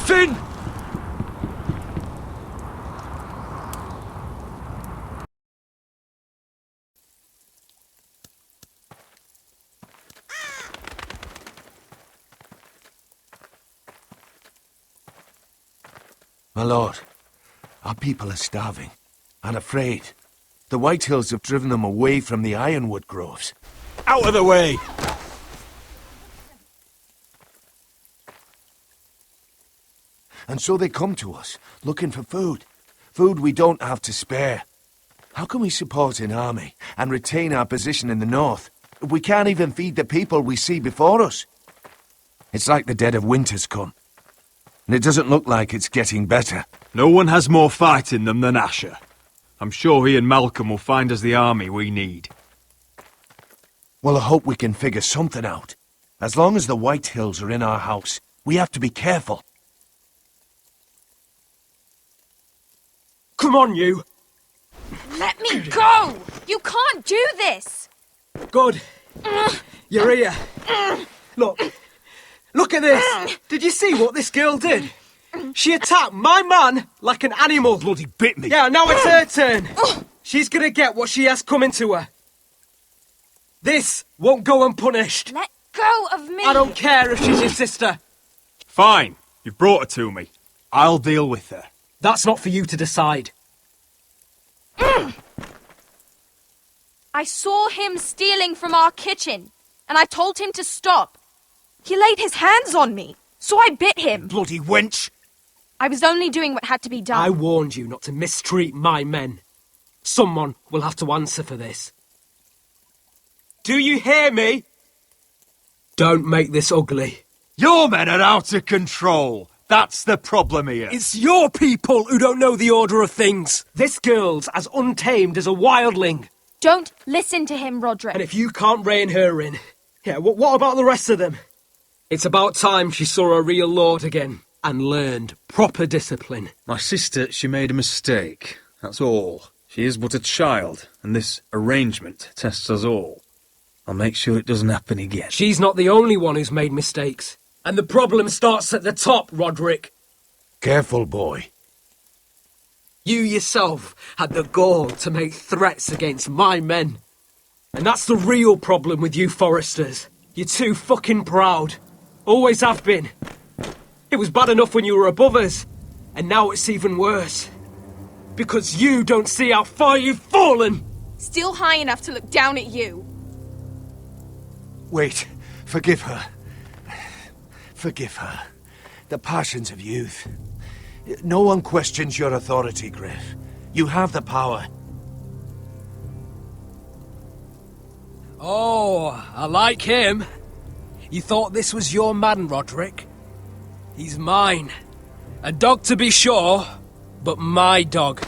Finn! My lord, our people are starving and afraid. The Whitehills have driven them away from the ironwood groves. Out of the way! And so they come to us, looking for food. Food we don't have to spare. How can we support an army and retain our position in the north if we can't even feed the people we see before us? It's like the dead of winter's come. And it doesn't look like it's getting better. No one has more fight in them than Asher. I'm sure he and Malcolm will find us the army we need. Well, I hope we can figure something out. As long as the Whitehills are in our house, we have to be careful. Come on, you! Let me go! You can't do this! Good. You're here. Look at this! Did you see what this girl did? She attacked my man like an animal. Bloody bit me. Yeah, now it's her turn. She's gonna get what she has coming to her. This won't go unpunished. Let go of me! I don't care if she's your sister. Fine. You've brought her to me. I'll deal with her. That's not for you to decide. I saw him stealing from our kitchen, and I told him to stop. He laid his hands on me, so I bit him. Bloody wench! I was only doing what had to be done. I warned you not to mistreat my men. Someone will have to answer for this. Do you hear me? Don't make this ugly. Your men are out of control. That's the problem here. It's your people who don't know the order of things. This girl's as untamed as a wildling. Don't listen to him, Roderick. And if you can't rein her in, what about the rest of them? It's about time she saw a real lord again and learned proper discipline. My sister, she made a mistake. That's all. She is but a child, and this arrangement tests us all. I'll make sure it doesn't happen again. She's not the only one who's made mistakes. And the problem starts at the top, Roderick. Careful, boy. You yourself had the gall to make threats against my men. And that's the real problem with you Forresters. You're too fucking proud. Always have been. It was bad enough when you were above us. And now it's even worse. Because you don't see how far you've fallen. Still high enough to look down at you. Wait. Forgive her. Forgive her. The passions of youth. No one questions your authority, Griff. You have the power. Oh, I like him. You thought this was your man, Roderick? He's mine. A dog to be sure, but my dog.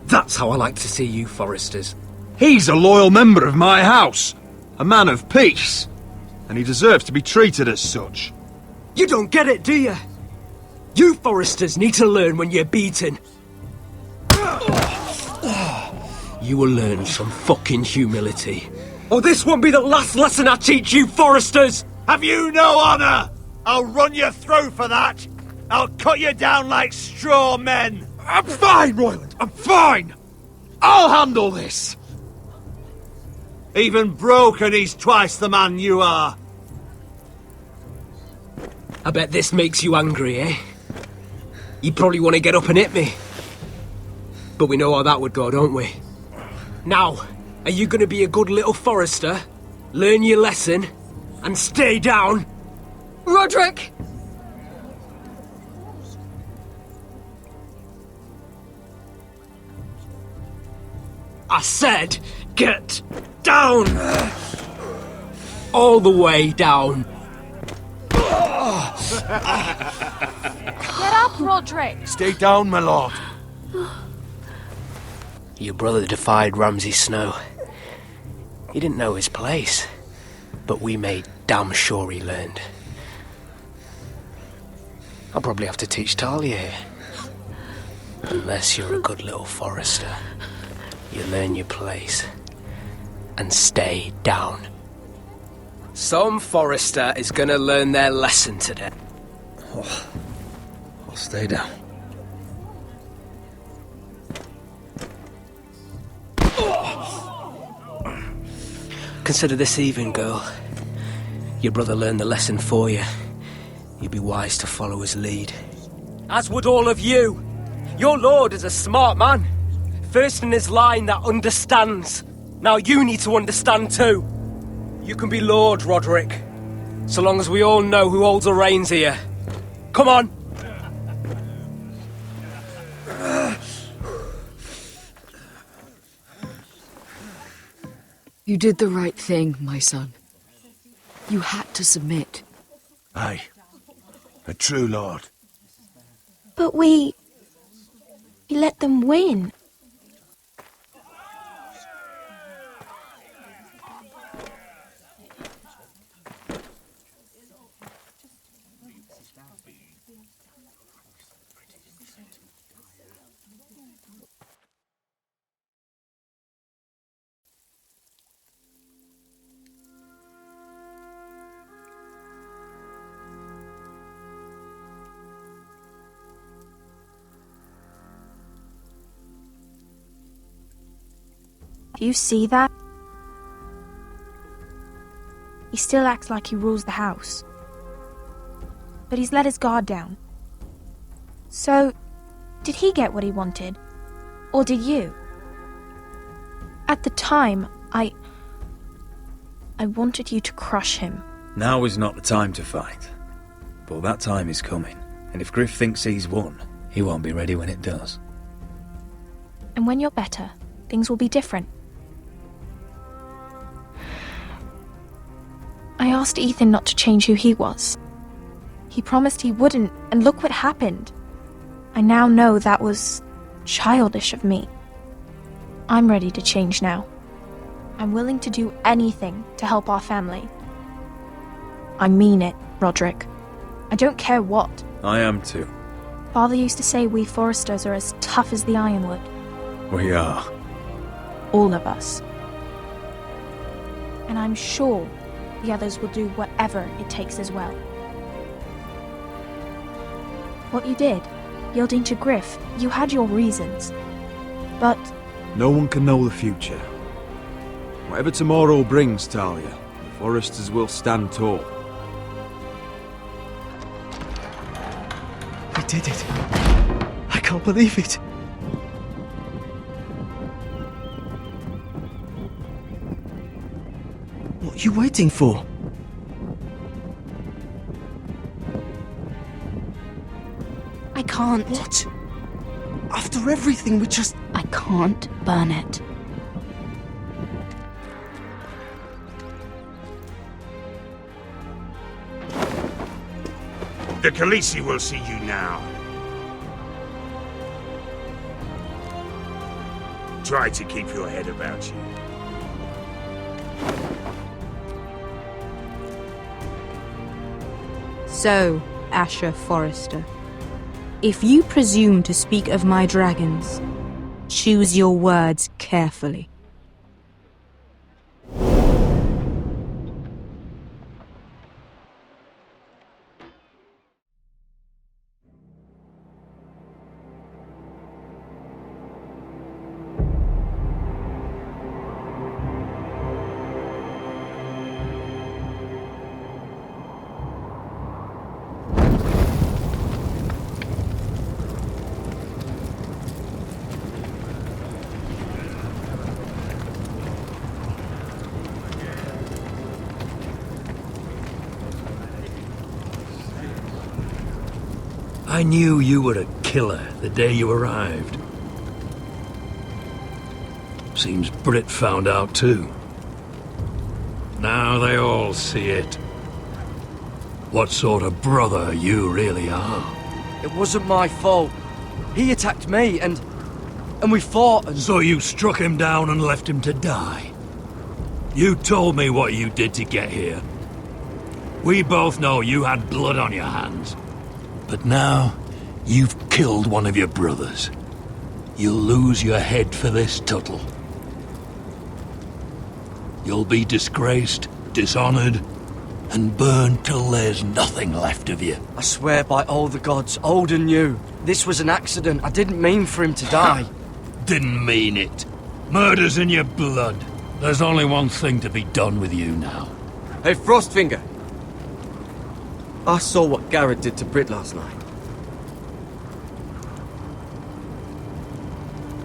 That's how I like to see you, Forresters. He's a loyal member of my house. A man of peace. And he deserves to be treated as such. You don't get it, do you? You Forresters need to learn when you're beaten. You will learn some fucking humility. Or this won't be the last lesson I teach you, Forresters! Have you no honor? I'll run your throat for that. I'll cut you down like straw men. I'm fine, Royland. I'm fine. I'll handle this. Even broken, he's twice the man you are. I bet this makes you angry, eh? You probably want to get up and hit me. But we know how that would go, don't we? Now, are you going to be a good little Forrester, learn your lesson, and stay down? Roderick! I said, get down! All the way down. Get up, Roderick! Stay down, my lord. Your brother defied Ramsay Snow. He didn't know his place, but we made damn sure he learned. I'll probably have to teach Talia here. Unless you're a good little Forrester. You learn your place and stay down. Some Forrester is gonna learn their lesson today. Oh, I'll stay down. Consider this even, girl. Your brother learned the lesson for you. You'd be wise to follow his lead. As would all of you. Your lord is a smart man. First in his line that understands. Now you need to understand too. You can be Lord, Roderick. So long as we all know who holds the reins here. Come on. You did the right thing, my son. You had to submit. Aye. A true lord. But we let them win. Do you see that? He still acts like he rules the house. But he's let his guard down. So, did he get what he wanted? Or did you? At the time, I wanted you to crush him. Now is not the time to fight. But that time is coming. And if Griff thinks he's won, he won't be ready when it does. And when you're better, things will be different. I asked Ethan not to change who he was. He promised he wouldn't, and look what happened. I now know that was childish of me. I'm ready to change now. I'm willing to do anything to help our family. I mean it, Roderick. I don't care what. I am too. Father used to say we Forresters are as tough as the ironwood. We are. All of us. And I'm sure the others will do whatever it takes as well. What you did, yielding to Griff, you had your reasons. But no one can know the future. Whatever tomorrow brings, Talia, the Forresters will stand tall. We did it. I can't believe it. What are you waiting for? I can't. What? After everything we just... I can't burn it. The Khaleesi will see you now. Try to keep your head about you. So, Asher Forrester, if you presume to speak of my dragons, choose your words carefully. I knew you were a killer the day you arrived. Seems Britt found out too. Now they all see it. What sort of brother you really are. It wasn't my fault. He attacked me and we fought and... So you struck him down and left him to die? You told me what you did to get here. We both know you had blood on your hands. But now, you've killed one of your brothers. You'll lose your head for this, Tuttle. You'll be disgraced, dishonored, and burned till there's nothing left of you. I swear by all the gods, old and new, this was an accident. I didn't mean for him to die. Didn't mean it. Murder's in your blood. There's only one thing to be done with you now. Hey, Frostfinger. I saw what Garrett did to Britt last night.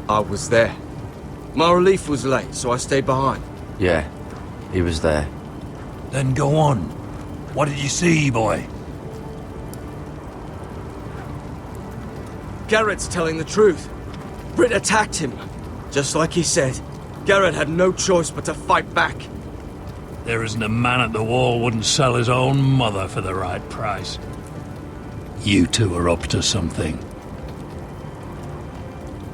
I was there. My relief was late, so I stayed behind. Yeah, he was there. Then go on. What did you see, boy? Garrett's telling the truth. Britt attacked him, just like he said. Garrett had no choice but to fight back. There isn't a man at the wall wouldn't sell his own mother for the right price. You two are up to something.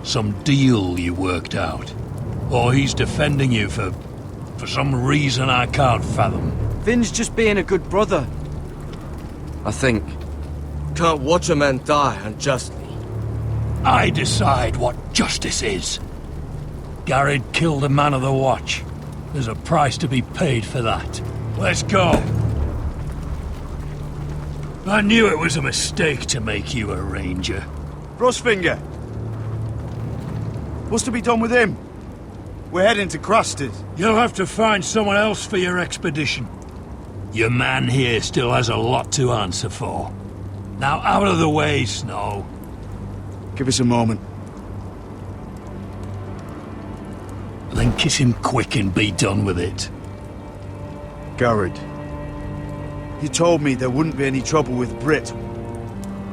Some deal you worked out. Or he's defending you for some reason I can't fathom. Finn's just being a good brother. I think. Can't watch a man die unjustly. I decide what justice is. Garrett killed a man of the watch. There's a price to be paid for that. Let's go. I knew it was a mistake to make you a ranger. Frostfinger! What's to be done with him? We're heading to Crusters. You'll have to find someone else for your expedition. Your man here still has a lot to answer for. Now out of the way, Snow. Give us a moment. Then kiss him quick and be done with it. Garrett, you told me there wouldn't be any trouble with Brit.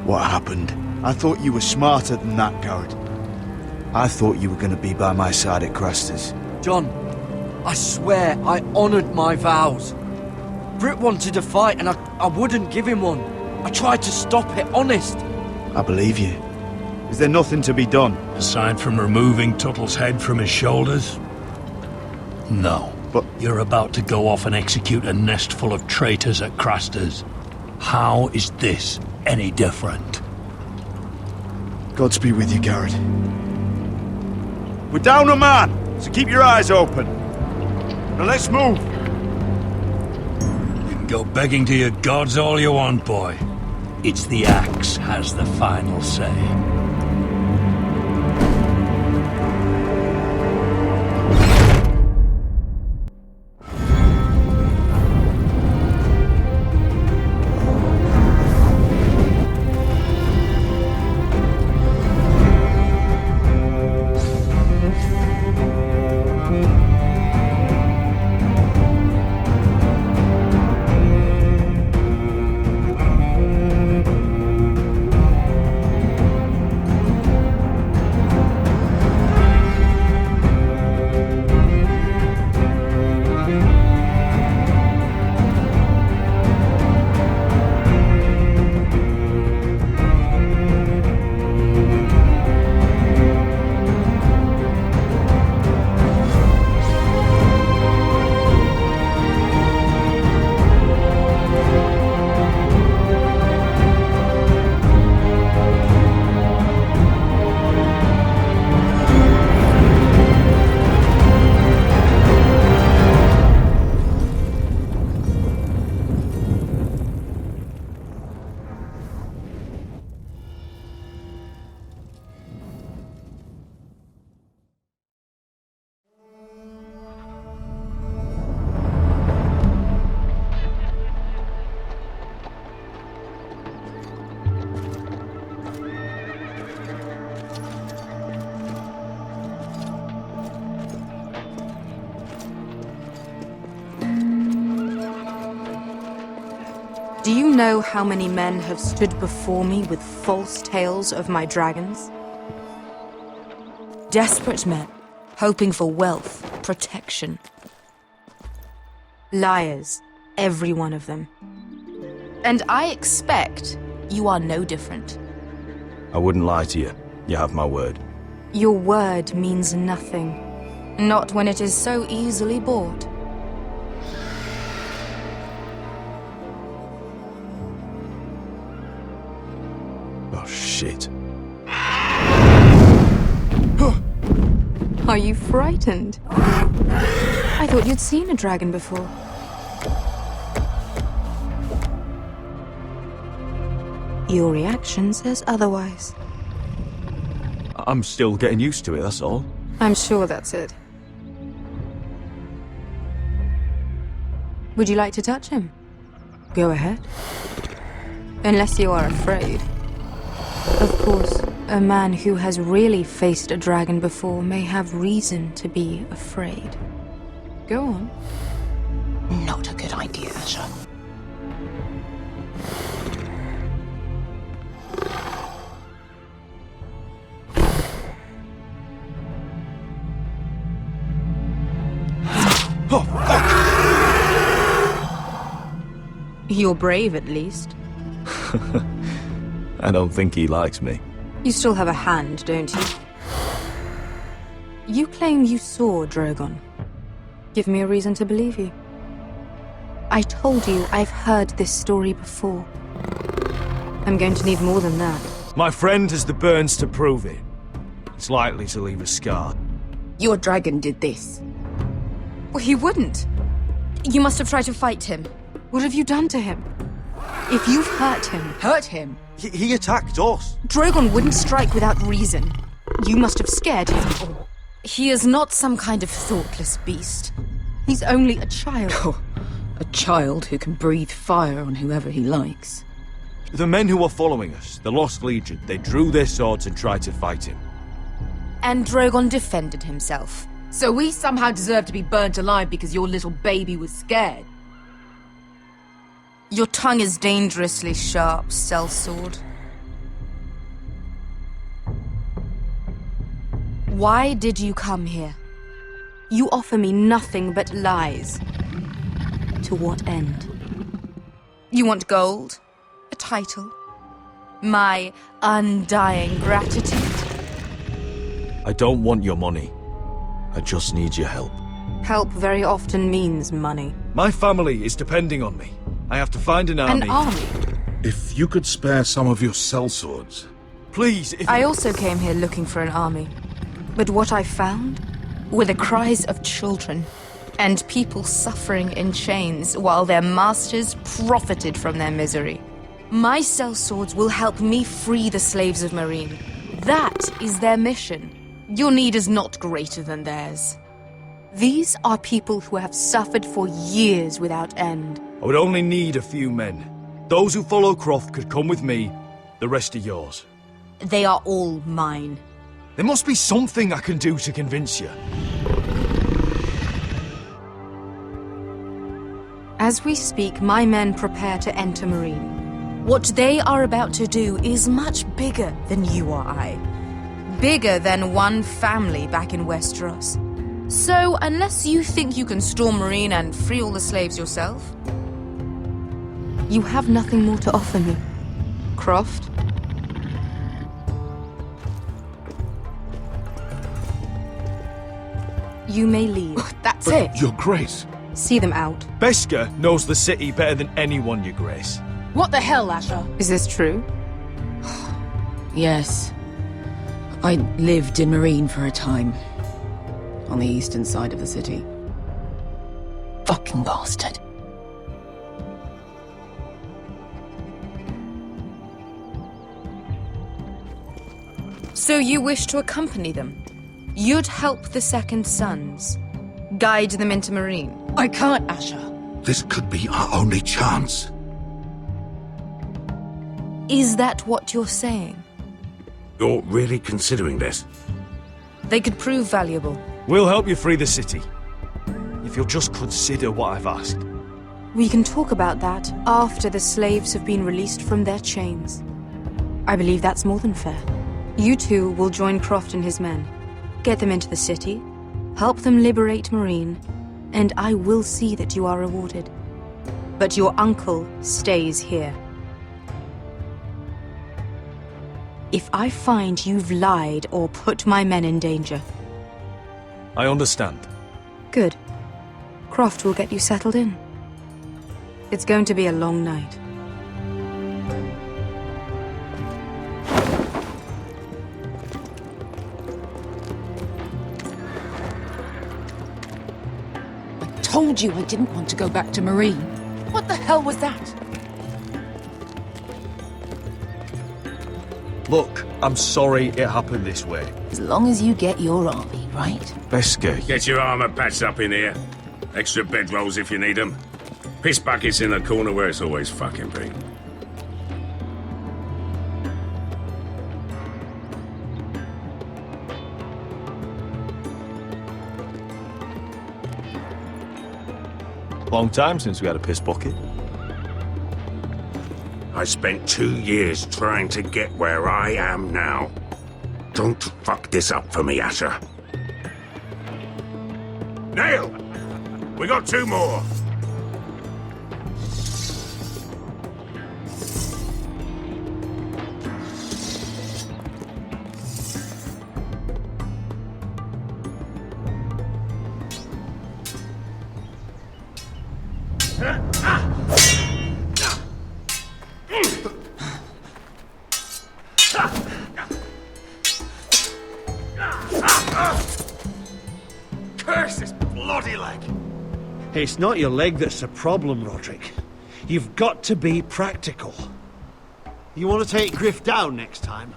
What happened? I thought you were smarter than that, Garrett. I thought you were going to be by my side at Crusters. John, I swear I honoured my vows. Brit wanted to fight and I wouldn't give him one. I tried to stop it, honest. I believe you. Is there nothing to be done? Aside from removing Tuttle's head from his shoulders? No. But you're about to go off and execute a nest full of traitors at Crusters. How is this any different? Godspeed with you, Garrett. We're down a man, so keep your eyes open. Now let's move. You can go begging to your gods all you want, boy. It's the axe has the final say. Do you know how many men have stood before me with false tales of my dragons? Desperate men, hoping for wealth, protection. Liars, every one of them. And I expect you are no different. I wouldn't lie to you. You have my word. Your word means nothing. Not when it is so easily bought. Oh, shit. Are you frightened? I thought you'd seen a dragon before. Your reaction says otherwise. I'm still getting used to it, that's all. I'm sure that's it. Would you like to touch him? Go ahead. Unless you are afraid. Of course, a man who has really faced a dragon before may have reason to be afraid. Go on. Not a good idea, Asher. You're brave, at least. I don't think he likes me. You still have a hand, don't you? You claim you saw Drogon. Give me a reason to believe you. I told you I've heard this story before. I'm going to need more than that. My friend has the burns to prove it. It's likely to leave a scar. Your dragon did this. Well, he wouldn't. You must have tried to fight him. What have you done to him? If you've hurt him... Hurt him? He attacked us. Drogon wouldn't strike without reason. You must have scared him. He is not some kind of thoughtless beast. He's only a child. Oh, a child who can breathe fire on whoever he likes. The men who were following us, the Lost Legion, they drew their swords and tried to fight him. And Drogon defended himself. So we somehow deserve to be burnt alive because your little baby was scared? Your tongue is dangerously sharp, sellsword. Why did you come here? You offer me nothing but lies. To what end? You want gold? A title? My undying gratitude? I don't want your money. I just need your help. Help very often means money. My family is depending on me. I have to find an army. An army? If you could spare some of your sellswords. Please, if... I also came here looking for an army. But what I found were the cries of children and people suffering in chains while their masters profited from their misery. My sellswords will help me free the slaves of Meereen. That is their mission. Your need is not greater than theirs. These are people who have suffered for years without end. I would only need a few men. Those who follow Croft could come with me. The rest are yours. They are all mine. There must be something I can do to convince you. As we speak, my men prepare to enter Meereen. What they are about to do is much bigger than you or I. Bigger than one family back in Westeros. So, unless you think you can storm Meereen and free all the slaves yourself, you have nothing more to offer me. Croft? You may leave. That's it. Your Grace. See them out. Beskar knows the city better than anyone, Your Grace. What the hell, Asher? Is this true? Yes. I lived in Meereen for a time. On the eastern side of the city. Fucking bastard. So you wish to accompany them? You'd help the Second Sons. Guide them into Meereen. I can't, Asher. This could be our only chance. Is that what you're saying? You're really considering this? They could prove valuable. We'll help you free the city. If you'll just consider what I've asked. We can talk about that after the slaves have been released from their chains. I believe that's more than fair. You two will join Croft and his men. Get them into the city, help them liberate Meereen, and I will see that you are rewarded. But your uncle stays here. If I find you've lied or put my men in danger... I understand. Good. Croft will get you settled in. It's going to be a long night. I told you I didn't want to go back to Meereen. What the hell was that? Look, I'm sorry it happened this way. As long as you get your army, right? Beskar. Get your armor patched up in here. Extra bedrolls if you need them. Piss buckets in the corner where it's always fucking been. Long time since we had a piss bucket. I spent 2 years trying to get where I am now. Don't fuck this up for me, Asher. Nail! We got 2 more. It's not your leg that's the problem, Roderick. You've got to be practical. You want to take Griff down next time?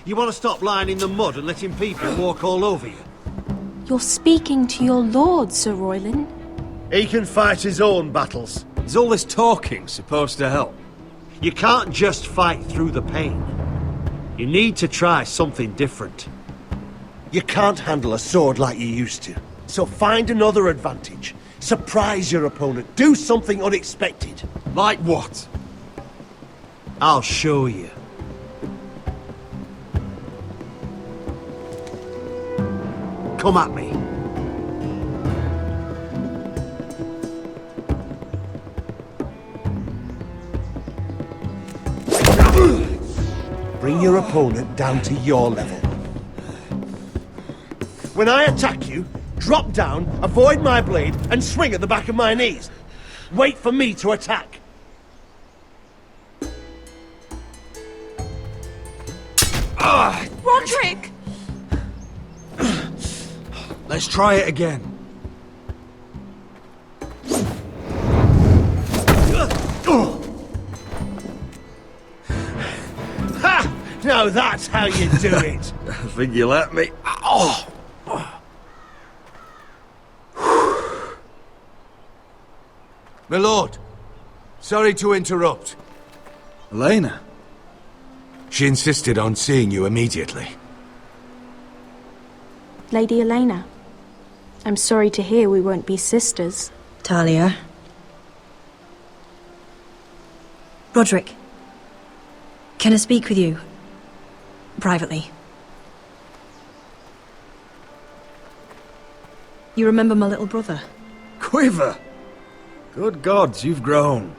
You want to stop lying in the mud and letting people walk all over you? You're speaking to your lord, Sir Royland. He can fight his own battles. Is all this talking supposed to help? You can't just fight through the pain. You need to try something different. You can't handle a sword like you used to. So find another advantage. Surprise your opponent. Do something unexpected. Like what? I'll show you. Come at me. Bring your opponent down to your level. When I attack you, drop down, avoid my blade, and swing at the back of my knees. Wait for me to attack. Roderick! Let's try it again. Ha! Now that's how you do it. I think you let me. Oh! My lord, sorry to interrupt. Elena? She insisted on seeing you immediately. Lady Elena, I'm sorry to hear we won't be sisters. Talia. Roderick. Can I speak with you? Privately. You remember my little brother? Quiver! Good gods, you've grown.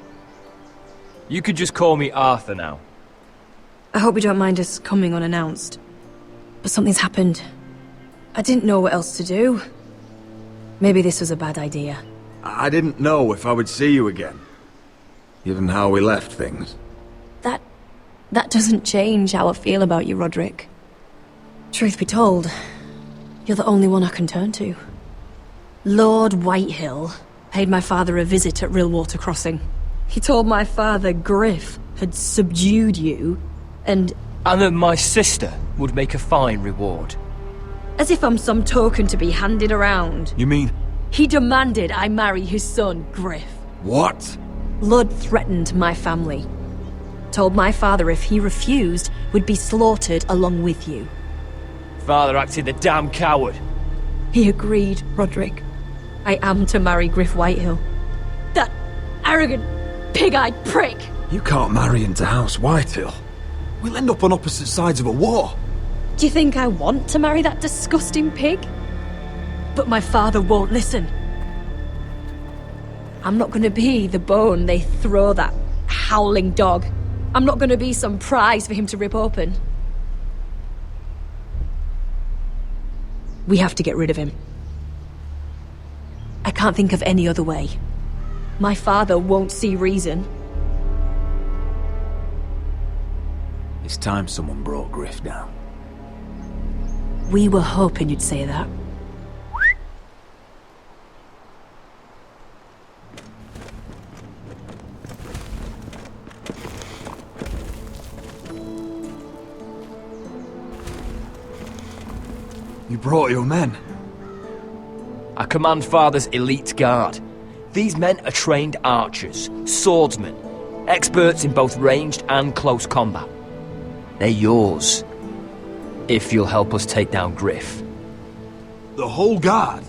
You could just call me Arthur now. I hope you don't mind us coming unannounced. But something's happened. I didn't know what else to do. Maybe this was a bad idea. I didn't know if I would see you again. Given how we left things. That doesn't change how I feel about you, Roderick. Truth be told, you're the only one I can turn to. Lord Whitehill paid my father a visit at Rillwater Crossing. He told my father Griff had subdued you, and that my sister would make a fine reward. as if I'm some token to be handed around. You mean? He demanded I marry his son, Griff. What? Lud threatened my family. Told my father if he refused, we'd be slaughtered along with you. Father acted the damn coward. He agreed, Roderick. I am to marry Griff Whitehill. That arrogant, pig-eyed prick! You can't marry into House Whitehill. We'll end up on opposite sides of a war. Do you think I want to marry that disgusting pig? But my father won't listen. I'm not gonna be the bone they throw that howling dog. I'm not gonna be some prize for him to rip open. We have to get rid of him. I can't think of any other way. My father won't see reason. It's time someone brought Griff down. We were hoping you'd say that. You brought your men. I command Father's elite guard. These men are trained archers, swordsmen, experts in both ranged and close combat. They're yours, if you'll help us take down Griff. The whole guard?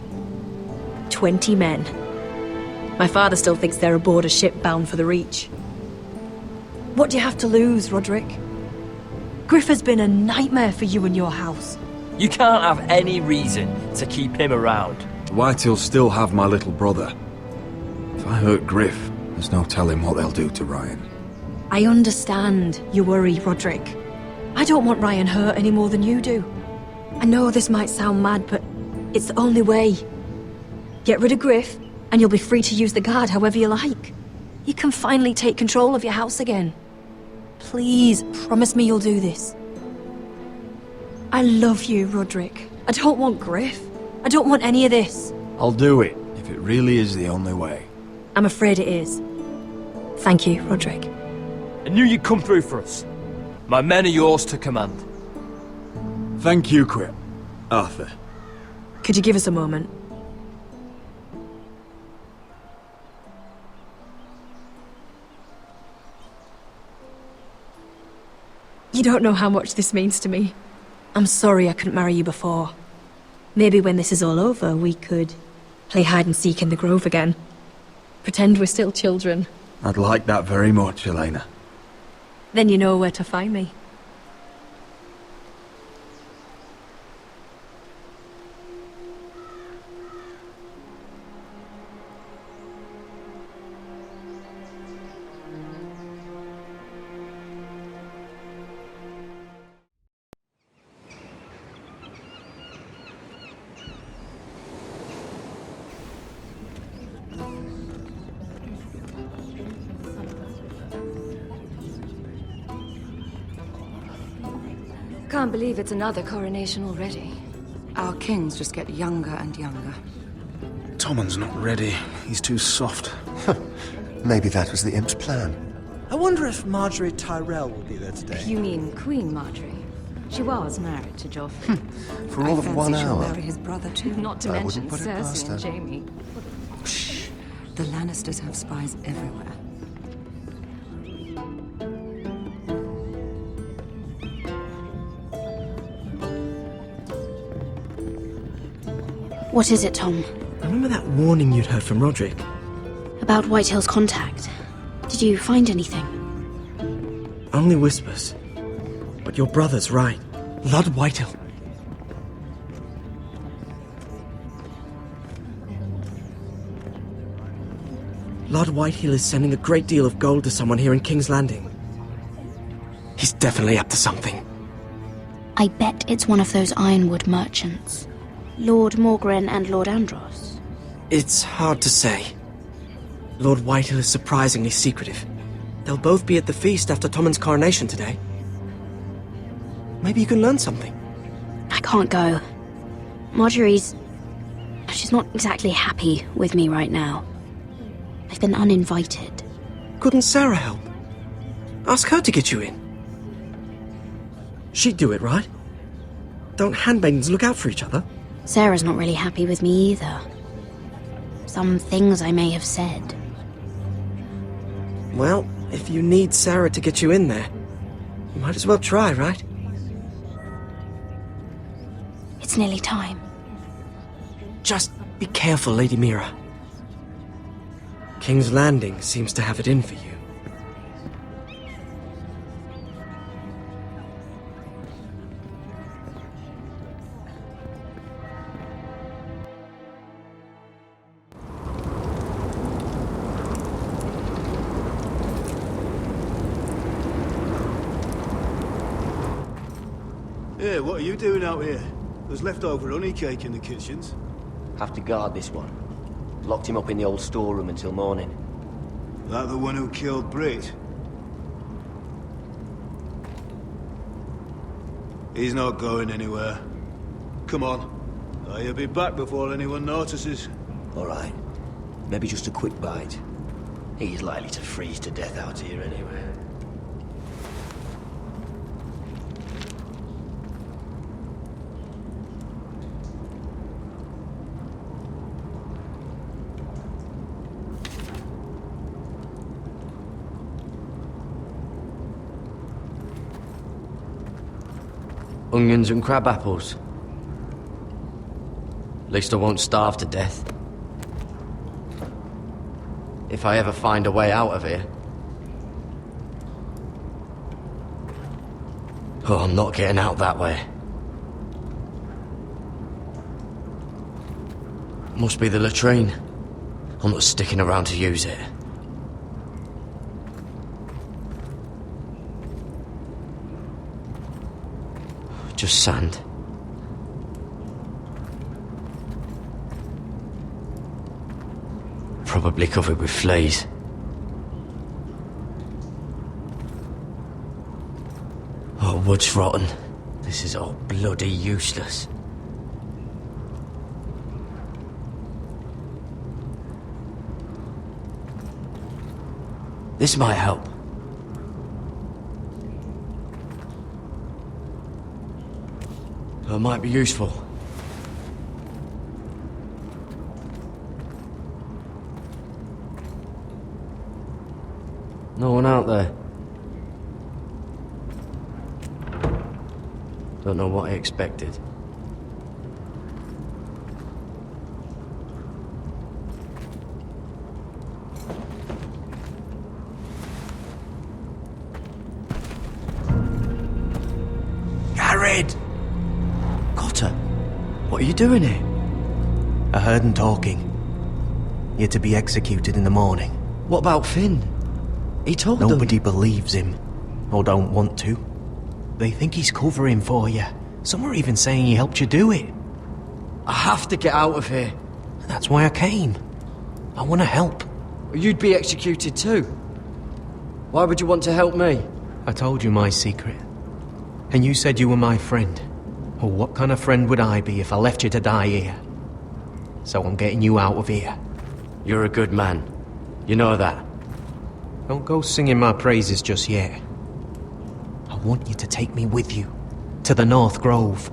20 men. My father still thinks they're aboard a ship bound for the Reach. What do you have to lose, Roderick? Griff has been a nightmare for you and your house. You can't have any reason to keep him around. The Whitehills still have my little brother. If I hurt Griff, there's no telling what they'll do to Ryan. I understand your worry, Roderick. I don't want Ryan hurt any more than you do. I know this might sound mad, but it's the only way. Get rid of Griff, and you'll be free to use the guard however you like. You can finally take control of your house again. Please, promise me you'll do this. I love you, Roderick. I don't want Griff. I don't want any of this. I'll do it, if it really is the only way. I'm afraid it is. Thank you, Roderick. I knew you'd come through for us. My men are yours to command. Thank you, Quip. Arthur. Could you give us a moment? You don't know how much this means to me. I'm sorry I couldn't marry you before. Maybe when this is all over, we could play hide and seek in the grove again. Pretend we're still children. I'd like that very much, Elena. Then you know where to find me. Can't believe it's another coronation already. Our kings just get younger and younger. Tommen's not ready. He's too soft. Maybe that was the imp's plan. I wonder if Marjorie Tyrell will be there today. You mean Queen Marjorie? She was married to Joffrey. For all of 1 She'll hour. marry his brother too. Not to I mention wouldn't put it past Cersei and her. Jaime. Shh. The Lannisters have spies everywhere. What is it, Tom? Remember that warning you'd heard from Roderick? About Whitehill's contact. Did you find anything? Only whispers. But your brother's right. Lord Whitehill. Lord Whitehill is sending a great deal of gold to someone here in King's Landing. He's definitely up to something. I bet it's one of those ironwood merchants. Lord Morgren and Lord Andros. It's hard to say. Lord Whitehill is surprisingly secretive. They'll both be at the feast after Tommen's coronation today. Maybe you can learn something. I can't go. Marjorie's... she's not exactly happy with me right now. I've been uninvited. Couldn't Sarah help? Ask her to get you in. She'd do it, right? Don't handmaidens look out for each other? Sarah's not really happy with me either. Some things I may have said. Well, if you need Sarah to get you in there, you might as well try, right? It's nearly time. Just be careful, Lady Mira. King's Landing seems to have it in for you. Hey, what are you doing out here? There's leftover honey cake in the kitchens. Have to guard this one. Locked him up in the old storeroom until morning. That the one who killed Brit? He's not going anywhere. Come on. He'll be back before anyone notices. All right. Maybe just a quick bite. He's likely to freeze to death out here anyway. Onions and crab apples. At least I won't starve to death. If I ever find a way out of here. Oh, I'm not getting out that way. Must be the latrine. I'm not sticking around to use it. Just sand. Probably covered with fleas. Oh, wood's rotten. This is all bloody useless. This might help. It might be useful. No one out there. Don't know what I expected. Garrett! Cotter, what are you doing here? I heard him talking. You're to be executed in the morning. What about Finn? He told them... Nobody believes him, or don't want to. They think he's covering for you. Some are even saying he helped you do it. I have to get out of here. That's why I came. I want to help. You'd be executed too. Why would you want to help me? I told you my secret. And you said you were my friend. Well, what kind of friend would I be if I left you to die here? So I'm getting you out of here. You're a good man. You know that. Don't go singing my praises just yet. I want you to take me with you. To the North Grove.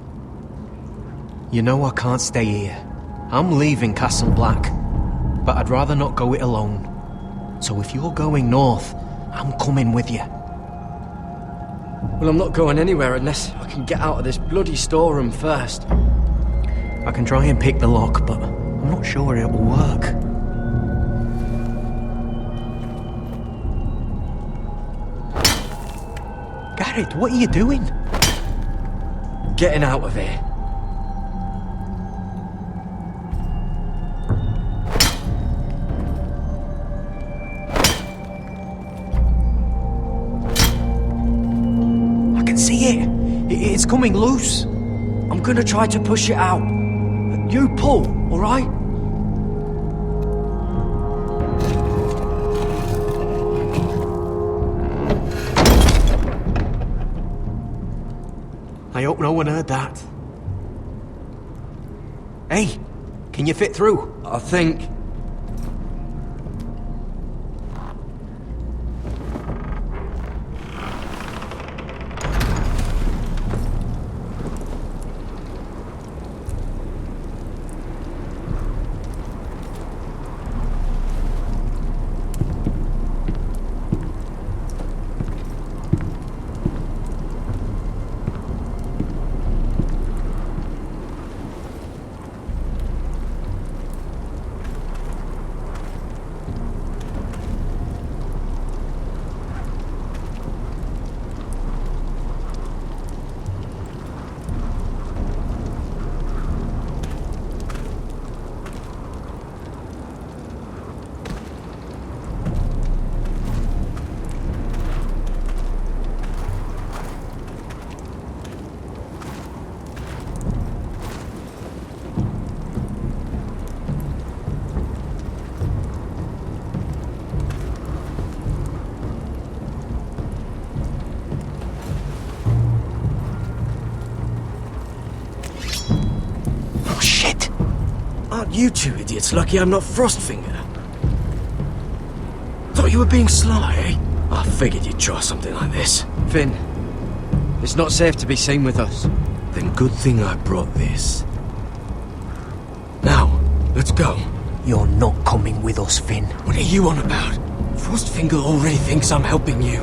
You know I can't stay here. I'm leaving Castle Black. But I'd rather not go it alone. So if you're going north, I'm coming with you. Well, I'm not going anywhere unless I can get out of this bloody storeroom first. I can try and pick the lock, but I'm not sure it will work. Garrett, what are you doing? Getting out of here. I can see it. It's coming loose. I'm gonna try to push it out. You pull, all right? I hope no one heard that. Hey, can you fit through? I think... Aren't you two idiots lucky I'm not Frostfinger? Thought you were being sly, eh? I figured you'd try something like this. Finn, it's not safe to be seen with us. Then good thing I brought this. Now, let's go. You're not coming with us, Finn. What are you on about? Frostfinger already thinks I'm helping you.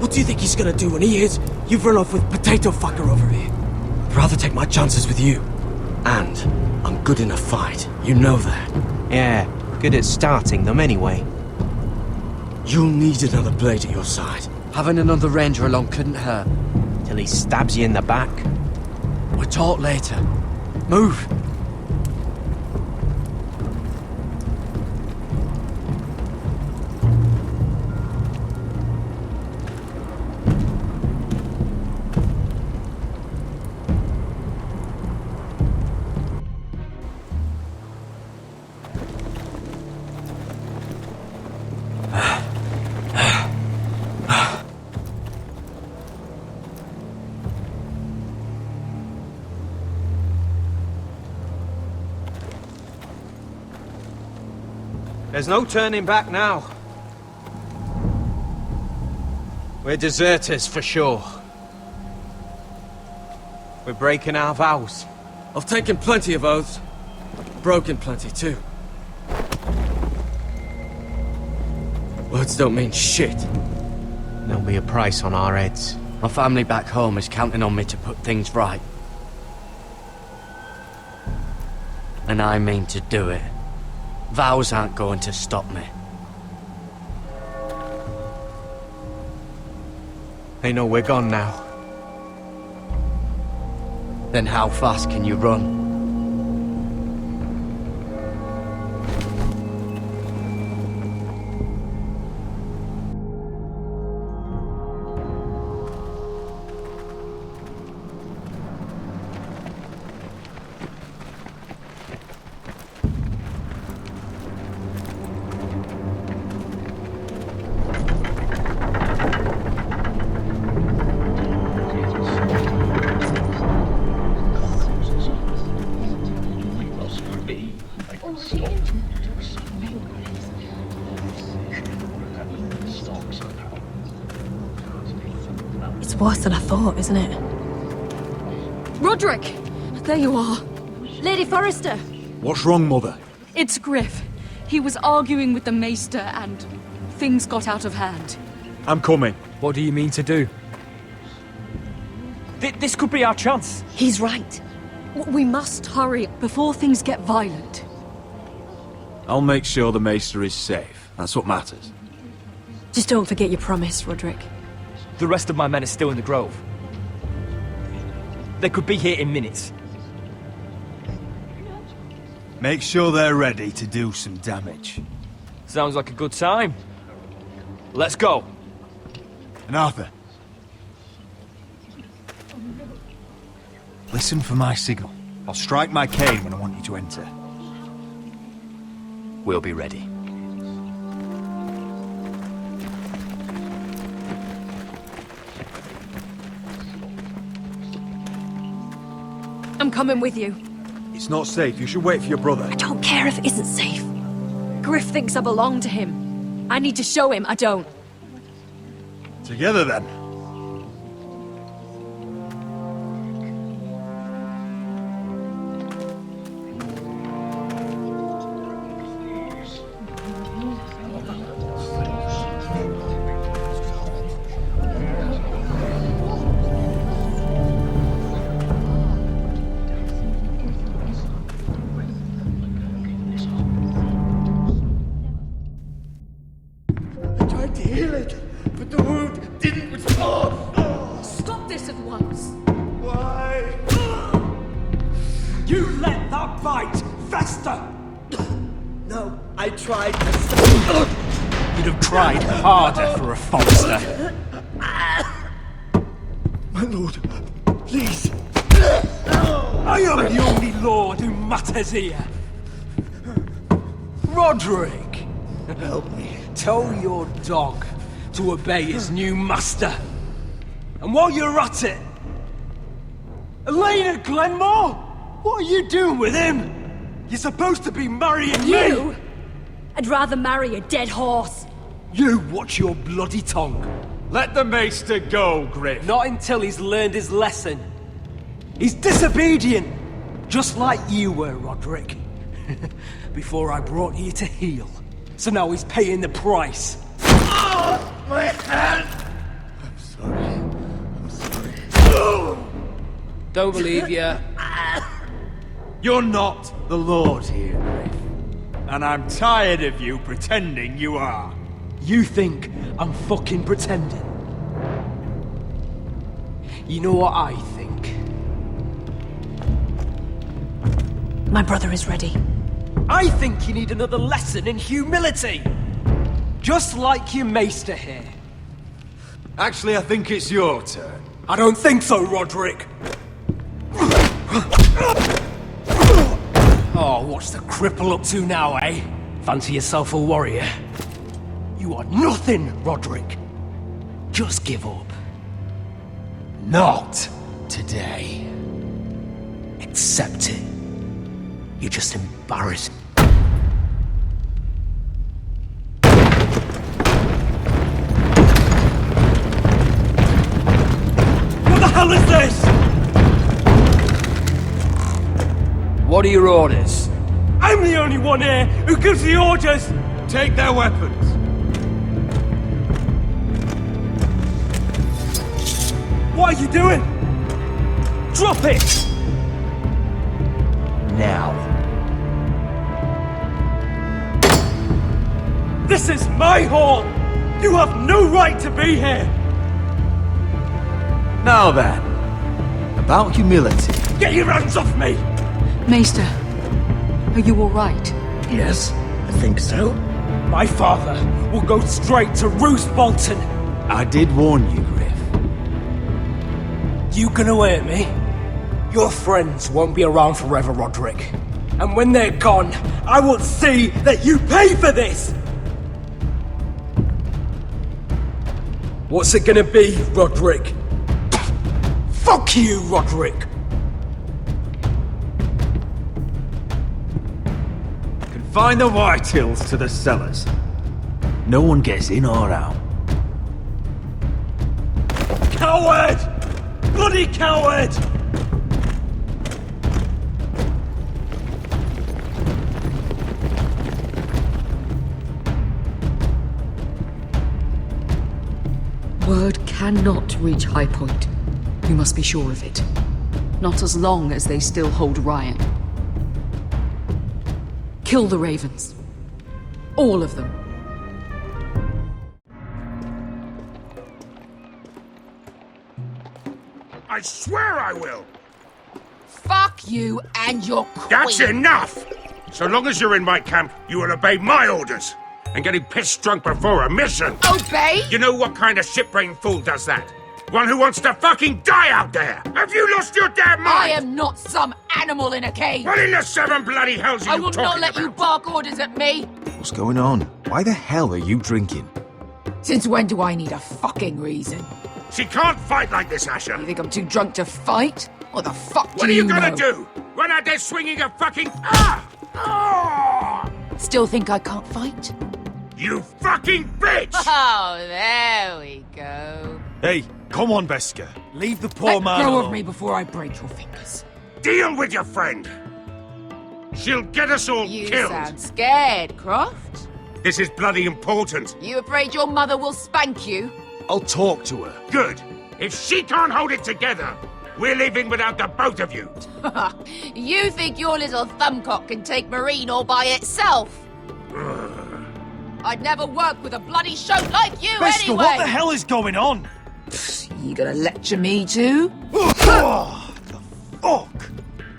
What do you think he's gonna do when he hears you've run off with Potato Fucker over here? I'd rather take my chances with you. And I'm good in a fight. You know that. Yeah, good at starting them anyway. You'll need another blade at your side. Having another ranger along couldn't hurt. Till he stabs you in the back. We'll talk later. Move! There's no turning back now. We're deserters for sure. We're breaking our vows. I've taken plenty of oaths. Broken plenty too. Words don't mean shit. There'll be a price on our heads. My family back home is counting on me to put things right. And I mean to do it. Vows aren't going to stop me. They know we're gone now. Then how fast can you run? It's worse than I thought, isn't it? Roderick! There you are. Lady Forrester! What's wrong, Mother? It's Griff. He was arguing with the Maester and things got out of hand. I'm coming. What do you mean to do? This could be our chance. He's right. We must hurry before things get violent. I'll make sure the Maester is safe. That's what matters. Just don't forget your promise, Roderick. The rest of my men are still in the grove. They could be here in minutes. Make sure they're ready to do some damage. Sounds like a good time. Let's go. And Arthur. Listen for my signal. I'll strike my cane when I want you to enter. We'll be ready. I'm coming with you. It's not safe. You should wait for your brother. I don't care if it isn't safe. Griff thinks I belong to him. I need to show him I don't. Together, then. Harder for a Forrester. My lord, please. I am the only lord who matters here. Roderick, help me. Tell your dog to obey his new master. And while you're at it, Elena Glenmore, what are you doing with him? You're supposed to be marrying You? me. I'd rather marry a dead horse. You watch your bloody tongue. Let the Maester go, Griff. Not until he's learned his lesson. He's disobedient, just like you were, Roderick. Before I brought you to heel. So now he's paying the price. Oh, my hand! I'm sorry. Don't believe you. You're not the Lord here, Griff. And I'm tired of you pretending you are. You think I'm fucking pretending? You know what I think? My brother is ready. I think you need another lesson in humility. Just like your maester here. Actually, I think it's your turn. I don't think so, Roderick. Oh, what's the cripple up to now, eh? Fancy yourself a warrior? You are nothing, Roderick. Just give up. Not today. Accept it. You're just embarrassing. this! What are your orders? I'm the only one here who gives the orders! Take their weapons. What are you doing? Drop it! Now. This is my hall! You have no right to be here! Now then, about humility. Get your hands off me! Maester, are you alright? Yes, I think so. My father will go straight to Roose Bolton. I did warn you, Griff. You can hear me? Your friends won't be around forever, Roderick. And when they're gone, I will see that you pay for this! what's it gonna be, Roderick? Fuck you, Roderick! Confine the Whitehills to the cellars. No one gets in or out. Coward! Bloody coward! Word cannot reach High Point. You must be sure of it. Not as long as they still hold Ryan. Kill the Ravens. All of them. I swear I will! Fuck you and your queen. That's enough! So long as you're in my camp, you will obey my orders. And getting pissed drunk before a mission. Obey? You know what kind of shit-brained fool does that? One who wants to fucking die out there! Have you lost your damn mind? I am not some animal in a cage. What in the seven bloody hells are I you will talking not let about? you bark orders at me. What's going on? Why the hell are you drinking? Since when do I need a fucking reason? She can't fight like this, Asher. You think I'm too drunk to fight? What the fuck do What are you know? gonna do? Run out there swinging a fucking... Ah! Still think I can't fight? You fucking bitch! Oh, there we go. Hey, come on, Beska. Leave the poor Let man go alone. of me before I break your fingers. Deal with your friend. She'll get us all You killed. sound scared, Croft. This is bloody important. You afraid your mother will spank you? I'll talk to her. Good. If she can't hold it together, we're leaving without the both of you. You think your little thumbcock can take Marine all by itself? I'd never work with a bloody shote like you Beska, anyway! what the hell is going on? You gonna lecture me too? Oh, the fuck?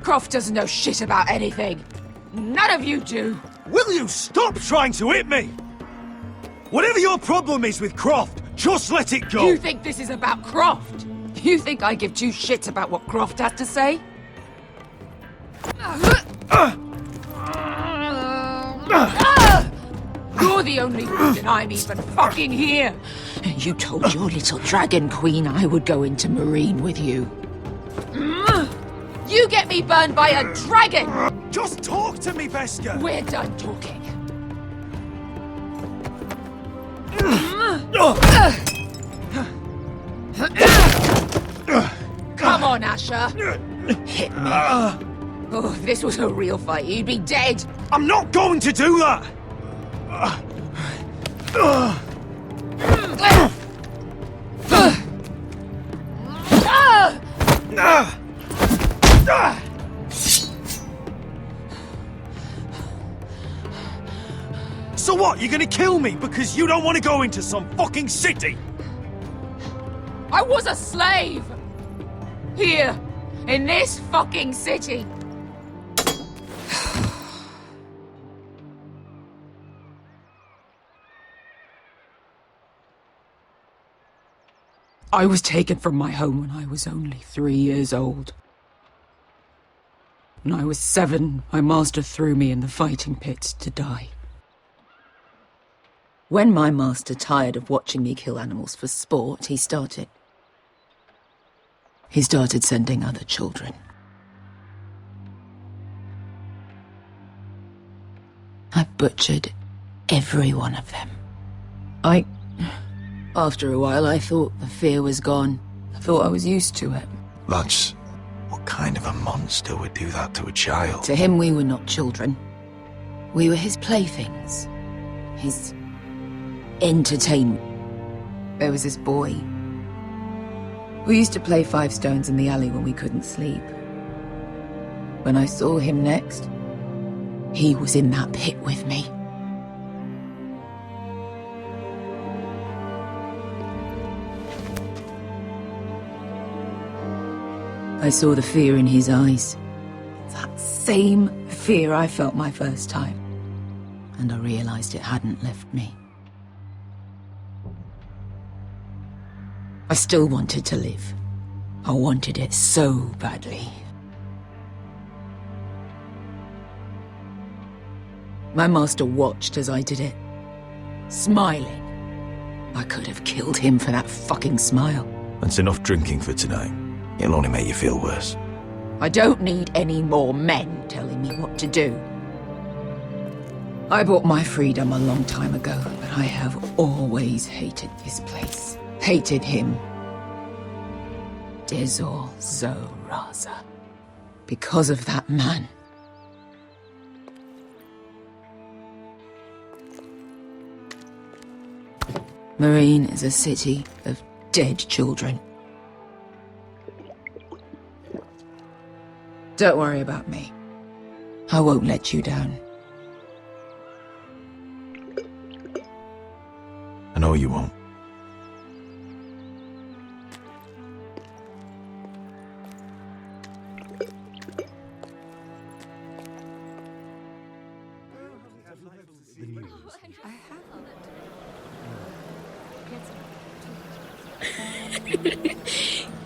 Croft doesn't know shit about anything. None of you do. Will you stop trying to hit me? Whatever your problem is with Croft, just let it go. You think this is about Croft? You think I give two shits about what Croft has to say? You're the only reason I'm even fucking here. You told your little dragon queen I would go into Marine with you. You get me burned by a dragon! Just talk to me, Beska! We're done talking. Come on, Asher. Hit me. Oh, if this was a real fight, you'd be dead. I'm not going to do that! So what, you're gonna kill me because you don't want to go into some fucking city? I was a slave! Here, in this fucking city. I was taken from my home when I was only 3 years old. When I was 7, my master threw me in the fighting pits to die. When my master tired of watching me kill animals for sport, he started sending other children. I butchered every one of them. After a while, I thought the fear was gone. I thought I was used to it. Lads, what kind of a monster would do that to a child? To him, we were not children. We were his playthings. His entertainment. There was this boy. We used to play 5 stones in the alley when we couldn't sleep. When I saw him next, he was in that pit with me. I saw the fear in his eyes. That same fear I felt my first time. And I realized it hadn't left me. I still wanted to live. I wanted it so badly. My master watched as I did it, smiling. I could have killed him for that fucking smile. That's enough drinking for tonight. It'll only make you feel worse. I don't need any more men telling me what to do. I bought my freedom a long time ago, but I have always hated this place. Hated him. Dezor Zoraza. Because of that man. Marine is a city of dead children. Don't worry about me. I won't let you down. I know you won't.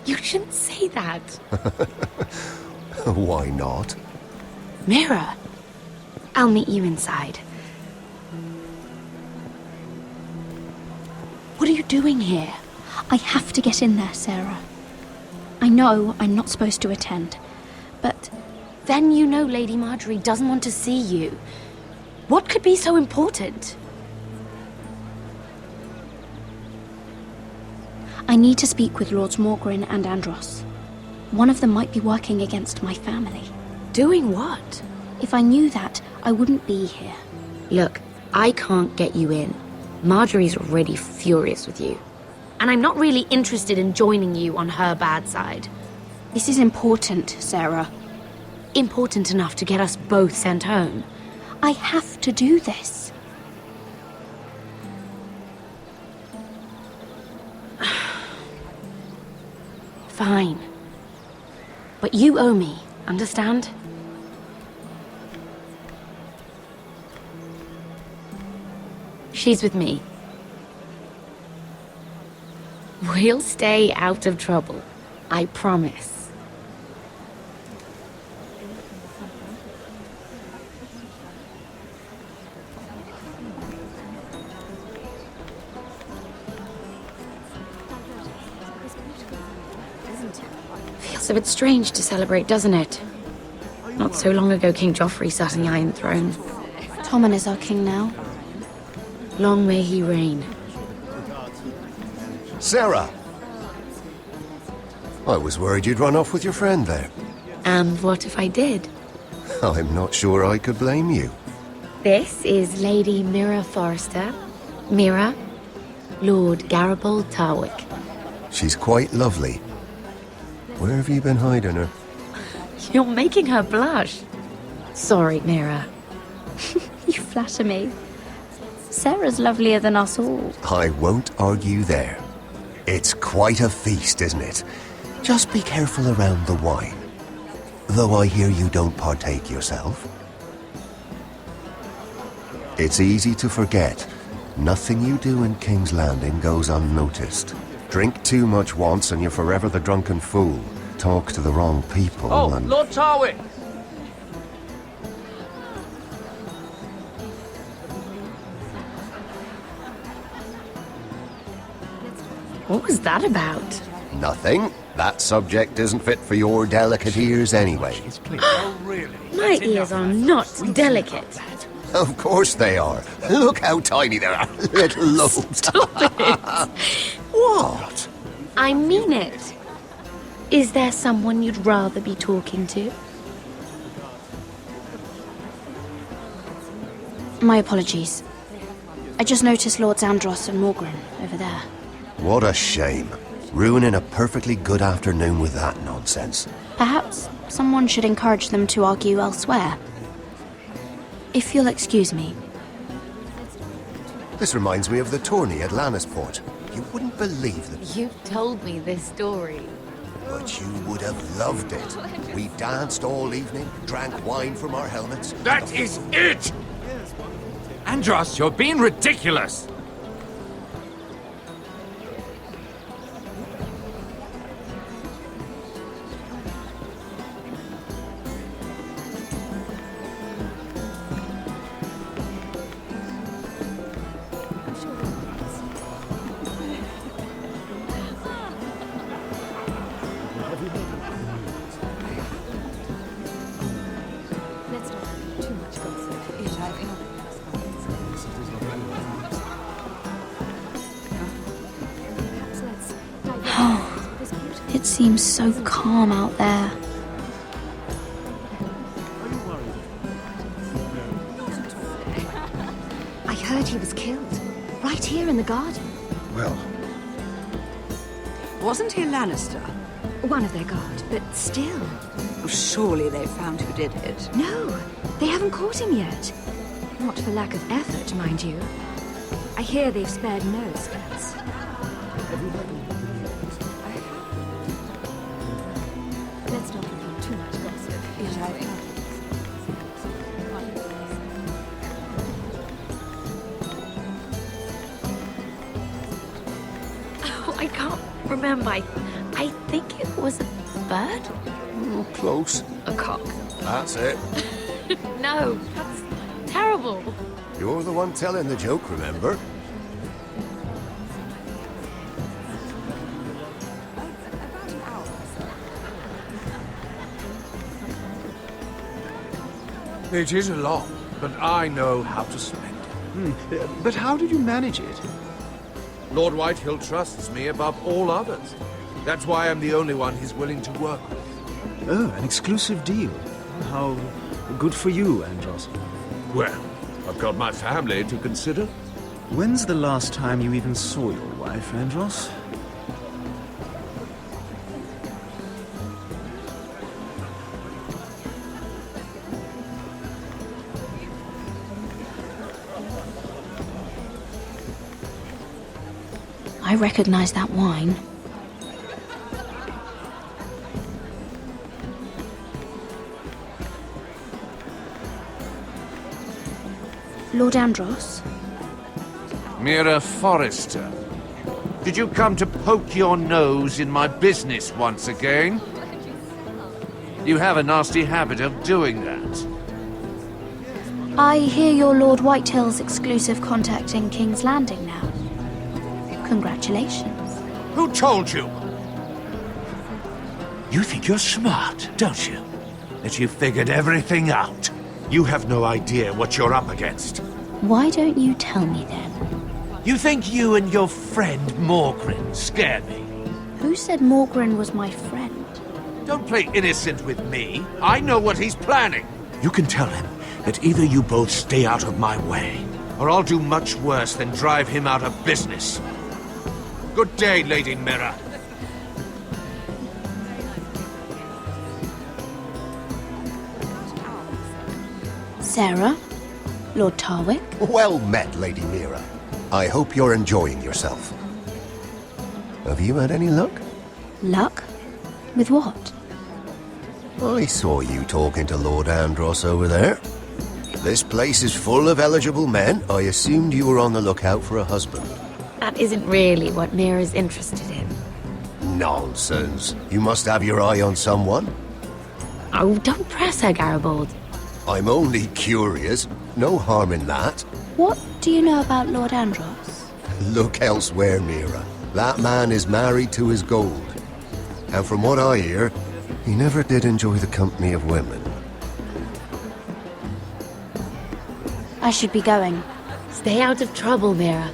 You shouldn't say that. Why not? Mira, I'll meet you inside. What are you doing here? I have to get in there, Sarah. I know I'm not supposed to attend, but then you know Lady Marjorie doesn't want to see you. What could be so important? I need to speak with Lords Morgrin and Andros. One of them might be working against my family. Doing what? If I knew that, I wouldn't be here. Look, I can't get you in. Marjorie's already furious with you. And I'm not really interested in joining you on her bad side. This is important, Sarah. Important enough to get us both sent home. I have to do this. Fine. But you owe me, understand? She's with me. We'll stay out of trouble. I promise. Feels a bit strange to celebrate, doesn't it? Not so long ago, King Joffrey sat on the Iron Throne. Tommen is our king now. Long may he reign. Sarah! I was worried you'd run off with your friend there. And what if I did? I'm not sure I could blame you. This is Lady Mira Forrester. Mira, Lord Garrett Tarwick. She's quite lovely. Where have you been hiding her? You're making her blush. Sorry, Mira. You flatter me. Sarah's lovelier than us all. I won't argue there. It's quite a feast, isn't it? Just be careful around the wine. Though I hear you don't partake yourself. It's easy to forget. Nothing you do in King's Landing goes unnoticed. Drink too much once and you're forever the drunken fool. Talk to the wrong people and... Lord Tarwick! What was that about? Nothing. That subject isn't fit for your delicate ears anyway. My ears are not delicate. Of course they are. Look how tiny they are. Little lobes. Stop it! What? I mean it. Is there someone you'd rather be talking to? My apologies. I just noticed Lords Andros and Morgren over there. What a shame. Ruining a perfectly good afternoon with that nonsense. Perhaps someone should encourage them to argue elsewhere. If you'll excuse me. This reminds me of the tourney at Lannisport. You wouldn't believe that. You've told me this story. But you would have loved it. We danced all evening, drank wine from our helmets. That is it! Andros, you're being ridiculous! It seems so calm out there. I heard he was killed. Right here in the garden. Well... Wasn't he a Lannister? One of their guard, but still. Oh, surely they found who did it. No, they haven't caught him yet. Not for lack of effort, mind you. I hear they've spared no expense. Let's not reveal too much gossip. Oh, I can't remember. I think it was a bird? Oh, close. A cock. That's it. No, that's terrible. You're the one telling the joke, remember? It is a lot, but I know how to spend it. But how did you manage it? Lord Whitehill trusts me above all others. That's why I'm the only one he's willing to work with. Oh, an exclusive deal. How good for you, Andros. Well, I've got my family to consider. When's the last time you even saw your wife, Andros? I recognize that wine. Lord Andros? Mira Forrester. Did you come to poke your nose in my business once again? You have a nasty habit of doing that. I hear you're Lord Whitehill's exclusive contact in King's Landing now. Congratulations. Who told you? You think you're smart, don't you? That you figured everything out. You have no idea what you're up against. Why don't you tell me then? You think you and your friend Morgren scare me? Who said Morgren was my friend? Don't play innocent with me. I know what he's planning. You can tell him that either you both stay out of my way, or I'll do much worse than drive him out of business. Good day, Lady Mira. Sarah? Lord Tarwick? Well met, Lady Mira. I hope you're enjoying yourself. Have you had any luck? Luck? With what? I saw you talking to Lord Andros over there. This place is full of eligible men. I assumed you were on the lookout for a husband. That isn't really what Mira's interested in. Nonsense. You must have your eye on someone. Oh, don't press her, Garrett. I'm only curious. No harm in that. What do you know about Lord Andros? Look elsewhere, Mira. That man is married to his gold. And from what I hear, he never did enjoy the company of women. I should be going. Stay out of trouble, Mira.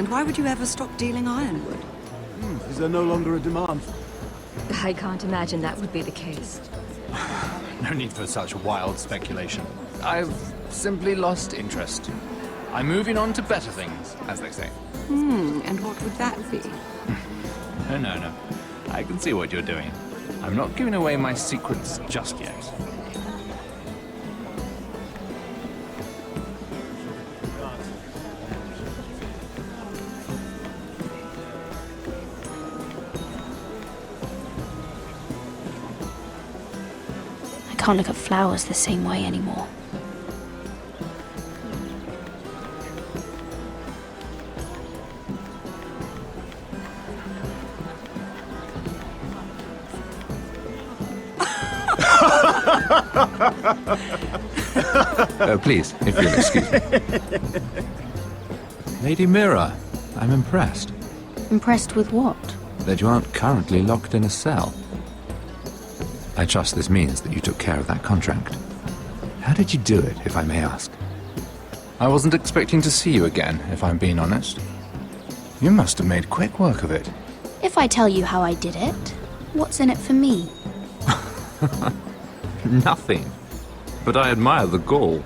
And why would you ever stop dealing ironwood? Is there no longer a demand? I can't imagine that would be the case. No need for such wild speculation. I've simply lost interest. I'm moving on to better things, as they say. And what would that be? No. I can see what you're doing. I'm not giving away my secrets just yet. I can't look at flowers the same way anymore. Please, if you'll excuse me. Lady Mira, I'm impressed. Impressed with what? That you aren't currently locked in a cell. I trust this means that you took care of that contract. How did you do it, if I may ask? I wasn't expecting to see you again, if I'm being honest. You must have made quick work of it. If I tell you how I did it, what's in it for me? Nothing. But I admire the gall.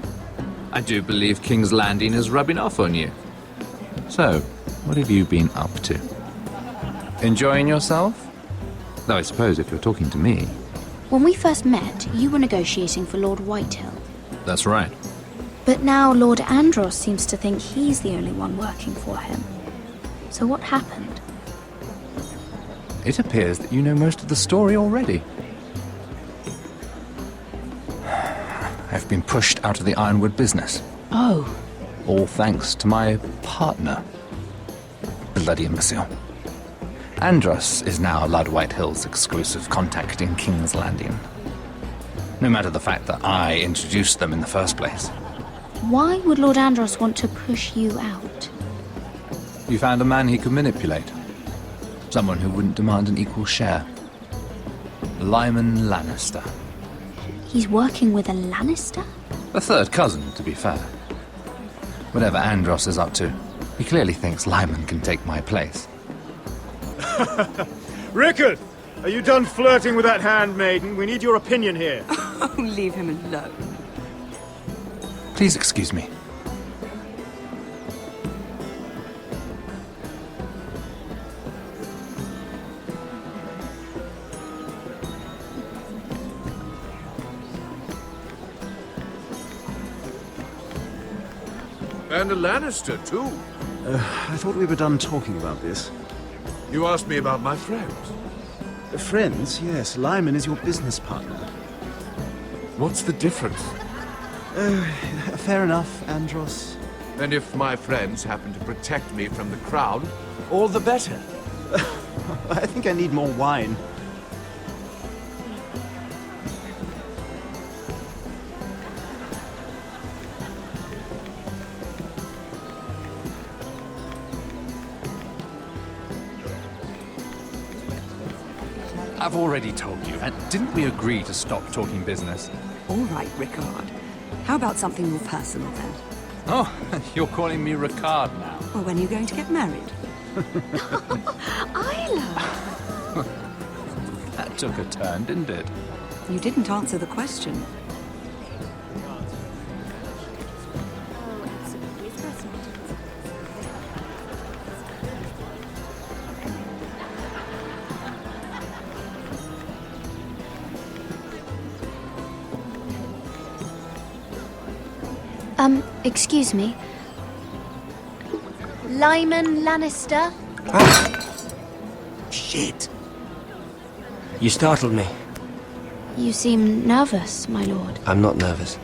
I do believe King's Landing is rubbing off on you. So, what have you been up to? Enjoying yourself? Though I suppose if you're talking to me... When we first met, you were negotiating for Lord Whitehill. That's right. But now Lord Andros seems to think he's the only one working for him. So what happened? It appears that you know most of the story already. I've been pushed out of the ironwood business. Oh. All thanks to my partner. Bloody imbecile. Andros is now Lord Whitehill's exclusive contact in King's Landing. No matter the fact that I introduced them in the first place. Why would Lord Andros want to push you out? You found a man he could manipulate. Someone who wouldn't demand an equal share. Lyman Lannister. He's working with a Lannister? A third cousin, to be fair. Whatever Andros is up to, he clearly thinks Lyman can take my place. Rickard! Are you done flirting with that handmaiden? We need your opinion here. Oh, leave him alone. Please excuse me. And a Lannister, too. I thought we were done talking about this. You asked me about my friends. Friends? Yes. Lyman is your business partner. What's the difference? Fair enough, Andros. And if my friends happen to protect me from the crown, all the better. I think I need more wine. I've already told you, and didn't we agree to stop talking business? All right, Rickard. How about something more personal then? Oh, you're calling me Ricard now. Well, when are you going to get married? Isla! That took a turn, didn't it? You didn't answer the question. Excuse me. Lyman Lannister? Shit. You startled me. You seem nervous, my lord. I'm not nervous.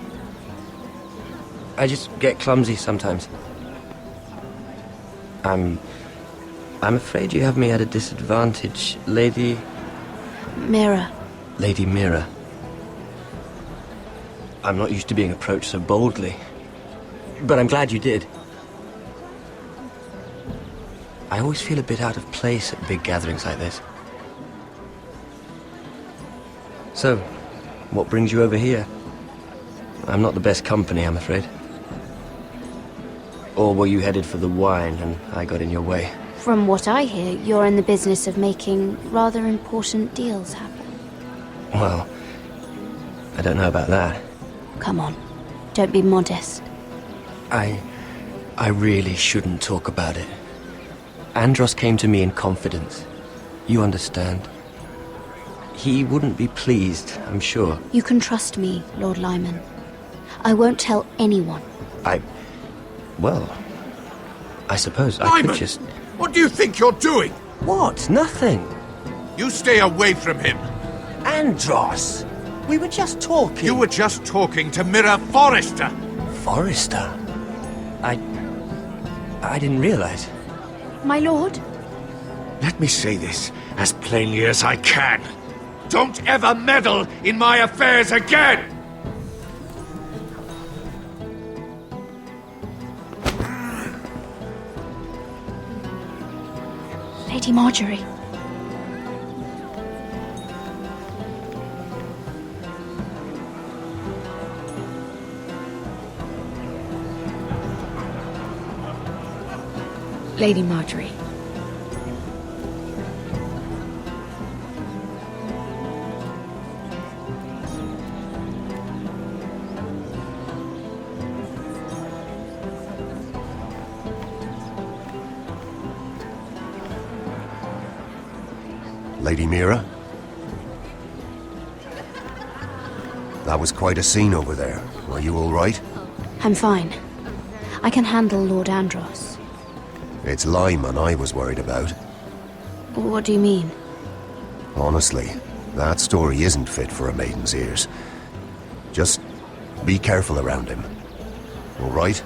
I just get clumsy sometimes. I'm afraid you have me at a disadvantage, Lady... Mira. Lady Mira. I'm not used to being approached so boldly. But I'm glad you did. I always feel a bit out of place at big gatherings like this. So, what brings you over here? I'm not the best company, I'm afraid. Or were you headed for the wine and I got in your way? From what I hear, you're in the business of making rather important deals happen. Well, I don't know about that. Come on, don't be modest. I really shouldn't talk about it. Andros came to me in confidence. You understand? He wouldn't be pleased, I'm sure. You can trust me, Lord Lyman. I won't tell anyone. Well, I suppose I Lyman! could just... What do you think you're doing? What? Nothing. You stay away from him. Andros! We were just talking. You were just talking to Mira Forrester. Forrester? I didn't realize. My lord? Let me say this as plainly as I can. Don't ever meddle in my affairs again! Lady Marjorie. Lady Marjorie. Lady Mira? That was quite a scene over there. Were you all right? I'm fine. I can handle Lord Andros. It's Lyman I was worried about. What do you mean? Honestly, that story isn't fit for a maiden's ears. Just be careful around him. All right?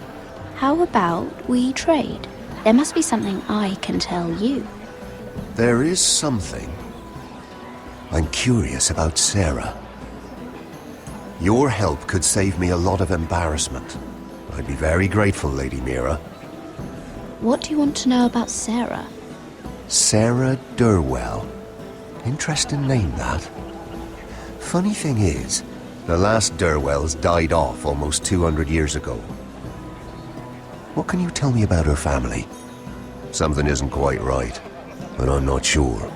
How about we trade? There must be something I can tell you. There is something. I'm curious about Sarah. Your help could save me a lot of embarrassment. I'd be very grateful, Lady Mira. What do you want to know about Sarah? Sarah Durwell. Interesting name, that. Funny thing is, the last Durwells died off almost 200 years ago. What can you tell me about her family? Something isn't quite right, but I'm not sure.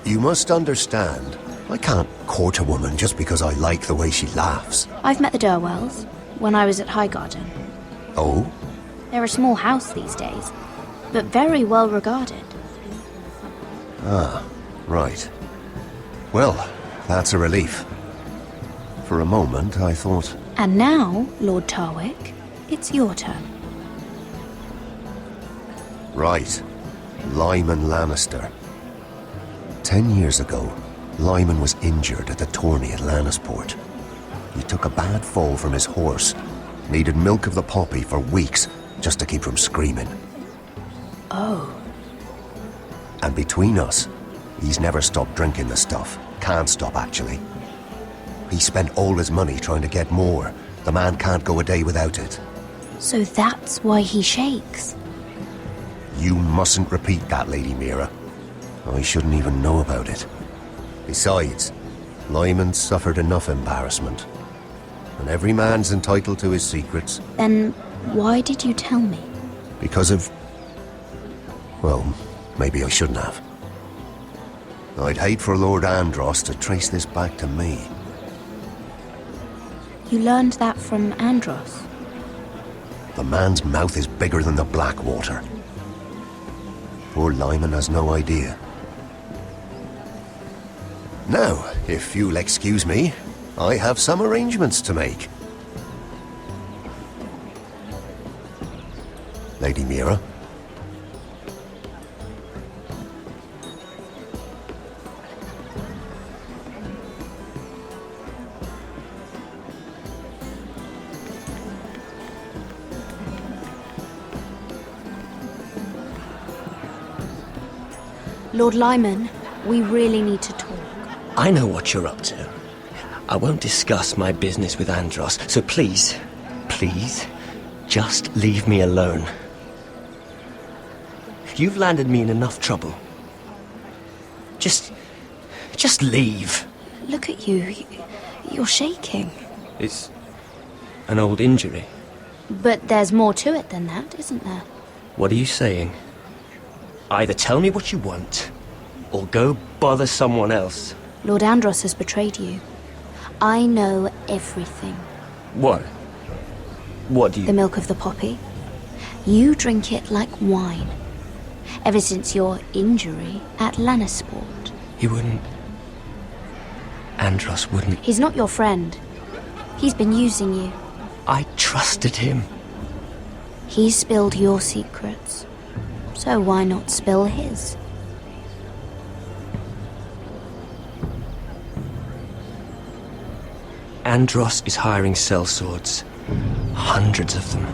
You must understand, I can't court a woman just because I like the way she laughs. I've met the Durwells when I was at Highgarden. Oh? They're a small house these days, but very well regarded. Ah, right. Well, that's a relief. For a moment, I thought... And now, Lord Tarwick, it's your turn. Right. Lyman Lannister. 10 years ago, Lyman was injured at the tourney at Lannisport. He took a bad fall from his horse. Needed milk of the poppy for weeks just to keep from screaming. Oh. And between us, he's never stopped drinking the stuff. Can't stop, actually. He spent all his money trying to get more. The man can't go a day without it. So that's why he shakes. You mustn't repeat that, Lady Mira. I shouldn't even know about it. Besides, Lyman suffered enough embarrassment. And every man's entitled to his secrets. Then why did you tell me? Because of... Well, maybe I shouldn't have. I'd hate for Lord Andros to trace this back to me. You learned that from Andros? The man's mouth is bigger than the Blackwater. Poor Lyman has no idea. Now, if you'll excuse me, I have some arrangements to make. Lady Mira? Lord Lyman, we really need to talk. I know what you're up to. I won't discuss my business with Andros, so please, just leave me alone. You've landed me in enough trouble. Just leave. Look at you. You're shaking. It's an old injury. But there's more to it than that, isn't there? What are you saying? Either tell me what you want, or go bother someone else. Lord Andros has betrayed you. I know everything. What? What do you... The milk of the poppy. You drink it like wine. Ever since your injury at Lannisport. He wouldn't... Andros wouldn't... He's not your friend. He's been using you. I trusted him. He spilled your secrets. So why not spill his? Andros is hiring sellswords. Hundreds of them.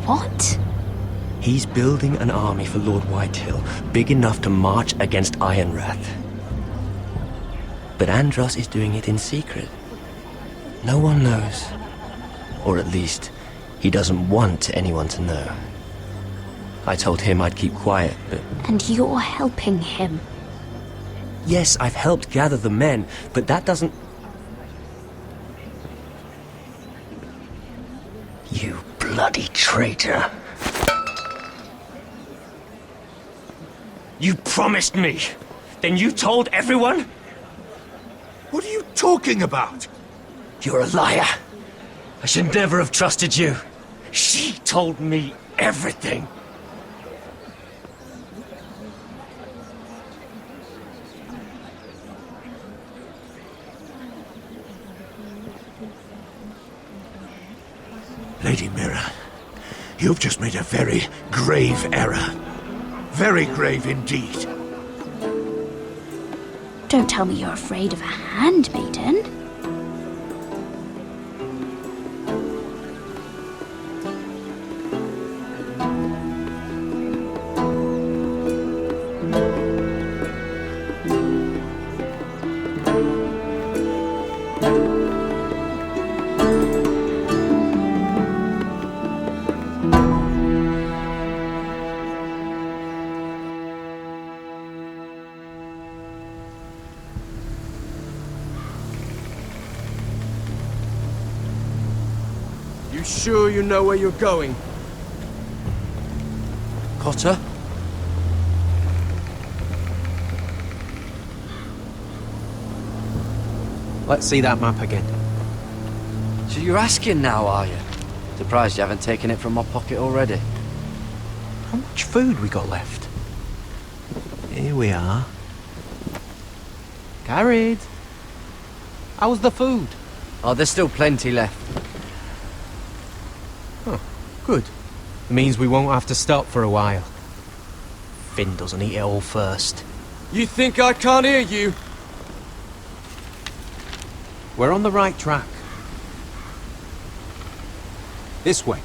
What? He's building an army for Lord Whitehill, big enough to march against Ironrath. But Andros is doing it in secret. No one knows. Or at least, he doesn't want anyone to know. I told him I'd keep quiet, but... And you're helping him. Yes, I've helped gather the men, but that doesn't... You bloody traitor. You promised me! Then you told everyone? What are you talking about? You're a liar. I should never have trusted you. She told me everything. Lady Mira, you've just made a very grave error. Very grave indeed. Don't tell me you're afraid of a handmaiden. Sure you know where you're going? Cotter? Let's see that map again. So you're asking now, are you? Surprised you haven't taken it from my pocket already. How much food we got left? Here we are. Garrett! How's the food? Oh, there's still plenty left. Good. It means we won't have to stop for a while. Finn doesn't eat it all first. You think I can't hear you? We're on the right track. This way.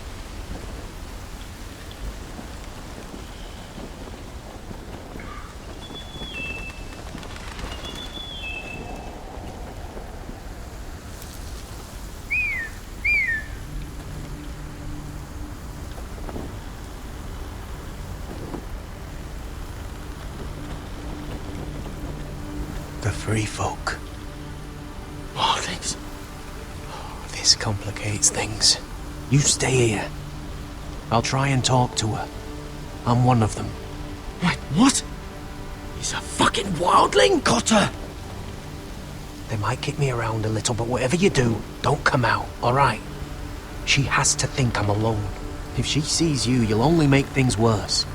Free folk. Oh, this complicates things. You stay here. I'll try and talk to her. I'm one of them. Wait, what? He's a fucking wildling, Cotter! They might kick me around a little, but whatever you do, don't come out, alright? She has to think I'm alone. If she sees you, you'll only make things worse.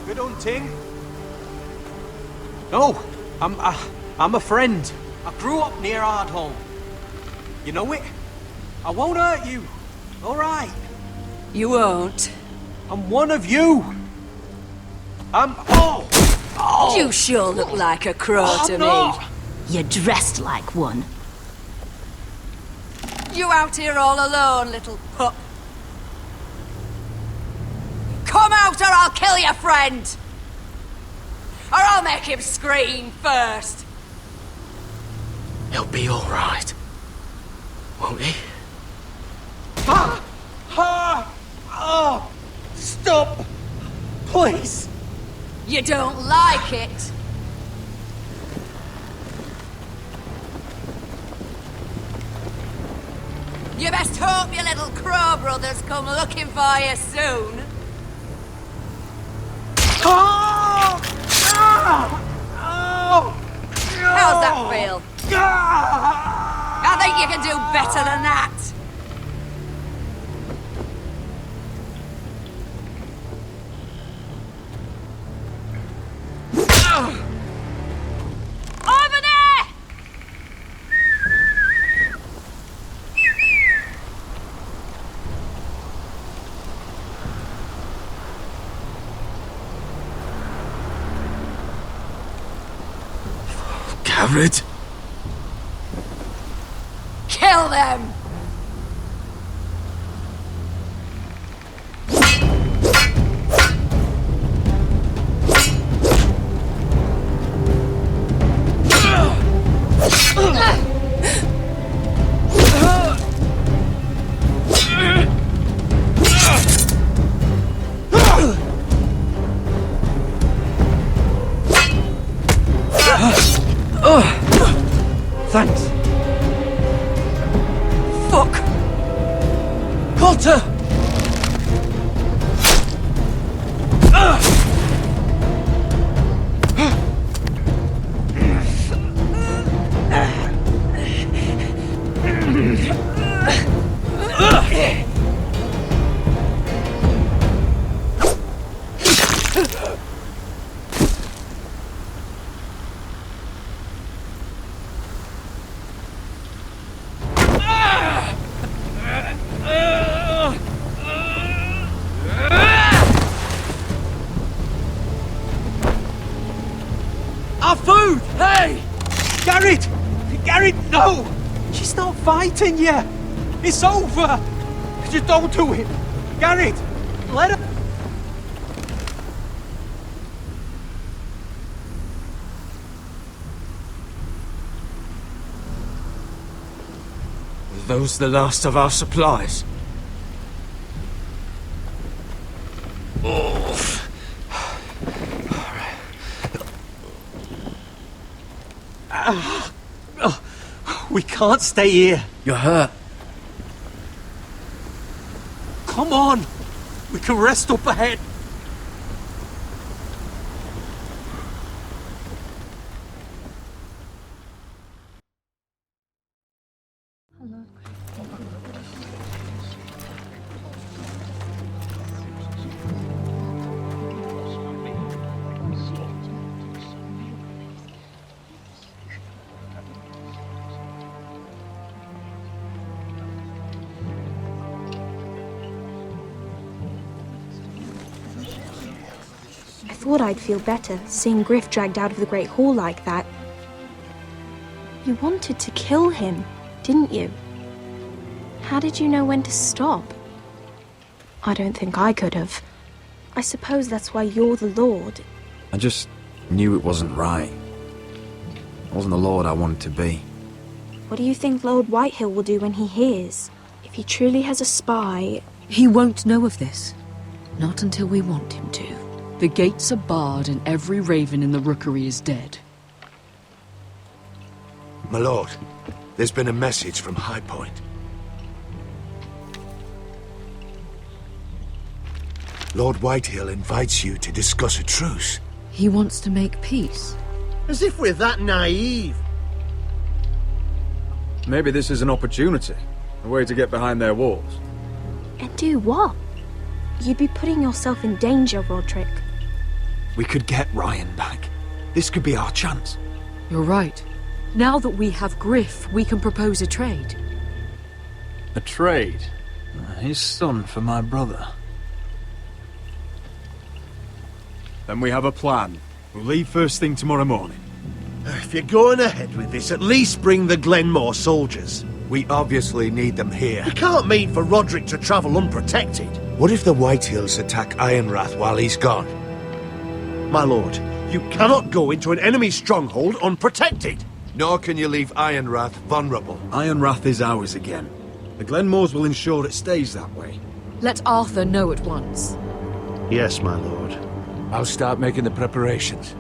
Good hunting. No, I'm a friend. I grew up near Ardholm. You know it? I won't hurt you. All right. You won't. I'm one of you. Oh! You sure look like a crow to me. You're dressed like one. You out here all alone, little pup? Come out or I'll kill your friend! Or I'll make him scream first! He'll be alright. Won't he? Stop! Please! You don't like it? You best hope your little crow brothers come looking for you soon. Oh! Oh! How's that feel? I think you can do better than that. Over there! Garrett? Kill them! Thanks. Fuck! Cotter! Our food! Hey! Garrett! Garrett, no! She's not fighting yet! It's over! Just don't do it! Garrett! Let her... Were those the last of our supplies? We can't stay here. You're hurt. Come on! We can rest up ahead. I thought I'd feel better, seeing Griff dragged out of the Great Hall like that. You wanted to kill him, didn't you? How did you know when to stop? I don't think I could have. I suppose that's why you're the Lord. I just knew it wasn't right. I wasn't the Lord I wanted to be. What do you think Lord Whitehill will do when he hears? If he truly has a spy... He won't know of this. Not until we want him to. The gates are barred and every raven in the rookery is dead. My lord, there's been a message from High Point. Lord Whitehill invites you to discuss a truce. He wants to make peace. As if we're that naive. Maybe this is an opportunity. A way to get behind their walls. And do what? You'd be putting yourself in danger, Roderick. We could get Ryan back. This could be our chance. You're right. Now that we have Griff, we can propose a trade. A trade? His son for my brother. Then we have a plan. We'll leave first thing tomorrow morning. If you're going ahead with this, at least bring the Glenmore soldiers. We obviously need them here. You can't mean for Roderick to travel unprotected. What if the Whitehills attack Ironrath while he's gone? My lord, you cannot go into an enemy stronghold unprotected. Nor can you leave Ironrath vulnerable. Ironrath is ours again. The Glenmores will ensure it stays that way. Let Arthur know at once. Yes, my lord. I'll start making the preparations.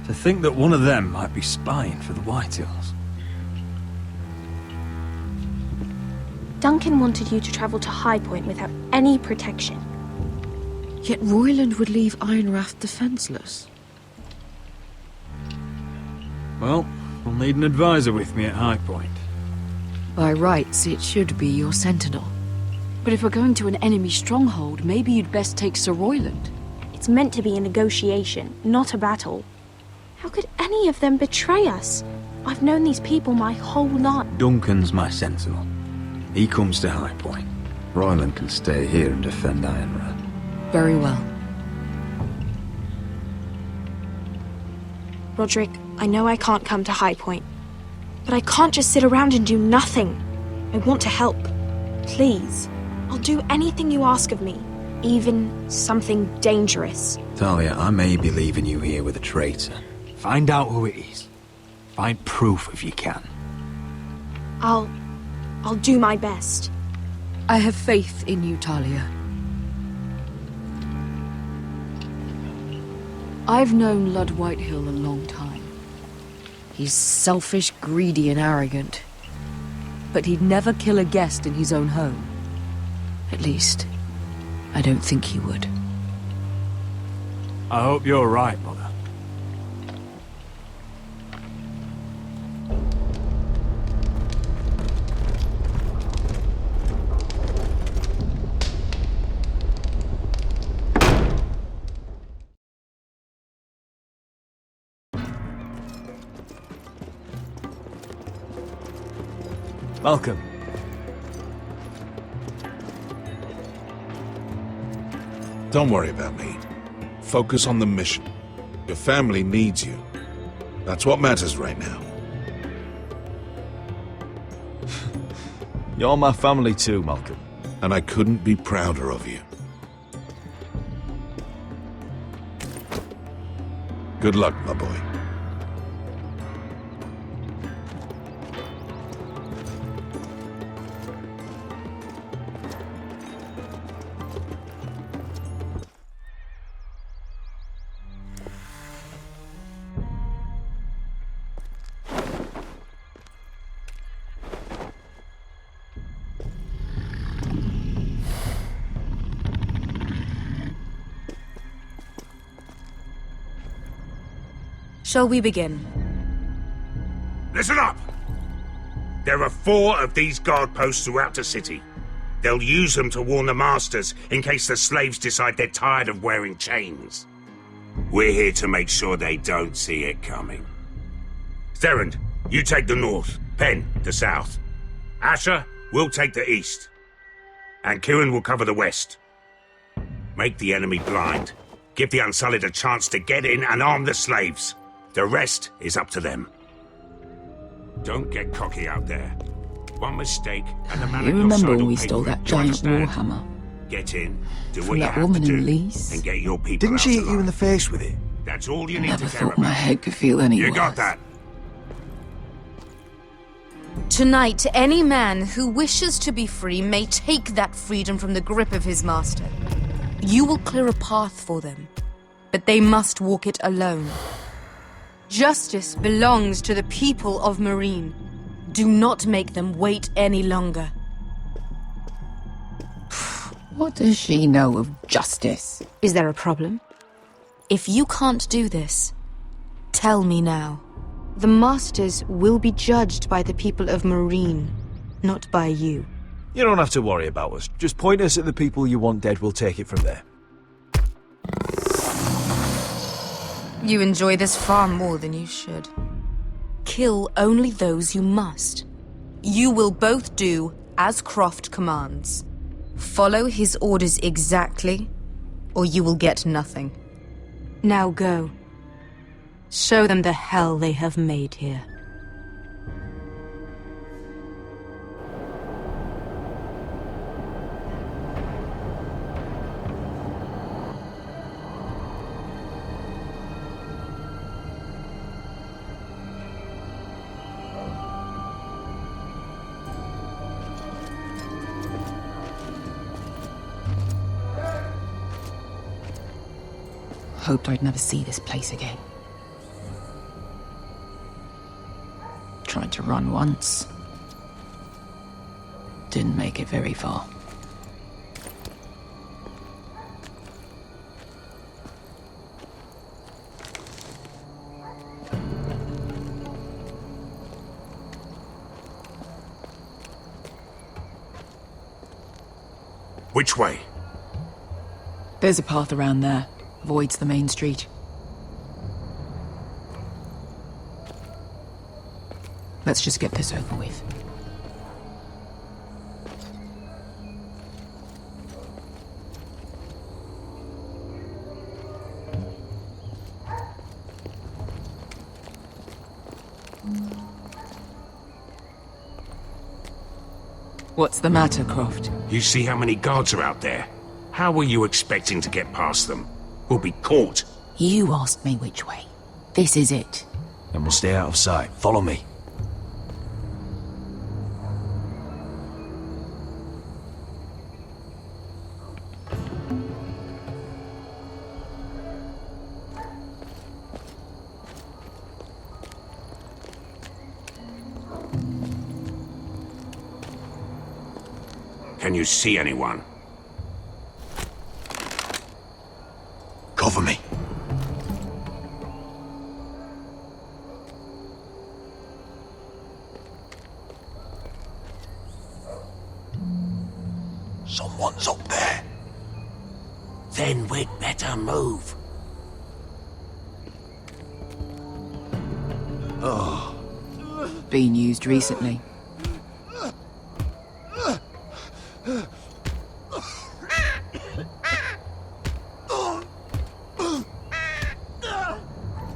To think that one of them might be spying for the Whitehills. Duncan wanted you to travel to High Point without any protection. Yet Royland would leave Ironrath defenseless. Well, I'll need an advisor with me at High Point. By rights, it should be your sentinel. But if we're going to an enemy stronghold, maybe you'd best take Sir Royland. It's meant to be a negotiation, not a battle. How could any of them betray us? I've known these people my whole life. Duncan's my sentinel. He comes to High Point. Royland can stay here and defend Ironrath. Very well. Roderick, I know I can't come to High Point, but I can't just sit around and do nothing. I want to help. Please. I'll do anything you ask of me, even something dangerous. Talia, I may be leaving you here with a traitor. Find out who it is. Find proof if you can. I'll do my best. I have faith in you, Talia. I've known Lord Whitehill a long time. He's selfish, greedy, and arrogant. But he'd never kill a guest in his own home. At least, I don't think he would. I hope you're right, Mother. Malcolm. Don't worry about me. Focus on the mission. Your family needs you. That's what matters right now. You're my family too, Malcolm. And I couldn't be prouder of you. Good luck, my boy. Shall we begin? Listen up! There are 4 of these guard posts throughout the city. They'll use them to warn the masters in case the slaves decide they're tired of wearing chains. We're here to make sure they don't see it coming. Therend, you take the north. Penn, the south. Asher, we'll take the east. And Kieran will cover the west. Make the enemy blind. Give the Unsullied a chance to get in and arm the slaves. The rest is up to them. Don't get cocky out there. One mistake, and the man You at your remember side when will we pay stole for it, that do you giant understand? warhammer? Get in, do From what you that have woman to in do, Lease? and get your people Didn't out she hit alive. you in the face with it? That's all you need Never to care thought my about. head could feel any You got worse. that? Tonight, any man who wishes to be free may take that freedom from the grip of his master. You will clear a path for them, but they must walk it alone. Justice belongs to the people of Meereen. Do not make them wait any longer. What does she know of justice? Is there a problem? If you can't do this, tell me now. The Masters will be judged by the people of Meereen, not by you. You don't have to worry about us. Just point us at the people you want dead, we'll take it from there. You enjoy this far more than you should. Kill only those you must. You will both do as Croft commands. Follow his orders exactly, or you will get nothing. Now go. Show them the hell they have made here. Hoped I'd never see this place again. Tried to run once. Didn't make it very far. Which way? There's a path around there. Avoids the main street. Let's just get this over with. What's the matter, Croft? You see how many guards are out there? How were you expecting to get past them? We'll be caught. You asked me which way. This is it. Then we'll stay out of sight. Follow me. Can you see anyone? Cover me. Someone's up there. Then we'd better move. Oh. Been used recently.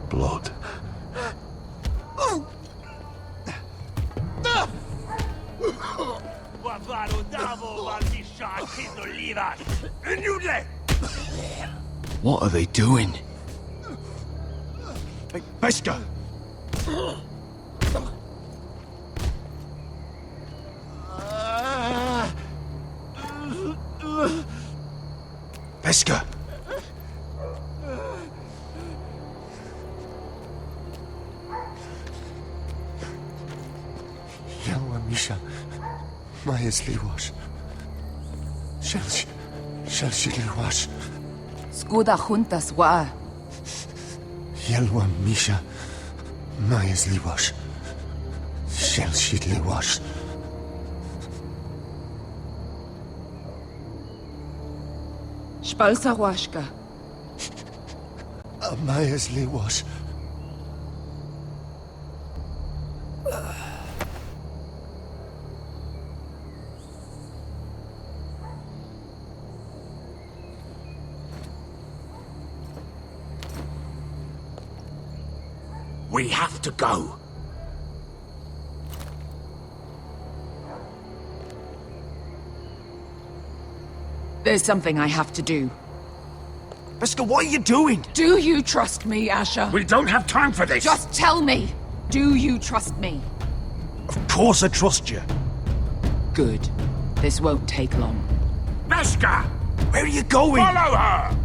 Blood. What are they doing? Hey, Beskar! Beskar! Yelwa Misha, Maya's Liwash. Shelshi Liwash. Skuda juntas wa. Yelwa Misha, Maya's Liwash. Shelshi Liwash. Spalsa washka. Maya's Liwash. We have to go. There's something I have to do. Beskar, what are you doing? Do you trust me, Asher? We don't have time for this. Just tell me. Do you trust me? Of course I trust you. Good. This won't take long. Beskar! Where are you going? Follow her!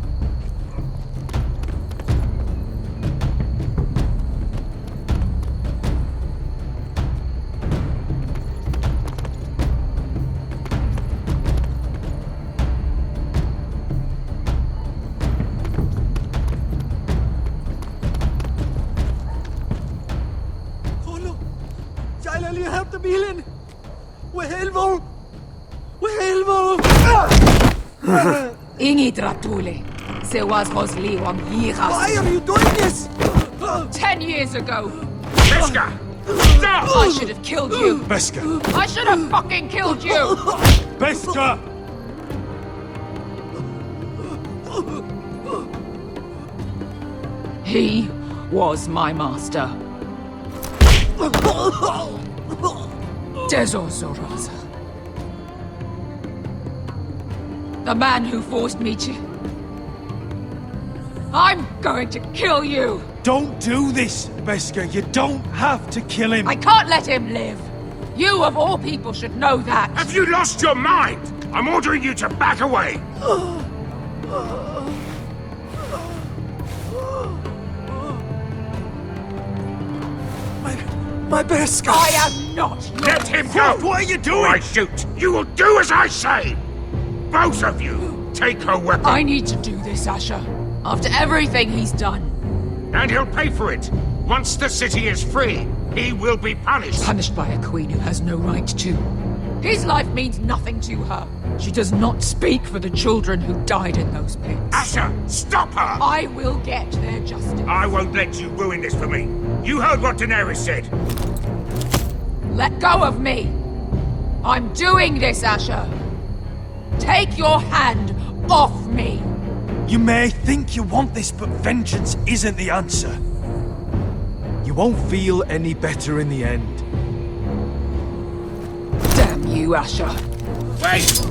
Ingi Dratule. Se was Rosliwam Yiras. Why are you doing this? 10 years ago. Beskar! Stop! I should have killed you. Beskar! I should have fucking killed you. Beskar! He was my master. Dezo Zoraza. The man who forced me to... I'm going to kill you! Don't do this, Beskar. You don't have to kill him. I can't let him live! You, of all people, should know that! Have you lost your mind? I'm ordering you to back away! My best guy! I am not! Let him go! What are you doing? Or I shoot! You will do as I say! Both of you, take her weapon. I need to do this, Asher. After everything he's done. And he'll pay for it. Once the city is free, he will be punished. Punished by a queen who has no right to. His life means nothing to her. She does not speak for the children who died in those pits. Asher, stop her! I will get their justice. I won't let you ruin this for me. You heard what Daenerys said. Let go of me! I'm doing this, Asher! Take your hand off me! You may think you want this, but vengeance isn't the answer. You won't feel any better in the end. Damn you, Asher! Wait!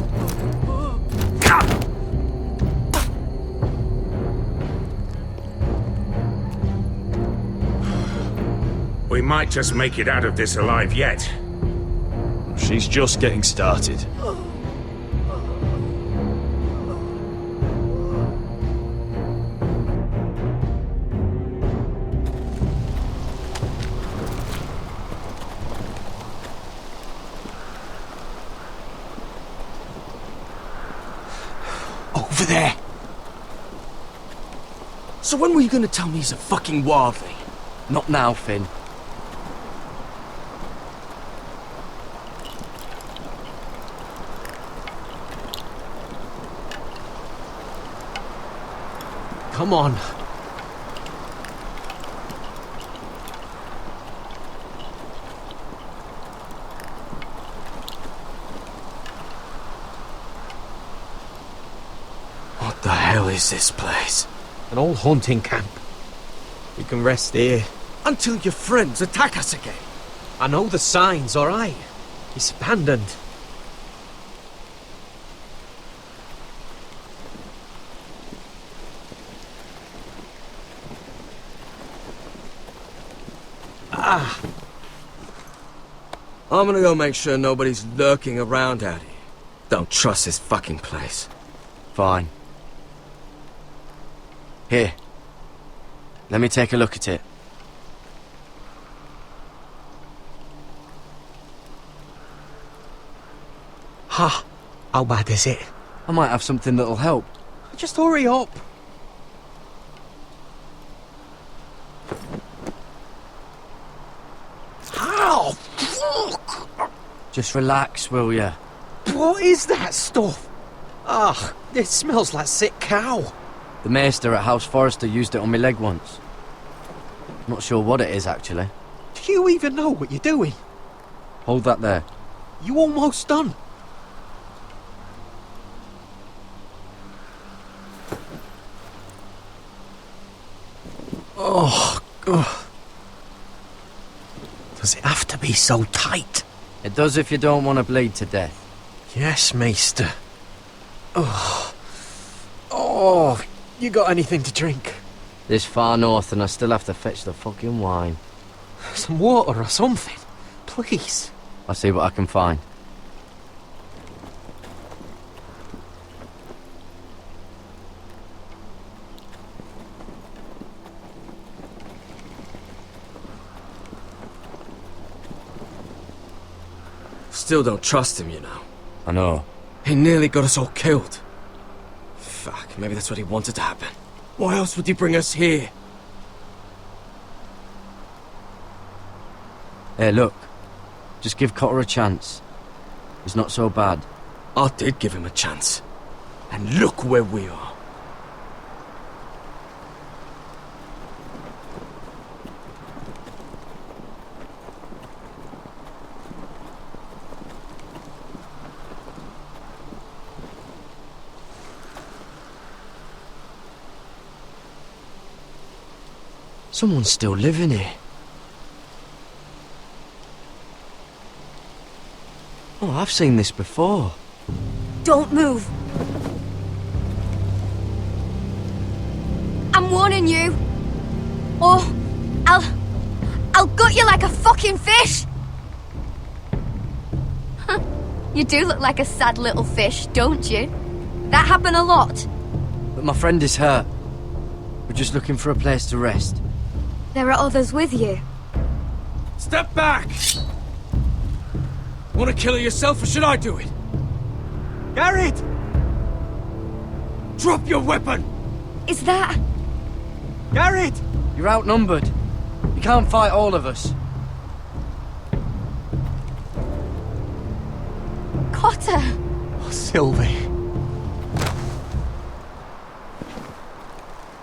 We might just make it out of this alive yet. She's just getting started. Over there! So when were you gonna tell me he's a fucking wildling? Not now, Finn. Come on. What the hell is this place? An old hunting camp. We can rest here. Until your friends attack us again. I know the signs, alright? It's abandoned. I'm gonna go make sure nobody's lurking around out here. Don't trust this fucking place. Fine. Here. Let me take a look at it. Ha! How bad is it? I might have something that'll help. Just hurry up. How? Fuck! Just relax, will ya? What is that stuff? Ah, it smells like sick cow. The maester at House Forrester used it on my leg once. Not sure what it is, actually. Do you even know what you're doing? Hold that there. You almost done. Oh, God. Does it have to be so tight? It does if you don't want to bleed to death. Yes, maester. Oh. Oh, you got anything to drink? This far north and I still have to fetch the fucking wine. Some water or something, please. I'll see what I can find. Still don't trust him, you know. I know. He nearly got us all killed. Fuck, maybe that's what he wanted to happen. Why else would he bring us here? Hey, look. Just give Cotter a chance. He's not so bad. I did give him a chance. And look where we are. Someone's still living here. Oh, I've seen this before. Don't move. I'm warning you. Or I'll gut you like a fucking fish. You do look like a sad little fish, don't you? That happen a lot. But my friend is hurt. We're just looking for a place to rest. There are others with you. Step back! Want to kill her yourself, or should I do it? Garrett! Drop your weapon! Is that... Garrett! You're outnumbered. You can't fight all of us. Cotter! Oh, Sylvie.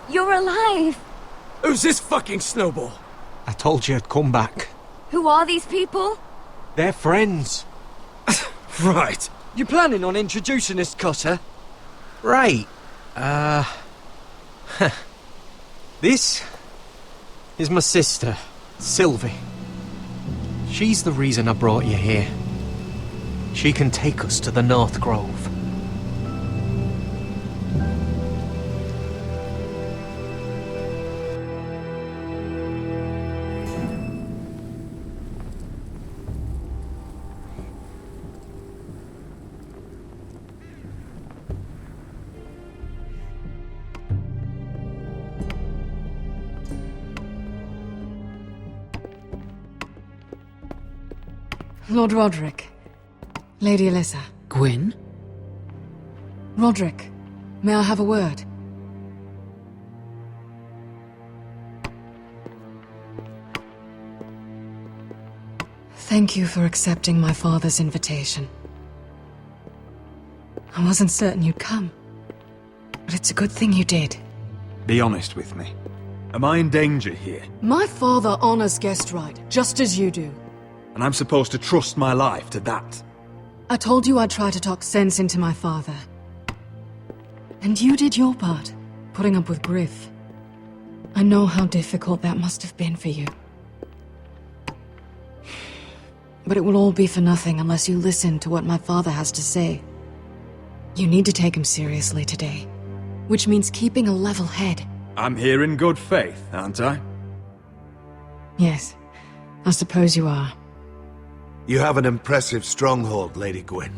You're alive! Who's this fucking snowball? I told you I'd come back. Who are these people? They're friends. Right. You planning on introducing us, Cotter? Right. This is my sister, Sylvie. She's the reason I brought you here. She can take us to the North Grove. Lord Roderick. Lady Alyssa. Gwyn? Roderick, may I have a word? Thank you for accepting my father's invitation. I wasn't certain you'd come, but it's a good thing you did. Be honest with me. Am I in danger here? My father honors guest right, just as you do. And I'm supposed to trust my life to that? I told you I'd try to talk sense into my father. And you did your part, putting up with Griff. I know how difficult that must have been for you. But it will all be for nothing unless you listen to what my father has to say. You need to take him seriously today, which means keeping a level head. I'm here in good faith, aren't I? Yes, I suppose you are. You have an impressive stronghold, Lady Gwyn.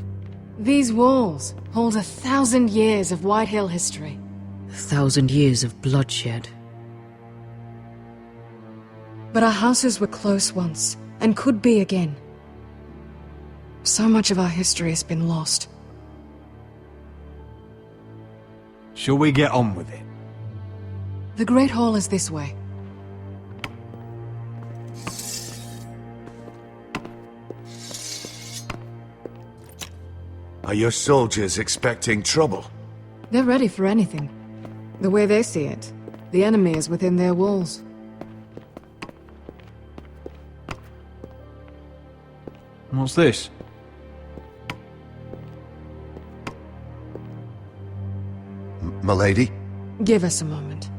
These walls hold 1,000 years of Whitehill history. 1,000 years of bloodshed. But our houses were close once, and could be again. So much of our history has been lost. Shall we get on with it? The Great Hall is this way. Are your soldiers expecting trouble? They're ready for anything. The way they see it, the enemy is within their walls. What's this? Milady? Give us a moment.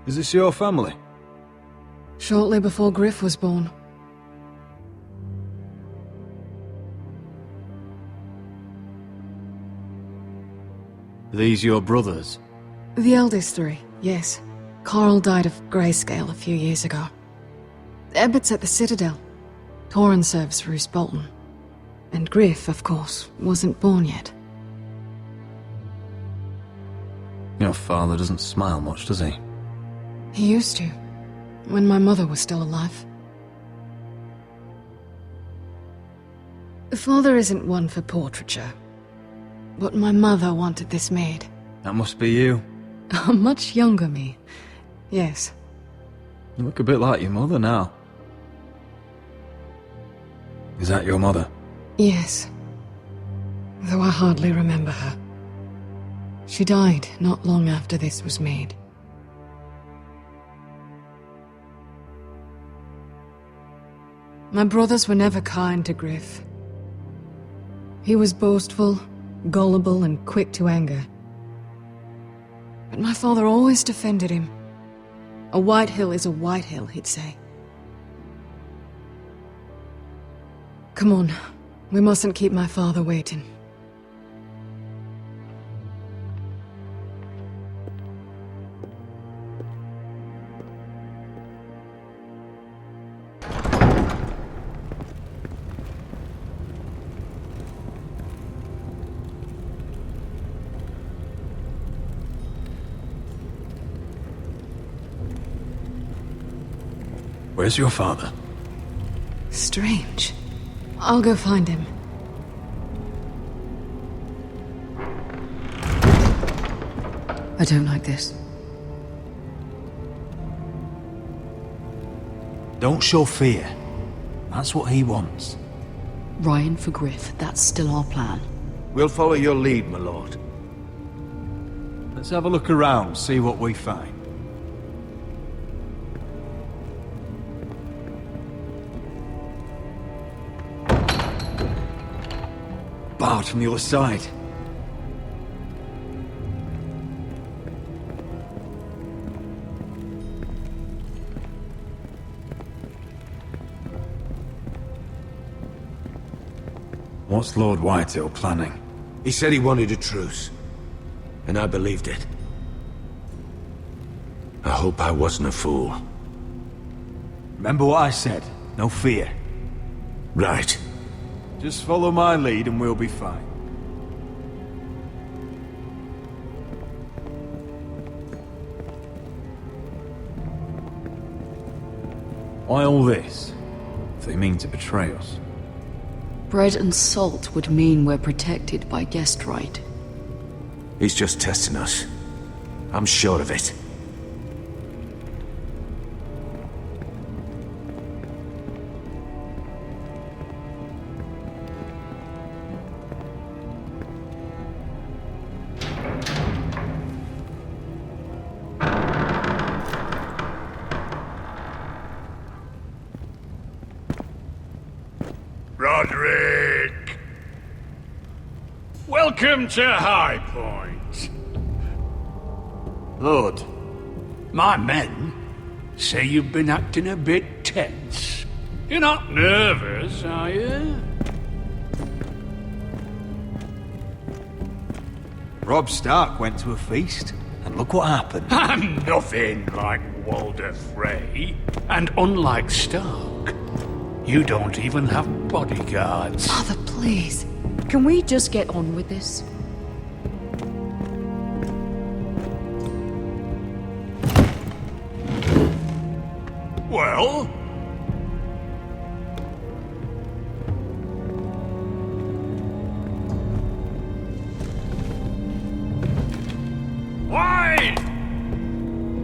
Is this your family? Shortly before Griff was born. These your brothers? The eldest three, yes. Carl died of grayscale a few years ago. Ebbett's at the Citadel. Torrin serves Roose Bolton. And Griff, of course, wasn't born yet. Your father doesn't smile much, does he? He used to, when my mother was still alive. Father isn't one for portraiture, but my mother wanted this made. That must be you. A much younger me, yes. You look a bit like your mother now. Is that your mother? Yes. Though I hardly remember her. She died not long after this was made. My brothers were never kind to Griff. He was boastful, gullible, and quick to anger. But my father always defended him. A Whitehill is a Whitehill, he'd say. Come on, we mustn't keep my father waiting. Where's your father? Strange. I'll go find him. I don't like this. Don't show fear. That's what he wants. Ryan for Griff, that's still our plan. We'll follow your lead, my lord. Let's have a look around, see what we find. Barred from the other side. What's Lord Whitehill planning? He said he wanted a truce, and I believed it. I hope I wasn't a fool. Remember what I said, no fear. Right. Just follow my lead and we'll be fine. Why all this? If they mean to betray us. Bread and salt would mean we're protected by guest right. He's just testing us. I'm sure of it. Roderick! Welcome to High Point. Lord, my men say you've been acting a bit tense. You're not nervous, are you? Robb Stark went to a feast, and look what happened. I'm nothing like Walder Frey, and unlike Stark, you don't even have bodyguards. Father, please. Can we just get on with this? Well? Why?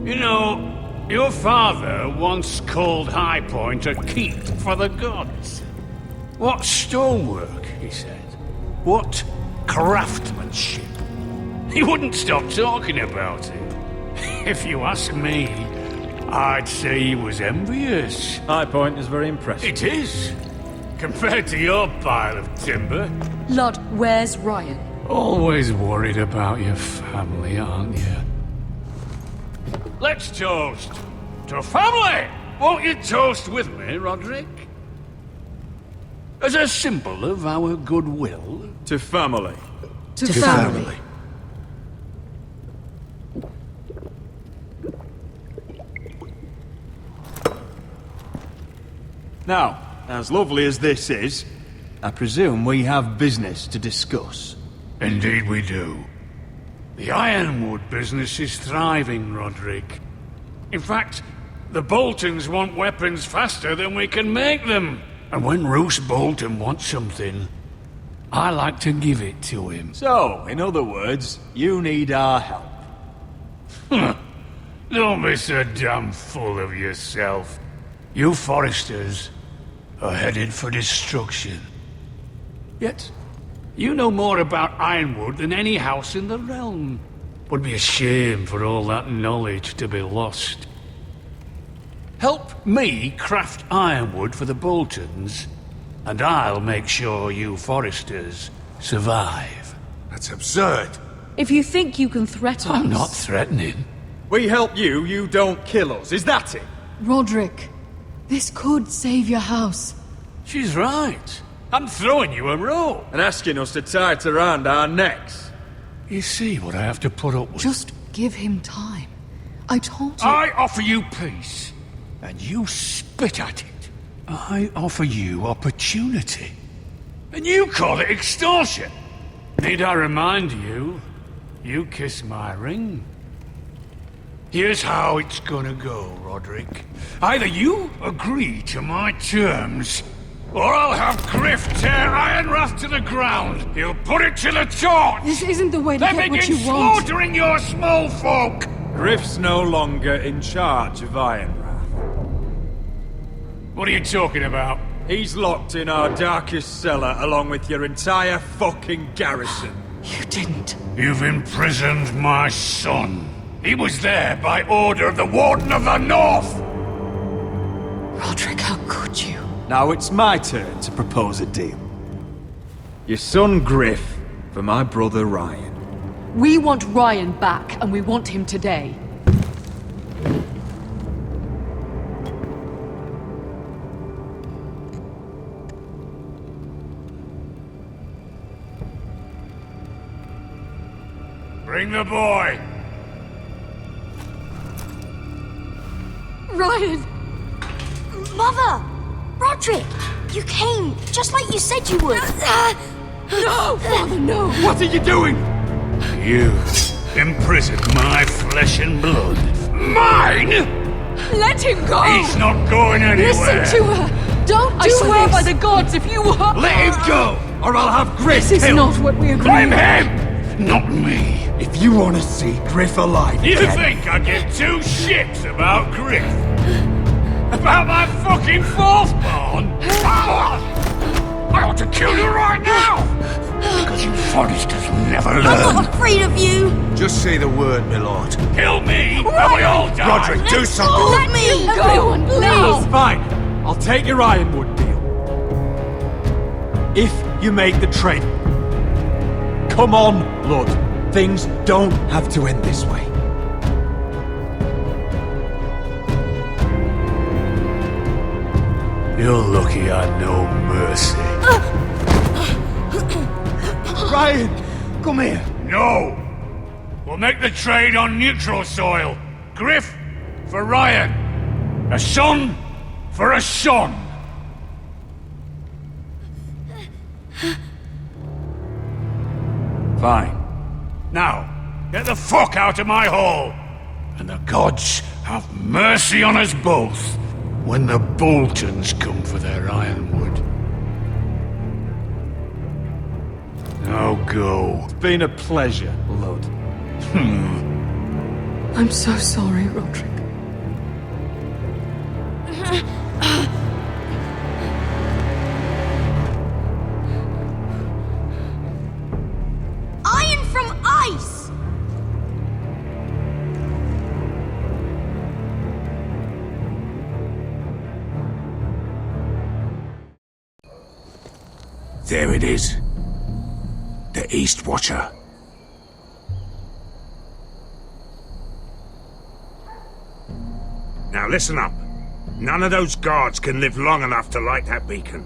You know, your father once called High Point a keep for the gods. What stonework, he said. What craftsmanship. He wouldn't stop talking about it. If you ask me, I'd say he was envious. High Point is very impressive. It is. Compared to your pile of timber. Lord, where's Ryan? Always worried about your family, aren't you? Let's toast to family! Won't you toast with me, Roderick? As a symbol of our goodwill. To family. To family. Now, as lovely as this is, I presume we have business to discuss. Indeed we do. The Ironwood business is thriving, Roderick. In fact, the Boltons want weapons faster than we can make them. And when Roose Bolton wants something, I like to give it to him. So, in other words, you need our help. Don't be so damn full of yourself. You Forresters are headed for destruction. Yet, you know more about Ironwood than any house in the realm. Would be a shame for all that knowledge to be lost. Help me craft ironwood for the Boltons, and I'll make sure you Forresters survive. That's absurd. If you think you can threaten I'm us... not threatening. We help you, you don't kill us. Is that it? Roderick, this could save your house. She's right. I'm throwing you a rope. And asking us to tie it around our necks. You see what I have to put up with? Just give him time. I told you... I offer you peace, and you spit at it. I offer you opportunity, and you call it extortion. Need I remind you, you kissed my ring. Here's how it's gonna go, Roderick. Either you agree to my terms, or I'll have Griff tear Ironrath to the ground. He'll put it to the torch. This isn't the way to get what begin you want. slaughtering your small folk. Griff's no longer in charge of Ironrath. What are you talking about? He's locked in our darkest cellar along with your entire fucking garrison. You didn't. You've imprisoned my son. He was there by order of the Warden of the North! Roderick, how could you? Now it's my turn to propose a deal. Your son Griff for my brother Ryan. We want Ryan back, and we want him today. Bring the boy! Ryan! Mother! Roderick! You came, just like you said you would. No! Father, no! What are you doing? You imprisoned my flesh and blood. Mine?! Let him go! He's not going anywhere! Listen to her! Don't do this! I swear by the gods, if you were... Let him go, or I'll have Griff This is killed. not what we agreed. Blame him, not me. If you want to see Griff alive You again... think I give two shits about Griff? About my fucking fourth born? I ought to kill you right now! Because you Forresters never learn. I'm not afraid of you! Just say the word, my lord. Kill me, and we all die! Roderick, do something! Let me go! Everyone, please! Fine, I'll take your Ironwood deal. If you make the trade. Come on, Lord. Things don't have to end this way. You're lucky I know mercy. Ryan, come here. No! We'll make the trade on neutral soil. Griff for Ryan. A son for a son. Fine. Now, get the fuck out of my hall! And the gods have mercy on us both when the Boltons come for their ironwood. Now go. It's been a pleasure, Lord. I'm so sorry, Roderick. Iron from ice! There it is. The East Watcher. Now listen up. None of those guards can live long enough to light that beacon.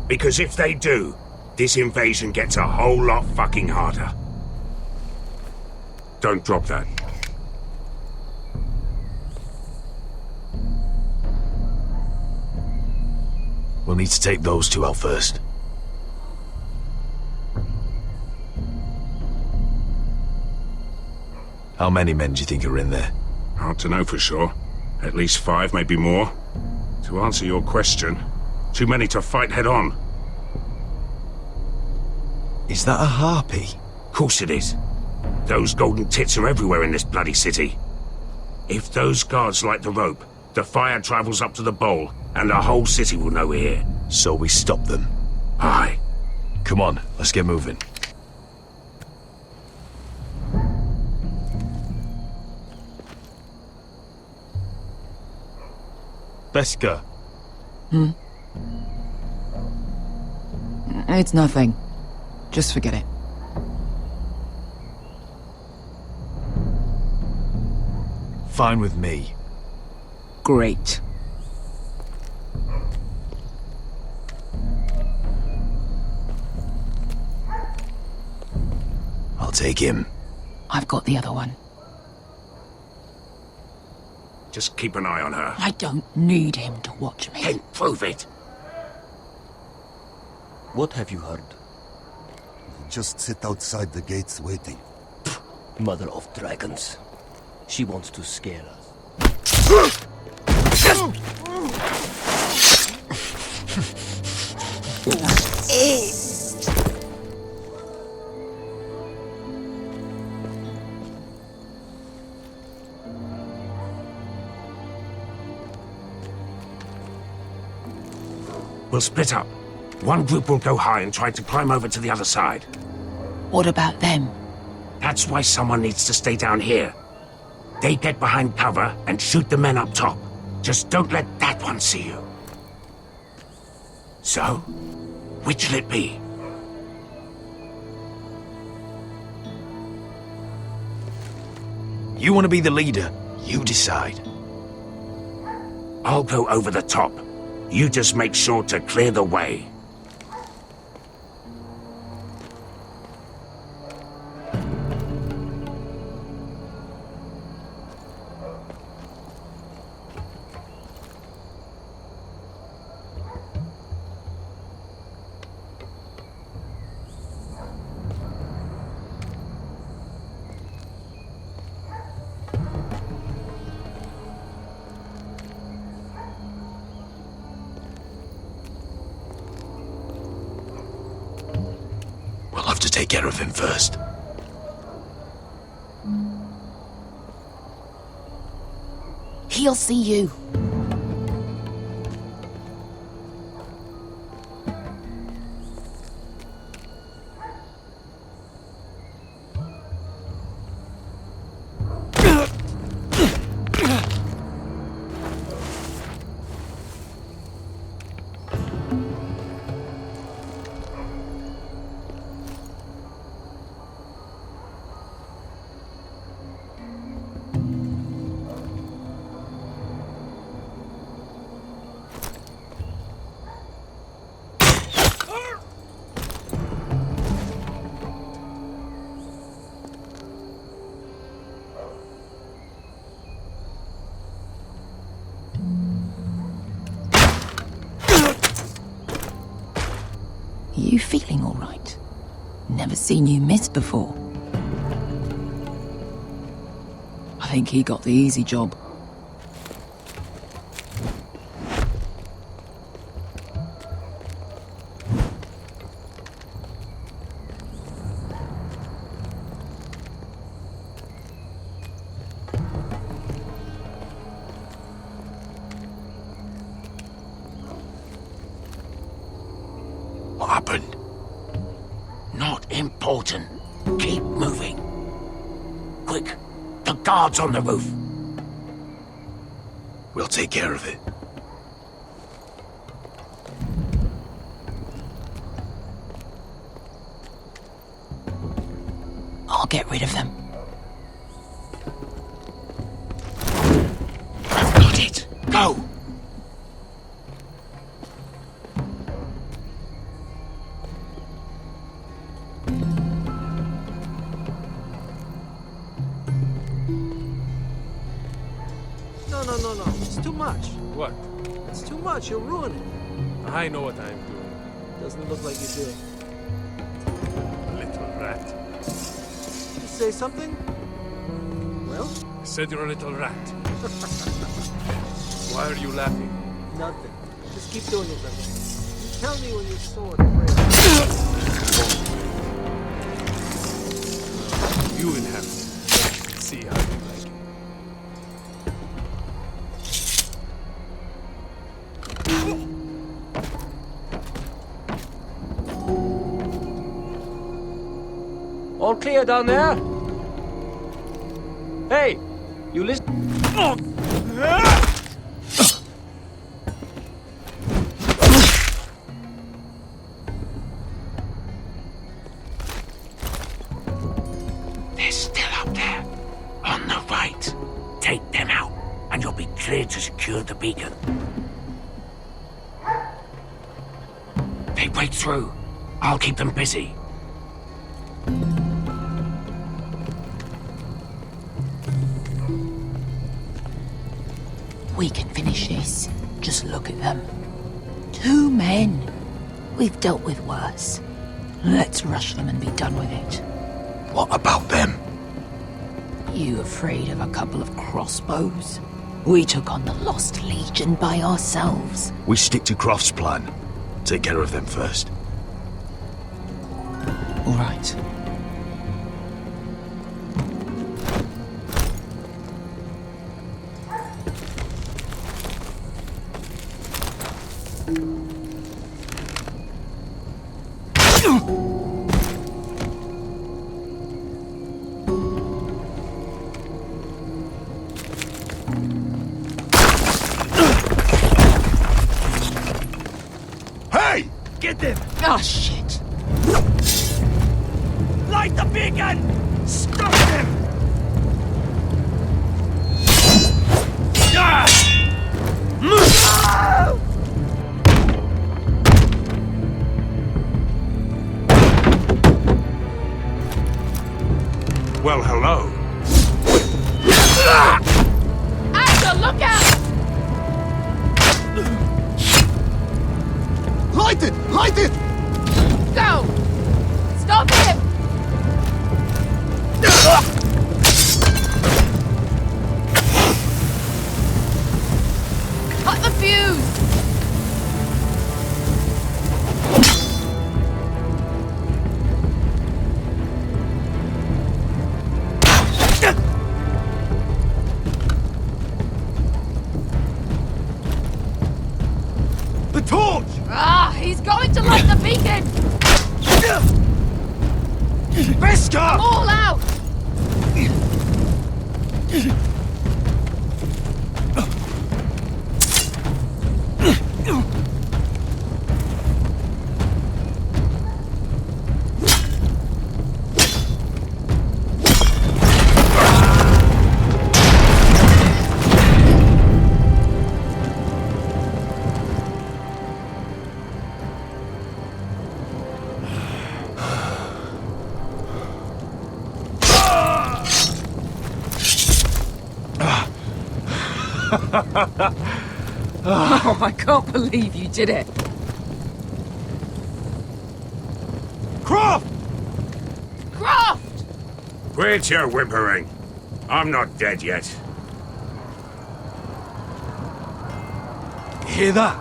Because if they do, this invasion gets a whole lot fucking harder. Don't drop that. We'll need to take those two out first. How many men do you think are in there? Hard to know for sure. At least 5, maybe more. To answer your question, too many to fight head on. Is that a harpy? Course it is. Those golden tits are everywhere in this bloody city. If those guards light the rope, the fire travels up to the bowl, and the whole city will know we're here. So we stop them. Aye. Come on, let's get moving. Beska. It's nothing. Just forget it. Fine with me. Great. I'll take him. I've got the other one. Just keep an eye on her. I don't need him to watch me. Then prove it. What have you heard? Just sit outside the gates waiting. Mother of dragons. She wants to scare us. We'll split up. One group will go high and try to climb over to the other side. What about them? That's why someone needs to stay down here. They get behind cover and shoot the men up top. Just don't let that one see you. So, which'll it be? You want to be the leader, you decide. I'll go over the top. You just make sure to clear the way. Take care of him first. He'll see you. You feeling all right? Never seen you miss before. I think he got the easy job. What happened? Not important. Keep moving. Quick, the guards on the roof. We'll take care of it. I'll get rid of them. Got it. Go! No. It's too much. What? It's too much. You'll ruin it. I know what I'm doing. Doesn't look like you do. Little rat. You say something? Well? I said you're a little rat. Why are you laughing? Nothing. Just keep doing it, brother. You tell me when you're sore and afraid. You inhabit. See how you like it. All clear down there? Hey, you listen? They're still up there. On the right. Take them out, and you'll be clear to secure the beacon. They break through. I'll keep them busy. We can finish this. Just look at them. 2 men. We've dealt with worse. Let's rush them and be done with it. What about them? You afraid of a couple of crossbows? We took on the Lost Legion by ourselves. We stick to Croft's plan. Take care of them first. All right. Hey! Get them! Ah, shit! Light the beacon! Stop them! Well, hello. Asher, look out! Light it! Light it! Go! Stop him! Cut the fuse! The torch! Ah, he's going to light the beacon! Vesca! I'm all out! Oh, I can't believe you did it. Croft! Croft! Quit your whimpering. I'm not dead yet. You hear that?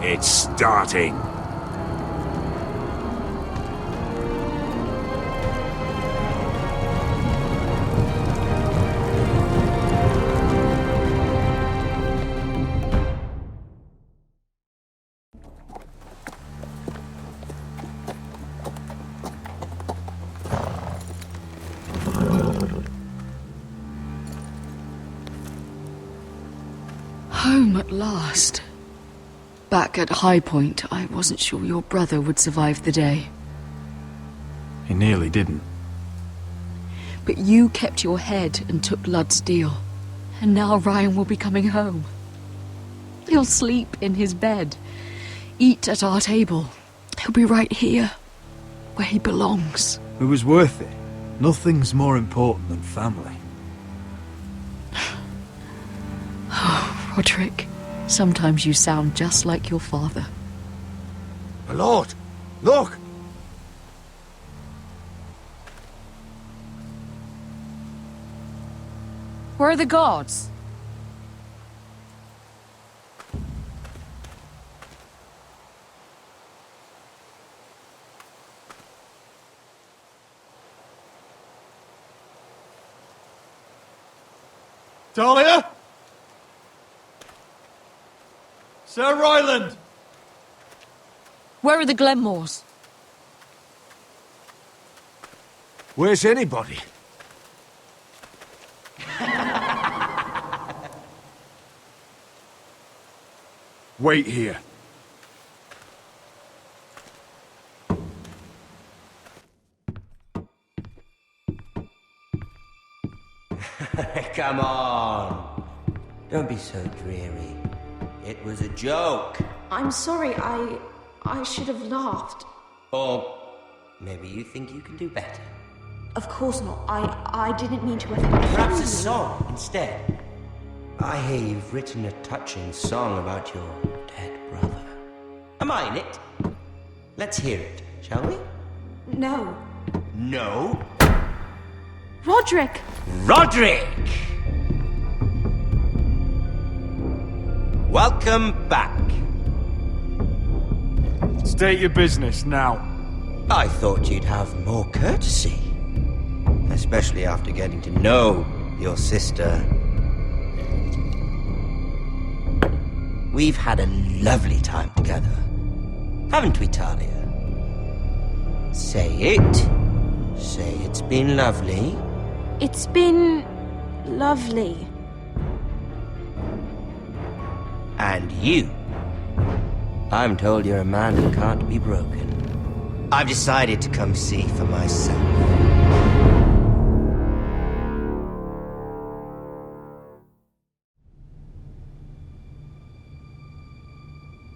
It's starting. Home at last. Back at High Point, I wasn't sure your brother would survive the day. He nearly didn't. But you kept your head and took Ludd's deal. And now Ryan will be coming home. He'll sleep in his bed, eat at our table. He'll be right here, where he belongs. It was worth it. Nothing's more important than family. Roderick, sometimes you sound just like your father. My lord, look! Where are the guards? Talia? Sir Ryland! Where are the Glenmores? Where's anybody? Wait here. Come on. Don't be so dreary. It was a joke. I'm sorry, I should have laughed. Or maybe you think you can do better. Of course not. I didn't mean to offend you. Perhaps a song instead. I hear you've written a touching song about your dead brother. Am I in it? Let's hear it, shall we? No. No? Roderick! Roderick! Welcome back. State your business now. I thought you'd have more courtesy. Especially after getting to know your sister. We've had a lovely time together. Haven't we, Talia? Say it. Say it's been lovely. It's been... lovely. And you. I'm told you're a man who can't be broken. I've decided to come see for myself.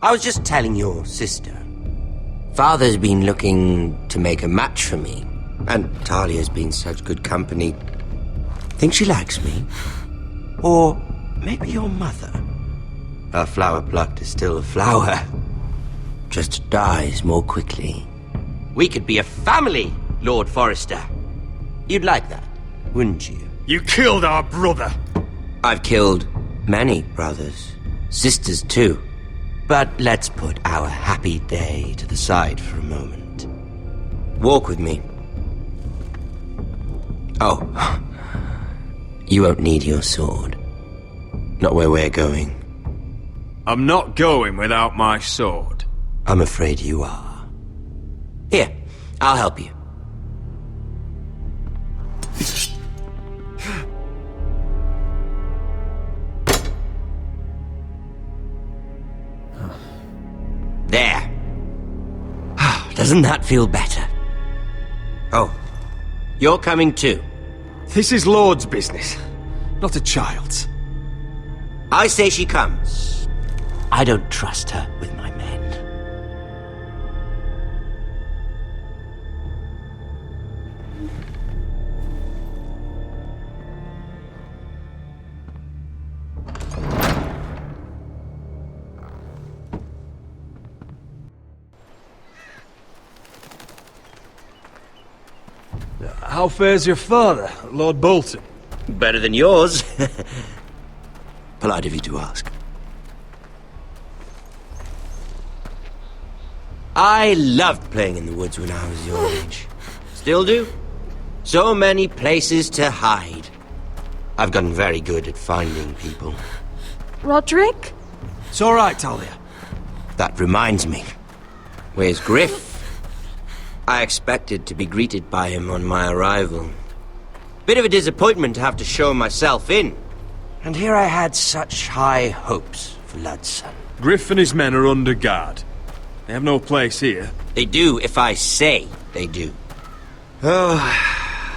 I was just telling your sister. Father's been looking to make a match for me, and Talia's been such good company. Think she likes me? Or maybe your mother? A flower plucked is still a flower. Just dies more quickly. We could be a family, Lord Forrester. You'd like that, wouldn't you? You killed our brother! I've killed many brothers. Sisters, too. But let's put our happy day to the side for a moment. Walk with me. Oh. You won't need your sword. Not where we're going. I'm not going without my sword. I'm afraid you are. Here, I'll help you. There. Doesn't that feel better? Oh, you're coming too. This is Lord's business, not a child's. I say she comes. I don't trust her with my men. How fares your father, Lord Bolton? Better than yours. Polite of you to ask. I loved playing in the woods when I was your age. Still do. So many places to hide. I've gotten very good at finding people. Roderick? It's all right, Talia. That reminds me. Where's Griff? I expected to be greeted by him on my arrival. Bit of a disappointment to have to show myself in. And here I had such high hopes for Ludson. Griff and his men are under guard. They have no place here. They do if I say they do. Oh,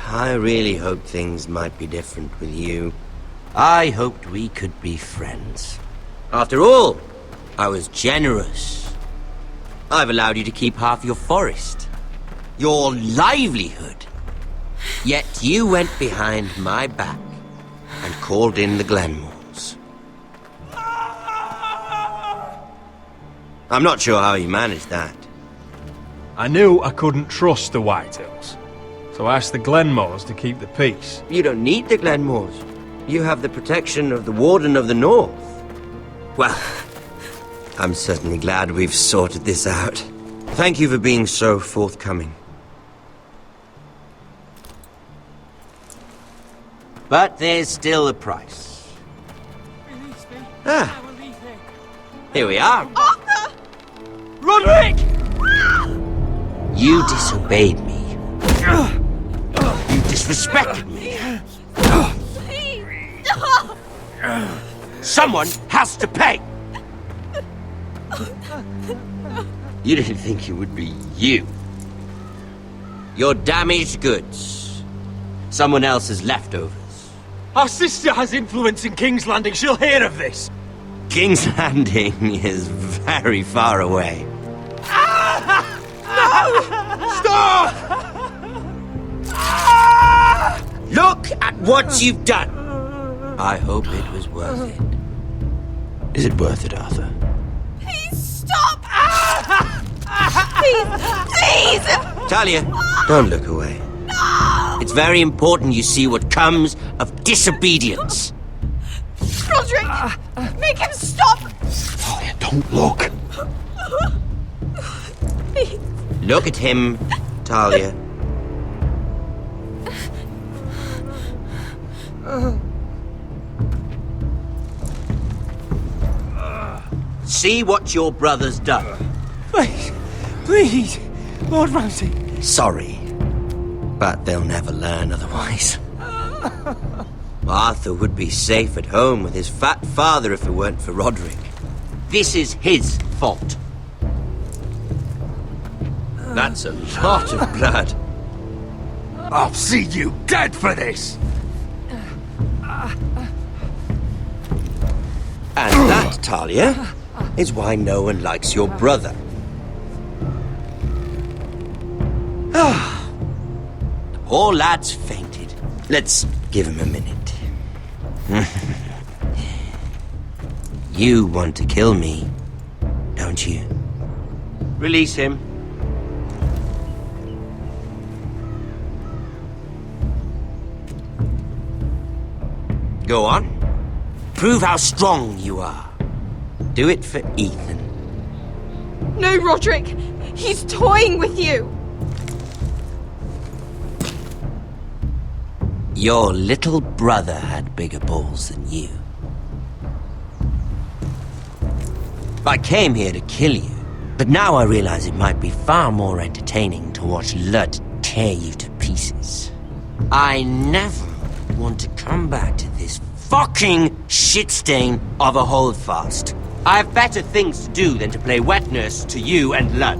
I really hoped things might be different with you. I hoped we could be friends. After all, I was generous. I've allowed you to keep half your forest. Your livelihood. Yet you went behind my back and called in the Glenmores. I'm not sure how you managed that. I knew I couldn't trust the Whitehills, so I asked the Glenmores to keep the peace. You don't need the Glenmores. You have the protection of the Warden of the North. Well, I'm certainly glad we've sorted this out. Thank you for being so forthcoming. But there's still a price. Ah. Here we are. Arthur! Roderick! You disobeyed me. You disrespected me. Someone has to pay! You didn't think it would be you. Your damaged goods. Someone else's leftovers. Our sister has influence in King's Landing. She'll hear of this. King's Landing is very far away. No! Stop! Look at what you've done! I hope it was worth it. Is it worth it, Arthur? Please stop! Please! Talia, don't look away. It's very important you see what comes of disobedience. Roderick! Make him stop! Talia, don't look. Please. Look at him, Talia. See what your brother's done. Please, Lord Ramsay. Sorry, but they'll never learn otherwise. Arthur would be safe at home with his fat father if it weren't for Roderick. This is his fault. That's a lot of blood. I'll see you dead for this! And that, Talia, is why no one likes your brother. The poor lad's fainted. Let's give him a minute. You want to kill me, don't you? Release him. Go on. Prove how strong you are. Do it for Ethan. No, Roderick! He's toying with you! Your little brother had bigger balls than you. I came here to kill you, but now I realize it might be far more entertaining to watch Lud tear you to pieces. I never want to come back to this fucking shit stain of a holdfast. I have better things to do than to play wet nurse to you and Lud.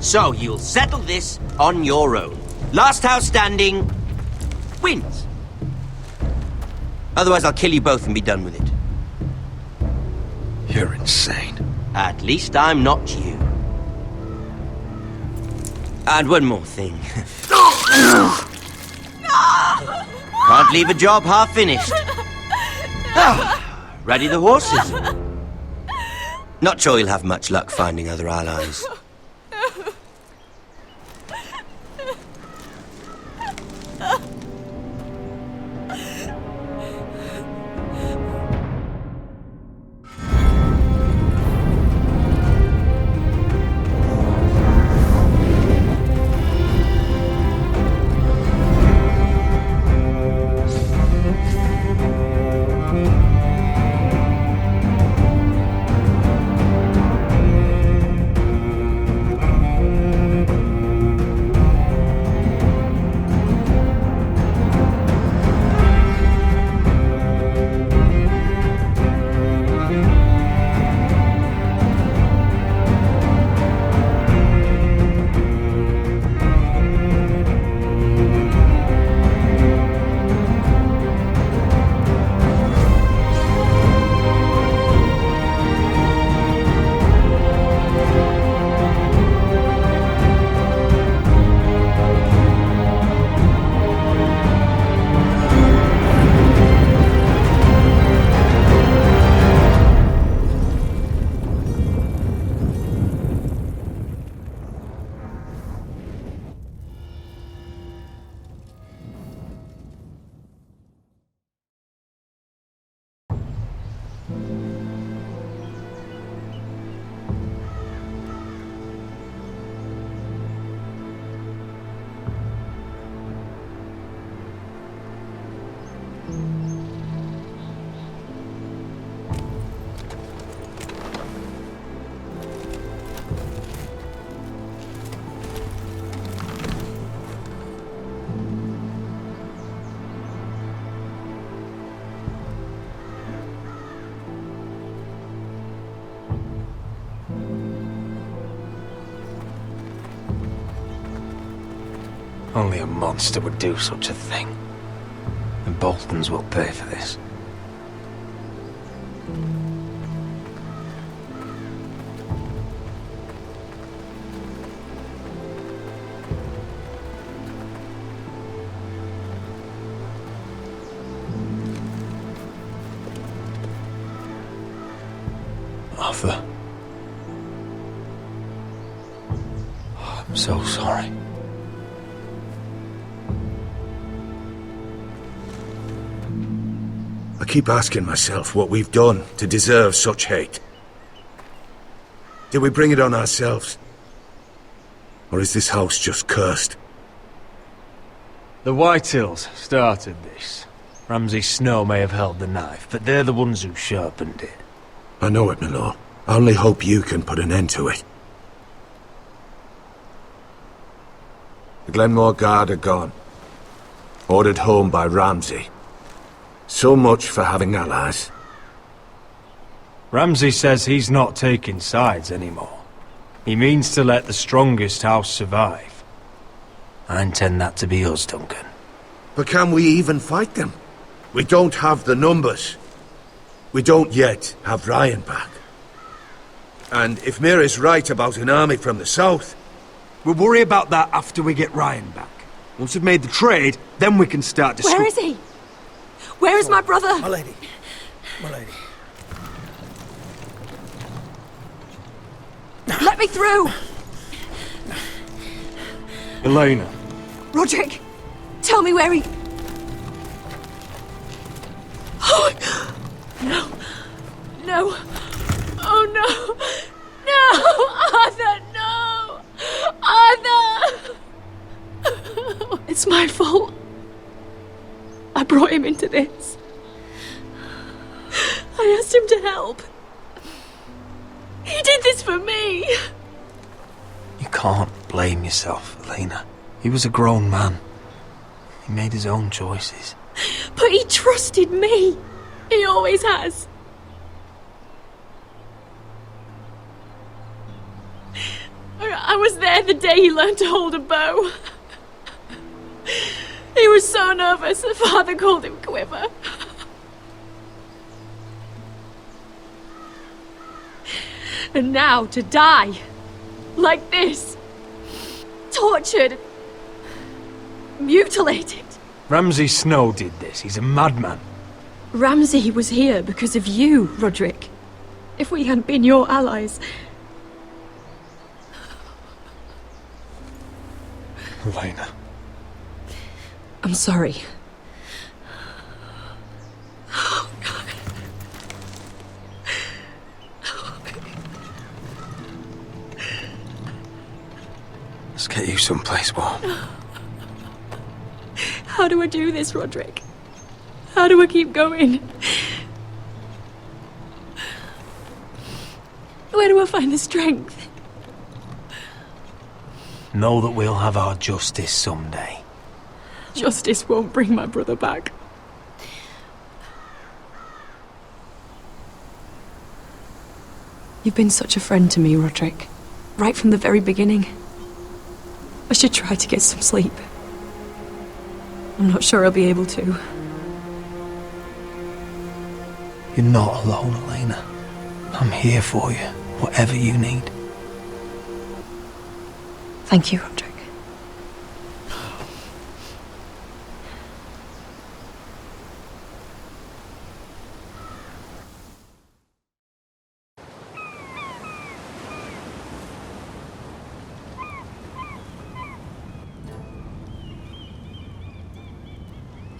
So you'll settle this on your own. Last house standing wins. Otherwise I'll kill you both and be done with it. You're insane. At least I'm not you. And one more thing. Can't leave a job half finished. Ready the horses? Not sure you'll have much luck finding other allies. Only a monster would do such a thing. The Boltons will pay for this. Arthur. so sorry. I keep asking myself what we've done to deserve such hate. Did we bring it on ourselves? Or is this house just cursed? The Whitehills started this. Ramsay Snow may have held the knife, but they're the ones who sharpened it. I know it, my lord. I only hope you can put an end to it. The Glenmore Guard are gone. Ordered home by Ramsay. So much for having allies. Ramsay says he's not taking sides anymore. He means to let the strongest house survive. I intend that to be us, Duncan. But can we even fight them? We don't have the numbers. We don't yet have Ryan back. And if Mira's right about an army from the south... We'll worry about that after we get Ryan back. Once we've made the trade, then we can start Where is he? Where is my brother? My lady. My lady. Let me through! Elena. Roderick, tell me where he... Oh, no. No. Oh, no. No! Arthur, no! Arthur! It's my fault. I brought him into this. I asked him to help. He did this for me. You can't blame yourself, Elena. He was a grown man. He made his own choices. But he trusted me. He always has. I was there the day he learned to hold a bow. He was so nervous that Father called him Quiver. And now to die. Like this. Tortured. Mutilated. Ramsay Snow did this. He's a madman. Ramsay was here because of you, Roderick. If we hadn't been your allies... Elena. I'm sorry. Oh, God. Let's get you someplace warm. How do I do this, Roderick? How do I keep going? Where do I find the strength? Know that we'll have our justice someday. Justice won't bring my brother back. You've been such a friend to me, Roderick. Right from the very beginning. I should try to get some sleep. I'm not sure I'll be able to. You're not alone, Elena. I'm here for you, whatever you need. Thank you, Roderick.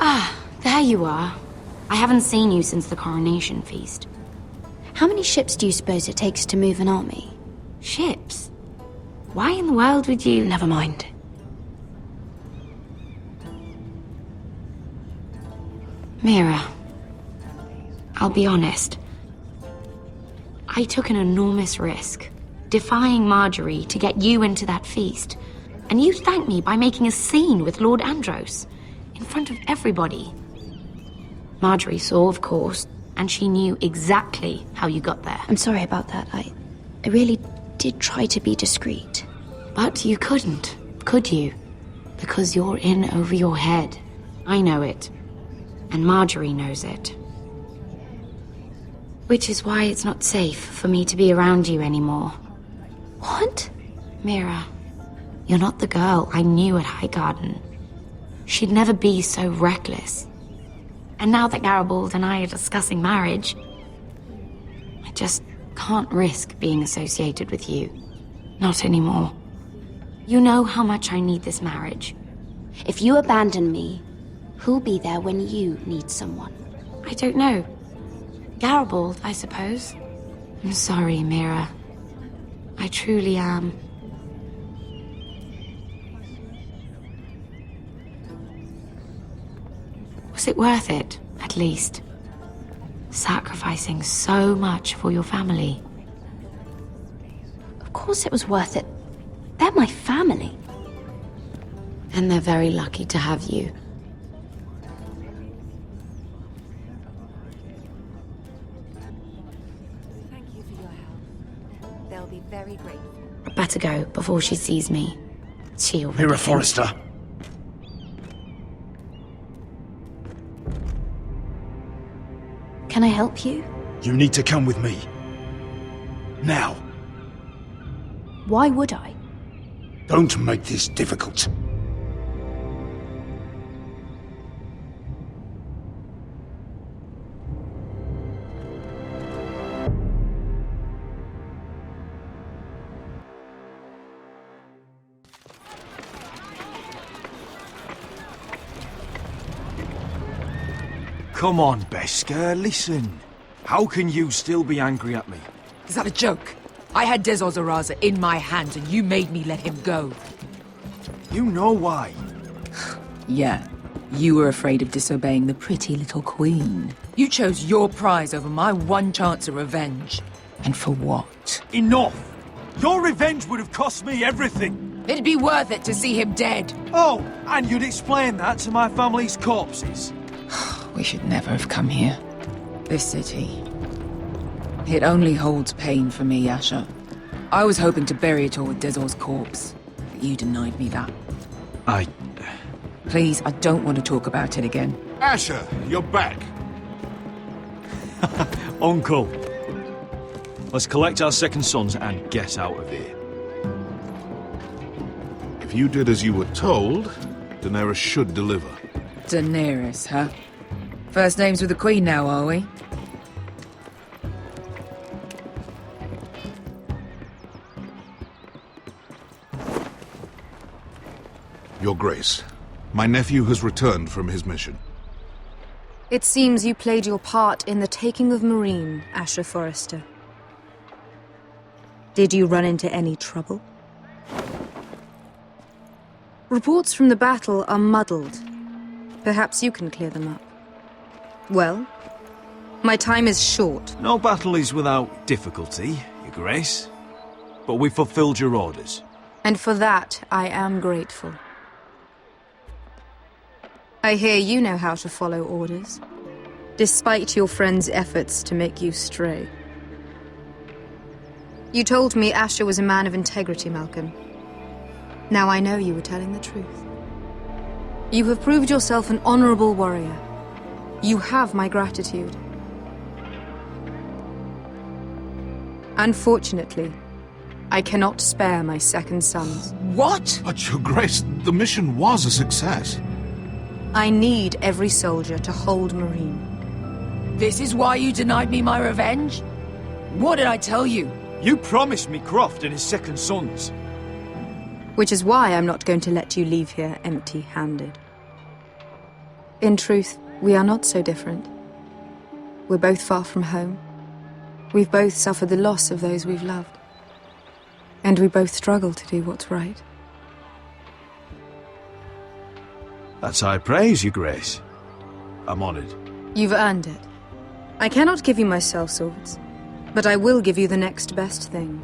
Ah, there you are. I haven't seen you since the coronation feast. How many ships do you suppose it takes to move an army? Ships? Why in the world would you... Never mind. Mira, I'll be honest. I took an enormous risk, defying Marjorie to get you into that feast. And you thanked me by making a scene with Lord Andros, in front of everybody. Marjorie saw, of course, and she knew exactly how you got there. I'm sorry about that. I really did try to be discreet. But you couldn't, could you? Because you're in over your head. I know it. And Marjorie knows it. Which is why it's not safe for me to be around you anymore. What? Mira, you're not the girl I knew at Highgarden. She'd never be so reckless. And now that Garibald and I are discussing marriage, I just can't risk being associated with you. Not anymore. You know how much I need this marriage. If you abandon me, who'll be there when you need someone? I don't know. Garibald, I suppose. I'm sorry, Mira. I truly am. Was it worth it, at least? Sacrificing so much for your family? Of course it was worth it. They're my family. And they're very lucky to have you. Thank you for your help. They'll be very grateful. I better go before she sees me. She already Mira thinks- Forrester. Can I help you? You need to come with me. Now. Why would I? Don't make this difficult. Come on, Beskar, listen. How can you still be angry at me? Is that a joke? I had Dezor Zaraza in my hands and you made me let him go. You know why. Yeah, you were afraid of disobeying the pretty little queen. You chose your prize over my one chance of revenge. And for what? Enough! Your revenge would have cost me everything. It'd be worth it to see him dead. Oh, and you'd explain that to my family's corpses. We should never have come here. This city. It only holds pain for me, Asher. I was hoping to bury it all with Dezor's corpse, but you denied me that. Please, I don't want to talk about it again. Asher, you're back. Uncle. Let's collect our second sons and get out of here. If you did as you were told, Daenerys should deliver. Daenerys, huh? First names with the Queen now, are we? Your Grace, my nephew has returned from his mission. It seems you played your part in the taking of Meereen, Asher Forrester. Did you run into any trouble? Reports from the battle are muddled. Perhaps you can clear them up. Well, my time is short. No battle is without difficulty, Your Grace. But we fulfilled your orders. And for that, I am grateful. I hear you know how to follow orders, despite your friend's efforts to make you stray. You told me Asher was a man of integrity, Malcolm. Now I know you were telling the truth. You have proved yourself an honorable warrior. You have my gratitude. Unfortunately, I cannot spare my second sons. What? But, Your Grace, the mission was a success. I need every soldier to hold Meereen. This is why you denied me my revenge? What did I tell you? You promised me Croft and his second sons. Which is why I'm not going to let you leave here empty-handed. In truth, we are not so different. We're both far from home. We've both suffered the loss of those we've loved. And we both struggle to do what's right. That's high praise, Your Grace. I'm honored. You've earned it. I cannot give you my sellswords, but I will give you the next best thing.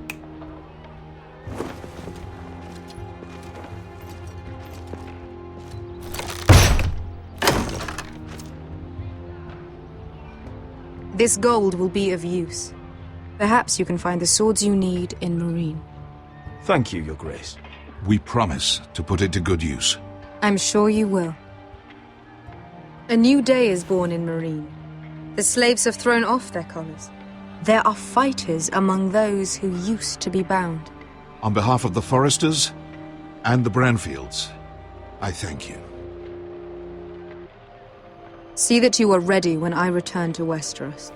This gold will be of use. Perhaps you can find the swords you need in Meereen. Thank you, Your Grace. We promise to put it to good use. I'm sure you will. A new day is born in Meereen. The slaves have thrown off their collars. There are fighters among those who used to be bound. On behalf of the Forresters and the Branfields, I thank you. See that you are ready when I return to Westeros.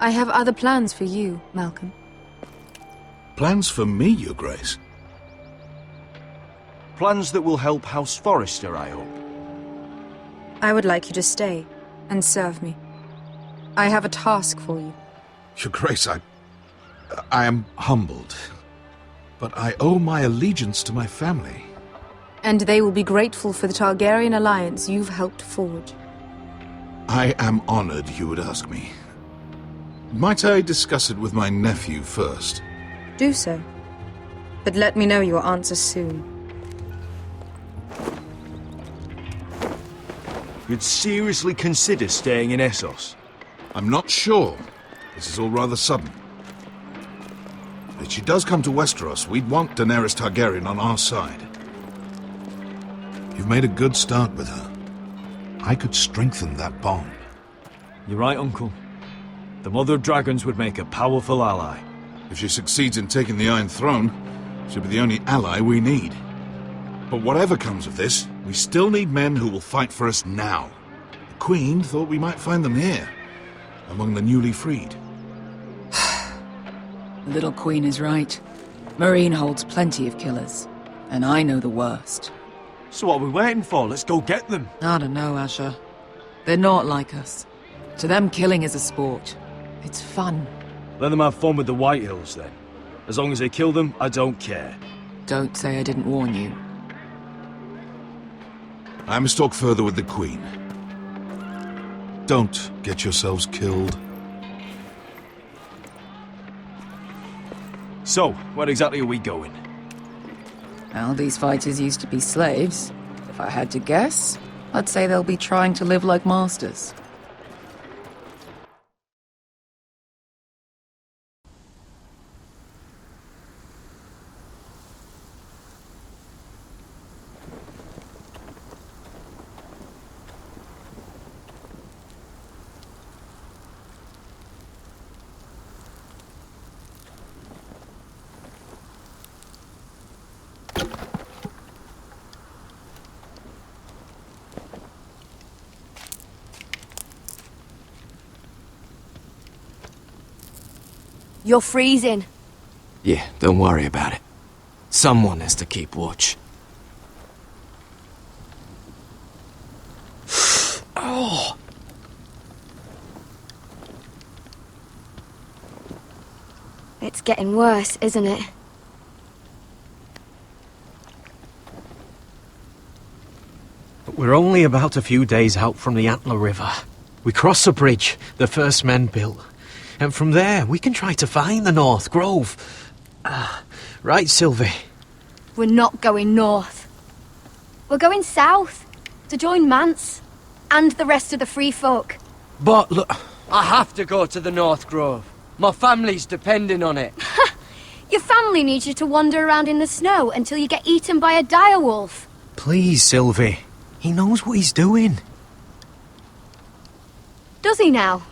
I have other plans for you, Malcolm. Plans for me, Your Grace? Plans that will help House Forrester, I hope. I would like you to stay and serve me. I have a task for you. Your Grace, I am humbled. But I owe my allegiance to my family. And they will be grateful for the Targaryen alliance you've helped forge. I am honored you would ask me. Might I discuss it with my nephew first? Do so. But let me know your answer soon. You'd seriously consider staying in Essos? I'm not sure. This is all rather sudden. If she does come to Westeros, we'd want Daenerys Targaryen on our side. You've made a good start with her. I could strengthen that bond. You're right, Uncle. The Mother of Dragons would make a powerful ally. If she succeeds in taking the Iron Throne, she'll be the only ally we need. But whatever comes of this, we still need men who will fight for us now. The Queen thought we might find them here, among the newly freed. The little Queen is right. Marine holds plenty of killers, and I know the worst. So what are we waiting for? Let's go get them. I don't know, Asher. They're not like us. To them, killing is a sport. It's fun. Let them have fun with the Whitehills, then. As long as they kill them, I don't care. Don't say I didn't warn you. I must talk further with the Queen. Don't get yourselves killed. So, where exactly are we going? Well, these fighters used to be slaves. If I had to guess, I'd say they'll be trying to live like masters. You're freezing. Yeah, don't worry about it. Someone has to keep watch. Oh! It's getting worse, isn't it? We're only about a few days out from the Antler River. We cross the bridge the first men built. And from there, we can try to find the North Grove. Right, Sylvie? We're not going north. We're going south, to join Mance, and the rest of the free folk. But look, I have to go to the North Grove. My family's depending on it. Your family needs you to wander around in the snow until you get eaten by a direwolf. Please, Sylvie. He knows what he's doing. Does he now?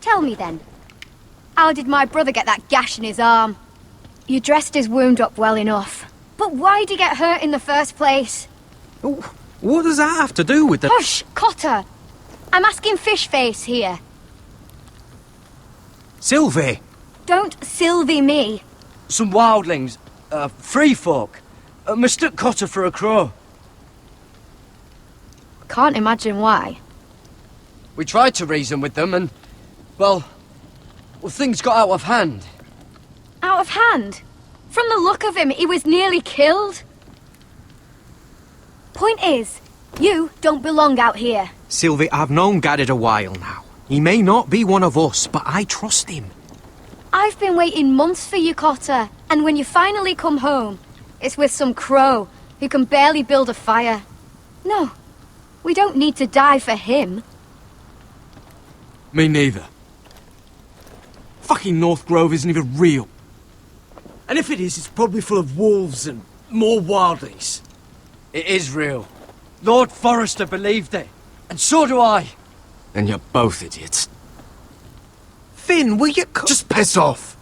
Tell me then. How did my brother get that gash in his arm? You dressed his wound up well enough. But why'd he get hurt in the first place? What does that have to do with the— Hush, Cotter! I'm asking Fishface here. Sylvie! Don't Sylvie me. Some wildlings, free folk, mistook Cotter for a crow. Can't imagine why. We tried to reason with them and, well, things got out of hand. Out of hand? From the look of him, he was nearly killed. Point is, you don't belong out here. Sylvie, I've known Garrett a while now. He may not be one of us, but I trust him. I've been waiting months for you, Cotter. And when you finally come home, it's with some crow who can barely build a fire. No, we don't need to die for him. Me neither. Fucking North Grove isn't even real. And if it is, it's probably full of wolves and more wildlings. It is real. Lord Forrester believed it. And so do I. And you're both idiots. Finn, will you just piss off!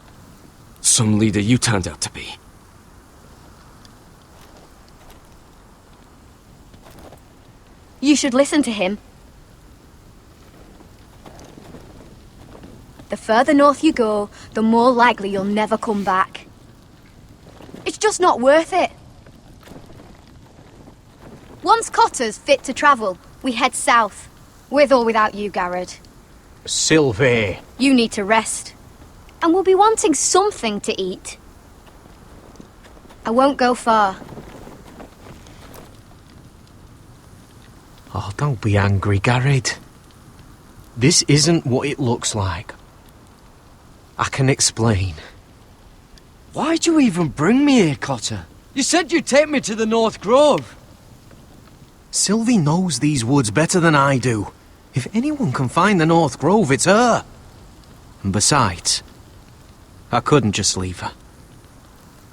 Some leader you turned out to be. You should listen to him. The further north you go, the more likely you'll never come back. just not worth it. Once Cotter's fit to travel, we head south. With or without you, Garrett. Sylvie. You need to rest. And we'll be wanting something to eat. I won't go far. Oh, don't be angry, Garrett. This isn't what it looks like. I can explain. Why'd you even bring me here, Cotter? You said you'd take me to the North Grove. Sylvie knows these woods better than I do. If anyone can find the North Grove, it's her. And besides, I couldn't just leave her.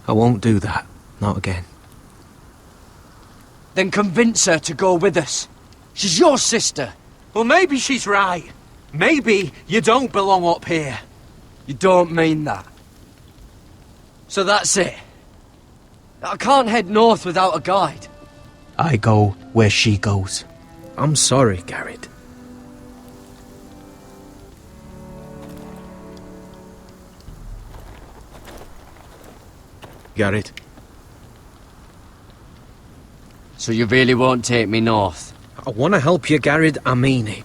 I won't do that. Not again. Then convince her to go with us. She's your sister. Well, maybe she's right. Maybe you don't belong up here. You don't mean that. So that's it. I can't head north without a guide. I go where she goes. I'm sorry, Garrett. Garrett. So you really won't take me north? I want to help you, Garrett, I mean it.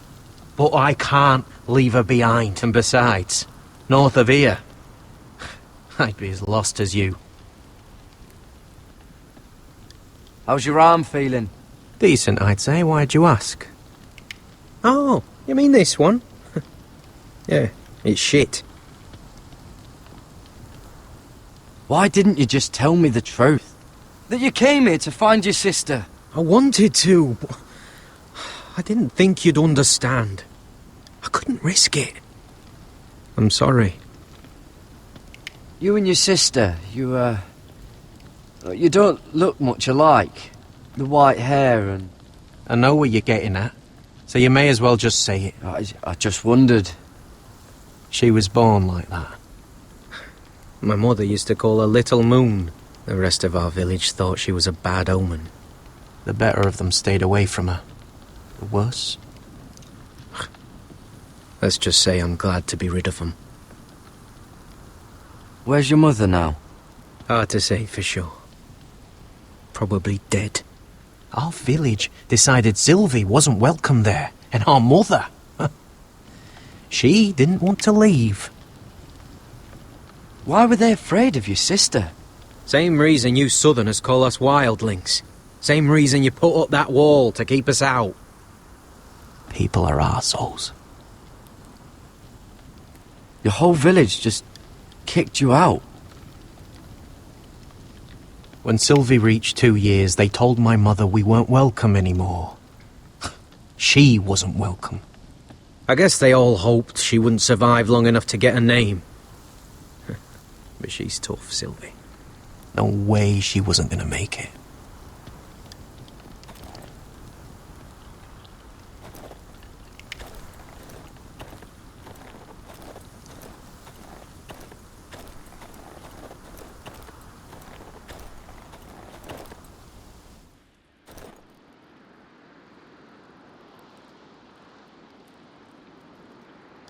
But I can't leave her behind. And besides, north of here, I'd be as lost as you. How's your arm feeling? Decent, I'd say. Why'd you ask? Oh, you mean this one? Yeah, it's shit. Why didn't you just tell me the truth? That you came here to find your sister? I wanted to, but I didn't think you'd understand. I couldn't risk it. I'm sorry. You and your sister, you don't look much alike. The white hair and... I know where you're getting at, so you may as well just say it. I just wondered. She was born like that. My mother used to call her Little Moon. The rest of our village thought she was a bad omen. The better of them stayed away from her. The worse? Let's just say I'm glad to be rid of them. Where's your mother now? Hard to say for sure. Probably dead. Our village decided Sylvie wasn't welcome there, and our mother. She didn't want to leave. Why were they afraid of your sister? Same reason you Southerners call us wildlings. Same reason you put up that wall to keep us out. People are arseholes. Your whole village just kicked you out. When Sylvie reached 2 years, they told my mother we weren't welcome anymore. She wasn't welcome. I guess they all hoped she wouldn't survive long enough to get a name. But she's tough, Sylvie. No way she wasn't gonna make it.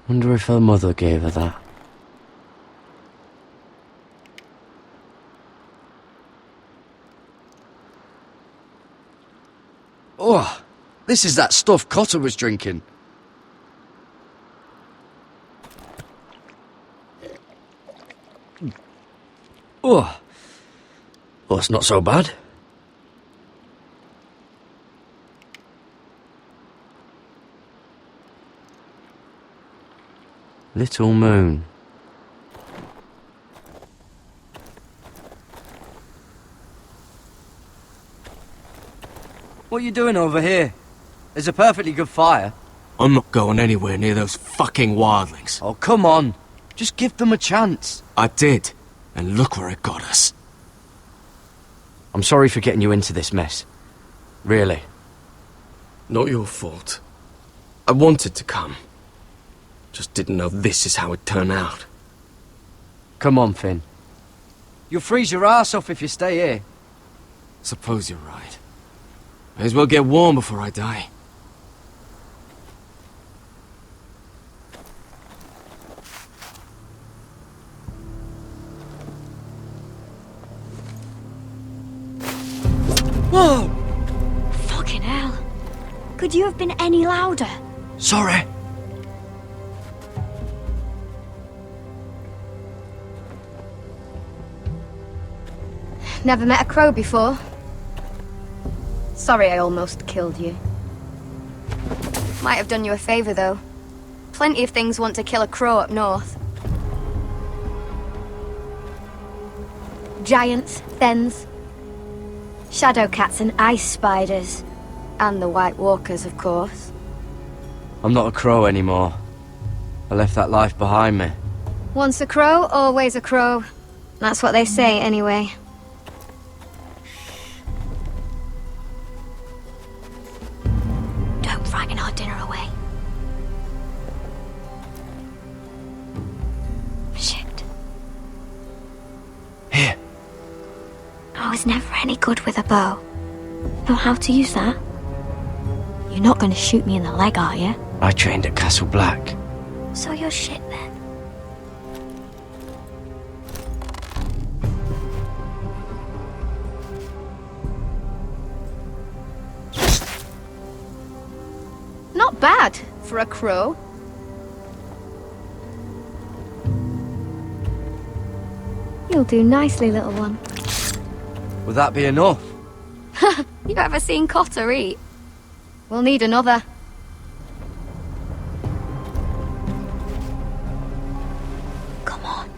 Wonder if her mother gave her that. Oh, this is that stuff Cotter was drinking. Oh, well, it's not so bad. Little Moon. What are you doing over here? There's a perfectly good fire. I'm not going anywhere near those fucking wildlings. Oh, come on. Just give them a chance. I did, and look where it got us. I'm sorry for getting you into this mess. Really. Not your fault. I wanted to come. Just didn't know this is how it'd turn out. Come on, Finn. You'll freeze your ass off if you stay here. Suppose you're right. May as well get warm before I die. Whoa! Fucking hell. Could you have been any louder? Sorry. Never met a crow before. Sorry I almost killed you. Might have done you a favor, though. Plenty of things want to kill a crow up north. Giants, thens, shadow cats and ice spiders. And the White Walkers, of course. I'm not a crow anymore. I left that life behind me. Once a crow, always a crow. That's what they say, anyway. Don't frighten our dinner away. Shit. Here. I was never any good with a bow. Know how to use that? You're not going to shoot me in the leg, are you? I trained at Castle Black. So you're shit then. Not bad for a crow. You'll do nicely, little one. Would that be enough? You ever seen Cotter eat? We'll need another. Come on.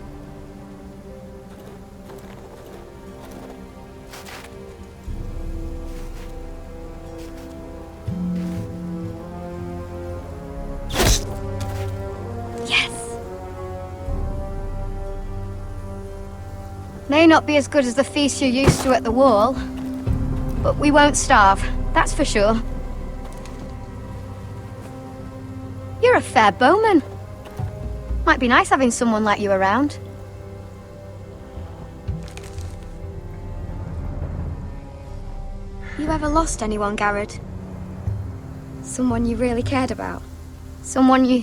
Yes. May not be as good as the feast you're used to at the wall, but we won't starve, that's for sure. You're a fair bowman. Might be nice having someone like you around. You ever lost anyone, Garrett? Someone you really cared about? Someone you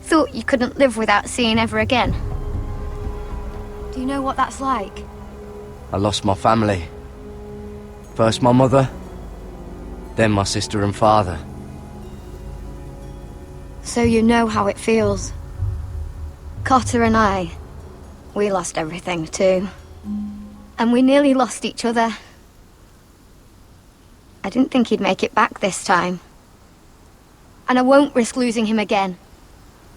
thought you couldn't live without seeing ever again? Do you know what that's like? I lost my family. First my mother, then my sister and father. So you know how it feels. Cotter and I, we lost everything too. And we nearly lost each other. I didn't think he'd make it back this time. And I won't risk losing him again.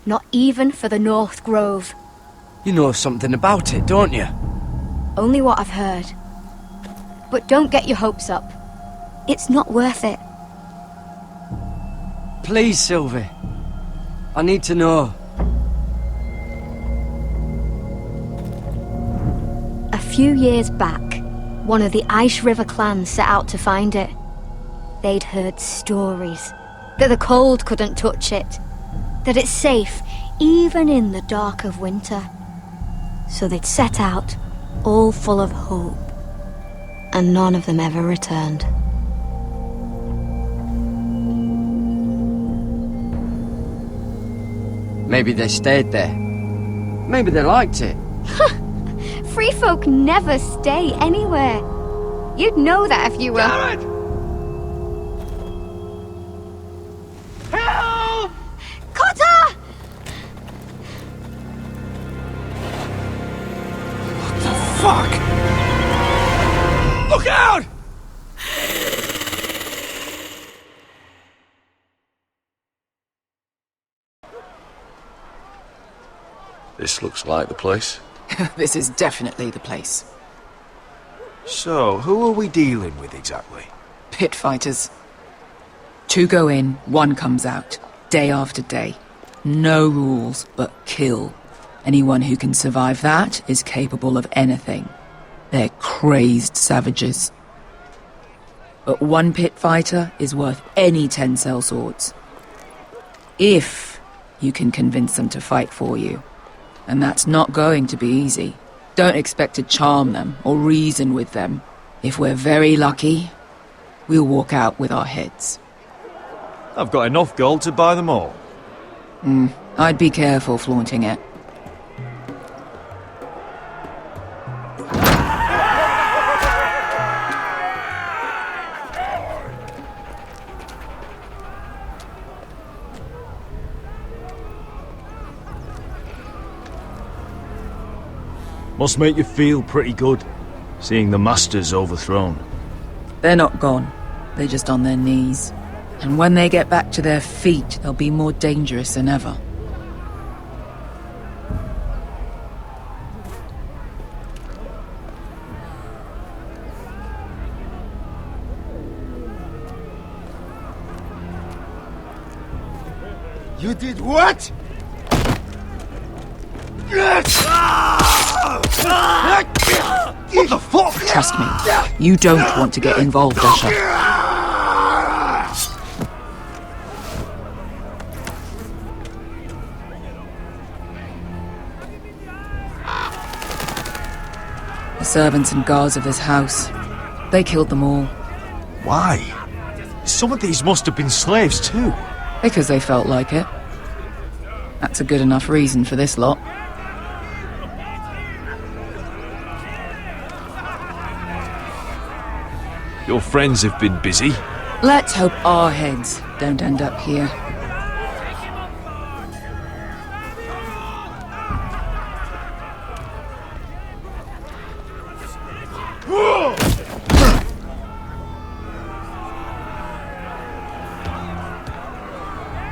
Not even for the North Grove. You know something about it, don't you? Only what I've heard. But don't get your hopes up. It's not worth it. Please, Sylvie. I need to know. A few years back, one of the Ice River clans set out to find it. They'd heard stories that the cold couldn't touch it, that it's safe even in the dark of winter. So they'd set out, all full of hope, and none of them ever returned. Maybe they stayed there. Maybe they liked it. Free folk never stay anywhere. You'd know that if you were... Garrett! Help! Cotter! What the fuck? Look out! This looks like the place. This is definitely the place. So, who are we dealing with exactly? Pit fighters. 2 go in, 1 comes out, day after day. No rules, but kill. Anyone who can survive that is capable of anything. They're crazed savages. But 1 pit fighter is worth any 10 sellswords. If you can convince them to fight for you. And that's not going to be easy. Don't expect to charm them or reason with them. If we're very lucky, we'll walk out with our heads. I've got enough gold to buy them all. I'd be careful flaunting it. Must make you feel pretty good, seeing the Masters overthrown. They're not gone. They're just on their knees. And when they get back to their feet, they'll be more dangerous than ever. You did what? What the fuck? Trust me, you don't want to get involved, Usher. The servants and guards of this house, they killed them all. Why? Some of these must have been slaves too. Because they felt like it. That's a good enough reason for this lot. Your friends have been busy. Let's hope our heads don't end up here.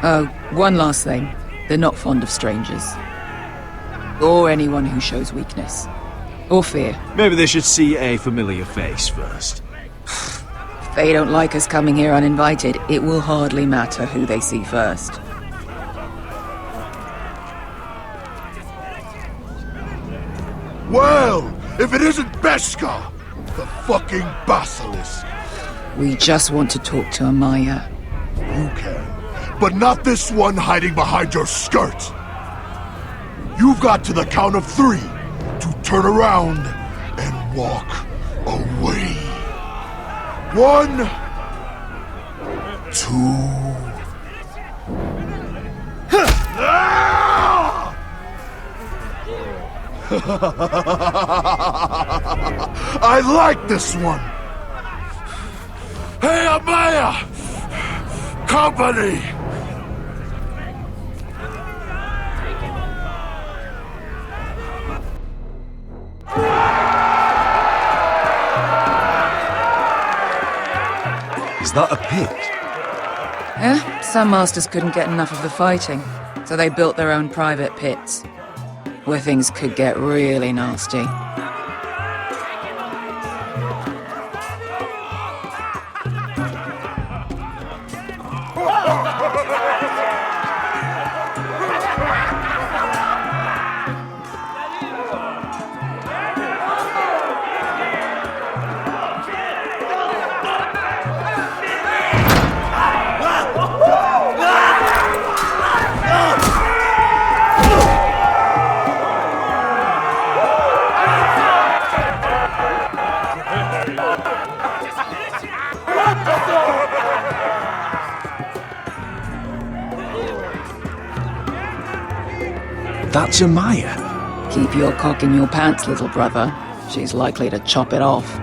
Oh, one last thing. They're not fond of strangers. Or anyone who shows weakness. Or fear. Maybe they should see a familiar face first. If they don't like us coming here uninvited, it will hardly matter who they see first. Well, if it isn't Beskar, the fucking basilisk. We just want to talk to Amaya. You can, but not this one hiding behind your skirt. You've got to the count of 3 to turn around and walk away. 1, 2. I like this one. Hey, Amaya! Company! Is that a pit? Yeah, some masters couldn't get enough of the fighting, so they built their own private pits, where things could get really nasty. That's Amaya. Keep your cock in your pants, little brother. She's likely to chop it off.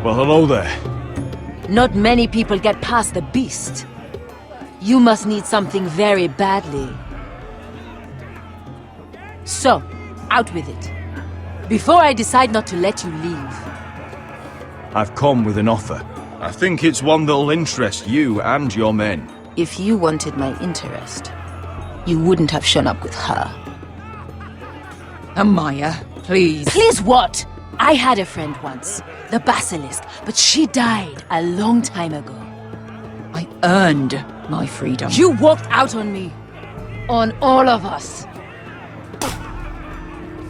Well, hello there. Not many people get past the beast. You must need something very badly. So, out with it. Before I decide not to let you leave. I've come with an offer. I think it's one that'll interest you and your men. If you wanted my interest, you wouldn't have shown up with her. Amaya, please. Please what? I had a friend once, the Basilisk, but she died a long time ago. I earned my freedom. You walked out on me. On all of us.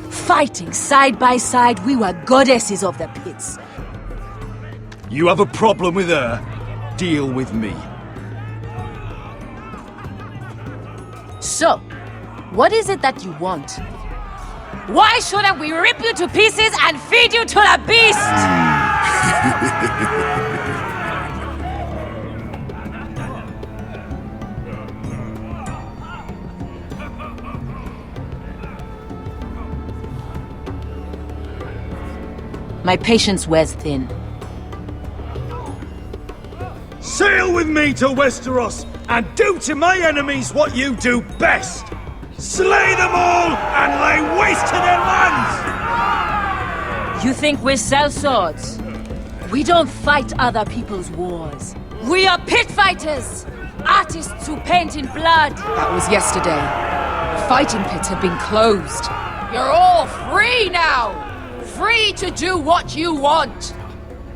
Fighting side by side, we were goddesses of the pits. You have a problem with her? Deal with me. So, what is it that you want? Why shouldn't we rip you to pieces and feed you to the beast? My patience wears thin. Sail with me to Westeros and do to my enemies what you do best. Slay them all and lay waste to their lands! You think we sell swords? We don't fight other people's wars. We are pit fighters! Artists who paint in blood! That was yesterday. Fighting pits have been closed. You're all free now! Free to do what you want!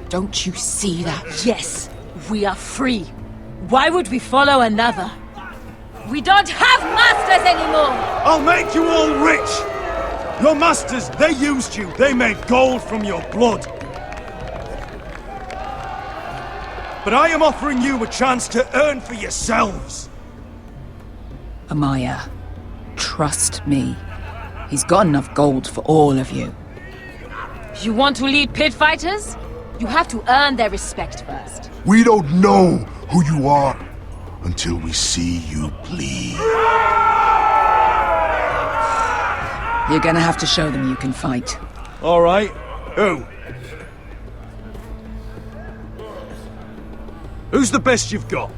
Don't you see that? Yes, we are free. Why would we follow another? We don't have masters anymore! I'll make you all rich! Your masters, they used you. They made gold from your blood. But I am offering you a chance to earn for yourselves. Amaya, trust me. He's got enough gold for all of you. You want to lead pit fighters? You have to earn their respect first. We don't know who you are until we see you bleed. You're gonna have to show them you can fight. All right. Who? Who's the best you've got?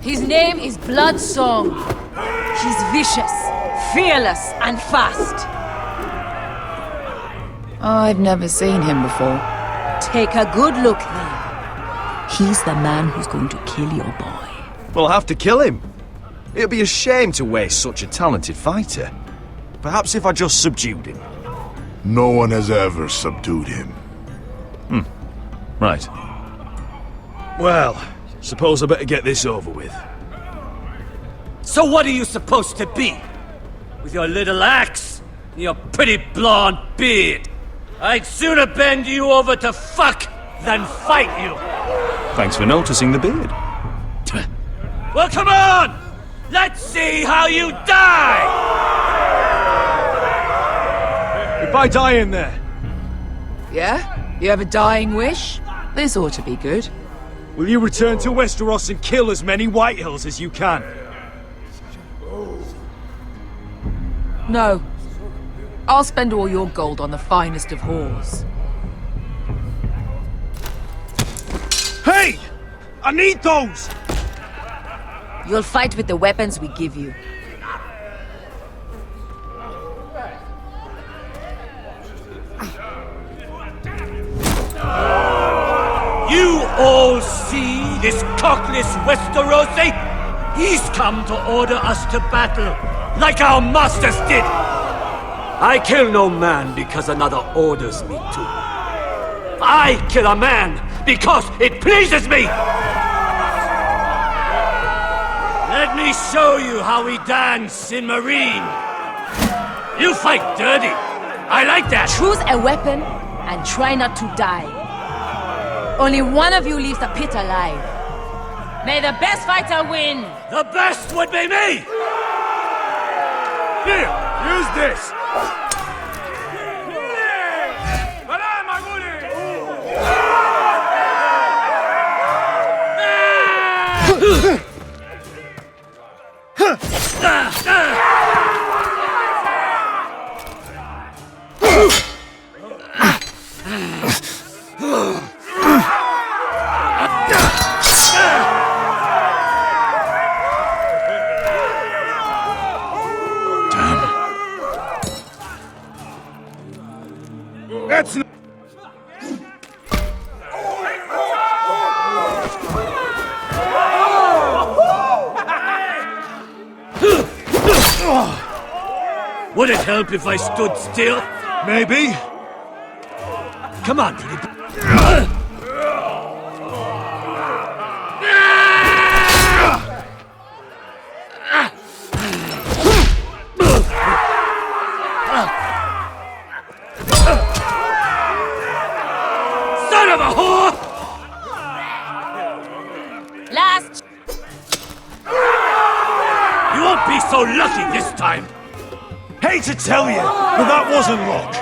His name is Bloodsong. He's vicious, fearless, and fast. I've never seen him before. Take a good look then. He's the man who's going to kill your boy. We'll have to kill him. It'd be a shame to waste such a talented fighter. Perhaps if I just subdued him. No one has ever subdued him. Right. Well, suppose I better get this over with. So what are you supposed to be? With your little axe and your pretty blonde beard? I'd sooner bend you over to fuck than fight you. Thanks for noticing the beard. Well, come on! Let's see how you die! If I die in there... Yeah? You have a dying wish? This ought to be good. Will you return to Westeros and kill as many Whitehills as you can? No. I'll spend all your gold on the finest of whores. Hey! I need those! You'll fight with the weapons we give you. You all see this cockless Westerosi? He's come to order us to battle, like our masters did. I kill no man because another orders me to. I kill a man because it pleases me! Let me show you how we dance in Marine. You fight dirty. I like that. Choose a weapon and try not to die. Only one of you leaves the pit alive. May the best fighter win! The best would be me! Here, use this! That's not... Would it help if I stood still? Maybe. Come on, pretty... Son of a whore! Last! You won't be so lucky this time! Hate to tell you, but that wasn't luck.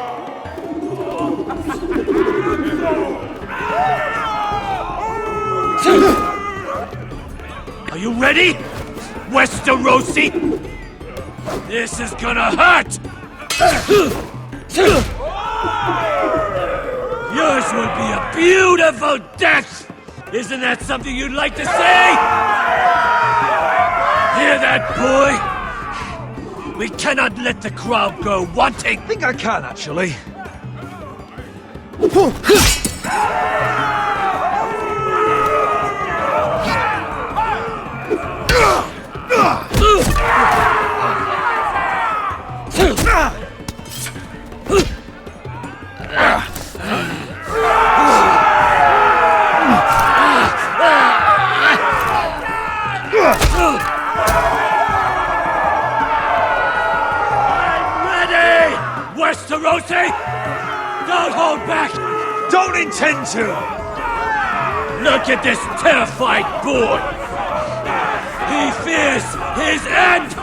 Are you ready, Westerosi? This is Yours will be a beautiful death! Isn't that something you'd like to say? Hear that, boy? We cannot let the crowd go wanting! I think I can, actually. Westeros! Don't hold back! Don't intend to! Look at this terrified boy! He fears his end!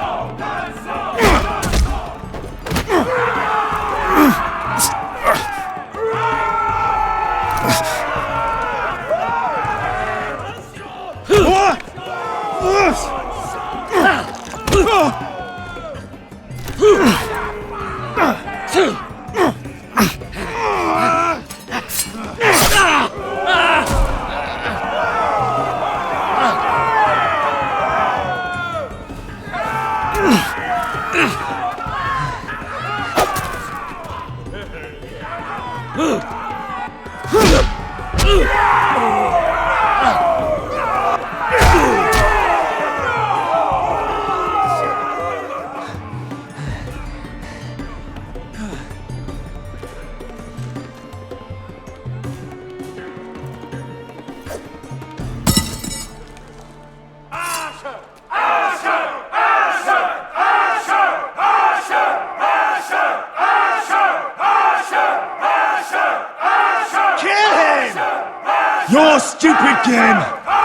Your stupid game!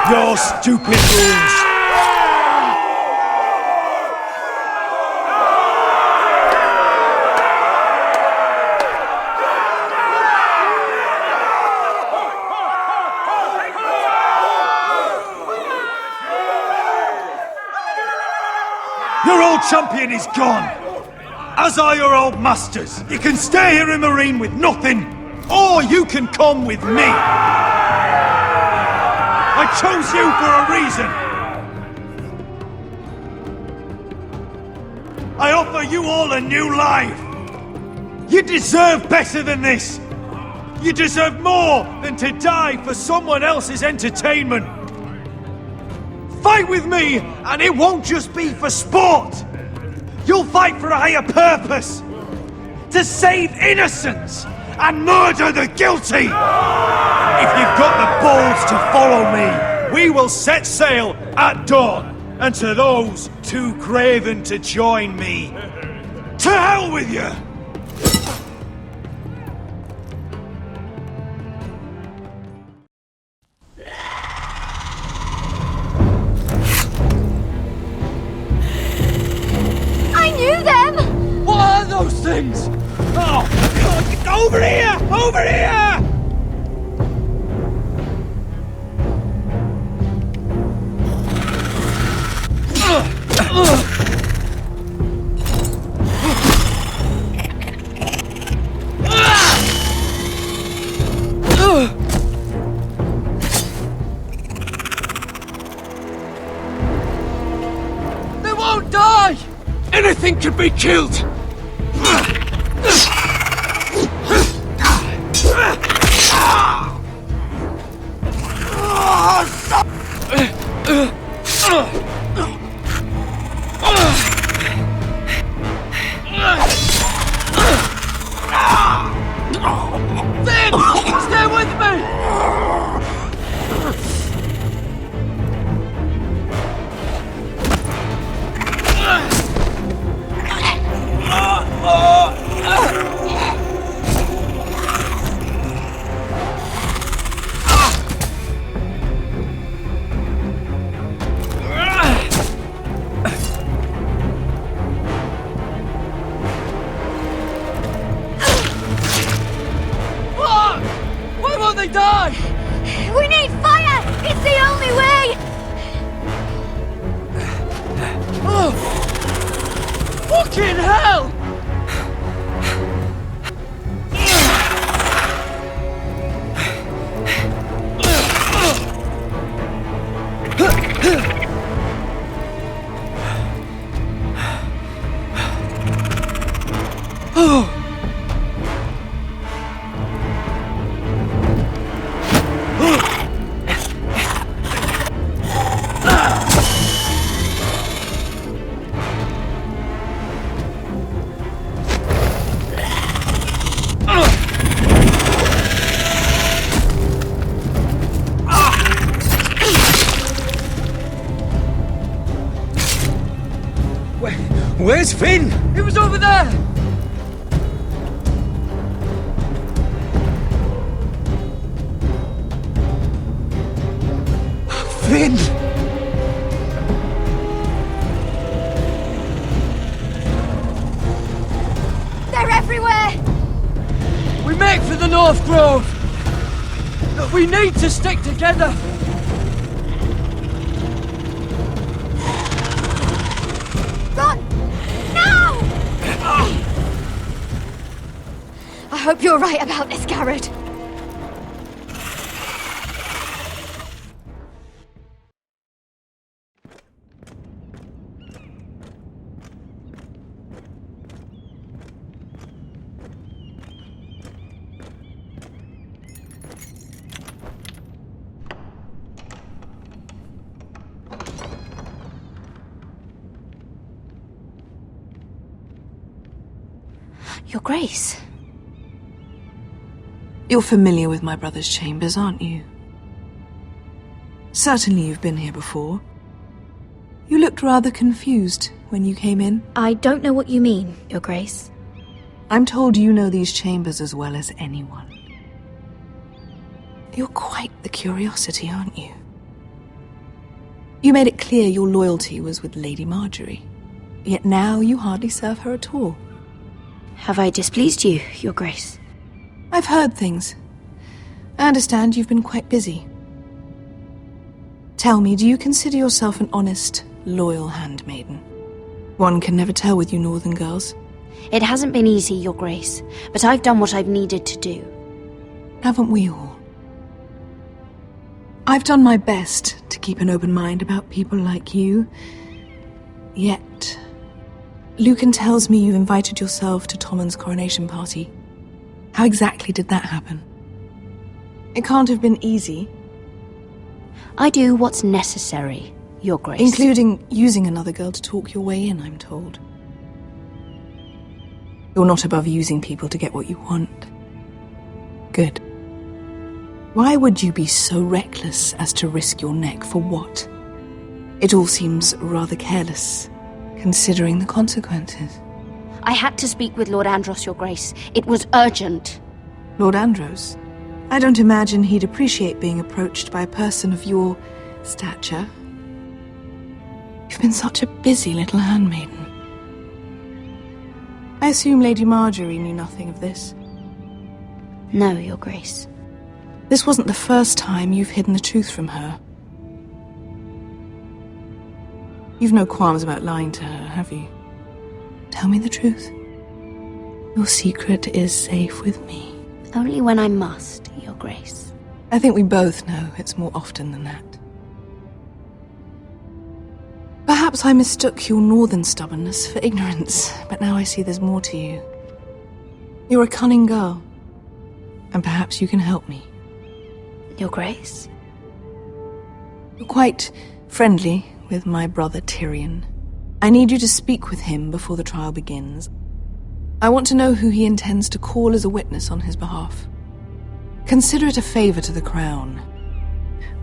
Your stupid rules! Your old champion is gone! As are your old masters! You can stay here in Marine with nothing, or you can come with me! I chose you for a reason! I offer you all a new life! You deserve better than this! You deserve more than to die for someone else's entertainment! Fight with me, and it won't just be for sport! You'll fight for a higher purpose! To save innocents and murder the guilty! If you've got the balls to follow me, we will set sail at dawn. And to those too craven to join me, to hell with you! I knew them! What are those things? Oh, God, over here! Over here! They won't die! Anything can be killed! Stay with me! Why won't they die? We need fire! It's the only way! Oh! Fucking hell! Where's Finn? He was over there! Finn! They're everywhere! We make for the North Grove! But we need to stick together! Run! Now! I hope you're right about this, Garrett. Your Grace. You're familiar with my brother's chambers, aren't you? Certainly you've been here before. You looked rather confused when you came in. I don't know what you mean, Your Grace. I'm told you know these chambers as well as anyone. You're quite the curiosity, aren't you? You made it clear your loyalty was with Lady Marjorie. Yet now you hardly serve her at all. Have I displeased you, Your Grace? I've heard things. I understand you've been quite busy. Tell me, do you consider yourself an honest, loyal handmaiden? One can never tell with you northern girls. It hasn't been easy, Your Grace, but I've done what I've needed to do. Haven't we all? I've done my best to keep an open mind about people like you. Yet, Lucan tells me you invited yourself to Tommen's coronation party. How exactly did that happen? It can't have been easy. I do what's necessary, Your Grace. Including using another girl to talk your way in, I'm told. You're not above using people to get what you want. Good. Why would you be so reckless as to risk your neck for what? It all seems rather careless, considering the consequences. I had to speak with Lord Andros, Your Grace. It was urgent. Lord Andros? I don't imagine he'd appreciate being approached by a person of your stature. You've been such a busy little handmaiden. I assume Lady Marjorie knew nothing of this. No, Your Grace. This wasn't the first time you've hidden the truth from her. You've no qualms about lying to her, have you? Tell me the truth. Your secret is safe with me. Only when I must, Your Grace. I think we both know it's more often than that. Perhaps I mistook your northern stubbornness for ignorance, but now I see there's more to you. You're a cunning girl, and perhaps you can help me. Your Grace? You're quite friendly with my brother Tyrion. I need you to speak with him before the trial begins. I want to know who he intends to call as a witness on his behalf. Consider it a favor to the crown,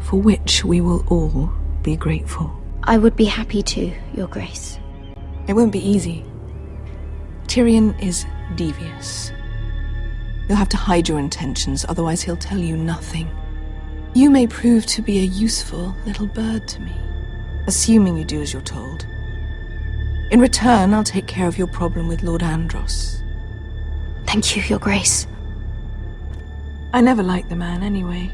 for which we will all be grateful. I would be happy to, Your Grace. It won't be easy. Tyrion is devious. You'll have to hide your intentions, otherwise he'll tell you nothing. You may prove to be a useful little bird to me, assuming you do as you're told. In return, I'll take care of your problem with Lord Andros. Thank you, Your Grace. I never liked the man anyway,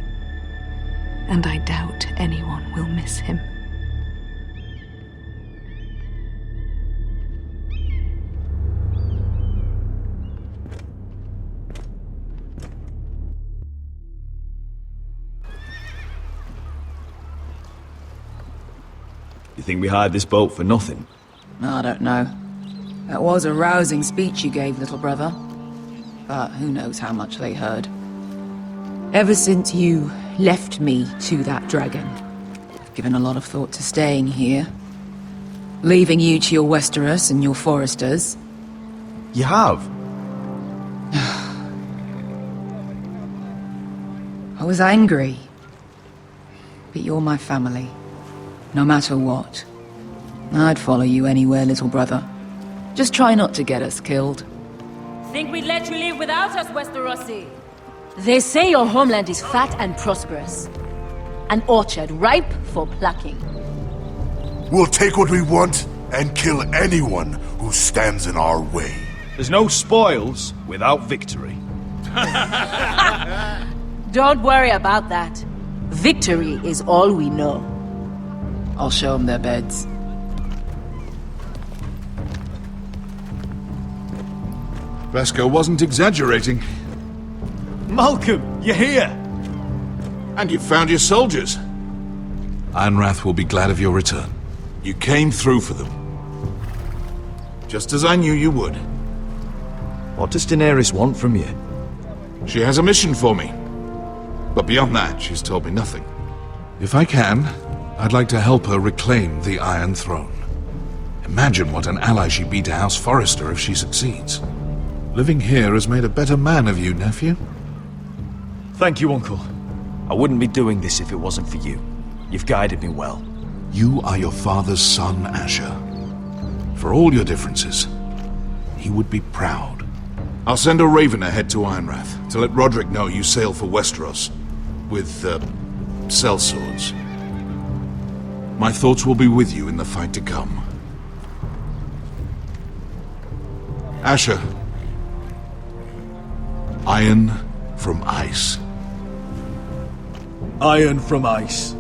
and I doubt anyone will miss him. You think we hired this boat for nothing? I don't know. That was a rousing speech you gave, little brother. But who knows how much they heard. Ever since you left me to that dragon, I've given a lot of thought to staying here. Leaving you to your Westeros and your Forresters. You have? I was angry. But you're my family. No matter what. I'd follow you anywhere, little brother. Just try not to get us killed. Think we'd let you live without us, Westerosi? They say your homeland is fat and prosperous. An orchard ripe for plucking. We'll take what we want and kill anyone who stands in our way. There's no spoils without victory. Don't worry about that. Victory is all we know. I'll show them their beds. Vasco wasn't exaggerating. Malcolm, you're here! And you found your soldiers. Ironrath will be glad of your return. You came through for them. Just as I knew you would. What does Daenerys want from you? She has a mission for me. But beyond that, she's told me nothing. If I can, I'd like to help her reclaim the Iron Throne. Imagine what an ally she'd be to House Forrester if she succeeds. Living here has made a better man of you, nephew. Thank you, Uncle. I wouldn't be doing this if it wasn't for you. You've guided me well. You are your father's son, Asher. For all your differences, he would be proud. I'll send a raven ahead to Ironrath to let Roderick know you sail for Westeros with, sellswords. My thoughts will be with you in the fight to come. Asher. Iron from ice. Iron from ice.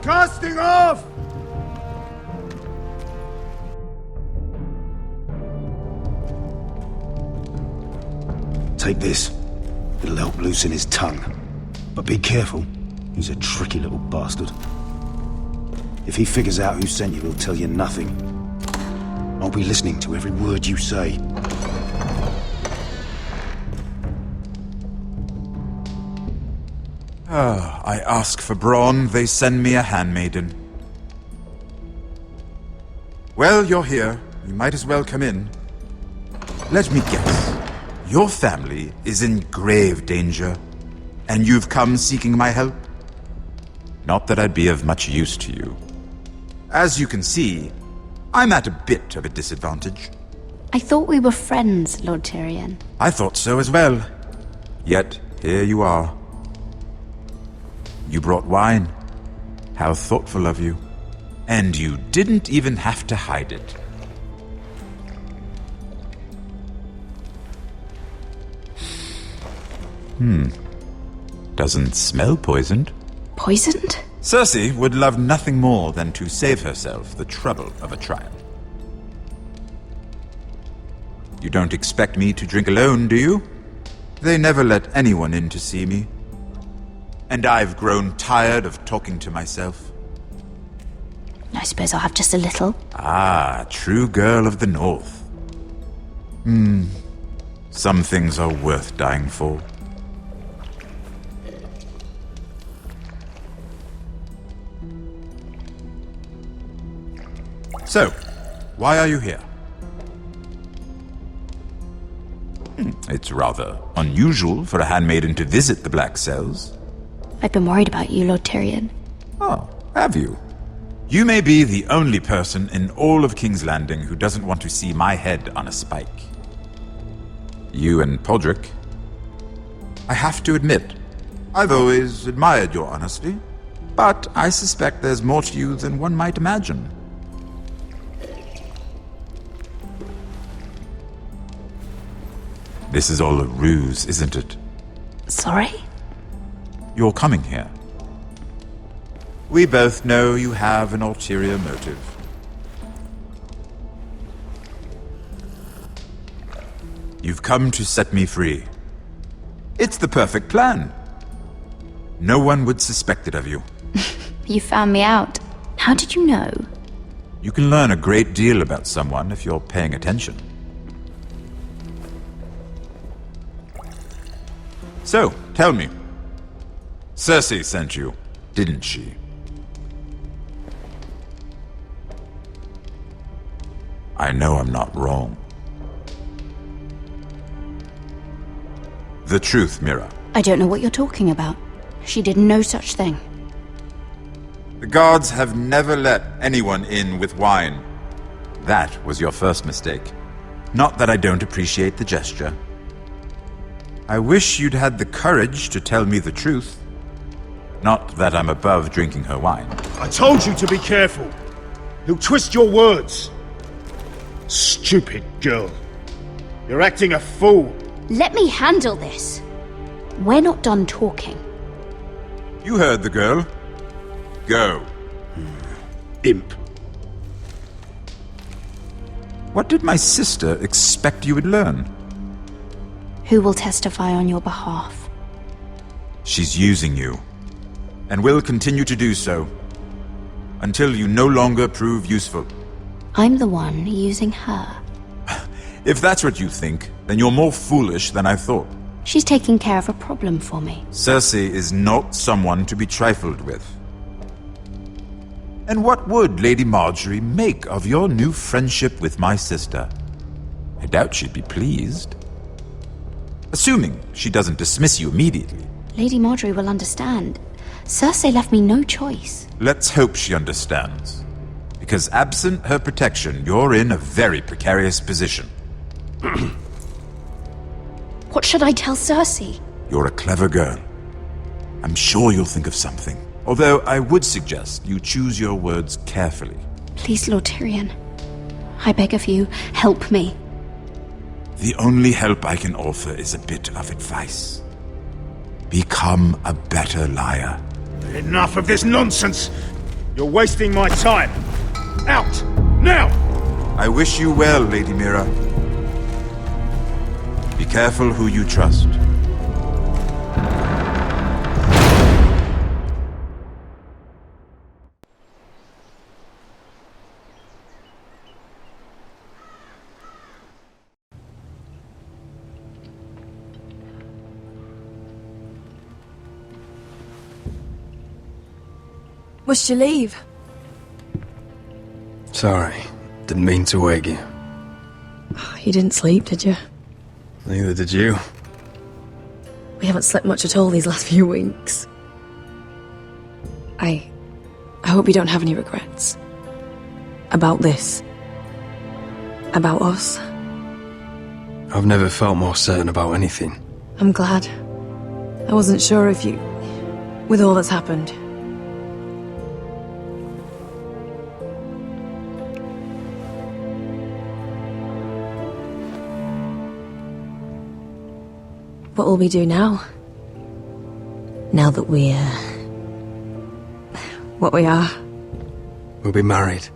Casting off! Take this. It'll help loosen his tongue. But be careful. He's a tricky little bastard. If he figures out who sent you, he'll tell you nothing. I'll be listening to every word you say. I ask for brawn, they send me a handmaiden. Well, you're here. You might as well come in. Let me guess. Your family is in grave danger, and you've come seeking my help? Not that I'd be of much use to you. As you can see, I'm at a bit of a disadvantage. I thought we were friends, Lord Tyrion. I thought so as well. Yet, here you are. You brought wine. How thoughtful of you. And you didn't even have to hide it. Doesn't smell poisoned. Poisoned? Cersei would love nothing more than to save herself the trouble of a trial. You don't expect me to drink alone, do you? They never let anyone in to see me. And I've grown tired of talking to myself. I suppose I'll have just a little. Ah, true girl of the North. Some things are worth dying for. So, why are you here? It's rather unusual for a handmaiden to visit the Black Cells. I've been worried about you, Lord Tyrion. Oh, have you? You may be the only person in all of King's Landing who doesn't want to see my head on a spike. You and Podrick. I have to admit, I've always admired your honesty, but I suspect there's more to you than one might imagine. This is all a ruse, isn't it? Sorry? You're coming here. We both know you have an ulterior motive. You've come to set me free. It's the perfect plan. No one would suspect it of you. You found me out. How did you know? You can learn a great deal about someone if you're paying attention. So, tell me. Cersei sent you, didn't she? I know I'm not wrong. The truth, Mira. I don't know what you're talking about. She did no such thing. The guards have never let anyone in with wine. That was your first mistake. Not that I don't appreciate the gesture. I wish you'd had the courage to tell me the truth. Not that I'm above drinking her wine. I told you to be careful. He'll twist your words. Stupid girl. You're acting a fool. Let me handle this. We're not done talking. You heard the girl. Go. Imp. What did my sister expect you would learn? Who will testify on your behalf? She's using you, and will continue to do so, until you no longer prove useful. I'm the one using her. If that's what you think, then you're more foolish than I thought. She's taking care of a problem for me. Cersei is not someone to be trifled with. And what would Lady Marjorie make of your new friendship with my sister? I doubt she'd be pleased. Assuming she doesn't dismiss you immediately. Lady Marjorie will understand. Cersei left me no choice. Let's hope she understands. Because absent her protection, you're in a very precarious position. What should I tell Cersei? You're a clever girl. I'm sure you'll think of something. Although I would suggest you choose your words carefully. Please, Lord Tyrion. I beg of you, help me. The only help I can offer is a bit of advice. Become a better liar. Enough of this nonsense! You're wasting my time! Out! Now! I wish you well, Lady Mira. Be careful who you trust. Must you leave? Sorry, didn't mean to wake you. You didn't sleep, did you? Neither did you. We haven't slept much at all these last few weeks. I hope you don't have any regrets. About this. About us. I've never felt more certain about anything. I'm glad. I wasn't sure if you... with all that's happened. What will we do now? Now that we're... what we are? We'll be married.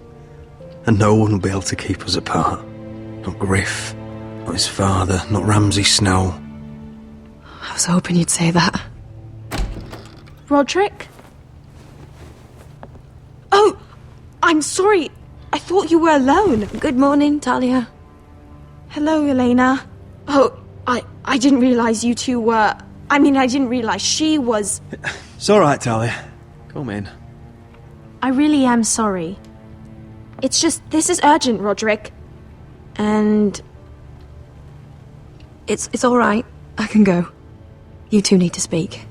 And no one will be able to keep us apart. Not Griff, not his father, not Ramsay Snow. I was hoping you'd say that. Roderick? Oh! I'm sorry. I thought you were alone. Good morning, Talia. Hello, Elena. Oh, I didn't realize you two were... I mean, I didn't realize she was... It's alright, Talia. Come in. I really am sorry. It's just, this is urgent, Roderick. And... It's alright. I can go. You two need to speak.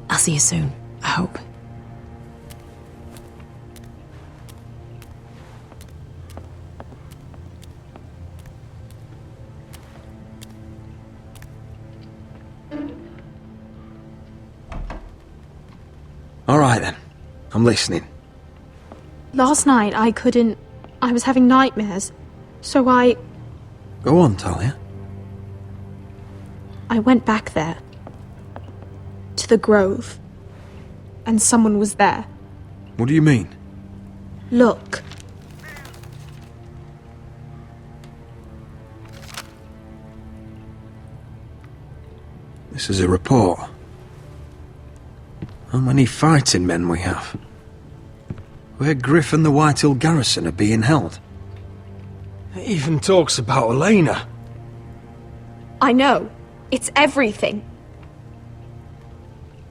I'll see you soon, I hope. Alright then. I'm listening. Last night, I couldn't... I was having nightmares. So I Go on, Talia. went back there. To the grove. And someone was there. What do you mean? Look. This is a report. How many fighting men we have? Where Griff and the Whitehill garrison are being held. It even talks about Elena. I know. It's everything.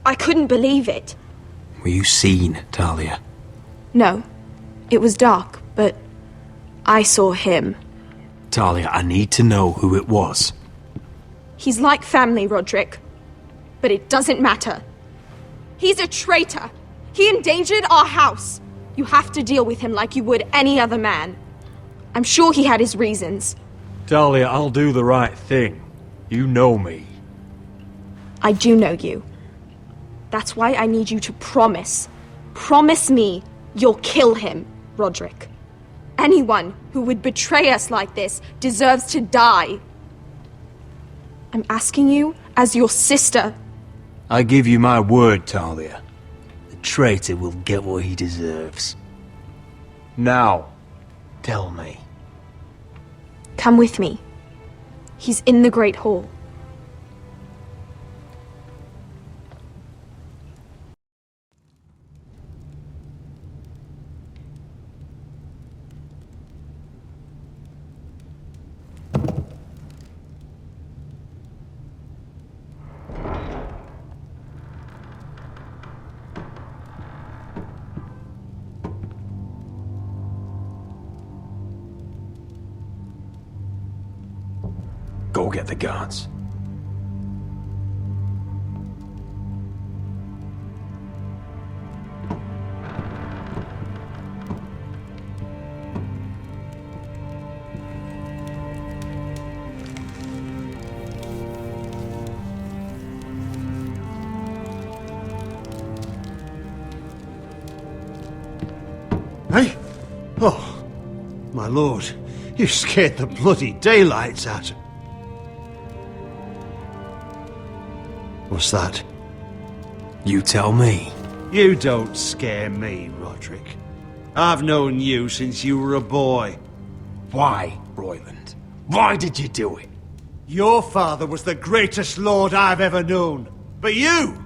I couldn't believe it. Were you seen, Talia? No. It was dark, but I saw him. Talia, I need to know who it was. He's like family, Roderick. But it doesn't matter. He's a traitor. He endangered our house. You have to deal with him like you would any other man. I'm sure he had his reasons. Talia, I'll do the right thing. You know me. I do know you. That's why I need you to promise. Promise me you'll kill him, Roderick. Anyone who would betray us like this deserves to die. I'm asking you as your sister. I give you my word, Talia. The traitor will get what he deserves. Now, tell me. Come with me. He's in the Great Hall. Go get the guards. Hey? Oh, my lord, you scared the bloody daylights out of... What's that? You tell me. You don't scare me, Roderick. I've known you since you were a boy. Why, Royland? Why did you do it? Your father was the greatest lord I've ever known. But you've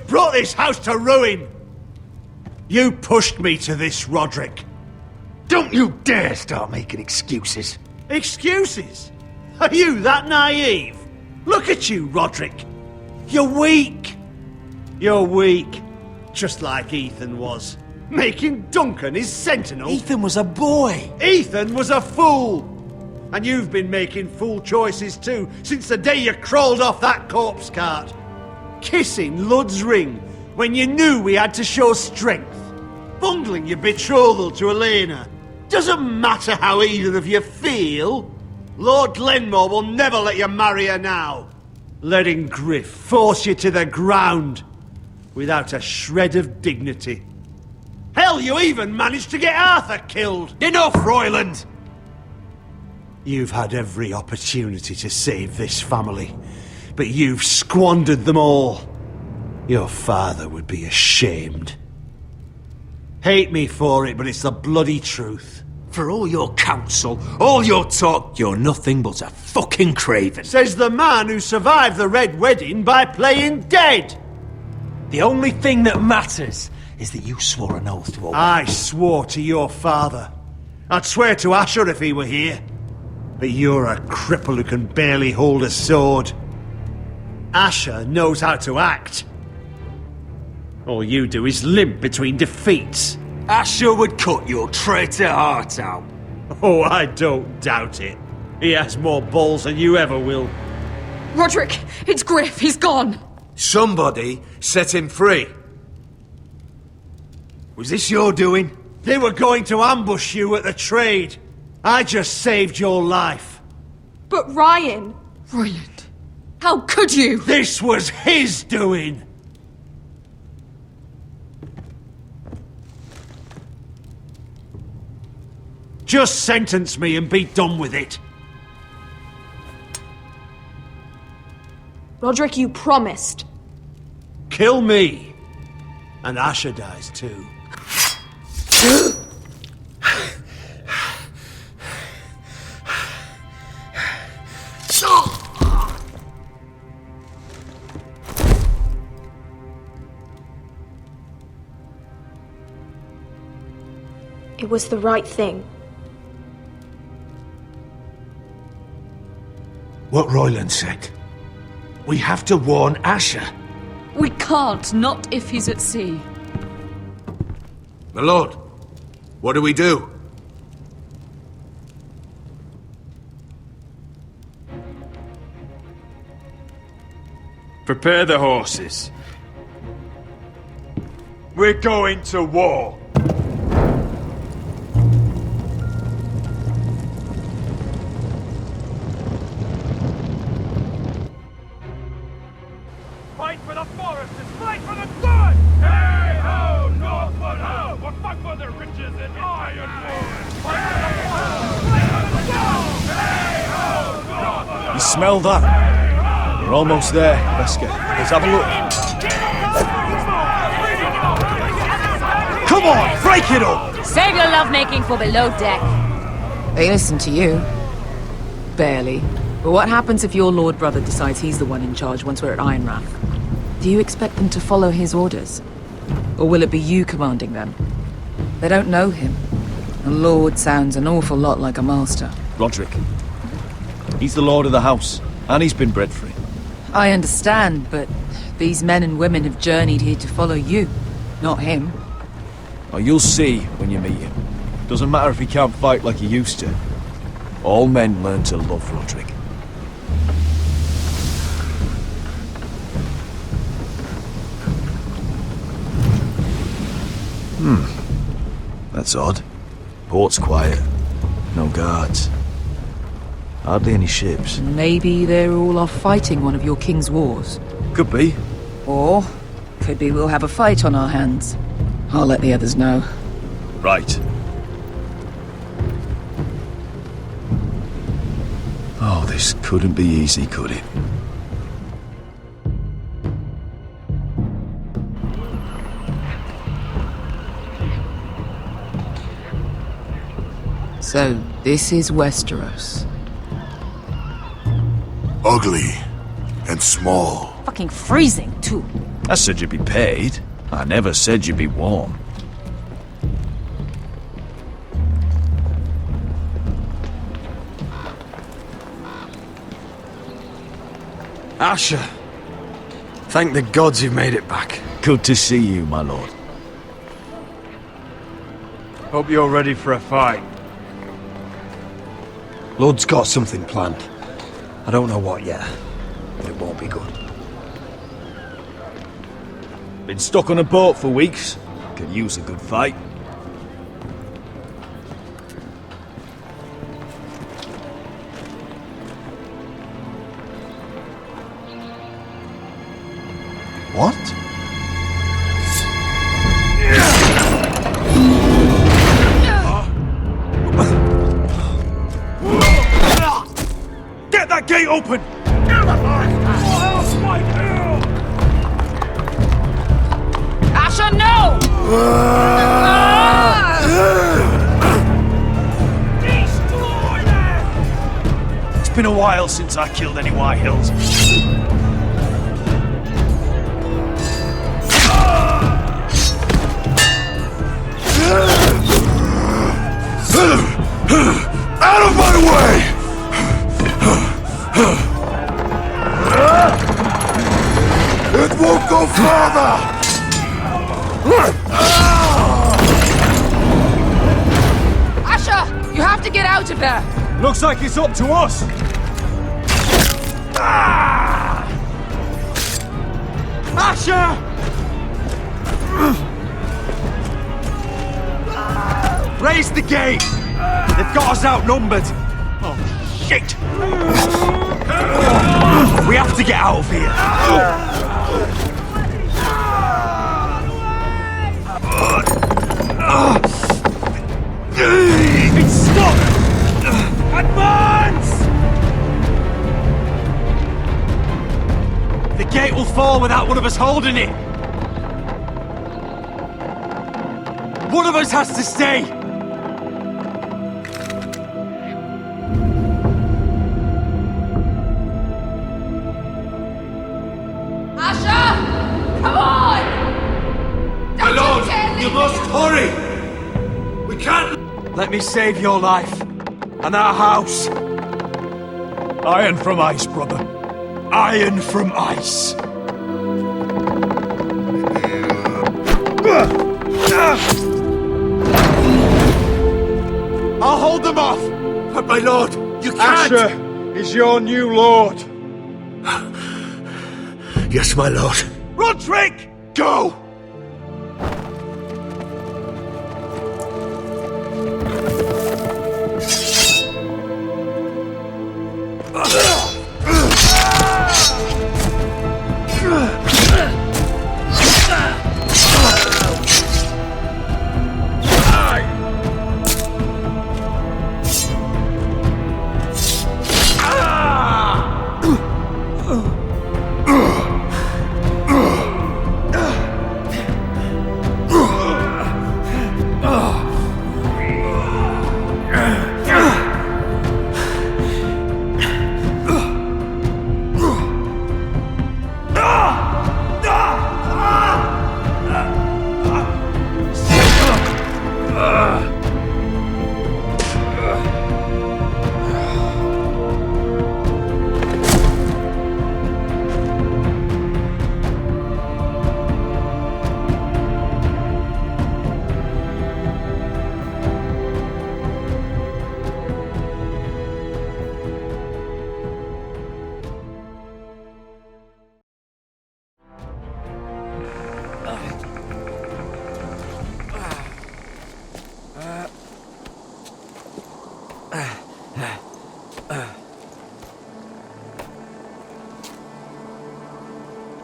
brought this house to ruin. You pushed me to this, Roderick. Don't you dare start making excuses. Excuses? Are you that naive? Look at you, Roderick. You're weak. You're weak. Just like Ethan was. Making Duncan his sentinel. Ethan was a boy. Ethan was a fool. And you've been making fool choices too, since the day you crawled off that corpse cart. Kissing Lud's ring when you knew we had to show strength. Bungling your betrothal to Elena. Doesn't matter how either of you feel. Lord Glenmore will never let you marry her now. Letting Griff force you to the ground without a shred of dignity. Hell, you even managed to get Arthur killed. Enough, Royland! You've had every opportunity to save this family, but you've squandered them all. Your father would be ashamed. Hate me for it, but it's the bloody truth. For all your counsel, all your talk, you're nothing but a fucking craven. Says the man who survived the Red Wedding by playing dead. The only thing that matters is that you swore an oath to obey. I swore to your father. I'd swear to Asher if he were here. But you're a cripple who can barely hold a sword. Asher knows how to act. All you do is limp between defeats. Asher would cut your traitor heart out. Oh, I don't doubt it. He has more balls than you ever will. Roderick, it's Griff. He's gone. Somebody set him free. Was this your doing? They were going to ambush you at the trade. I just saved your life. But Ryan... Royland, how could you? This was his doing. Just sentence me and be done with it. Roderick, you promised. Kill me. And Asher dies too. It was the right thing. What Royland said. We have to warn Asher. We can't, not if he's at sea. My lord, what do we do? Prepare the horses. We're going to war. Fight for the Foresters! Fight for the good! Hey ho, Northwood ho! We'll fight for the riches in Ironwood! Fight for the Foresters! Fight for the good! Hey ho, Northwood ho! You smell that? We're almost there, Wesker. Let's have a look. Come on, break it up! Save your lovemaking for below deck. They listen to you. Barely. But what happens if your lord brother decides he's the one in charge once we're at Ironrath? Do you expect them to follow his orders? Or will it be you commanding them? They don't know him. A lord sounds an awful lot like a master. Roderick. He's the lord of the house, and he's been bred for it. I understand, but these men and women have journeyed here to follow you, not him. Oh, you'll see when you meet him. Doesn't matter if he can't fight like he used to. All men learn to love Roderick. That's odd. Port's quiet. No guards. Hardly any ships. Maybe they're all off fighting one of your king's wars. Could be. Or, could be we'll have a fight on our hands. I'll let the others know. Right. Oh, this couldn't be easy, could it? So, this is Westeros. Ugly and small. Fucking freezing, too. I said you'd be paid. I never said you'd be warm. Asher! Thank the gods you've made it back. Good to see you, my lord. Hope you're ready for a fight. Lord's got something planned. I don't know what yet, but it won't be good. Been stuck on a boat for weeks. Could use a good fight. What? Get that gate open! Asher, no! It's been a while since I killed any Whitehills. Out of my way! It won't go farther! Asher! You have to get out of there! Looks like it's up to us! Asher! Raise the gate! They've got us outnumbered! Oh, shit! We have to get out of here! It's stuck! Advance! The gate will fall without one of us holding it! One of us has to stay! My lord, you must hurry! We We can't... Let me save your life. And our house. Iron from ice, brother. Iron from ice. I'll hold them off! But my lord, you can't! Asher is your new lord. Yes, my lord. Roderick! Go!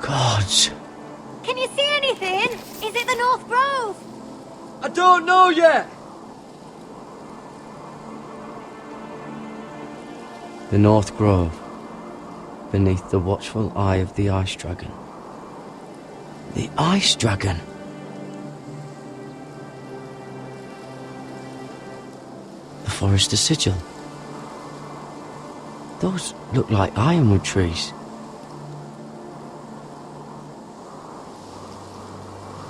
Gods. Can you see anything? Is it the North Grove? I don't know yet. The North Grove, beneath the watchful eye of the Ice Dragon. The Ice Dragon? The Forrester sigil. Those look like ironwood trees.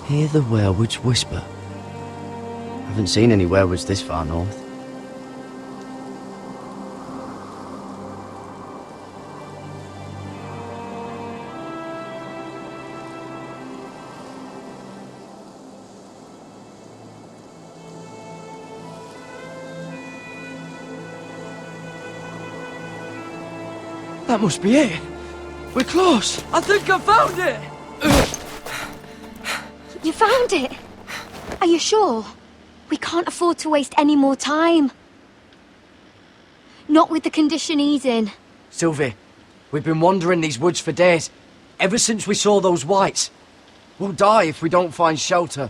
Hear the werewoods whisper. Haven't seen any werewoods this far north. That must be it. We're close. I think I found it. You found it? Are you sure? We can't afford to waste any more time. Not with the condition he's in. Sylvie, we've been wandering these woods for days. Ever since we saw those whites. We'll die if we don't find shelter.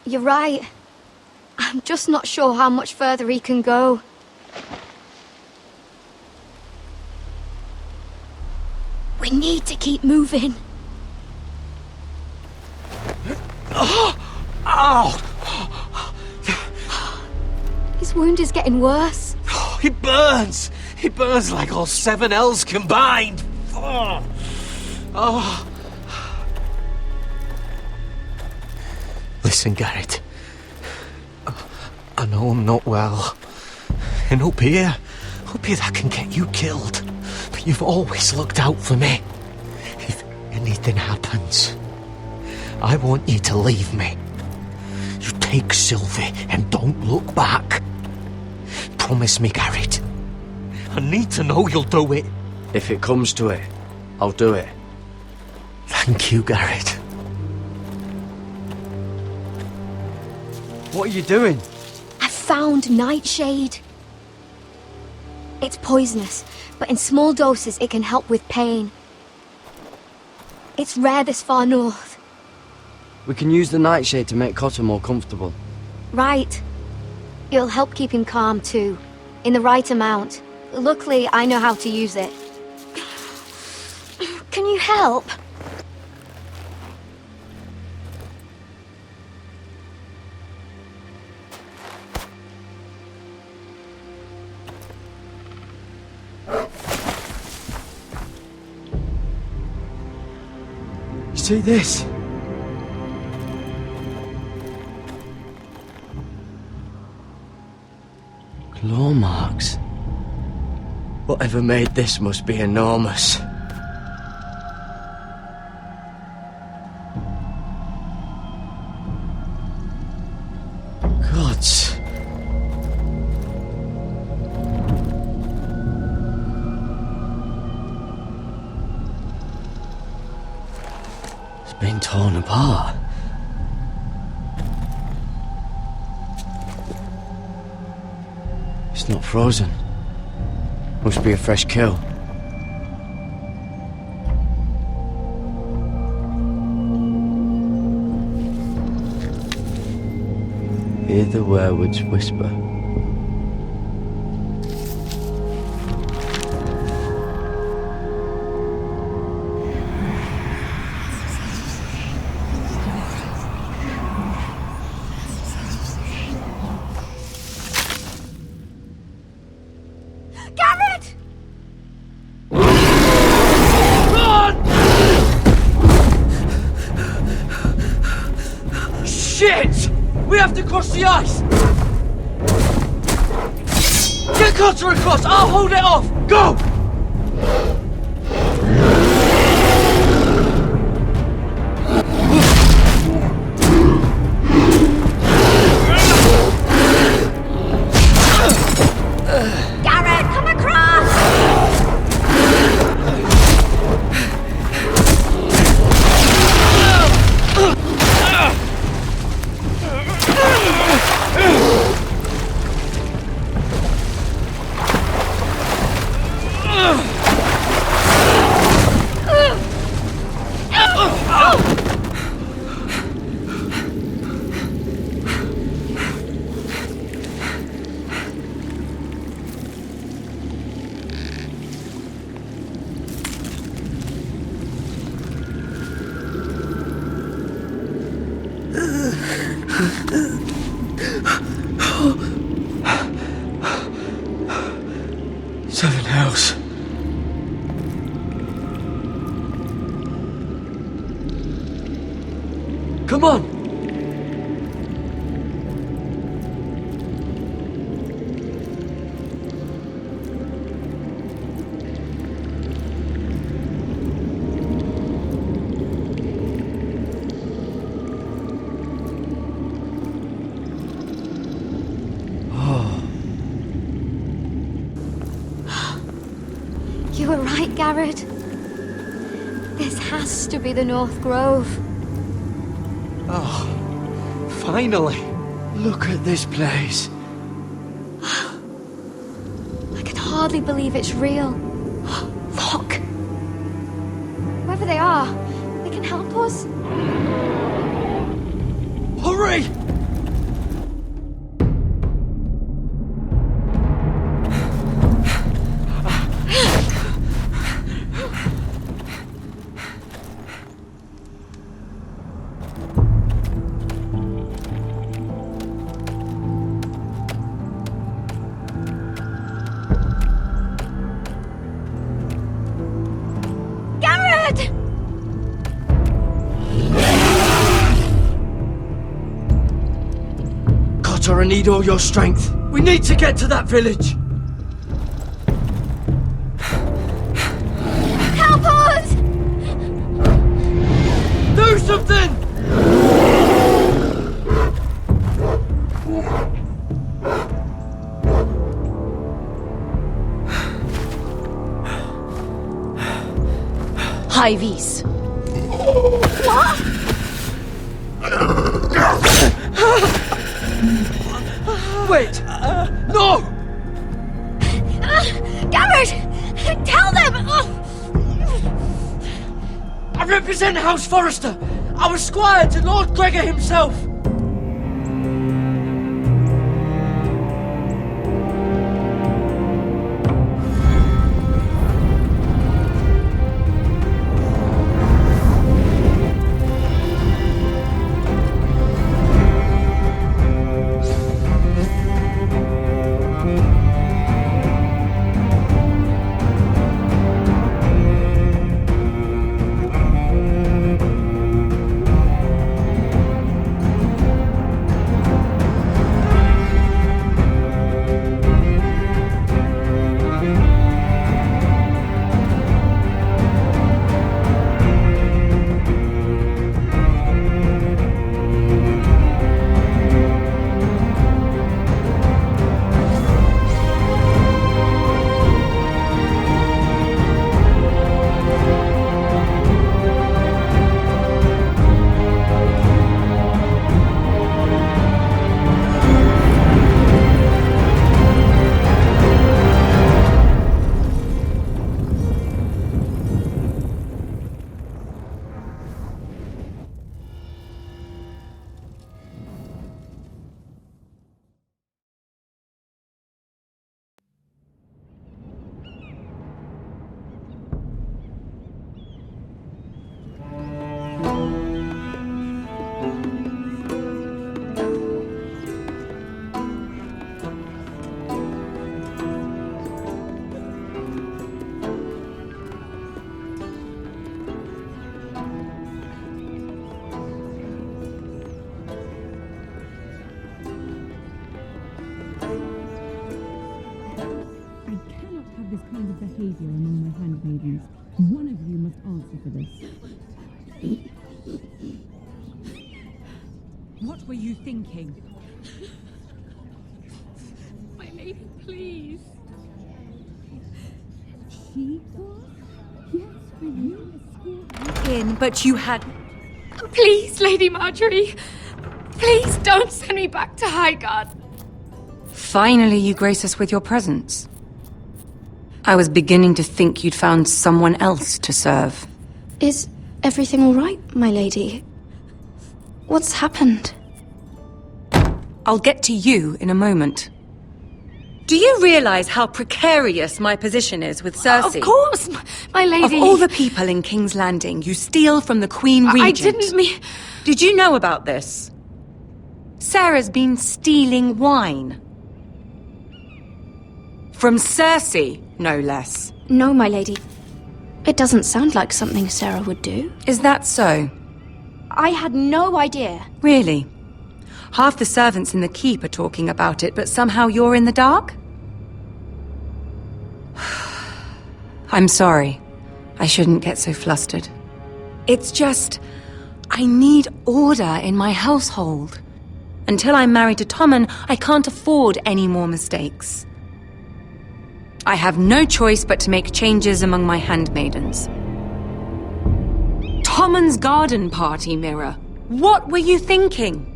You're right. I'm just not sure how much further he can go. We need to keep moving. Ow! His wound is getting worse. He burns! He burns like all 7 L's combined! Oh. Listen, Garrett. I know I'm not well. And up here that can get you killed. But you've always looked out for me. If anything happens, I want you to leave me. You take Sylvie and don't look back. Promise me, Garrett. I need to know you'll do it. If it comes to it, I'll do it. Thank you, Garrett. What are you doing? I found Nightshade. It's poisonous, but in small doses it can help with pain. It's rare this far north. We can use the nightshade to make Cotter more comfortable. Right. It'll help keep him calm too, in the right amount. Luckily, I know how to use it. Can you help? You see this? Claw marks. Whatever made this must be enormous. Gods. It's been torn apart. It's not frozen. Must be a fresh kill. Hear the werewolves whisper. Garrett! Shit! We have to cross the ice! Get Cotter across! I'll hold it off! Go! Garrett, come across! Seven Hells. Come on! You were right, Garrett. This has to be the North Grove. Oh, finally! Look at this place. I can hardly believe it's real. Look! Whoever they are, they can help us. Hurry! Garrett! Cotter, I need all your strength. We need to get to that village. Help us! Do something! High vis. What? Wait! No! Garrett! Tell them! I represent House Forrester. I was squire to Lord Gregor himself. of this kind of behavior among my handmaidens. One of you must answer for this. What were you thinking? My lady, please. She was? Yes, for you escorted. In, but you had... Please, Lady Marjorie. Please don't send me back to Highgarden. Finally, you grace us with your presence. I was beginning to think you'd found someone else to serve. Is everything all right, my lady? What's happened? I'll get to you in a moment. Do you realize how precarious my position is with Cersei? Of course, my lady. Of all the people in King's Landing, you steal from the Queen Regent. I didn't mean... Did you know about this? Sarah's been stealing wine. From Cersei, no less. No, my lady. It doesn't sound like something Sarah would do. Is that so? I had no idea. Really? Half the servants in the keep are talking about it, but somehow you're in the dark? I'm sorry. I shouldn't get so flustered. It's just... I need order in my household. Until I'm married to Tommen, I can't afford any more mistakes. I have no choice but to make changes among my handmaidens. Tommen's garden party, Mira. What were you thinking?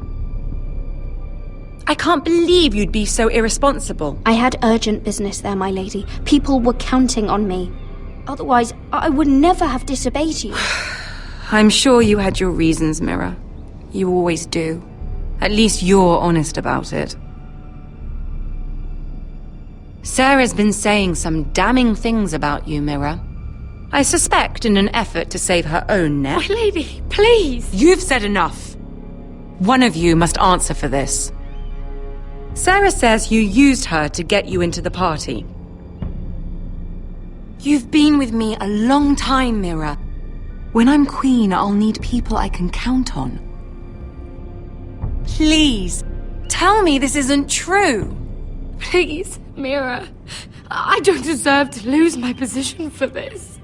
I can't believe you'd be so irresponsible. I had urgent business there, my lady. People were counting on me. Otherwise, I would never have disobeyed you. I'm sure you had your reasons, Mira. You always do. At least you're honest about it. Sarah's been saying some damning things about you, Mira. I suspect in an effort to save her own neck. My lady, please! You've said enough. One of you must answer for this. Sarah says you used her to get you into the party. You've been with me a long time, Mira. When I'm queen, I'll need people I can count on. Please, tell me this isn't true. Please, Mira. I don't deserve to lose my position for this.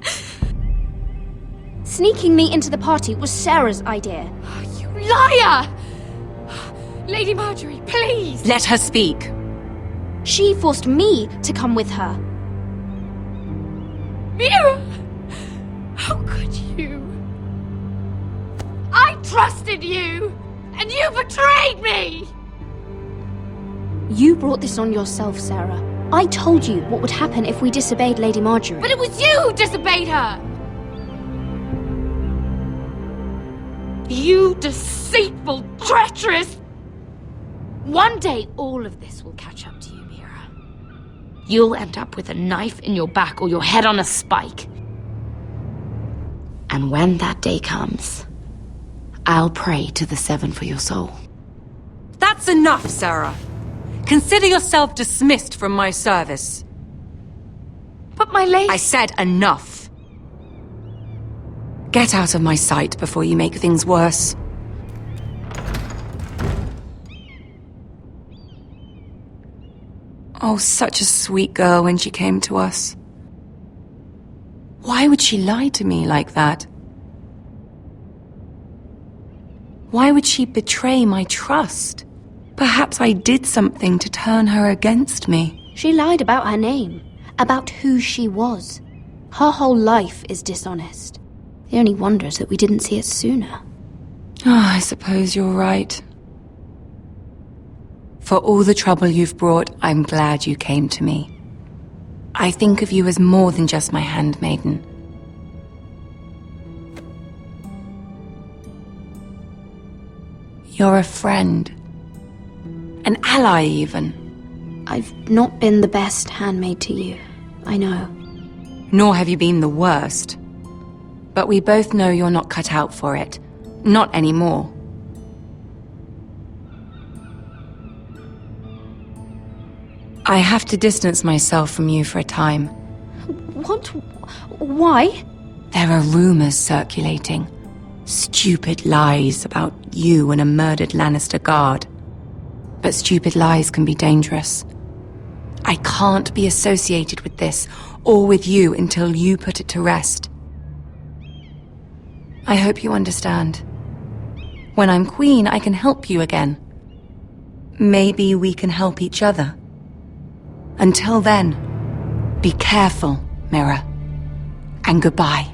Sneaking me into the party was Sarah's idea. You liar! Lady Marjorie, please! Let her speak. She forced me to come with her. Mira! How could you? I trusted you! And you betrayed me! You brought this on yourself, Sarah. I told you what would happen if we disobeyed Lady Marjorie. But it was you who disobeyed her! You deceitful, treacherous... One day, all of this will catch up to you, Mira. You'll end up with a knife in your back or your head on a spike. And when that day comes, I'll pray to the Seven for your soul. That's enough, Sarah. Consider yourself dismissed from my service. But my lady... I said enough. Get out of my sight before you make things worse. Oh, such a sweet girl when she came to us. Why would she lie to me like that? Why would she betray my trust? Perhaps I did something to turn her against me. She lied about her name, about who she was. Her whole life is dishonest. The only wonder is that we didn't see it sooner. Oh, I suppose you're right. For all the trouble you've brought, I'm glad you came to me. I think of you as more than just my handmaiden. You're a friend. An ally, even. I've not been the best handmaid to you, I know. Nor have you been the worst. But we both know you're not cut out for it. Not anymore. I have to distance myself from you for a time. What? Why? There are rumors circulating. Stupid lies about you and a murdered Lannister guard. But stupid lies can be dangerous. I can't be associated with this, or with you, until you put it to rest. I hope you understand. When I'm queen, I can help you again. Maybe we can help each other. Until then, be careful, Mira. And goodbye.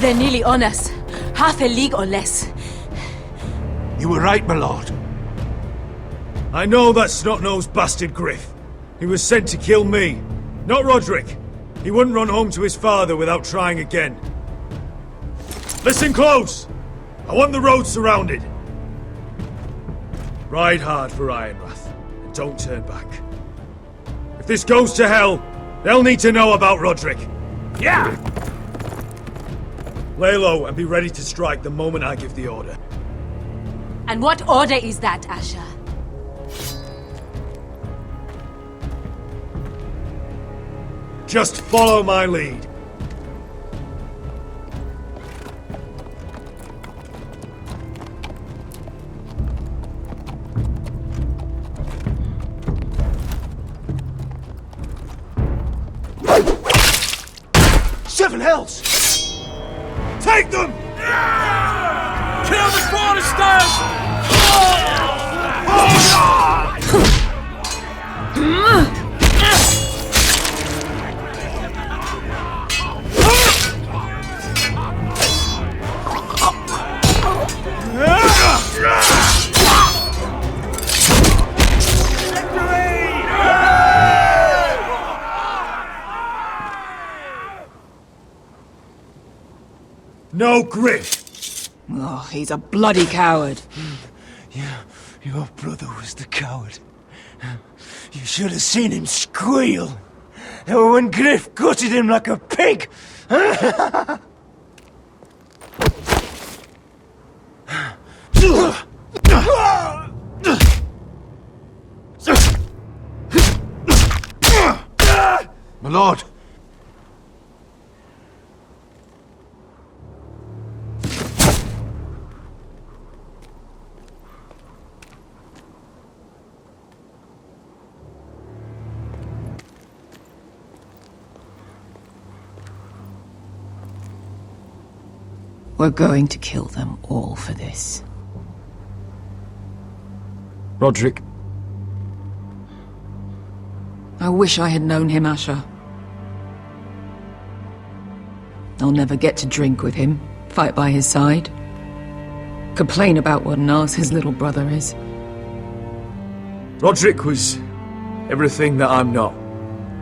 They're nearly on us. Half a league or less. You were right, my lord. I know that snot-nosed bastard Griff. He was sent to kill me, not Roderick. He wouldn't run home to his father without trying again. Listen close! I want the road surrounded. Ride hard for Ironrath, and don't turn back. If this goes to hell, they'll need to know about Roderick. Yeah! Lay low and be ready to strike the moment I give the order. And what order is that, Asher? Just follow my lead. Seven hells! Take them! Kill the Forresters! No Griff! Oh, he's a bloody coward. Your brother was the coward. You should have seen him squeal. When Griff gutted him like a pig. My lord! We're going to kill them all for this. Roderick. I wish I had known him, Asher. I'll never get to drink with him, fight by his side, complain about what an arse his little brother is. Roderick was everything that I'm not.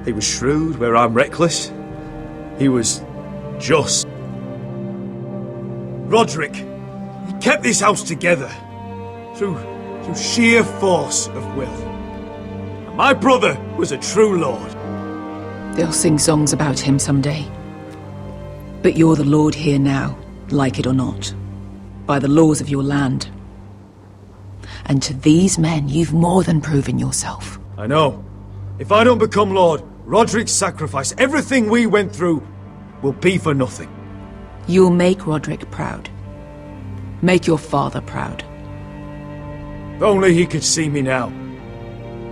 He was shrewd where I'm reckless. He was just. Roderick, he kept this house together through sheer force of will. And my brother was a true lord. They'll sing songs about him someday. But you're the lord here now, like it or not, by the laws of your land. And to these men, you've more than proven yourself. I know. If I don't become lord, Roderick's sacrifice, everything we went through, will be for nothing. You'll make Roderick proud. Make your father proud. If only he could see me now.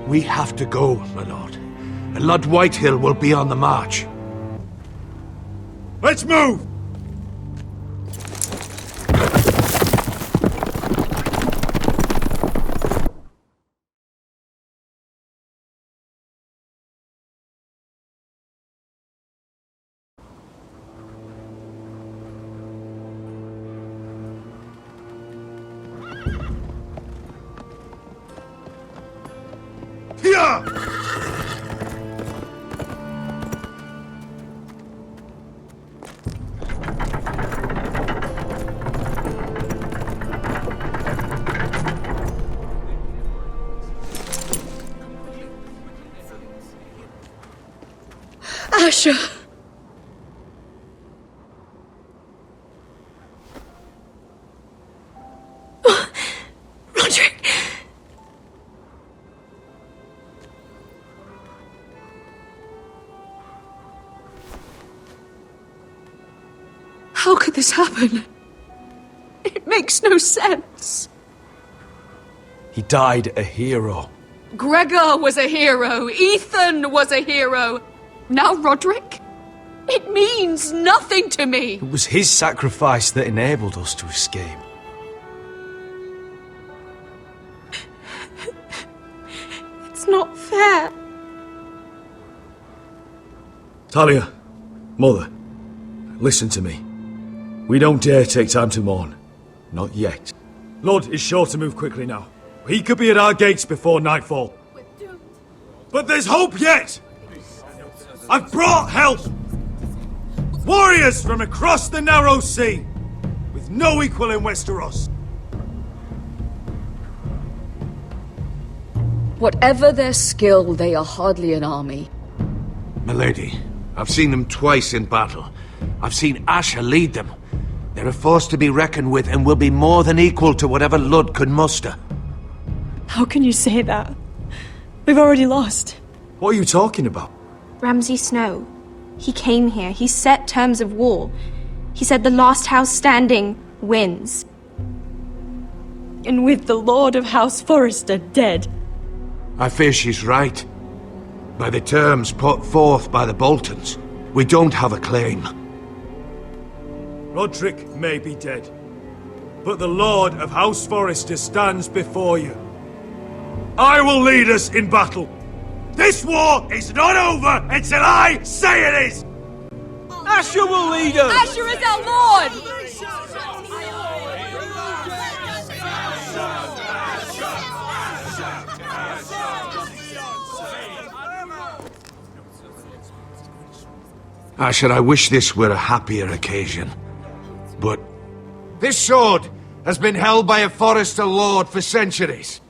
We have to go, my lord. And Lord Whitehill will be on the march. Let's move! Asher! Roderick! How could this happen? It makes no sense. He died a hero. Gregor was a hero. Ethan was a hero. Now Roderick? It means nothing to me. It was his sacrifice that enabled us to escape. It's not fair. Talia, Mother, listen to me. We don't dare take time to mourn. Not yet. Lord is sure to move quickly now. He could be at our gates before nightfall. But there's hope yet! I've brought help! Warriors from across the narrow sea, with no equal in Westeros. Whatever their skill, they are hardly an army. Milady, I've seen them twice in battle. I've seen Asher lead them. They're a force to be reckoned with and will be more than equal to whatever Lud could muster. How can you say that? We've already lost. What are you talking about? Ramsay Snow. He came here. He set terms of war. He said the last house standing wins. And with the Lord of House Forrester dead. I fear she's right. By the terms put forth by the Boltons, we don't have a claim. Roderick may be dead, but the Lord of House Forrester stands before you. I will lead us in battle. This war is not over until I say it is! Asher will lead us! Asher is our lord! Asher, I wish this were a happier occasion. But this sword has been held by a Forrester lord for centuries.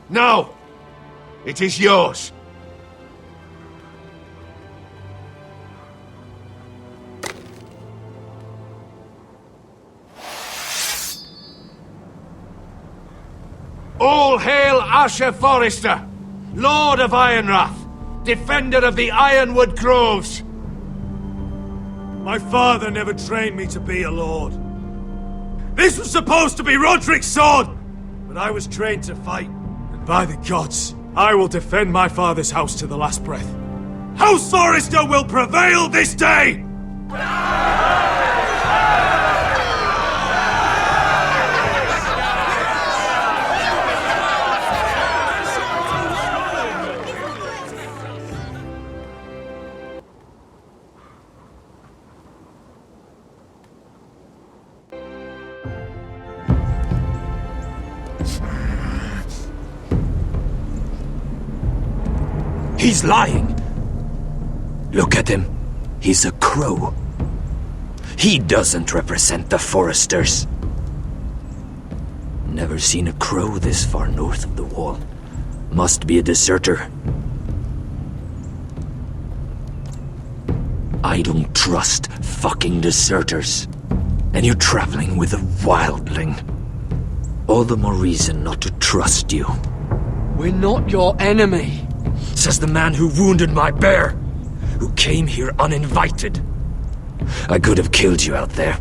Now, it is yours. All hail Asher Forrester, Lord of Ironrath, defender of the Ironwood Groves. My father never trained me to be a lord. This was supposed to be Roderick's sword, but I was trained to fight. And by the gods, I will defend my father's house to the last breath. House Forrester will prevail this day! He's lying! Look at him. He's a crow. He doesn't represent the Forresters. Never seen a crow this far north of the wall. Must be a deserter. I don't trust fucking deserters. And you're traveling with a wildling. All the more reason not to trust you. We're not your enemy, says the man who wounded my bear, who came here uninvited. I could have killed you out there,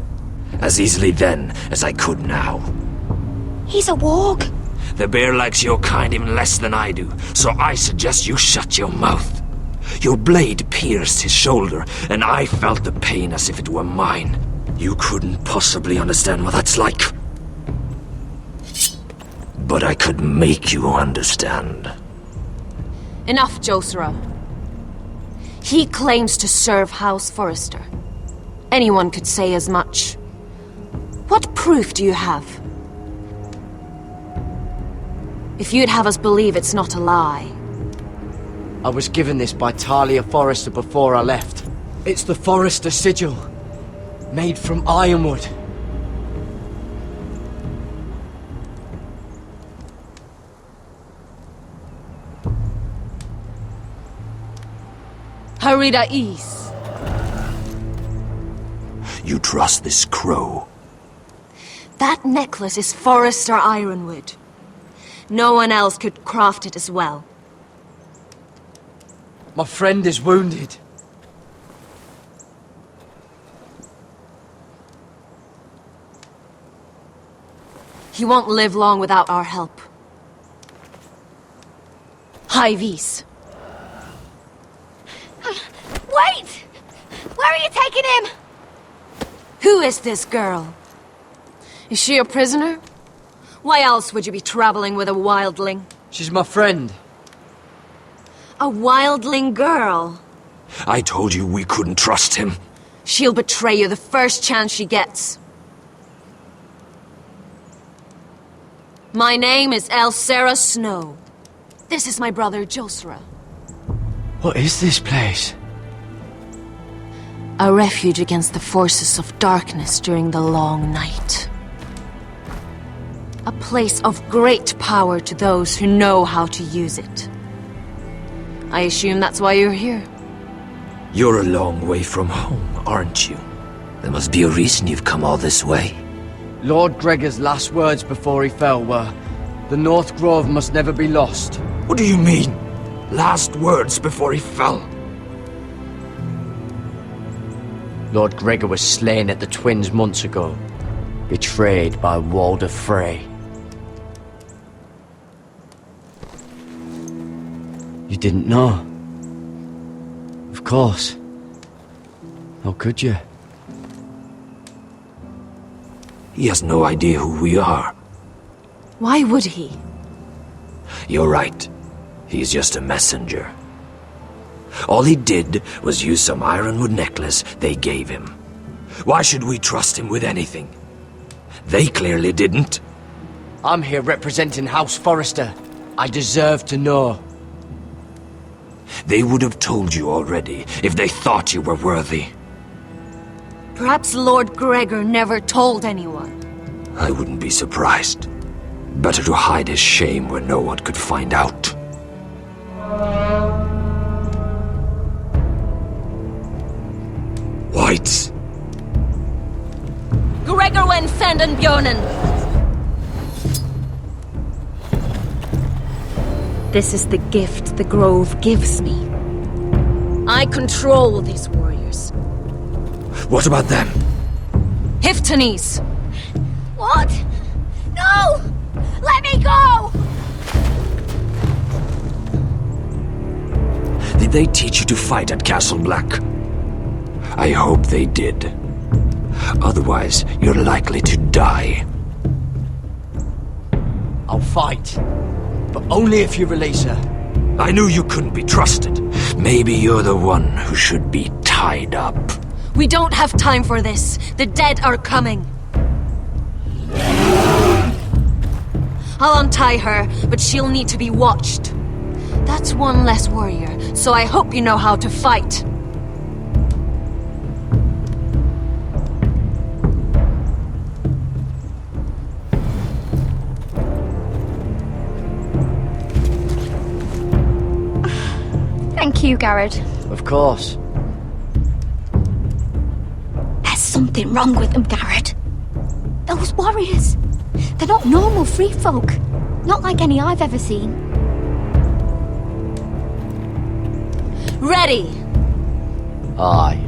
as easily then as I could now. He's a warg. The bear likes your kind even less than I do, so I suggest you shut your mouth. Your blade pierced his shoulder, and I felt the pain as if it were mine. You couldn't possibly understand what that's like. But I could make you understand. Enough, Josera. He claims to serve House Forrester. Anyone could say as much. What proof do you have? If you'd have us believe it's not a lie. I was given this by Talia Forrester before I left. It's the Forrester sigil, made from ironwood. Harida East. you trust this crow. That necklace is Forrester ironwood. No one else could craft it as well. My friend is wounded. He won't live long without our help. High vis. Wait! Where are you taking him? Who is this girl? Is she a prisoner? Why else would you be traveling with a wildling? She's my friend. A wildling girl? I told you we couldn't trust him. She'll betray you the first chance she gets. My name is Elsera Snow. This is my brother Josra. What is this place? A refuge against the forces of darkness during the long night. A place of great power to those who know how to use it. I assume that's why you're here. You're a long way from home, aren't you? There must be a reason you've come all this way. Lord Gregor's last words before he fell were, "The North Grove must never be lost." What do you mean? Last words before he fell? Lord Gregor was slain at the Twins months ago, betrayed by Walder Frey. You didn't know? Of course. How could you? He has no idea who we are. Why would he? You're right. He's just a messenger. All he did was use some ironwood necklace they gave him. Why should we trust him with anything? They clearly didn't. I'm here representing House Forrester. I deserve to know. They would have told you already if they thought you were worthy. Perhaps Lord Gregor never told anyone. I wouldn't be surprised. Better to hide his shame where no one could find out. Whites. Gregor wen fanden bjonen. This is the gift the Grove gives me. I control these warriors. What about them? Hiftanes. What? No! Let me go! Did they teach you to fight at Castle Black? I hope they did. Otherwise, you're likely to die. I'll fight. But only if you release her. I knew you couldn't be trusted. Maybe you're the one who should be tied up. We don't have time for this. The dead are coming. I'll untie her, but she'll need to be watched. That's one less warrior, so I hope you know how to fight. Thank you, Garrett. Of course. There's something wrong with them, Garrett. Those warriors. They're not normal free folk. Not like any I've ever seen. Ready! Aye.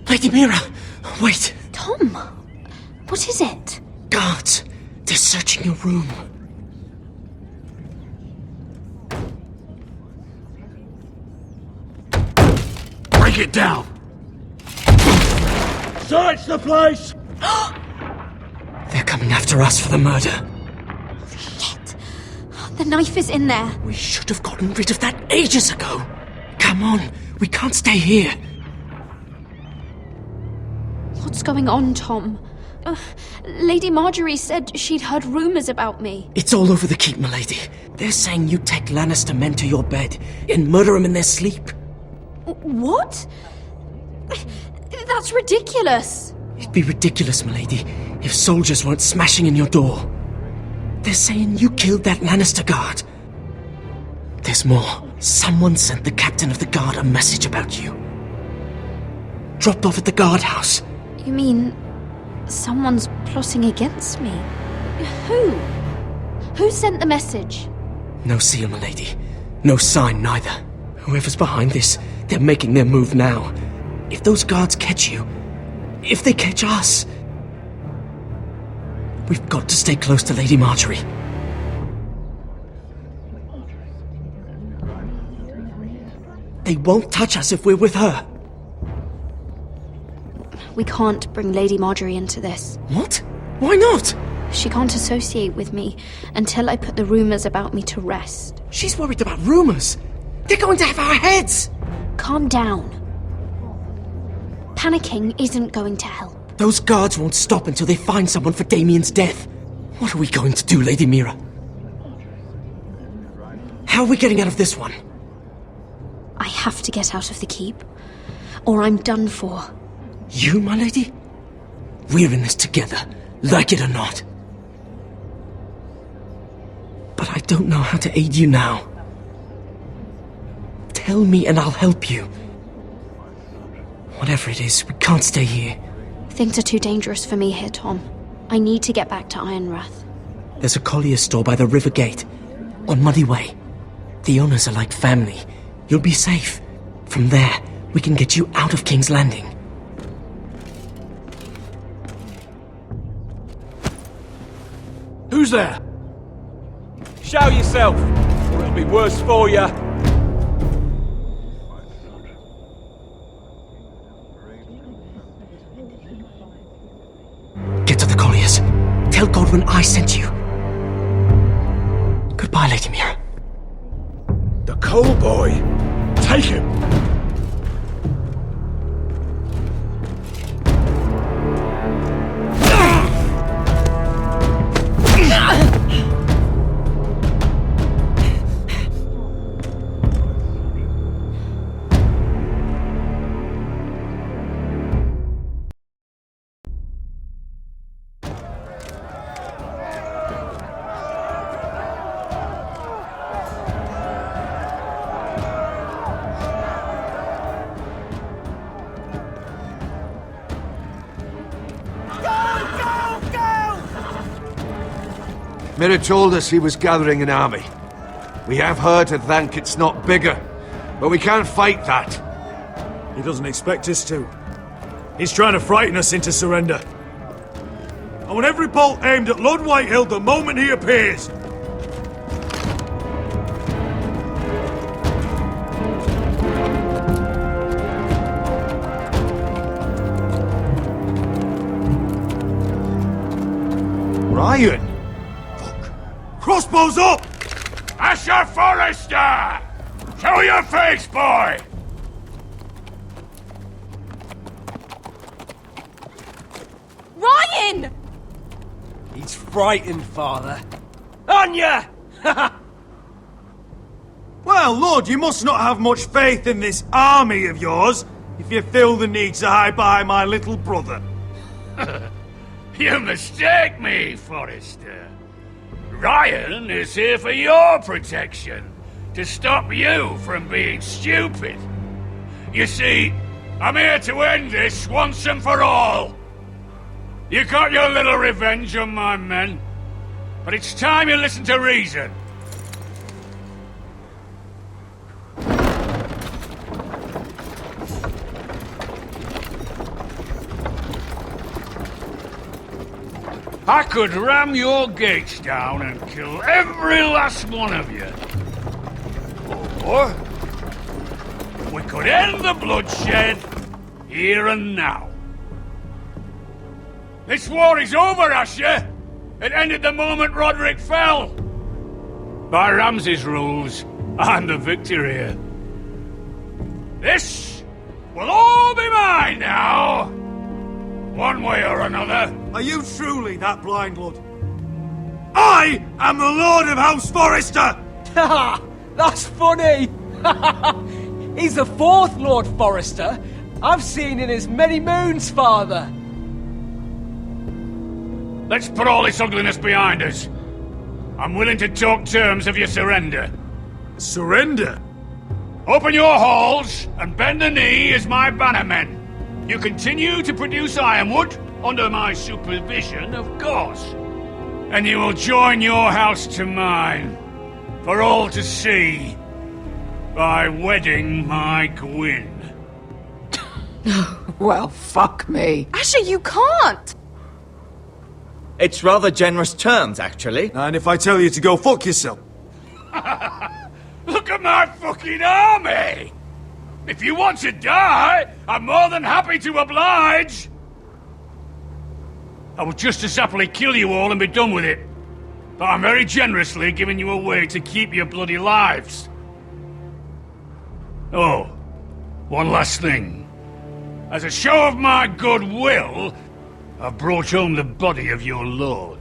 Lady Mira, wait. Tom, what is it? Guards, they're searching your room. Break it down! Search the place! They're coming after us for the murder. Shit. The knife is in there. We should have gotten rid of that ages ago. Come on, we can't stay here. What's going on, Tom? Lady Marjorie said she'd heard rumors about me. It's all over the keep, milady. They're saying you take Lannister men to your bed and murder them in their sleep. What? That's ridiculous. It'd be ridiculous, milady, if soldiers weren't smashing in your door. They're saying you killed that Lannister guard. There's more. Someone sent the captain of the guard a message about you. Dropped off at the guardhouse. You mean someone's plotting against me? Who? Who sent the message? No seal, milady. No sign, neither. Whoever's behind this, they're making their move now. If those guards catch you, if they catch us, we've got to stay close to Lady Marjorie. They won't touch us if we're with her. We can't bring Lady Marjorie into this. What? Why not? She can't associate with me until I put the rumors about me to rest. She's worried about rumors. They're going to have our heads. Calm down. Panicking isn't going to help. Those guards won't stop until they find someone for Damien's death. What are we going to do, Lady Mira? How are we getting out of this one? I have to get out of the keep, or I'm done for. You, my lady? We're in this together, like it or not. But I don't know how to aid you now. Tell me and I'll help you. Whatever it is, we can't stay here. Things are too dangerous for me here, Tom. I need to get back to Ironrath. There's a collier's store by the river gate, on Muddy Way. The owners are like family. You'll be safe. From there, we can get you out of King's Landing. Who's there? Show yourself, or it'll be worse for you. Get to the colliers. Tell Godwin I sent you. Goodbye, Lady Mira. The coal boy. Take him. Mira told us he was gathering an army. We have her to thank it's not bigger, but we can't fight that. He doesn't expect us to. He's trying to frighten us into surrender. I want every bolt aimed at Lord Whitehill the moment he appears. Ryan! Crossbows up! House Forrester! Show your face, boy! Ryan! He's frightened, Father. On ya! Well, Lord, you must not have much faith in this army of yours if you feel the need to hide behind my little brother. You mistake me, Forrester. Ryan is here for your protection, to stop you from being stupid. You see, I'm here to end this once and for all. You got your little revenge on my men, but it's time you listen to reason. I could ram your gates down and kill every last one of you. Or we could end the bloodshed here and now. This war is over, Asher. It ended the moment Roderick fell. By Ramsay's rules, I'm the victor here. This will all be mine now. one way or another. Are you truly that blind, Lord? I am the Lord of House Forrester! Ha! That's funny! He's the fourth Lord Forrester I've seen in as many moons, Father! Let's put all this ugliness behind us. I'm willing to talk terms of your surrender. Surrender? Open your halls and bend the knee as my bannermen. You continue to produce ironwood, under my supervision, of course. And you will join your house to mine, for all to see, by wedding my Gwyn. Well, fuck me. Asher, you can't! It's rather generous terms, actually. And if I tell you to go fuck yourself? Look at my fucking army! If you want to die, I'm more than happy to oblige! I would just as happily kill you all and be done with it. But I'm very generously giving you a way to keep your bloody lives. Oh, one last thing. As a show of my goodwill, I've brought home the body of your lord.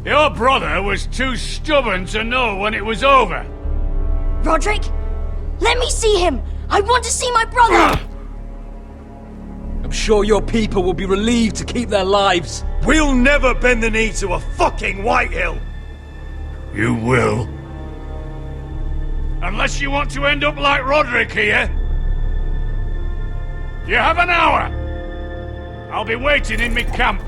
Your brother was too stubborn to know when it was over. Roderick, let me see him! I want to see my brother! I'm sure your people will be relieved to keep their lives. We'll never bend the knee to a fucking Whitehill! You will. Unless you want to end up like Roderick here. You have an hour. I'll be waiting in my camp.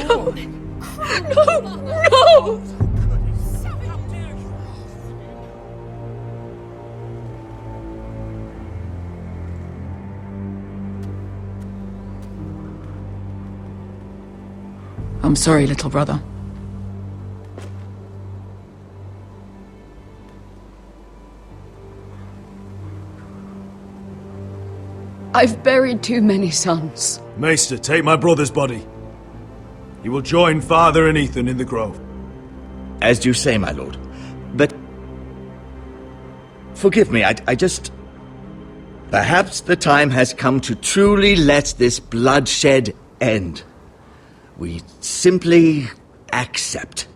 No! I'm sorry, little brother. I've buried too many sons. Maester, take my brother's body. He will join father and Ethan in the grove. As you say, my lord. But... forgive me, I just... Perhaps the time has come to truly let this bloodshed end. We simply accept.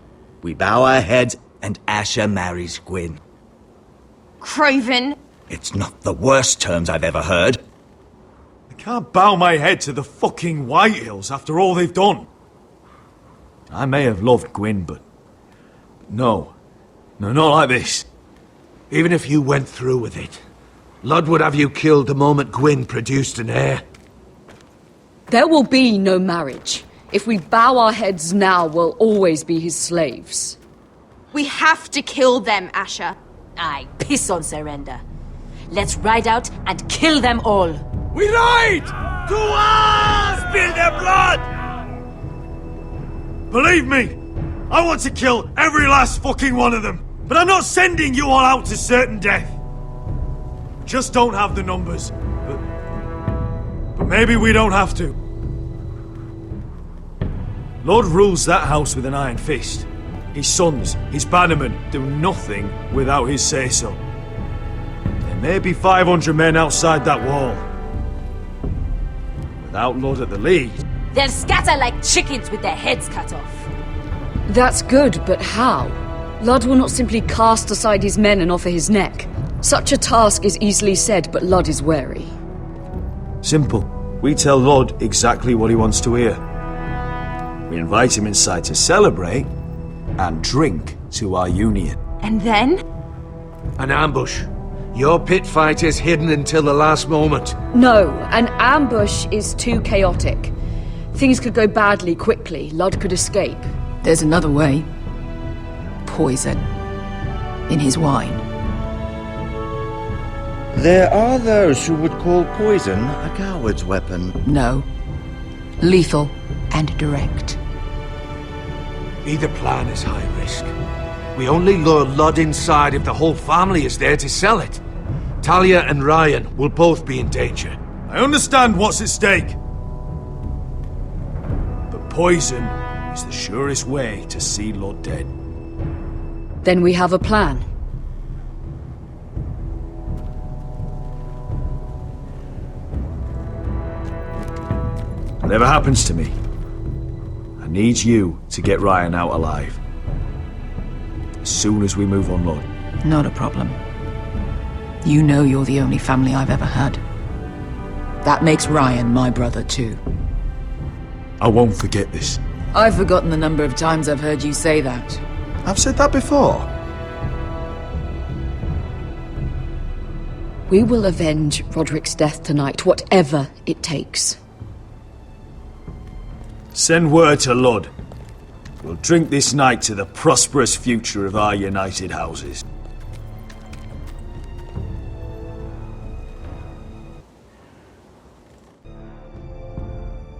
We bow our heads and Asher marries Gwyn. Craven! It's not the worst terms I've ever heard. I can't bow my head to the fucking Whitehills after all they've done. I may have loved Gwyn, but... No, not like this. Even if you went through with it, Lud would have you killed the moment Gwyn produced an heir. There will be no marriage. If we bow our heads now, we'll always be his slaves. We have to kill them, Asher. Aye, piss on surrender. Let's ride out and kill them all. We ride! To us! Spill their blood! Believe me, I want to kill every last fucking one of them. But I'm not sending you all out to certain death. Just don't have the numbers. But maybe we don't have to. Lord rules that house with an iron fist. His sons, his bannermen, do nothing without his say-so. There may be 500 men outside that wall. Without Lord at the lead... They'll scatter like chickens with their heads cut off. That's good, but how? Lud will not simply cast aside his men and offer his neck. Such a task is easily said, but Lud is wary. Simple. We tell Lord exactly what he wants to hear. We invite him inside to celebrate and drink to our union. And then? An ambush. Your pit fighters hidden until the last moment. No, an ambush is too chaotic. Things could go badly quickly. Lud could escape. There's another way. Poison. In his wine. There are those who would call poison a coward's weapon. No. Lethal and direct. Either plan is high risk. We only lure Lud inside if the whole family is there to sell it. Talia and Ryan will both be in danger. I understand what's at stake. But poison is the surest way to see Lord dead. Then we have a plan. Whatever happens to me, I need you to get Ryan out alive. As soon as we move on, Lord. Not a problem. You know you're the only family I've ever had. That makes Ryan my brother too. I won't forget this. I've forgotten the number of times I've heard you say that. I've said that before. We will avenge Roderick's death tonight, whatever it takes. Send word to Lud. We'll drink this night to the prosperous future of our united houses.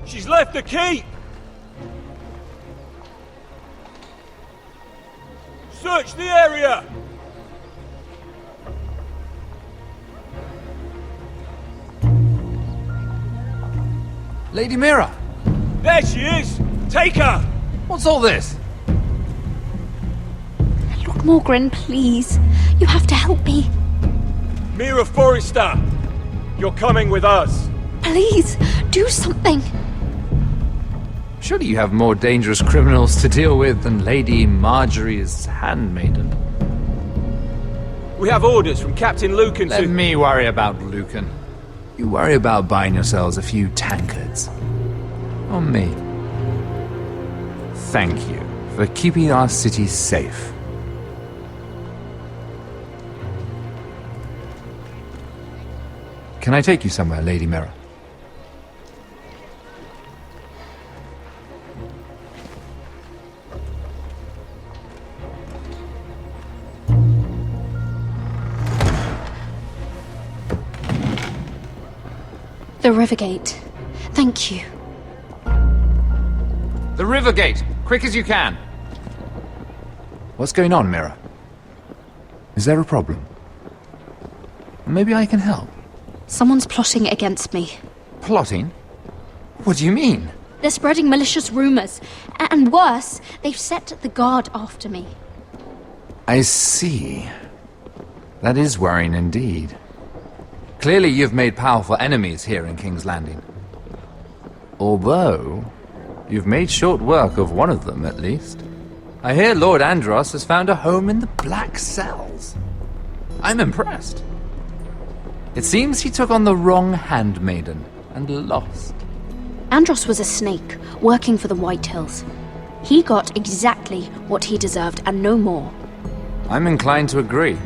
She's left the keep! Search the area! Lady Mira! There she is! Take her! What's all this? Lord Morgren, please. You have to help me. Mira Forrester! You're coming with us! Please, do something. Surely you have more dangerous criminals to deal with than Lady Marjorie's handmaiden. We have orders from Captain Lucan to... Let me worry about Lucan. You worry about buying yourselves a few tankards. On me. Thank you for keeping our city safe. Can I take you somewhere, Lady Mira? The Rivergate. Thank you. The Rivergate! Quick as you can! What's going on, Mira? Is there a problem? Maybe I can help. Someone's plotting against me. Plotting? What do you mean? They're spreading malicious rumors. And worse, they've set the guard after me. I see. That is worrying indeed. Clearly you've made powerful enemies here in King's Landing. Although, you've made short work of one of them, at least. I hear Lord Andros has found a home in the Black Cells. I'm impressed. It seems he took on the wrong handmaiden and lost. Andros was a snake, working for the Whitehills. He got exactly what he deserved and no more. I'm inclined to agree.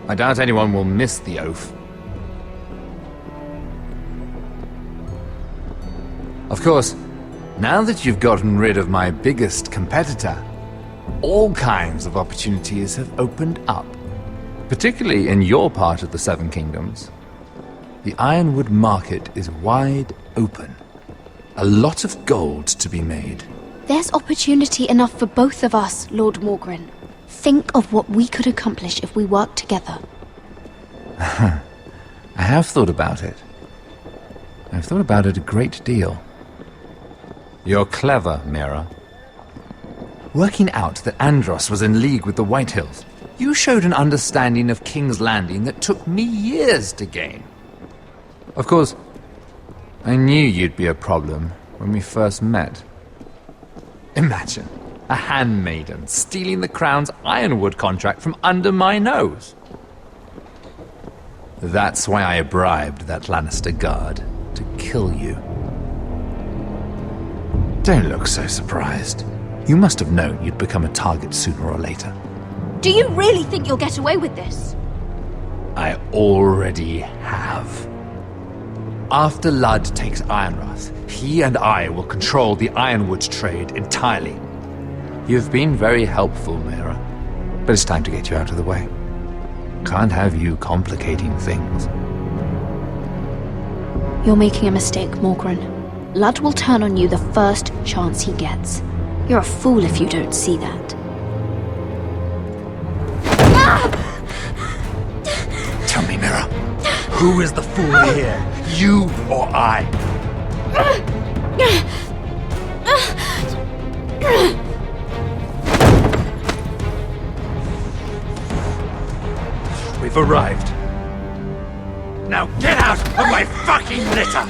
I doubt anyone will miss the oath. Of course, now that you've gotten rid of my biggest competitor, all kinds of opportunities have opened up. Particularly in your part of the Seven Kingdoms. The Ironwood market is wide open. A lot of gold to be made. There's opportunity enough for both of us, Lord Morgren. Think of what we could accomplish if we worked together. I have thought about it. I've thought about it a great deal. You're clever, Mira. Working out that Andros was in league with the Whitehills, you showed an understanding of King's Landing that took me years to gain. Of course, I knew you'd be a problem when we first met. Imagine a handmaiden stealing the Crown's Ironwood contract from under my nose. That's why I bribed that Lannister guard. to kill you. Don't look so surprised. You must have known you'd become a target sooner or later. Do you really think you'll get away with this? I already have. After Ludd takes Ironrath, he and I will control the ironwood trade entirely. You've been very helpful, Mira, but it's time to get you out of the way. Can't have you complicating things. You're making a mistake, Morgryn. Ludd will turn on you the first chance he gets. You're a fool if you don't see that. Tell me, Mira, who is the fool here? You or I? We've arrived. Now get out of my fucking litter!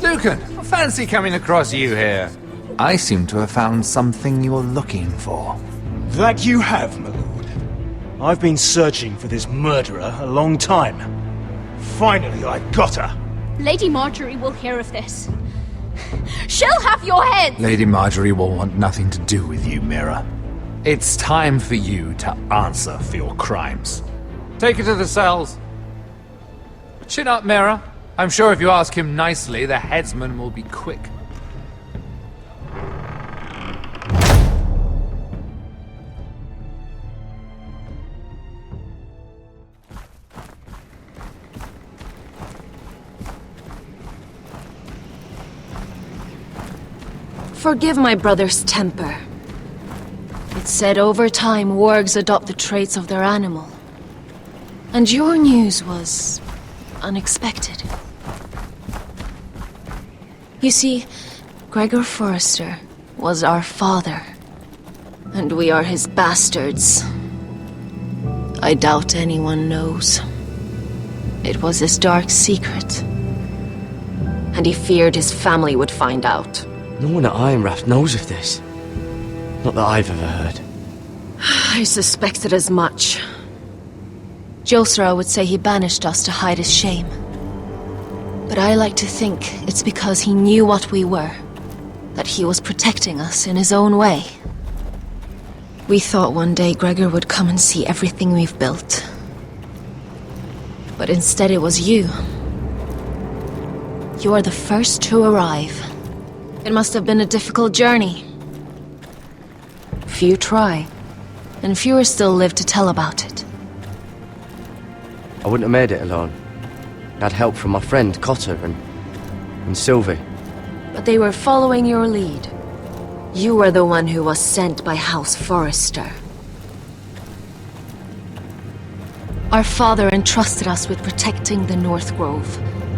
Lucan, I fancy coming across you here. I seem to have found something you're looking for. That you have, my lord. I've been searching for this murderer a long time. Finally, I got her. Lady Marjorie will hear of this. She'll have your head! Lady Marjorie will want nothing to do with you, Mira. It's time for you to answer for your crimes. Take her to the cells. Chin up, Mira. I'm sure if you ask him nicely, the headsman will be quick. Forgive my brother's temper. It's said over time wargs adopt the traits of their animal. And your news was unexpected. You see, Gregor Forrester was our father, and we are his bastards. I doubt anyone knows. It was his dark secret, and he feared his family would find out. No one at Ironrath knows of this. Not that I've ever heard. I suspected as much. Josra would say he banished us to hide his shame. But I like to think it's because he knew what we were, that he was protecting us in his own way. We thought one day Gregor would come and see everything we've built. But instead it was you. You are the first to arrive. It must have been a difficult journey. Few try, and fewer still live to tell about it. I wouldn't have made it alone. I had help from my friend Cotter and Sylvie. But they were following your lead. You were the one who was sent by House Forrester. Our father entrusted us with protecting the North Grove.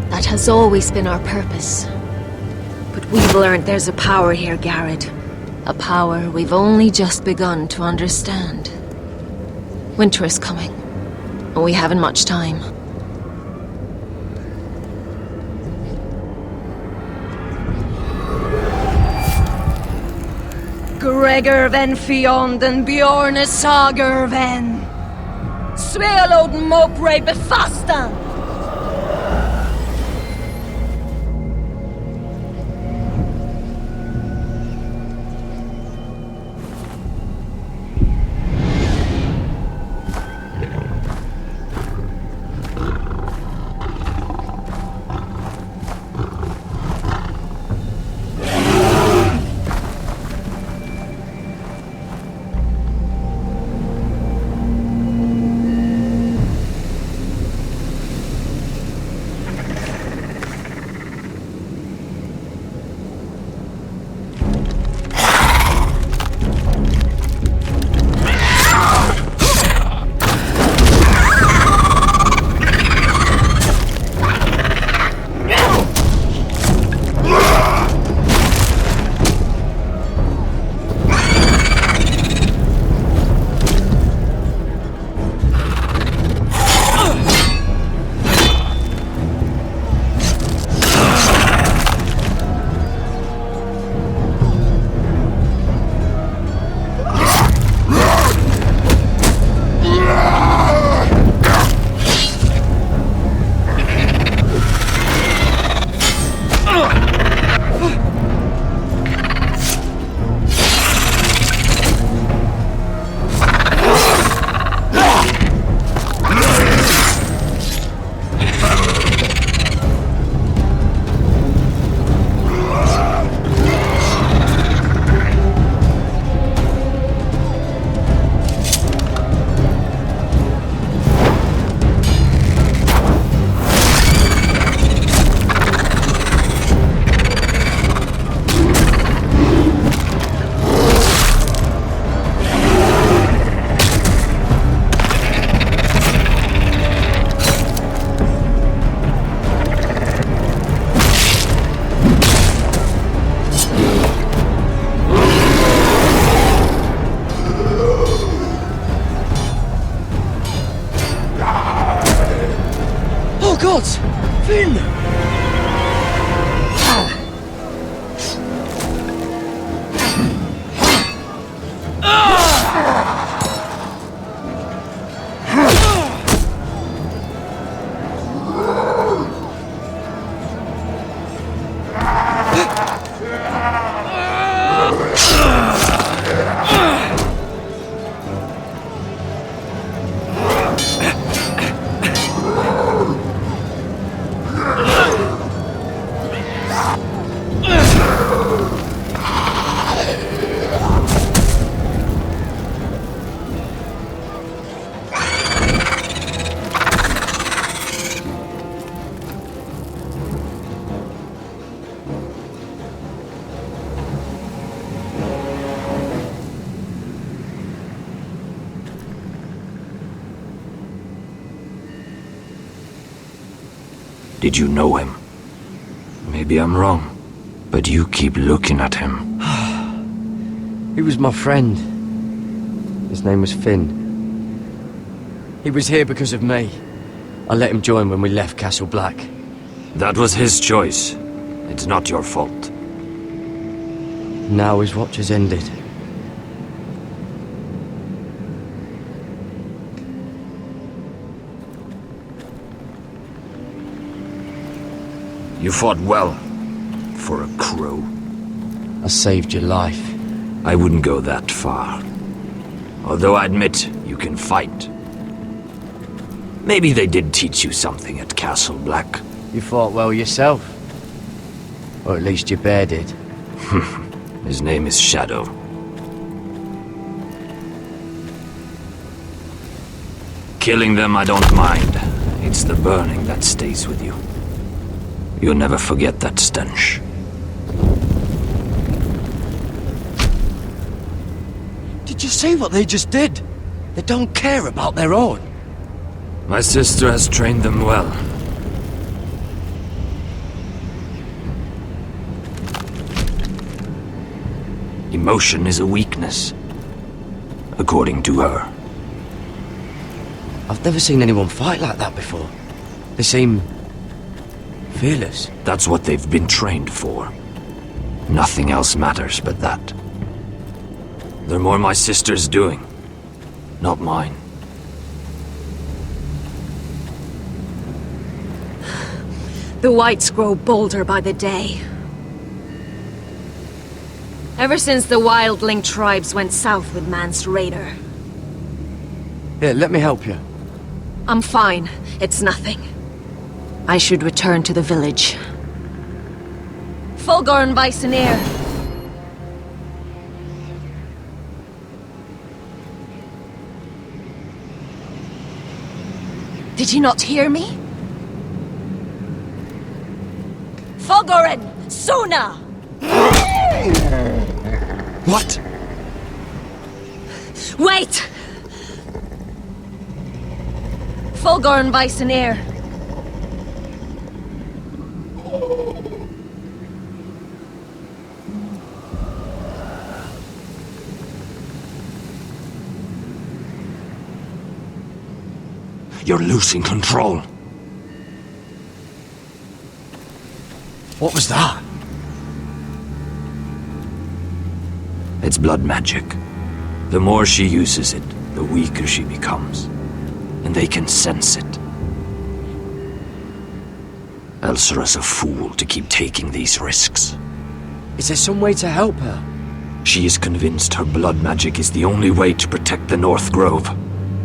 That has always been our purpose. But we've learned there's a power here, Garrett. A power we've only just begun to understand. Winter is coming, and we haven't much time. Gregor ven Fionden Bjorne Sager ven Svealoden Mopre Befastan. Finn! Did you know him? Maybe I'm wrong, but you keep looking at him. He was my friend. His name was Finn. He was here because of me. I let him join when we left Castle Black. That was his choice. It's not your fault. Now his watch has ended. You fought well, for a crow. I saved your life. I wouldn't go that far. Although I admit, you can fight. Maybe they did teach you something at Castle Black. You fought well yourself. Or at least your bear did. His name is Shadow. Killing them I don't mind. It's the burning that stays with you. You'll never forget that stench. Did you see what they just did? They don't care about their own. My sister has trained them well. Emotion is a weakness, according to her. I've never seen anyone fight like that before. They seem fearless. That's what they've been trained for. Nothing else matters but that. They're more my sister's doing, not mine. The whites grow bolder by the day. Ever since the wildling tribes went south with Mance Raider. Here, let me help you. I'm fine. It's nothing. I should return to the village. Fulgorn Viceneer. Did you not hear me? Fulgorn! Suna! What? Wait! Fulgorn Viceneer. You're losing control. What was that? It's blood magic. The more she uses it, the weaker she becomes. And they can sense it. Elsera's a fool to keep taking these risks. Is there some way to help her? She is convinced her blood magic is the only way to protect the North Grove,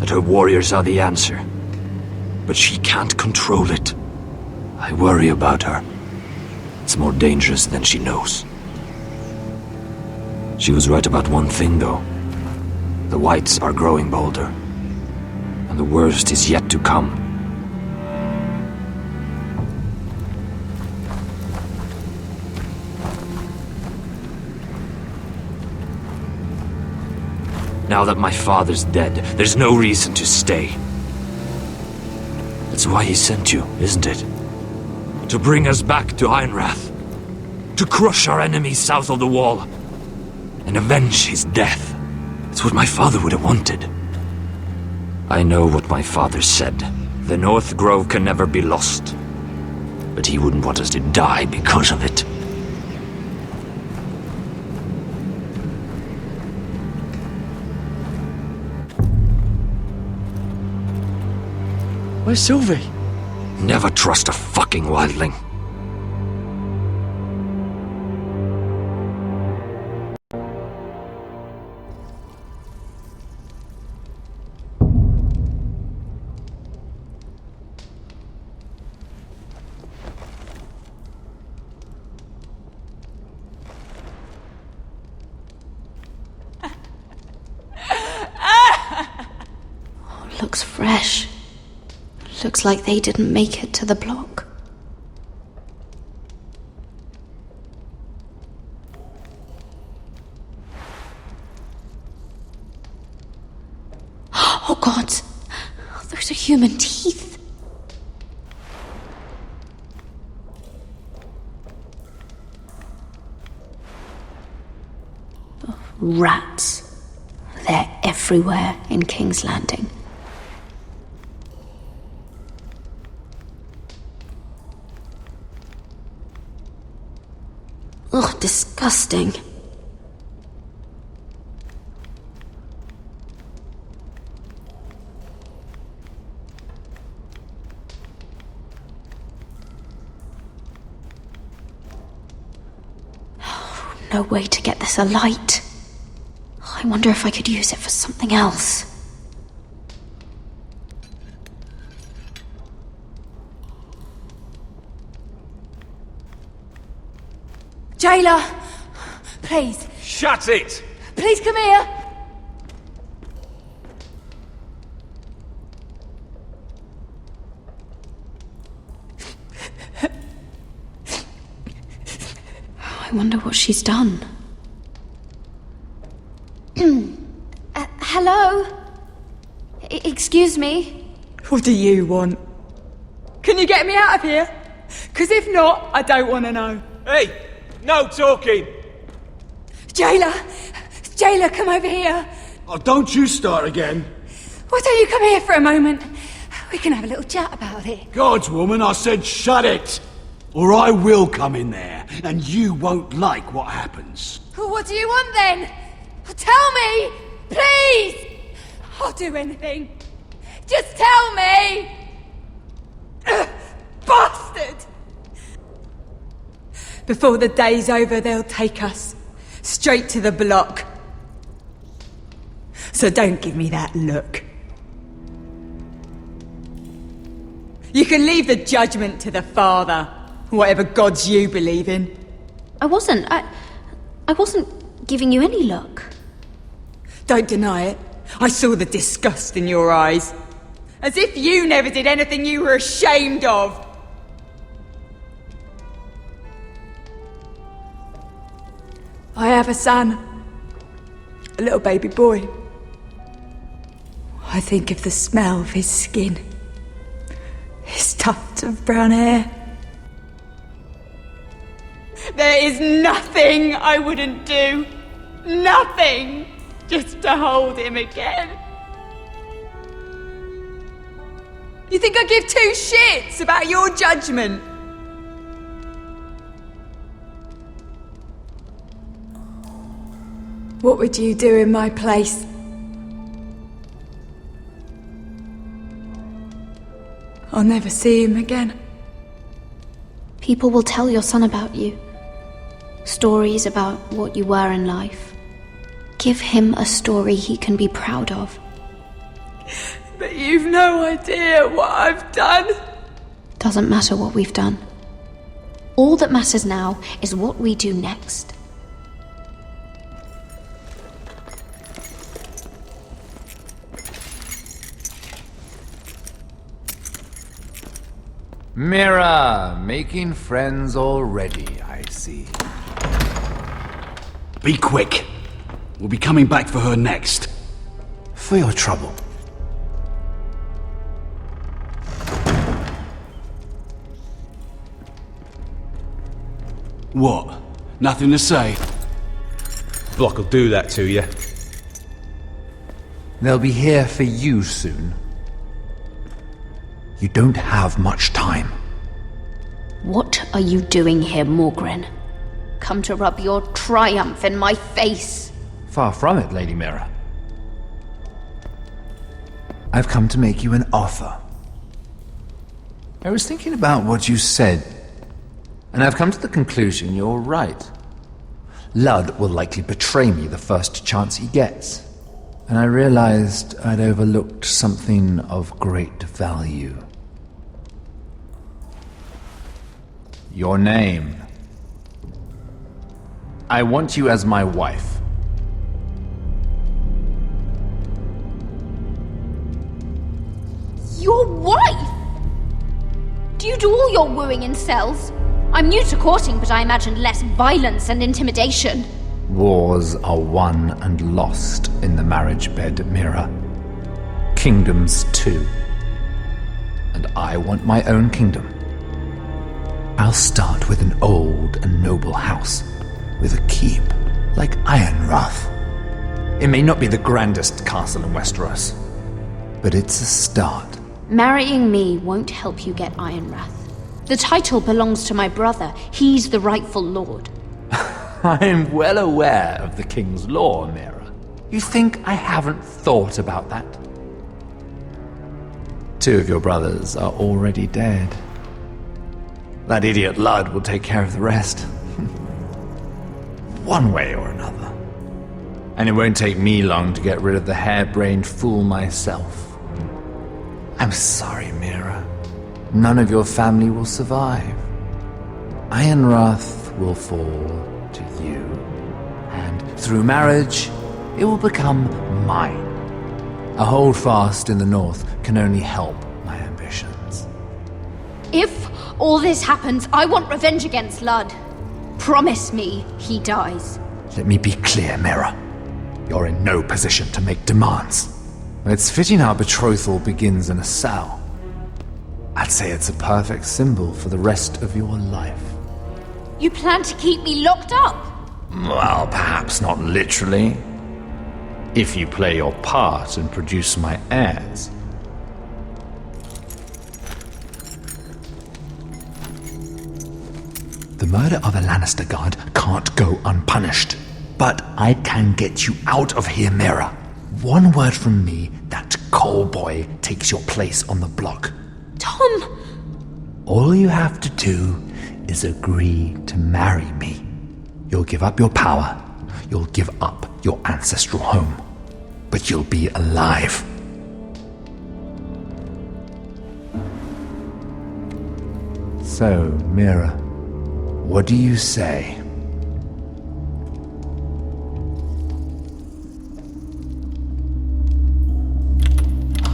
that her warriors are the answer. But she can't control it. I worry about her. It's more dangerous than she knows. She was right about one thing, though. The whites are growing bolder. And the worst is yet to come. Now that my father's dead, there's no reason to stay. That's why he sent you, isn't it? To bring us back to Ironrath. To crush our enemies south of the wall. And avenge his death. It's what my father would have wanted. I know what my father said. The North Grove can never be lost. but he wouldn't want us to die because of it. Where's Sylvie? Never trust a fucking wildling. Looks fresh. Looks like they didn't make it to the block. Oh God! Those are human teeth! Oh, rats. They're everywhere in King's Landing. Oh, disgusting. No way to get this alight. I wonder if I could use it for something else. Jailer! Please. Shut it! Please come here! I wonder what she's done. Hello? Excuse me? What do you want? Can you get me out of here? 'Cause if not, I don't want to know. Hey! No talking! Jailer! Jailer, come over here! Oh, don't you start again. Why don't you come here for a moment? We can have a little chat about it. God's woman, I said shut it! Or I will come in there, and you won't like what happens. What do you want then? Tell me! Please! I'll do anything. Just tell me! Bastard! Before the day's over, they'll take us straight to the block. So don't give me that look. You can leave the judgment to the Father, whatever gods you believe in. I wasn't giving you any look. Don't deny it. I saw the disgust in your eyes. As if you never did anything you were ashamed of. I have a son. A little baby boy. I think of the smell of his skin. His tufts of brown hair. There is nothing I wouldn't do. Nothing! Just to hold him again. You think I give two shits about your judgment? What would you do in my place? I'll never see him again. People will tell your son about you. Stories about what you were in life. Give him a story he can be proud of. But you've no idea what I've done. Doesn't matter what we've done. All that matters now is what we do next. Mira, making friends already, I see. Be quick. We'll be coming back for her next. For your trouble. What? Nothing to say? Block will do that to you. They'll be here for you soon. You don't have much time. What are you doing here, Morgren? Come to rub your triumph in my face? Far from it, Lady Mira. I've come to make you an offer. I was thinking about what you said, and I've come to the conclusion you're right. Ludd will likely betray me the first chance he gets, and I realized I'd overlooked something of great value. Your name. I want you as my wife. Your wife? Do you do all your wooing in cells? I'm new to courting, but I imagined less violence and intimidation. Wars are won and lost in the marriage bed, Mira. Kingdoms too. And I want my own kingdom. I'll start with an old and noble house, with a keep like Ironrath. It may not be the grandest castle in Westeros, but it's a start. Marrying me won't help you get Ironrath. The title belongs to my brother. He's the rightful lord. I'm well aware of the king's law, Mira. You think I haven't thought about that? 2 of your brothers are already dead. That idiot Ludd will take care of the rest. One way or another. And it won't take me long to get rid of the harebrained fool myself. I'm sorry, Mira. None of your family will survive. Ironrath will fall to you. And through marriage, it will become mine. A holdfast in the north can only help my ambitions. If all this happens, I want revenge against Ludd. Promise me he dies. Let me be clear, Mira. You're in no position to make demands. It's fitting our betrothal begins in a cell. I'd say it's a perfect symbol for the rest of your life. You plan to keep me locked up? Well, perhaps not literally. If you play your part and produce my heirs. The murder of a Lannister guard can't go unpunished. But I can get you out of here, Mira. One word from me, that coal boy takes your place on the block. Tom! All you have to do is agree to marry me. You'll give up your power. You'll give up your ancestral home. But you'll be alive. So, Mira, what do you say?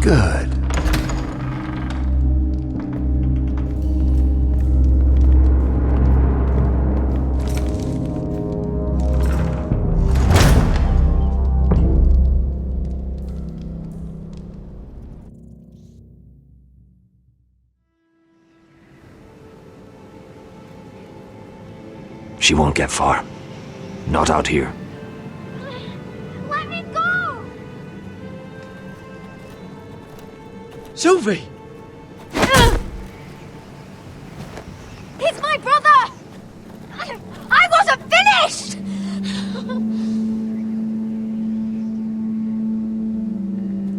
Good. She won't get far. Not out here. Let me go! Sylvie! He's my brother! I wasn't finished!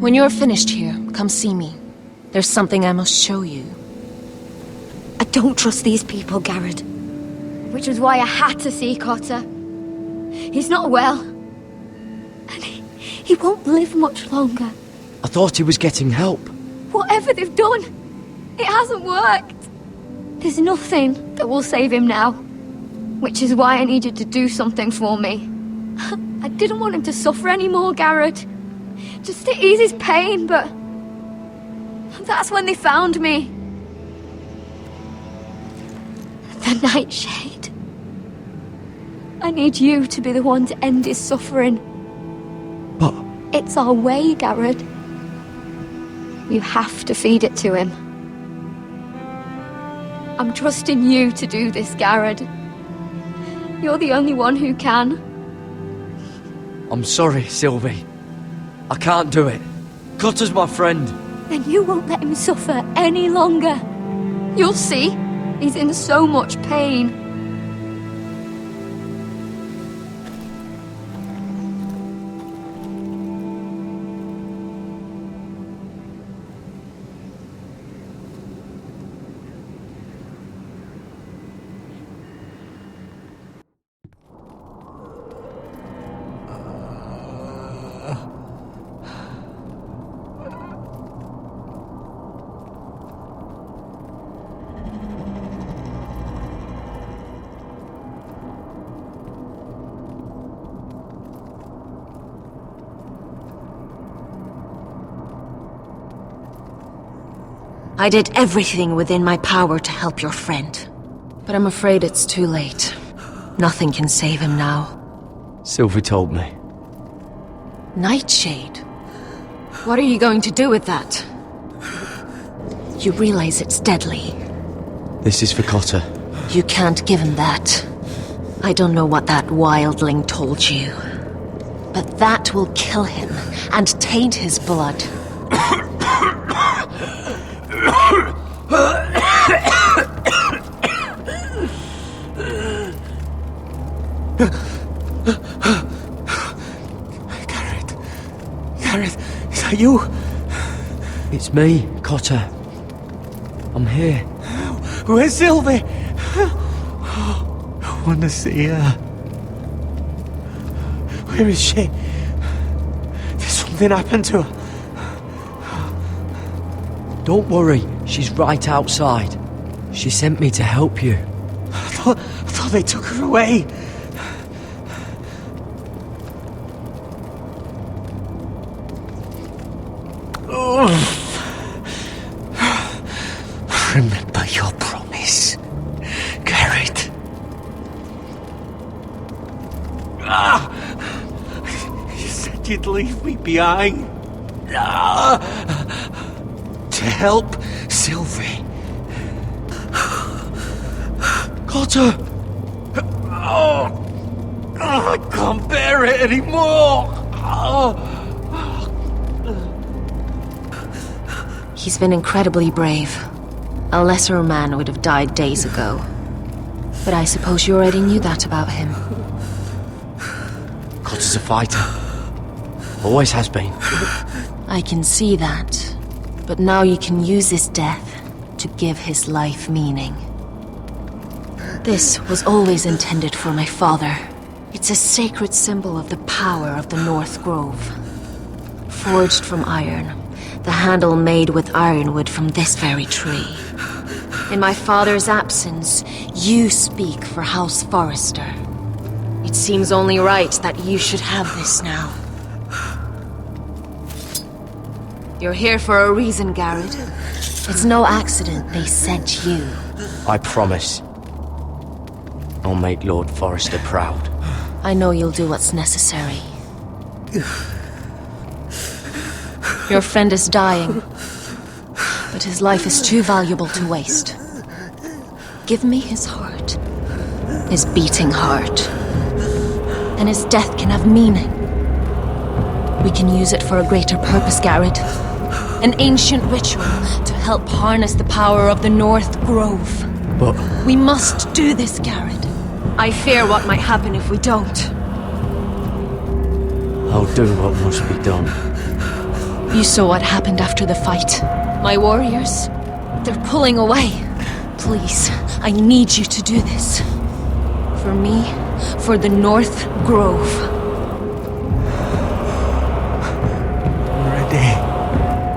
When you're finished here, come see me. There's something I must show you. I don't trust these people, Garrett. Which was why I had to see Cotter. He's not well. And he won't live much longer. I thought he was getting help. Whatever they've done, it hasn't worked. There's nothing that will save him now. Which is why I needed to do something for me. I didn't want him to suffer anymore, Garrett. Just to ease his pain, but that's when they found me. The Nightshade. I need you to be the one to end his suffering. But it's our way, Garrett. You have to feed it to him. I'm trusting you to do this, Garrett. You're the only one who can. I'm sorry, Sylvie. I can't do it. Cotter's my friend. Then you won't let him suffer any longer. You'll see. He's in so much pain. I did everything within my power to help your friend. But I'm afraid it's too late. Nothing can save him now. Sylvie told me. Nightshade? What are you going to do with that? You realize it's deadly. This is for Cotter. You can't give him that. I don't know what that wildling told you. But that will kill him and taint his blood. Garrett, is that you? It's me, Cotter. I'm here. Where's Sylvie? I want to see her. Where is she? Did something happen to her? Don't worry, she's right outside. She sent me to help you. I thought they took her away. Remember your promise, Garrett. You said you'd leave me behind. To help Sylvie. Cotter! I can't bear it anymore. He's been incredibly brave. A lesser man would have died days ago. But I suppose you already knew that about him. Cotter's a fighter. Always has been. I can see that. But now you can use his death to give his life meaning. This was always intended for my father. It's a sacred symbol of the power of the North Grove. Forged from iron, the handle made with ironwood from this very tree. In my father's absence, you speak for House Forrester. It seems only right that you should have this now. You're here for a reason, Garrett. It's no accident they sent you. I promise. I'll make Lord Forrester proud. I know you'll do what's necessary. Your friend is dying, but his life is too valuable to waste. Give me his heart, his beating heart, and his death can have meaning. We can use it for a greater purpose, Garrett. An ancient ritual to help harness the power of the North Grove. But we must do this, Garrett. I fear what might happen if we don't. I'll do what must be done. You saw what happened after the fight. My warriors, they're pulling away. Please, I need you to do this. For me, for the North Grove. Ready.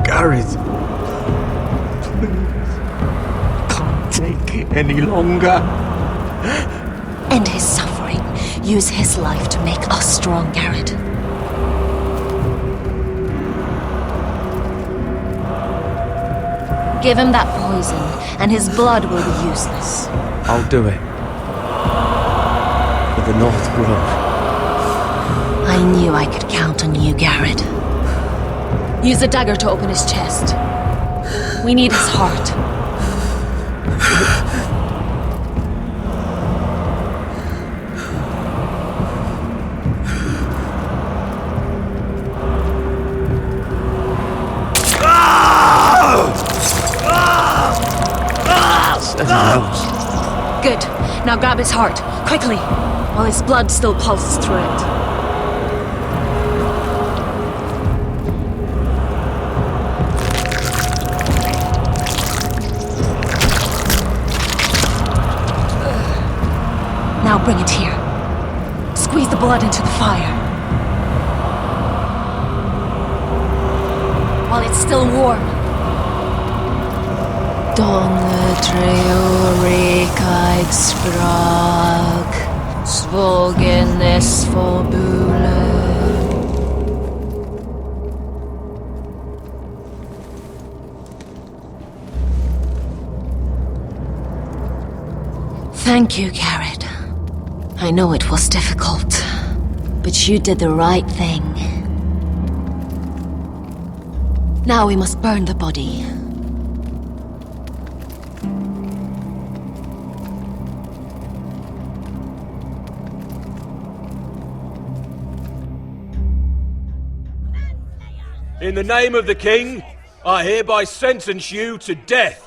Garrett. Please. Can't take it any longer. End his suffering. Use his life to make us strong, Garrett. Give him that poison, and his blood will be useless. I'll do it. For the North Grove. I knew I could count on you, Garrett. Use a dagger to open his chest. We need his heart. Sentinels. Good. Now grab his heart, quickly, while his blood still pulses through it. Now bring it here. Squeeze the blood into the fire. While it's still warm. Donne treacherous sprung, svogenes forbule. Thank you, Garrett. I know it was difficult, but you did the right thing. Now we must burn the body. In the name of the king, I hereby sentence you to death.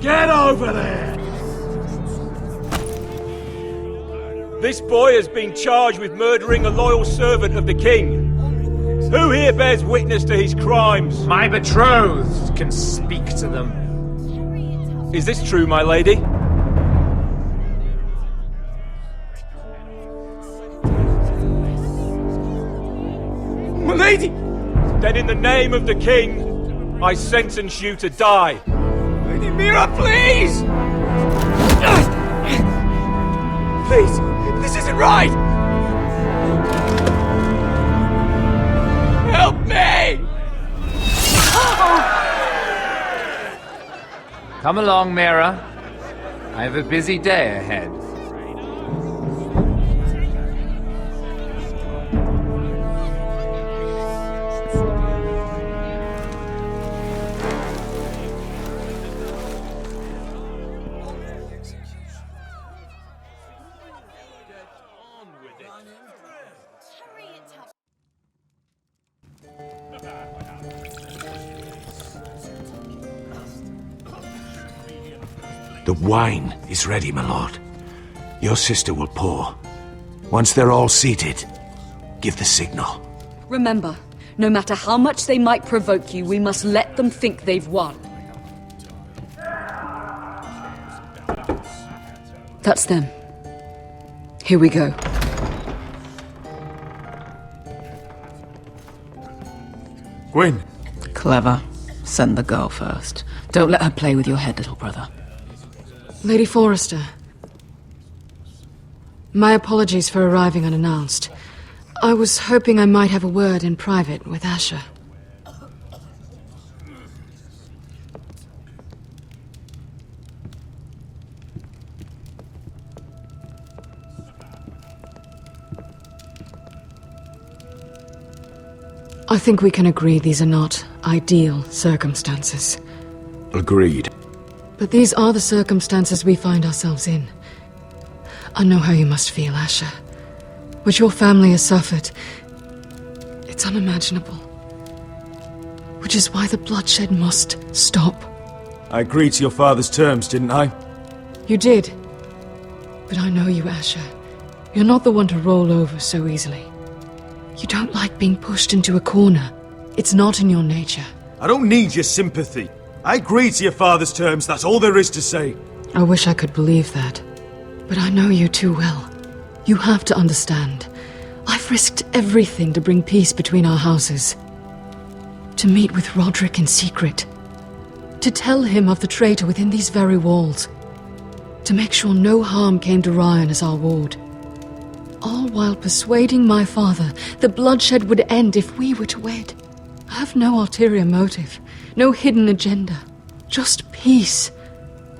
Get over there! This boy has been charged with murdering a loyal servant of the king. Who here bears witness to his crimes? My betrothed can speak to them. Is this true, my lady? My lady! Then in the name of the king, I sentence you to die. Lady Mira, please! Please, this isn't right! Help me! Come along, Mira. I have a busy day ahead. The wine is ready, my lord. Your sister will pour. Once they're all seated, give the signal. Remember, no matter how much they might provoke you, we must let them think they've won. That's them. Here we go. Gwyn. Clever. Send the girl first. Don't let her play with your head, little brother. Lady Forrester. My apologies for arriving unannounced. I was hoping I might have a word in private with Asher. I think we can agree these are not ideal circumstances. Agreed. But these are the circumstances we find ourselves in. I know how you must feel, Asher. What your family has suffered, it's unimaginable. Which is why the bloodshed must stop. I agreed to your father's terms, didn't I? You did. But I know you, Asher. You're not the one to roll over so easily. You don't like being pushed into a corner. It's not in your nature. I don't need your sympathy. I agreed to your father's terms, that's all there is to say. I wish I could believe that. But I know you too well. You have to understand. I've risked everything to bring peace between our houses. To meet with Roderick in secret. To tell him of the traitor within these very walls. To make sure no harm came to Ryan as our ward. All while persuading my father the bloodshed would end if we were to wed. I have no ulterior motive. No hidden agenda. Just peace.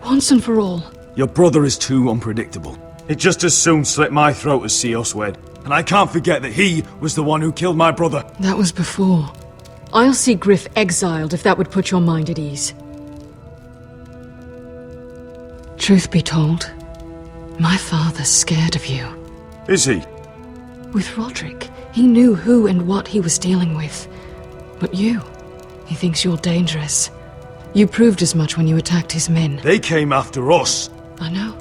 Once and for all. Your brother is too unpredictable. He'd just as soon slit my throat as see us wed. And I can't forget that he was the one who killed my brother. That was before. I'll see Griff exiled if that would put your mind at ease. Truth be told, my father's scared of you. Is he? With Roderick, he knew who and what he was dealing with. But you, he thinks you're dangerous. You proved as much when you attacked his men. They came after us. I know.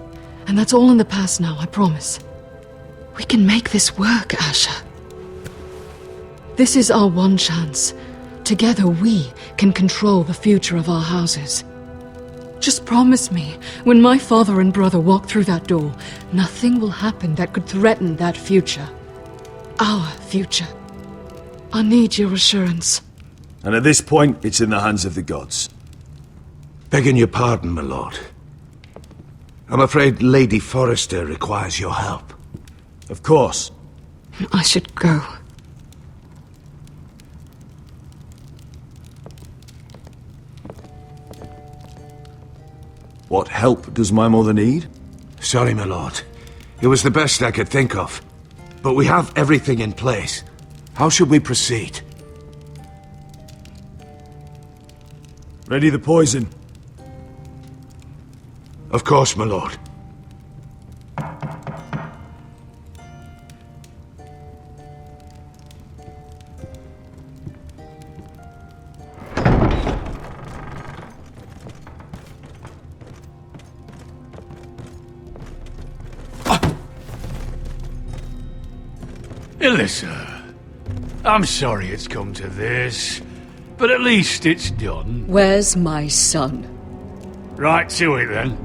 And that's all in the past now, I promise. We can make this work, Asher. This is our one chance. Together we can control the future of our houses. Just promise me, when my father and brother walk through that door, nothing will happen that could threaten that future. Our future. I need your assurance. And at this point, it's in the hands of the gods. Begging your pardon, my lord. I'm afraid Lady Forrester requires your help. Of course. I should go. What help does my mother need? Sorry, my lord. It was the best I could think of. But we have everything in place. How should we proceed? Ready the poison. Of course, my lord. Alyssa, I'm sorry it's come to this, but at least it's done. Where's my son? Right to it then.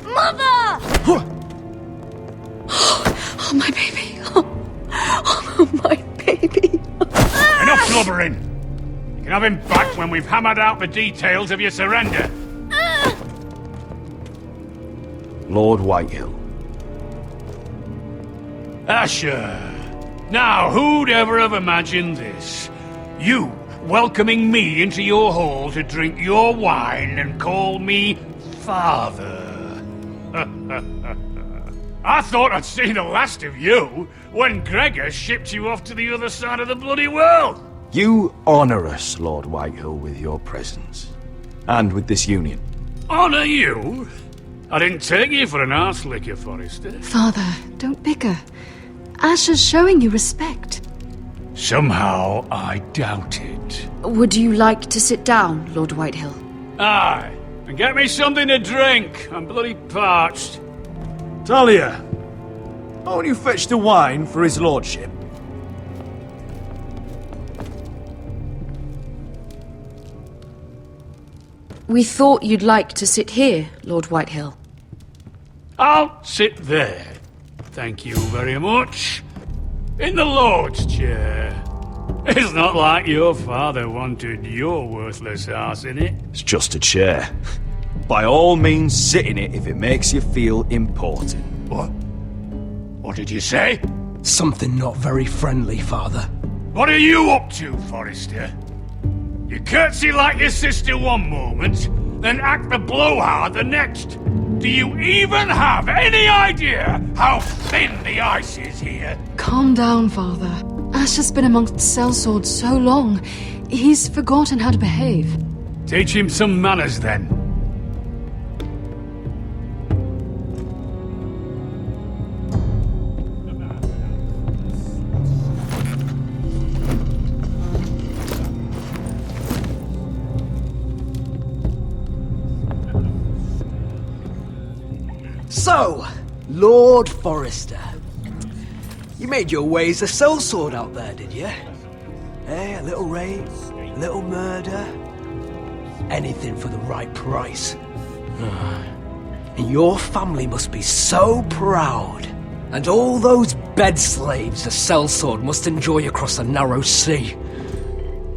Mother! Oh, my baby. Oh, my baby. Enough blubbering! You can have him back when we've hammered out the details of your surrender. Lord Whitehill. Asher! Now, who'd ever have imagined this? You welcoming me into your hall to drink your wine and call me father. I thought I'd seen the last of you when Gregor shipped you off to the other side of the bloody world. You honor us, Lord Whitehill, with your presence. And with this union. Honor you? I didn't take you for an arse licker, Forrester. Father, don't bicker. Asher's showing you respect. Somehow I doubt it. Would you like to sit down, Lord Whitehill? Aye, and get me something to drink. I'm bloody parched. Talia, won't you fetch the wine for his lordship? We thought you'd like to sit here, Lord Whitehill. I'll sit there. Thank you very much. In the Lord's chair. It's not like your father wanted your worthless ass in it. It's just a chair. By all means, sit in it if it makes you feel important. What? What did you say? Something not very friendly, Father. What are you up to, Forrester? You curtsy like your sister one moment, then act the blowhard the next. Do you even have any idea how thin the ice is here? Calm down, Father. Asher's been amongst sellswords so long, he's forgotten how to behave. Teach him some manners, then. So, Lord Forrester, you made your way as a sellsword out there, did you? Eh, a little rape, a little murder, anything for the right price. And your family must be so proud. And all those bed slaves a sellsword must enjoy across the narrow sea.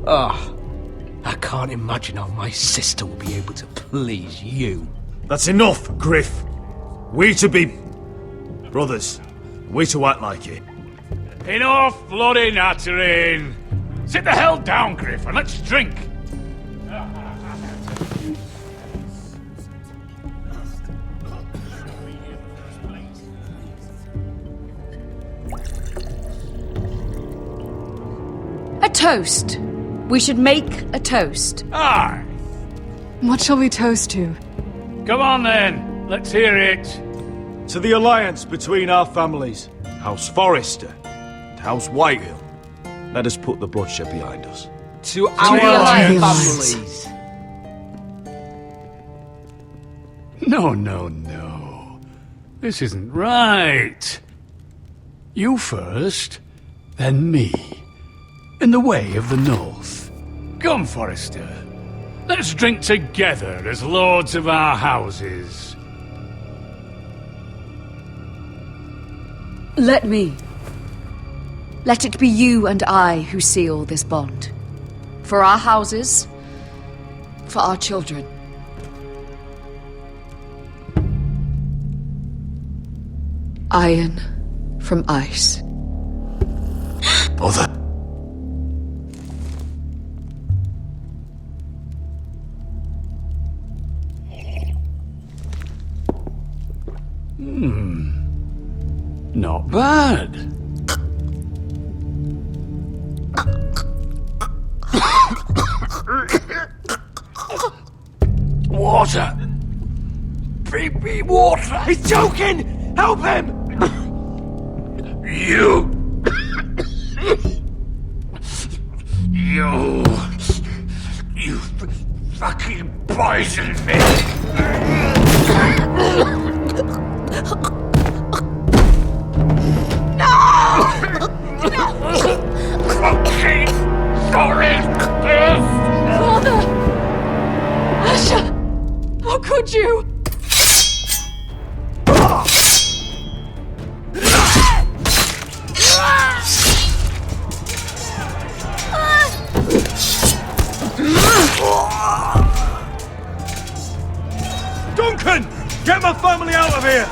I can't imagine how my sister will be able to please you. That's enough, Griff. We to be brothers. We to act like it. Enough bloody nattering. Sit the hell down, Griff, and let's drink. A toast We should make a toast. Aye. What shall we toast to? Come on then, let's hear it. To the alliance between our families, House Forrester and House Whitehill. Let us put the bloodshed behind us. To our alliance. families. No. This isn't right. You first, then me. In the way of the North. Come, Forrester. Let's drink together as lords of our houses. Let me. Let it be you and I who seal this bond. For our houses, for our children. Iron from ice. Bother. Not bad. Water! Bring me water! He's choking! Help him! You fucking poisoned me! Father! Asher! How could you? Duncan! Get my family out of here!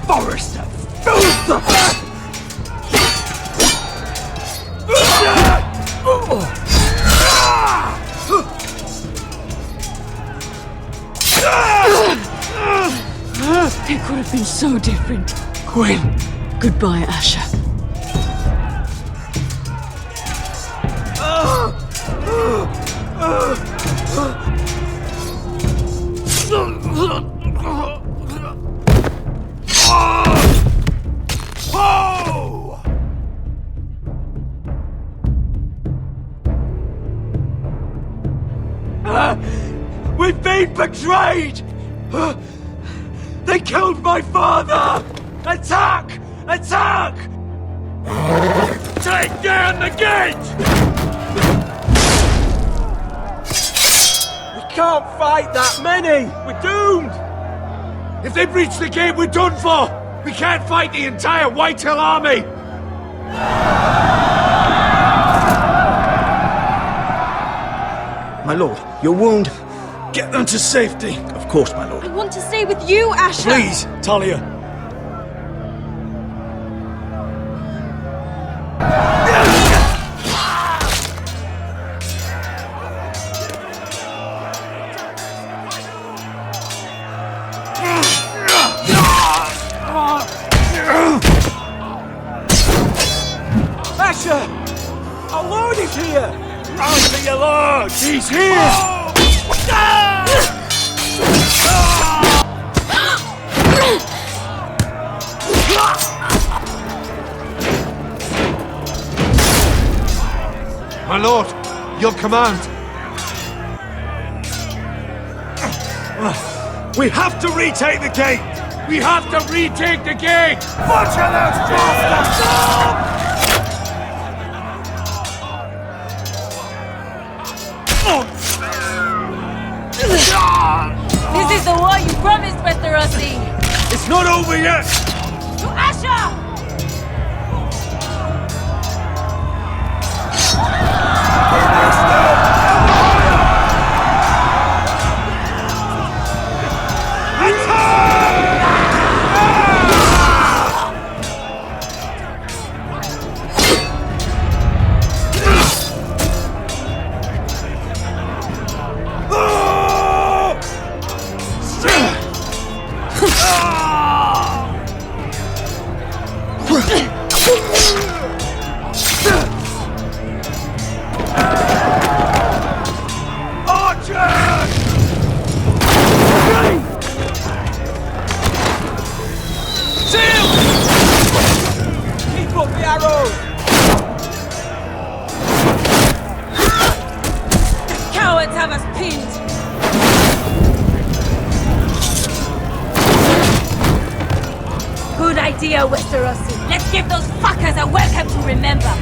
Forrester! Filth! It could have been so different. Gwyn. Goodbye, Asher. We've been betrayed! They killed my father! Attack! Attack! Take down the gate! We can't fight that many! We're doomed! If they breach the gate, we're done for! We can't fight the entire Whitehill army! My lord, your wound. Get them to safety! Of course, my lord. I want to stay with you, Asher! Please, Talia! Asher! Our lord is here! Ramsay, your lord! He's here! My lord, your command. We have to retake the gate! We have to retake the gate! Butcher those bastards! This is the war you promised, Westeros. It's not over yet! To Asher! Ah! Keep up the arrows! The cowards have us pinned! Good idea, Westeros. Let's give those fuckers a welcome to remember!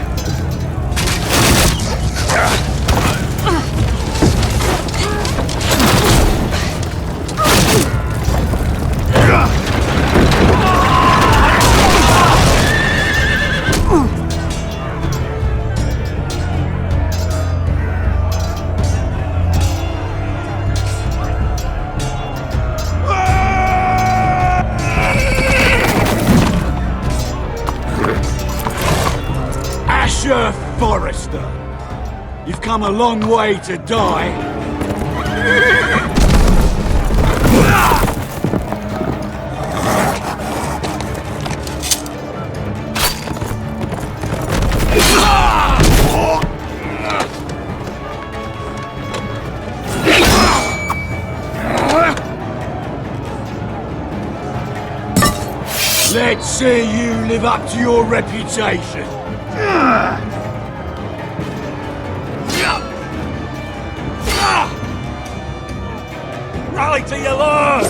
House Forrester, you've come a long way to die. Let's see you live up to your reputation. Rally to your lord!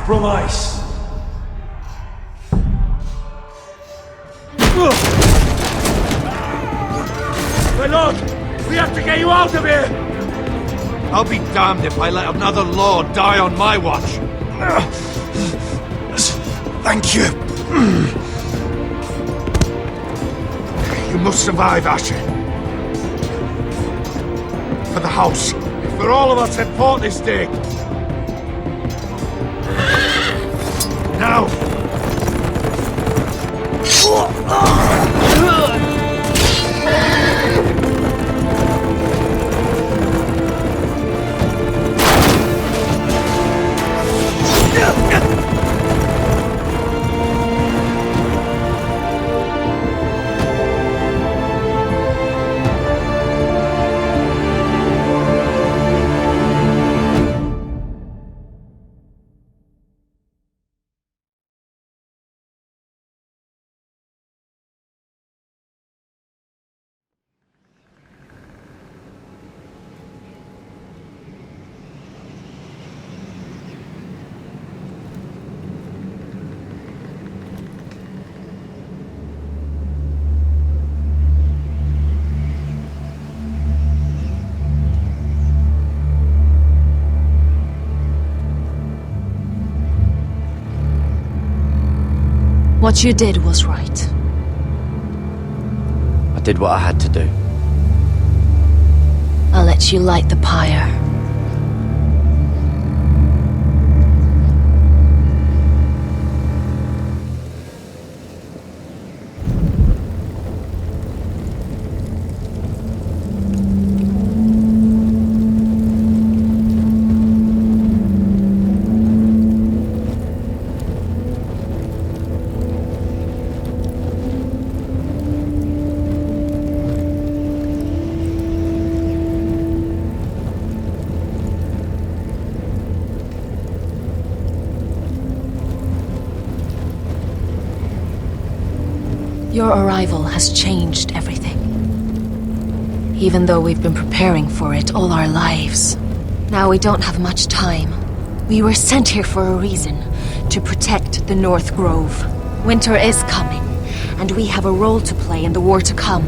From ice. My lord, we have to get you out of here! I'll be damned if I let another lord die on my watch. Thank you. You must survive, Asher. For the house. For all of us at Port this day. What you did was right. I did what I had to do. I'll let you light the pyre. Your arrival has changed everything. Even though we've been preparing for it all our lives. Now we don't have much time. We were sent here for a reason. To protect the North Grove. Winter is coming, and we have a role to play in the war to come.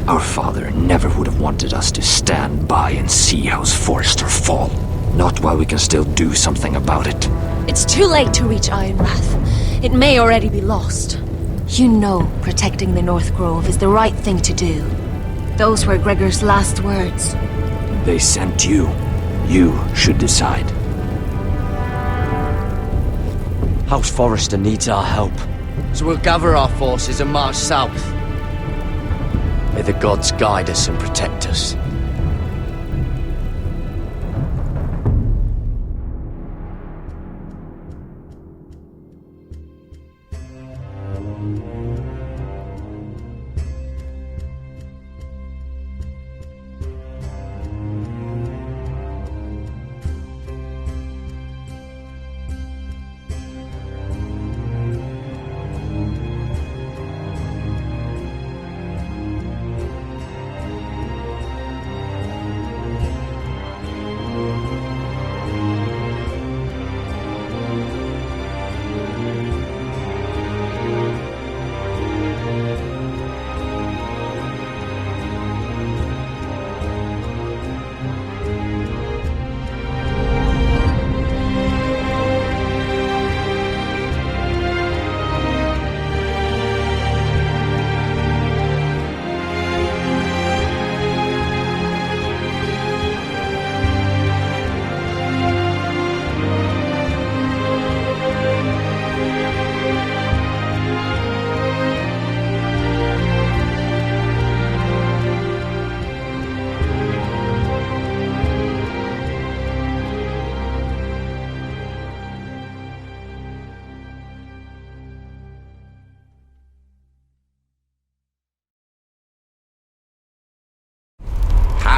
Our father never would have wanted us to stand by and see House Forrester fall. Not while we can still do something about it. It's too late to reach Ironrath. It may already be lost. You know protecting the North Grove is the right thing to do. Those were Gregor's last words. They sent you. You should decide. House Forrester needs our help, so we'll gather our forces and march south. May the gods guide us and protect us.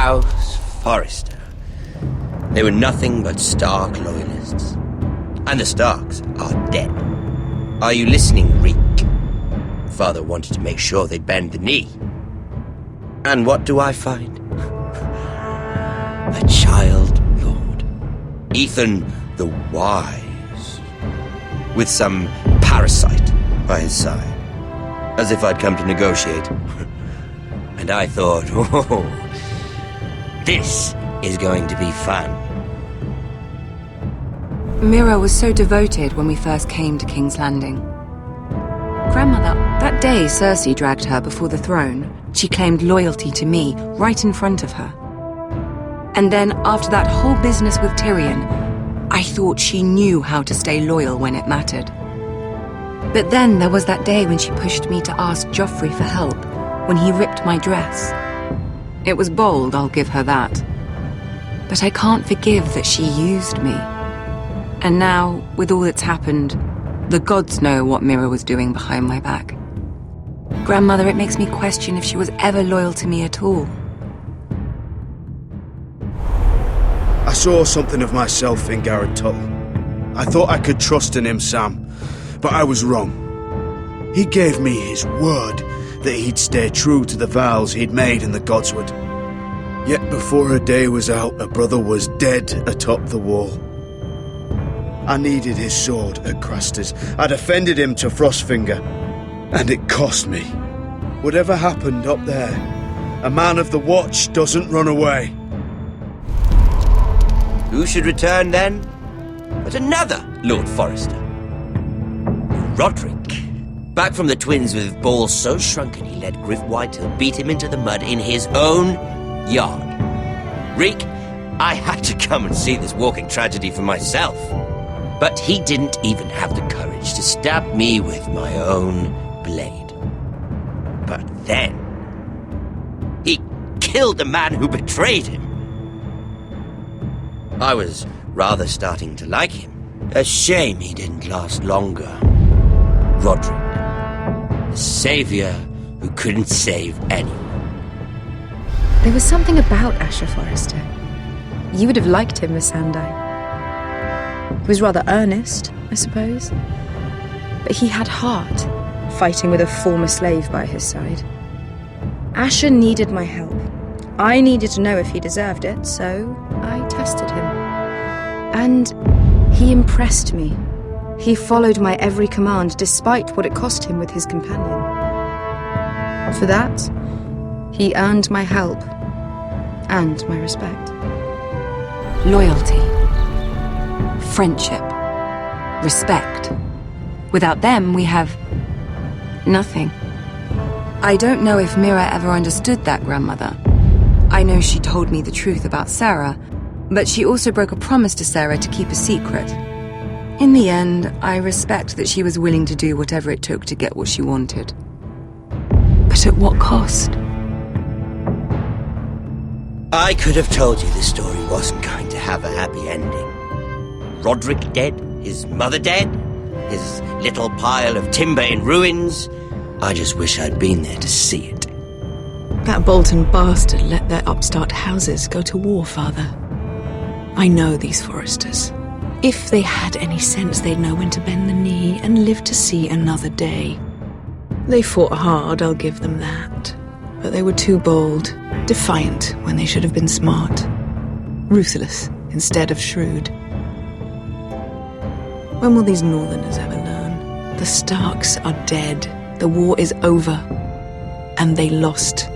House Forrester. They were nothing but Stark loyalists. And the Starks are dead. Are you listening, Reek? Father wanted to make sure they'd bend the knee. And what do I find? A child lord. Ethan the Wise. With some parasite by his side. As if I'd come to negotiate. And I thought, oh, this is going to be fun. Mira was so devoted when we first came to King's Landing. Grandmother, that day Cersei dragged her before the throne, she claimed loyalty to me right in front of her. And then, after that whole business with Tyrion, I thought she knew how to stay loyal when it mattered. But then there was that day when she pushed me to ask Joffrey for help, when he ripped my dress. It was bold, I'll give her that. But I can't forgive that she used me. And now, with all that's happened, the gods know what Mira was doing behind my back. Grandmother, it makes me question if she was ever loyal to me at all. I saw something of myself in Garrett Tuttle. I thought I could trust in him, Sam, but I was wrong. He gave me his word that he'd stay true to the vows he'd made in the Godswood. Yet before a day was out, a brother was dead atop the wall. I needed his sword at Craster's. I defended him to Frostfinger, and it cost me. Whatever happened up there, a man of the Watch doesn't run away. Who should return then? But another Lord Forrester. Roderick. Back from the twins with balls so shrunken he let Griff Whitehill beat him into the mud in his own yard. Reek, I had to come and see this walking tragedy for myself. But he didn't even have the courage to stab me with my own blade. But then, he killed the man who betrayed him. I was rather starting to like him. A shame he didn't last longer. Roderick, the savior who couldn't save anyone. There was something about Asher Forrester. You would have liked him, Miss Sandai. He was rather earnest, I suppose. But he had heart, fighting with a former slave by his side. Asher needed my help. I needed to know if he deserved it, so I tested him. And he impressed me. He followed my every command, despite what it cost him with his companion. For that, he earned my help and my respect. Loyalty. Friendship. Respect. Without them, we have nothing. I don't know if Mira ever understood that, Grandmother. I know she told me the truth about Sarah, but she also broke a promise to Sarah to keep a secret. In the end, I respect that she was willing to do whatever it took to get what she wanted. But at what cost? I could have told you this story wasn't going to have a happy ending. Roderick dead, his mother dead, his little pile of timber in ruins. I just wish I'd been there to see it. That Bolton bastard let their upstart houses go to war, Father. I know these Forresters. If they had any sense, they'd know when to bend the knee and live to see another day. They fought hard, I'll give them that. But they were too bold, defiant when they should have been smart. Ruthless instead of shrewd. When will these Northerners ever learn? The Starks are dead. The war is over. And they lost.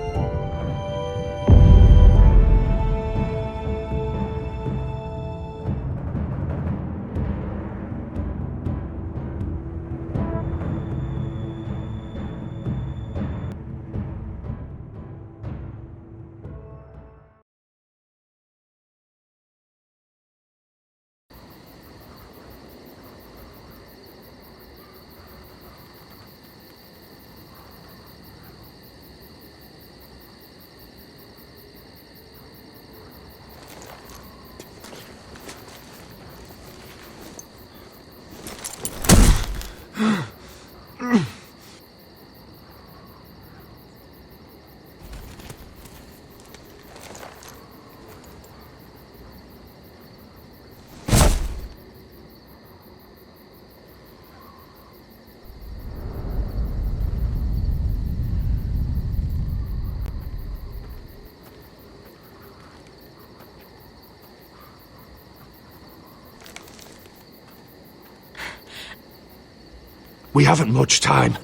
We haven't much time.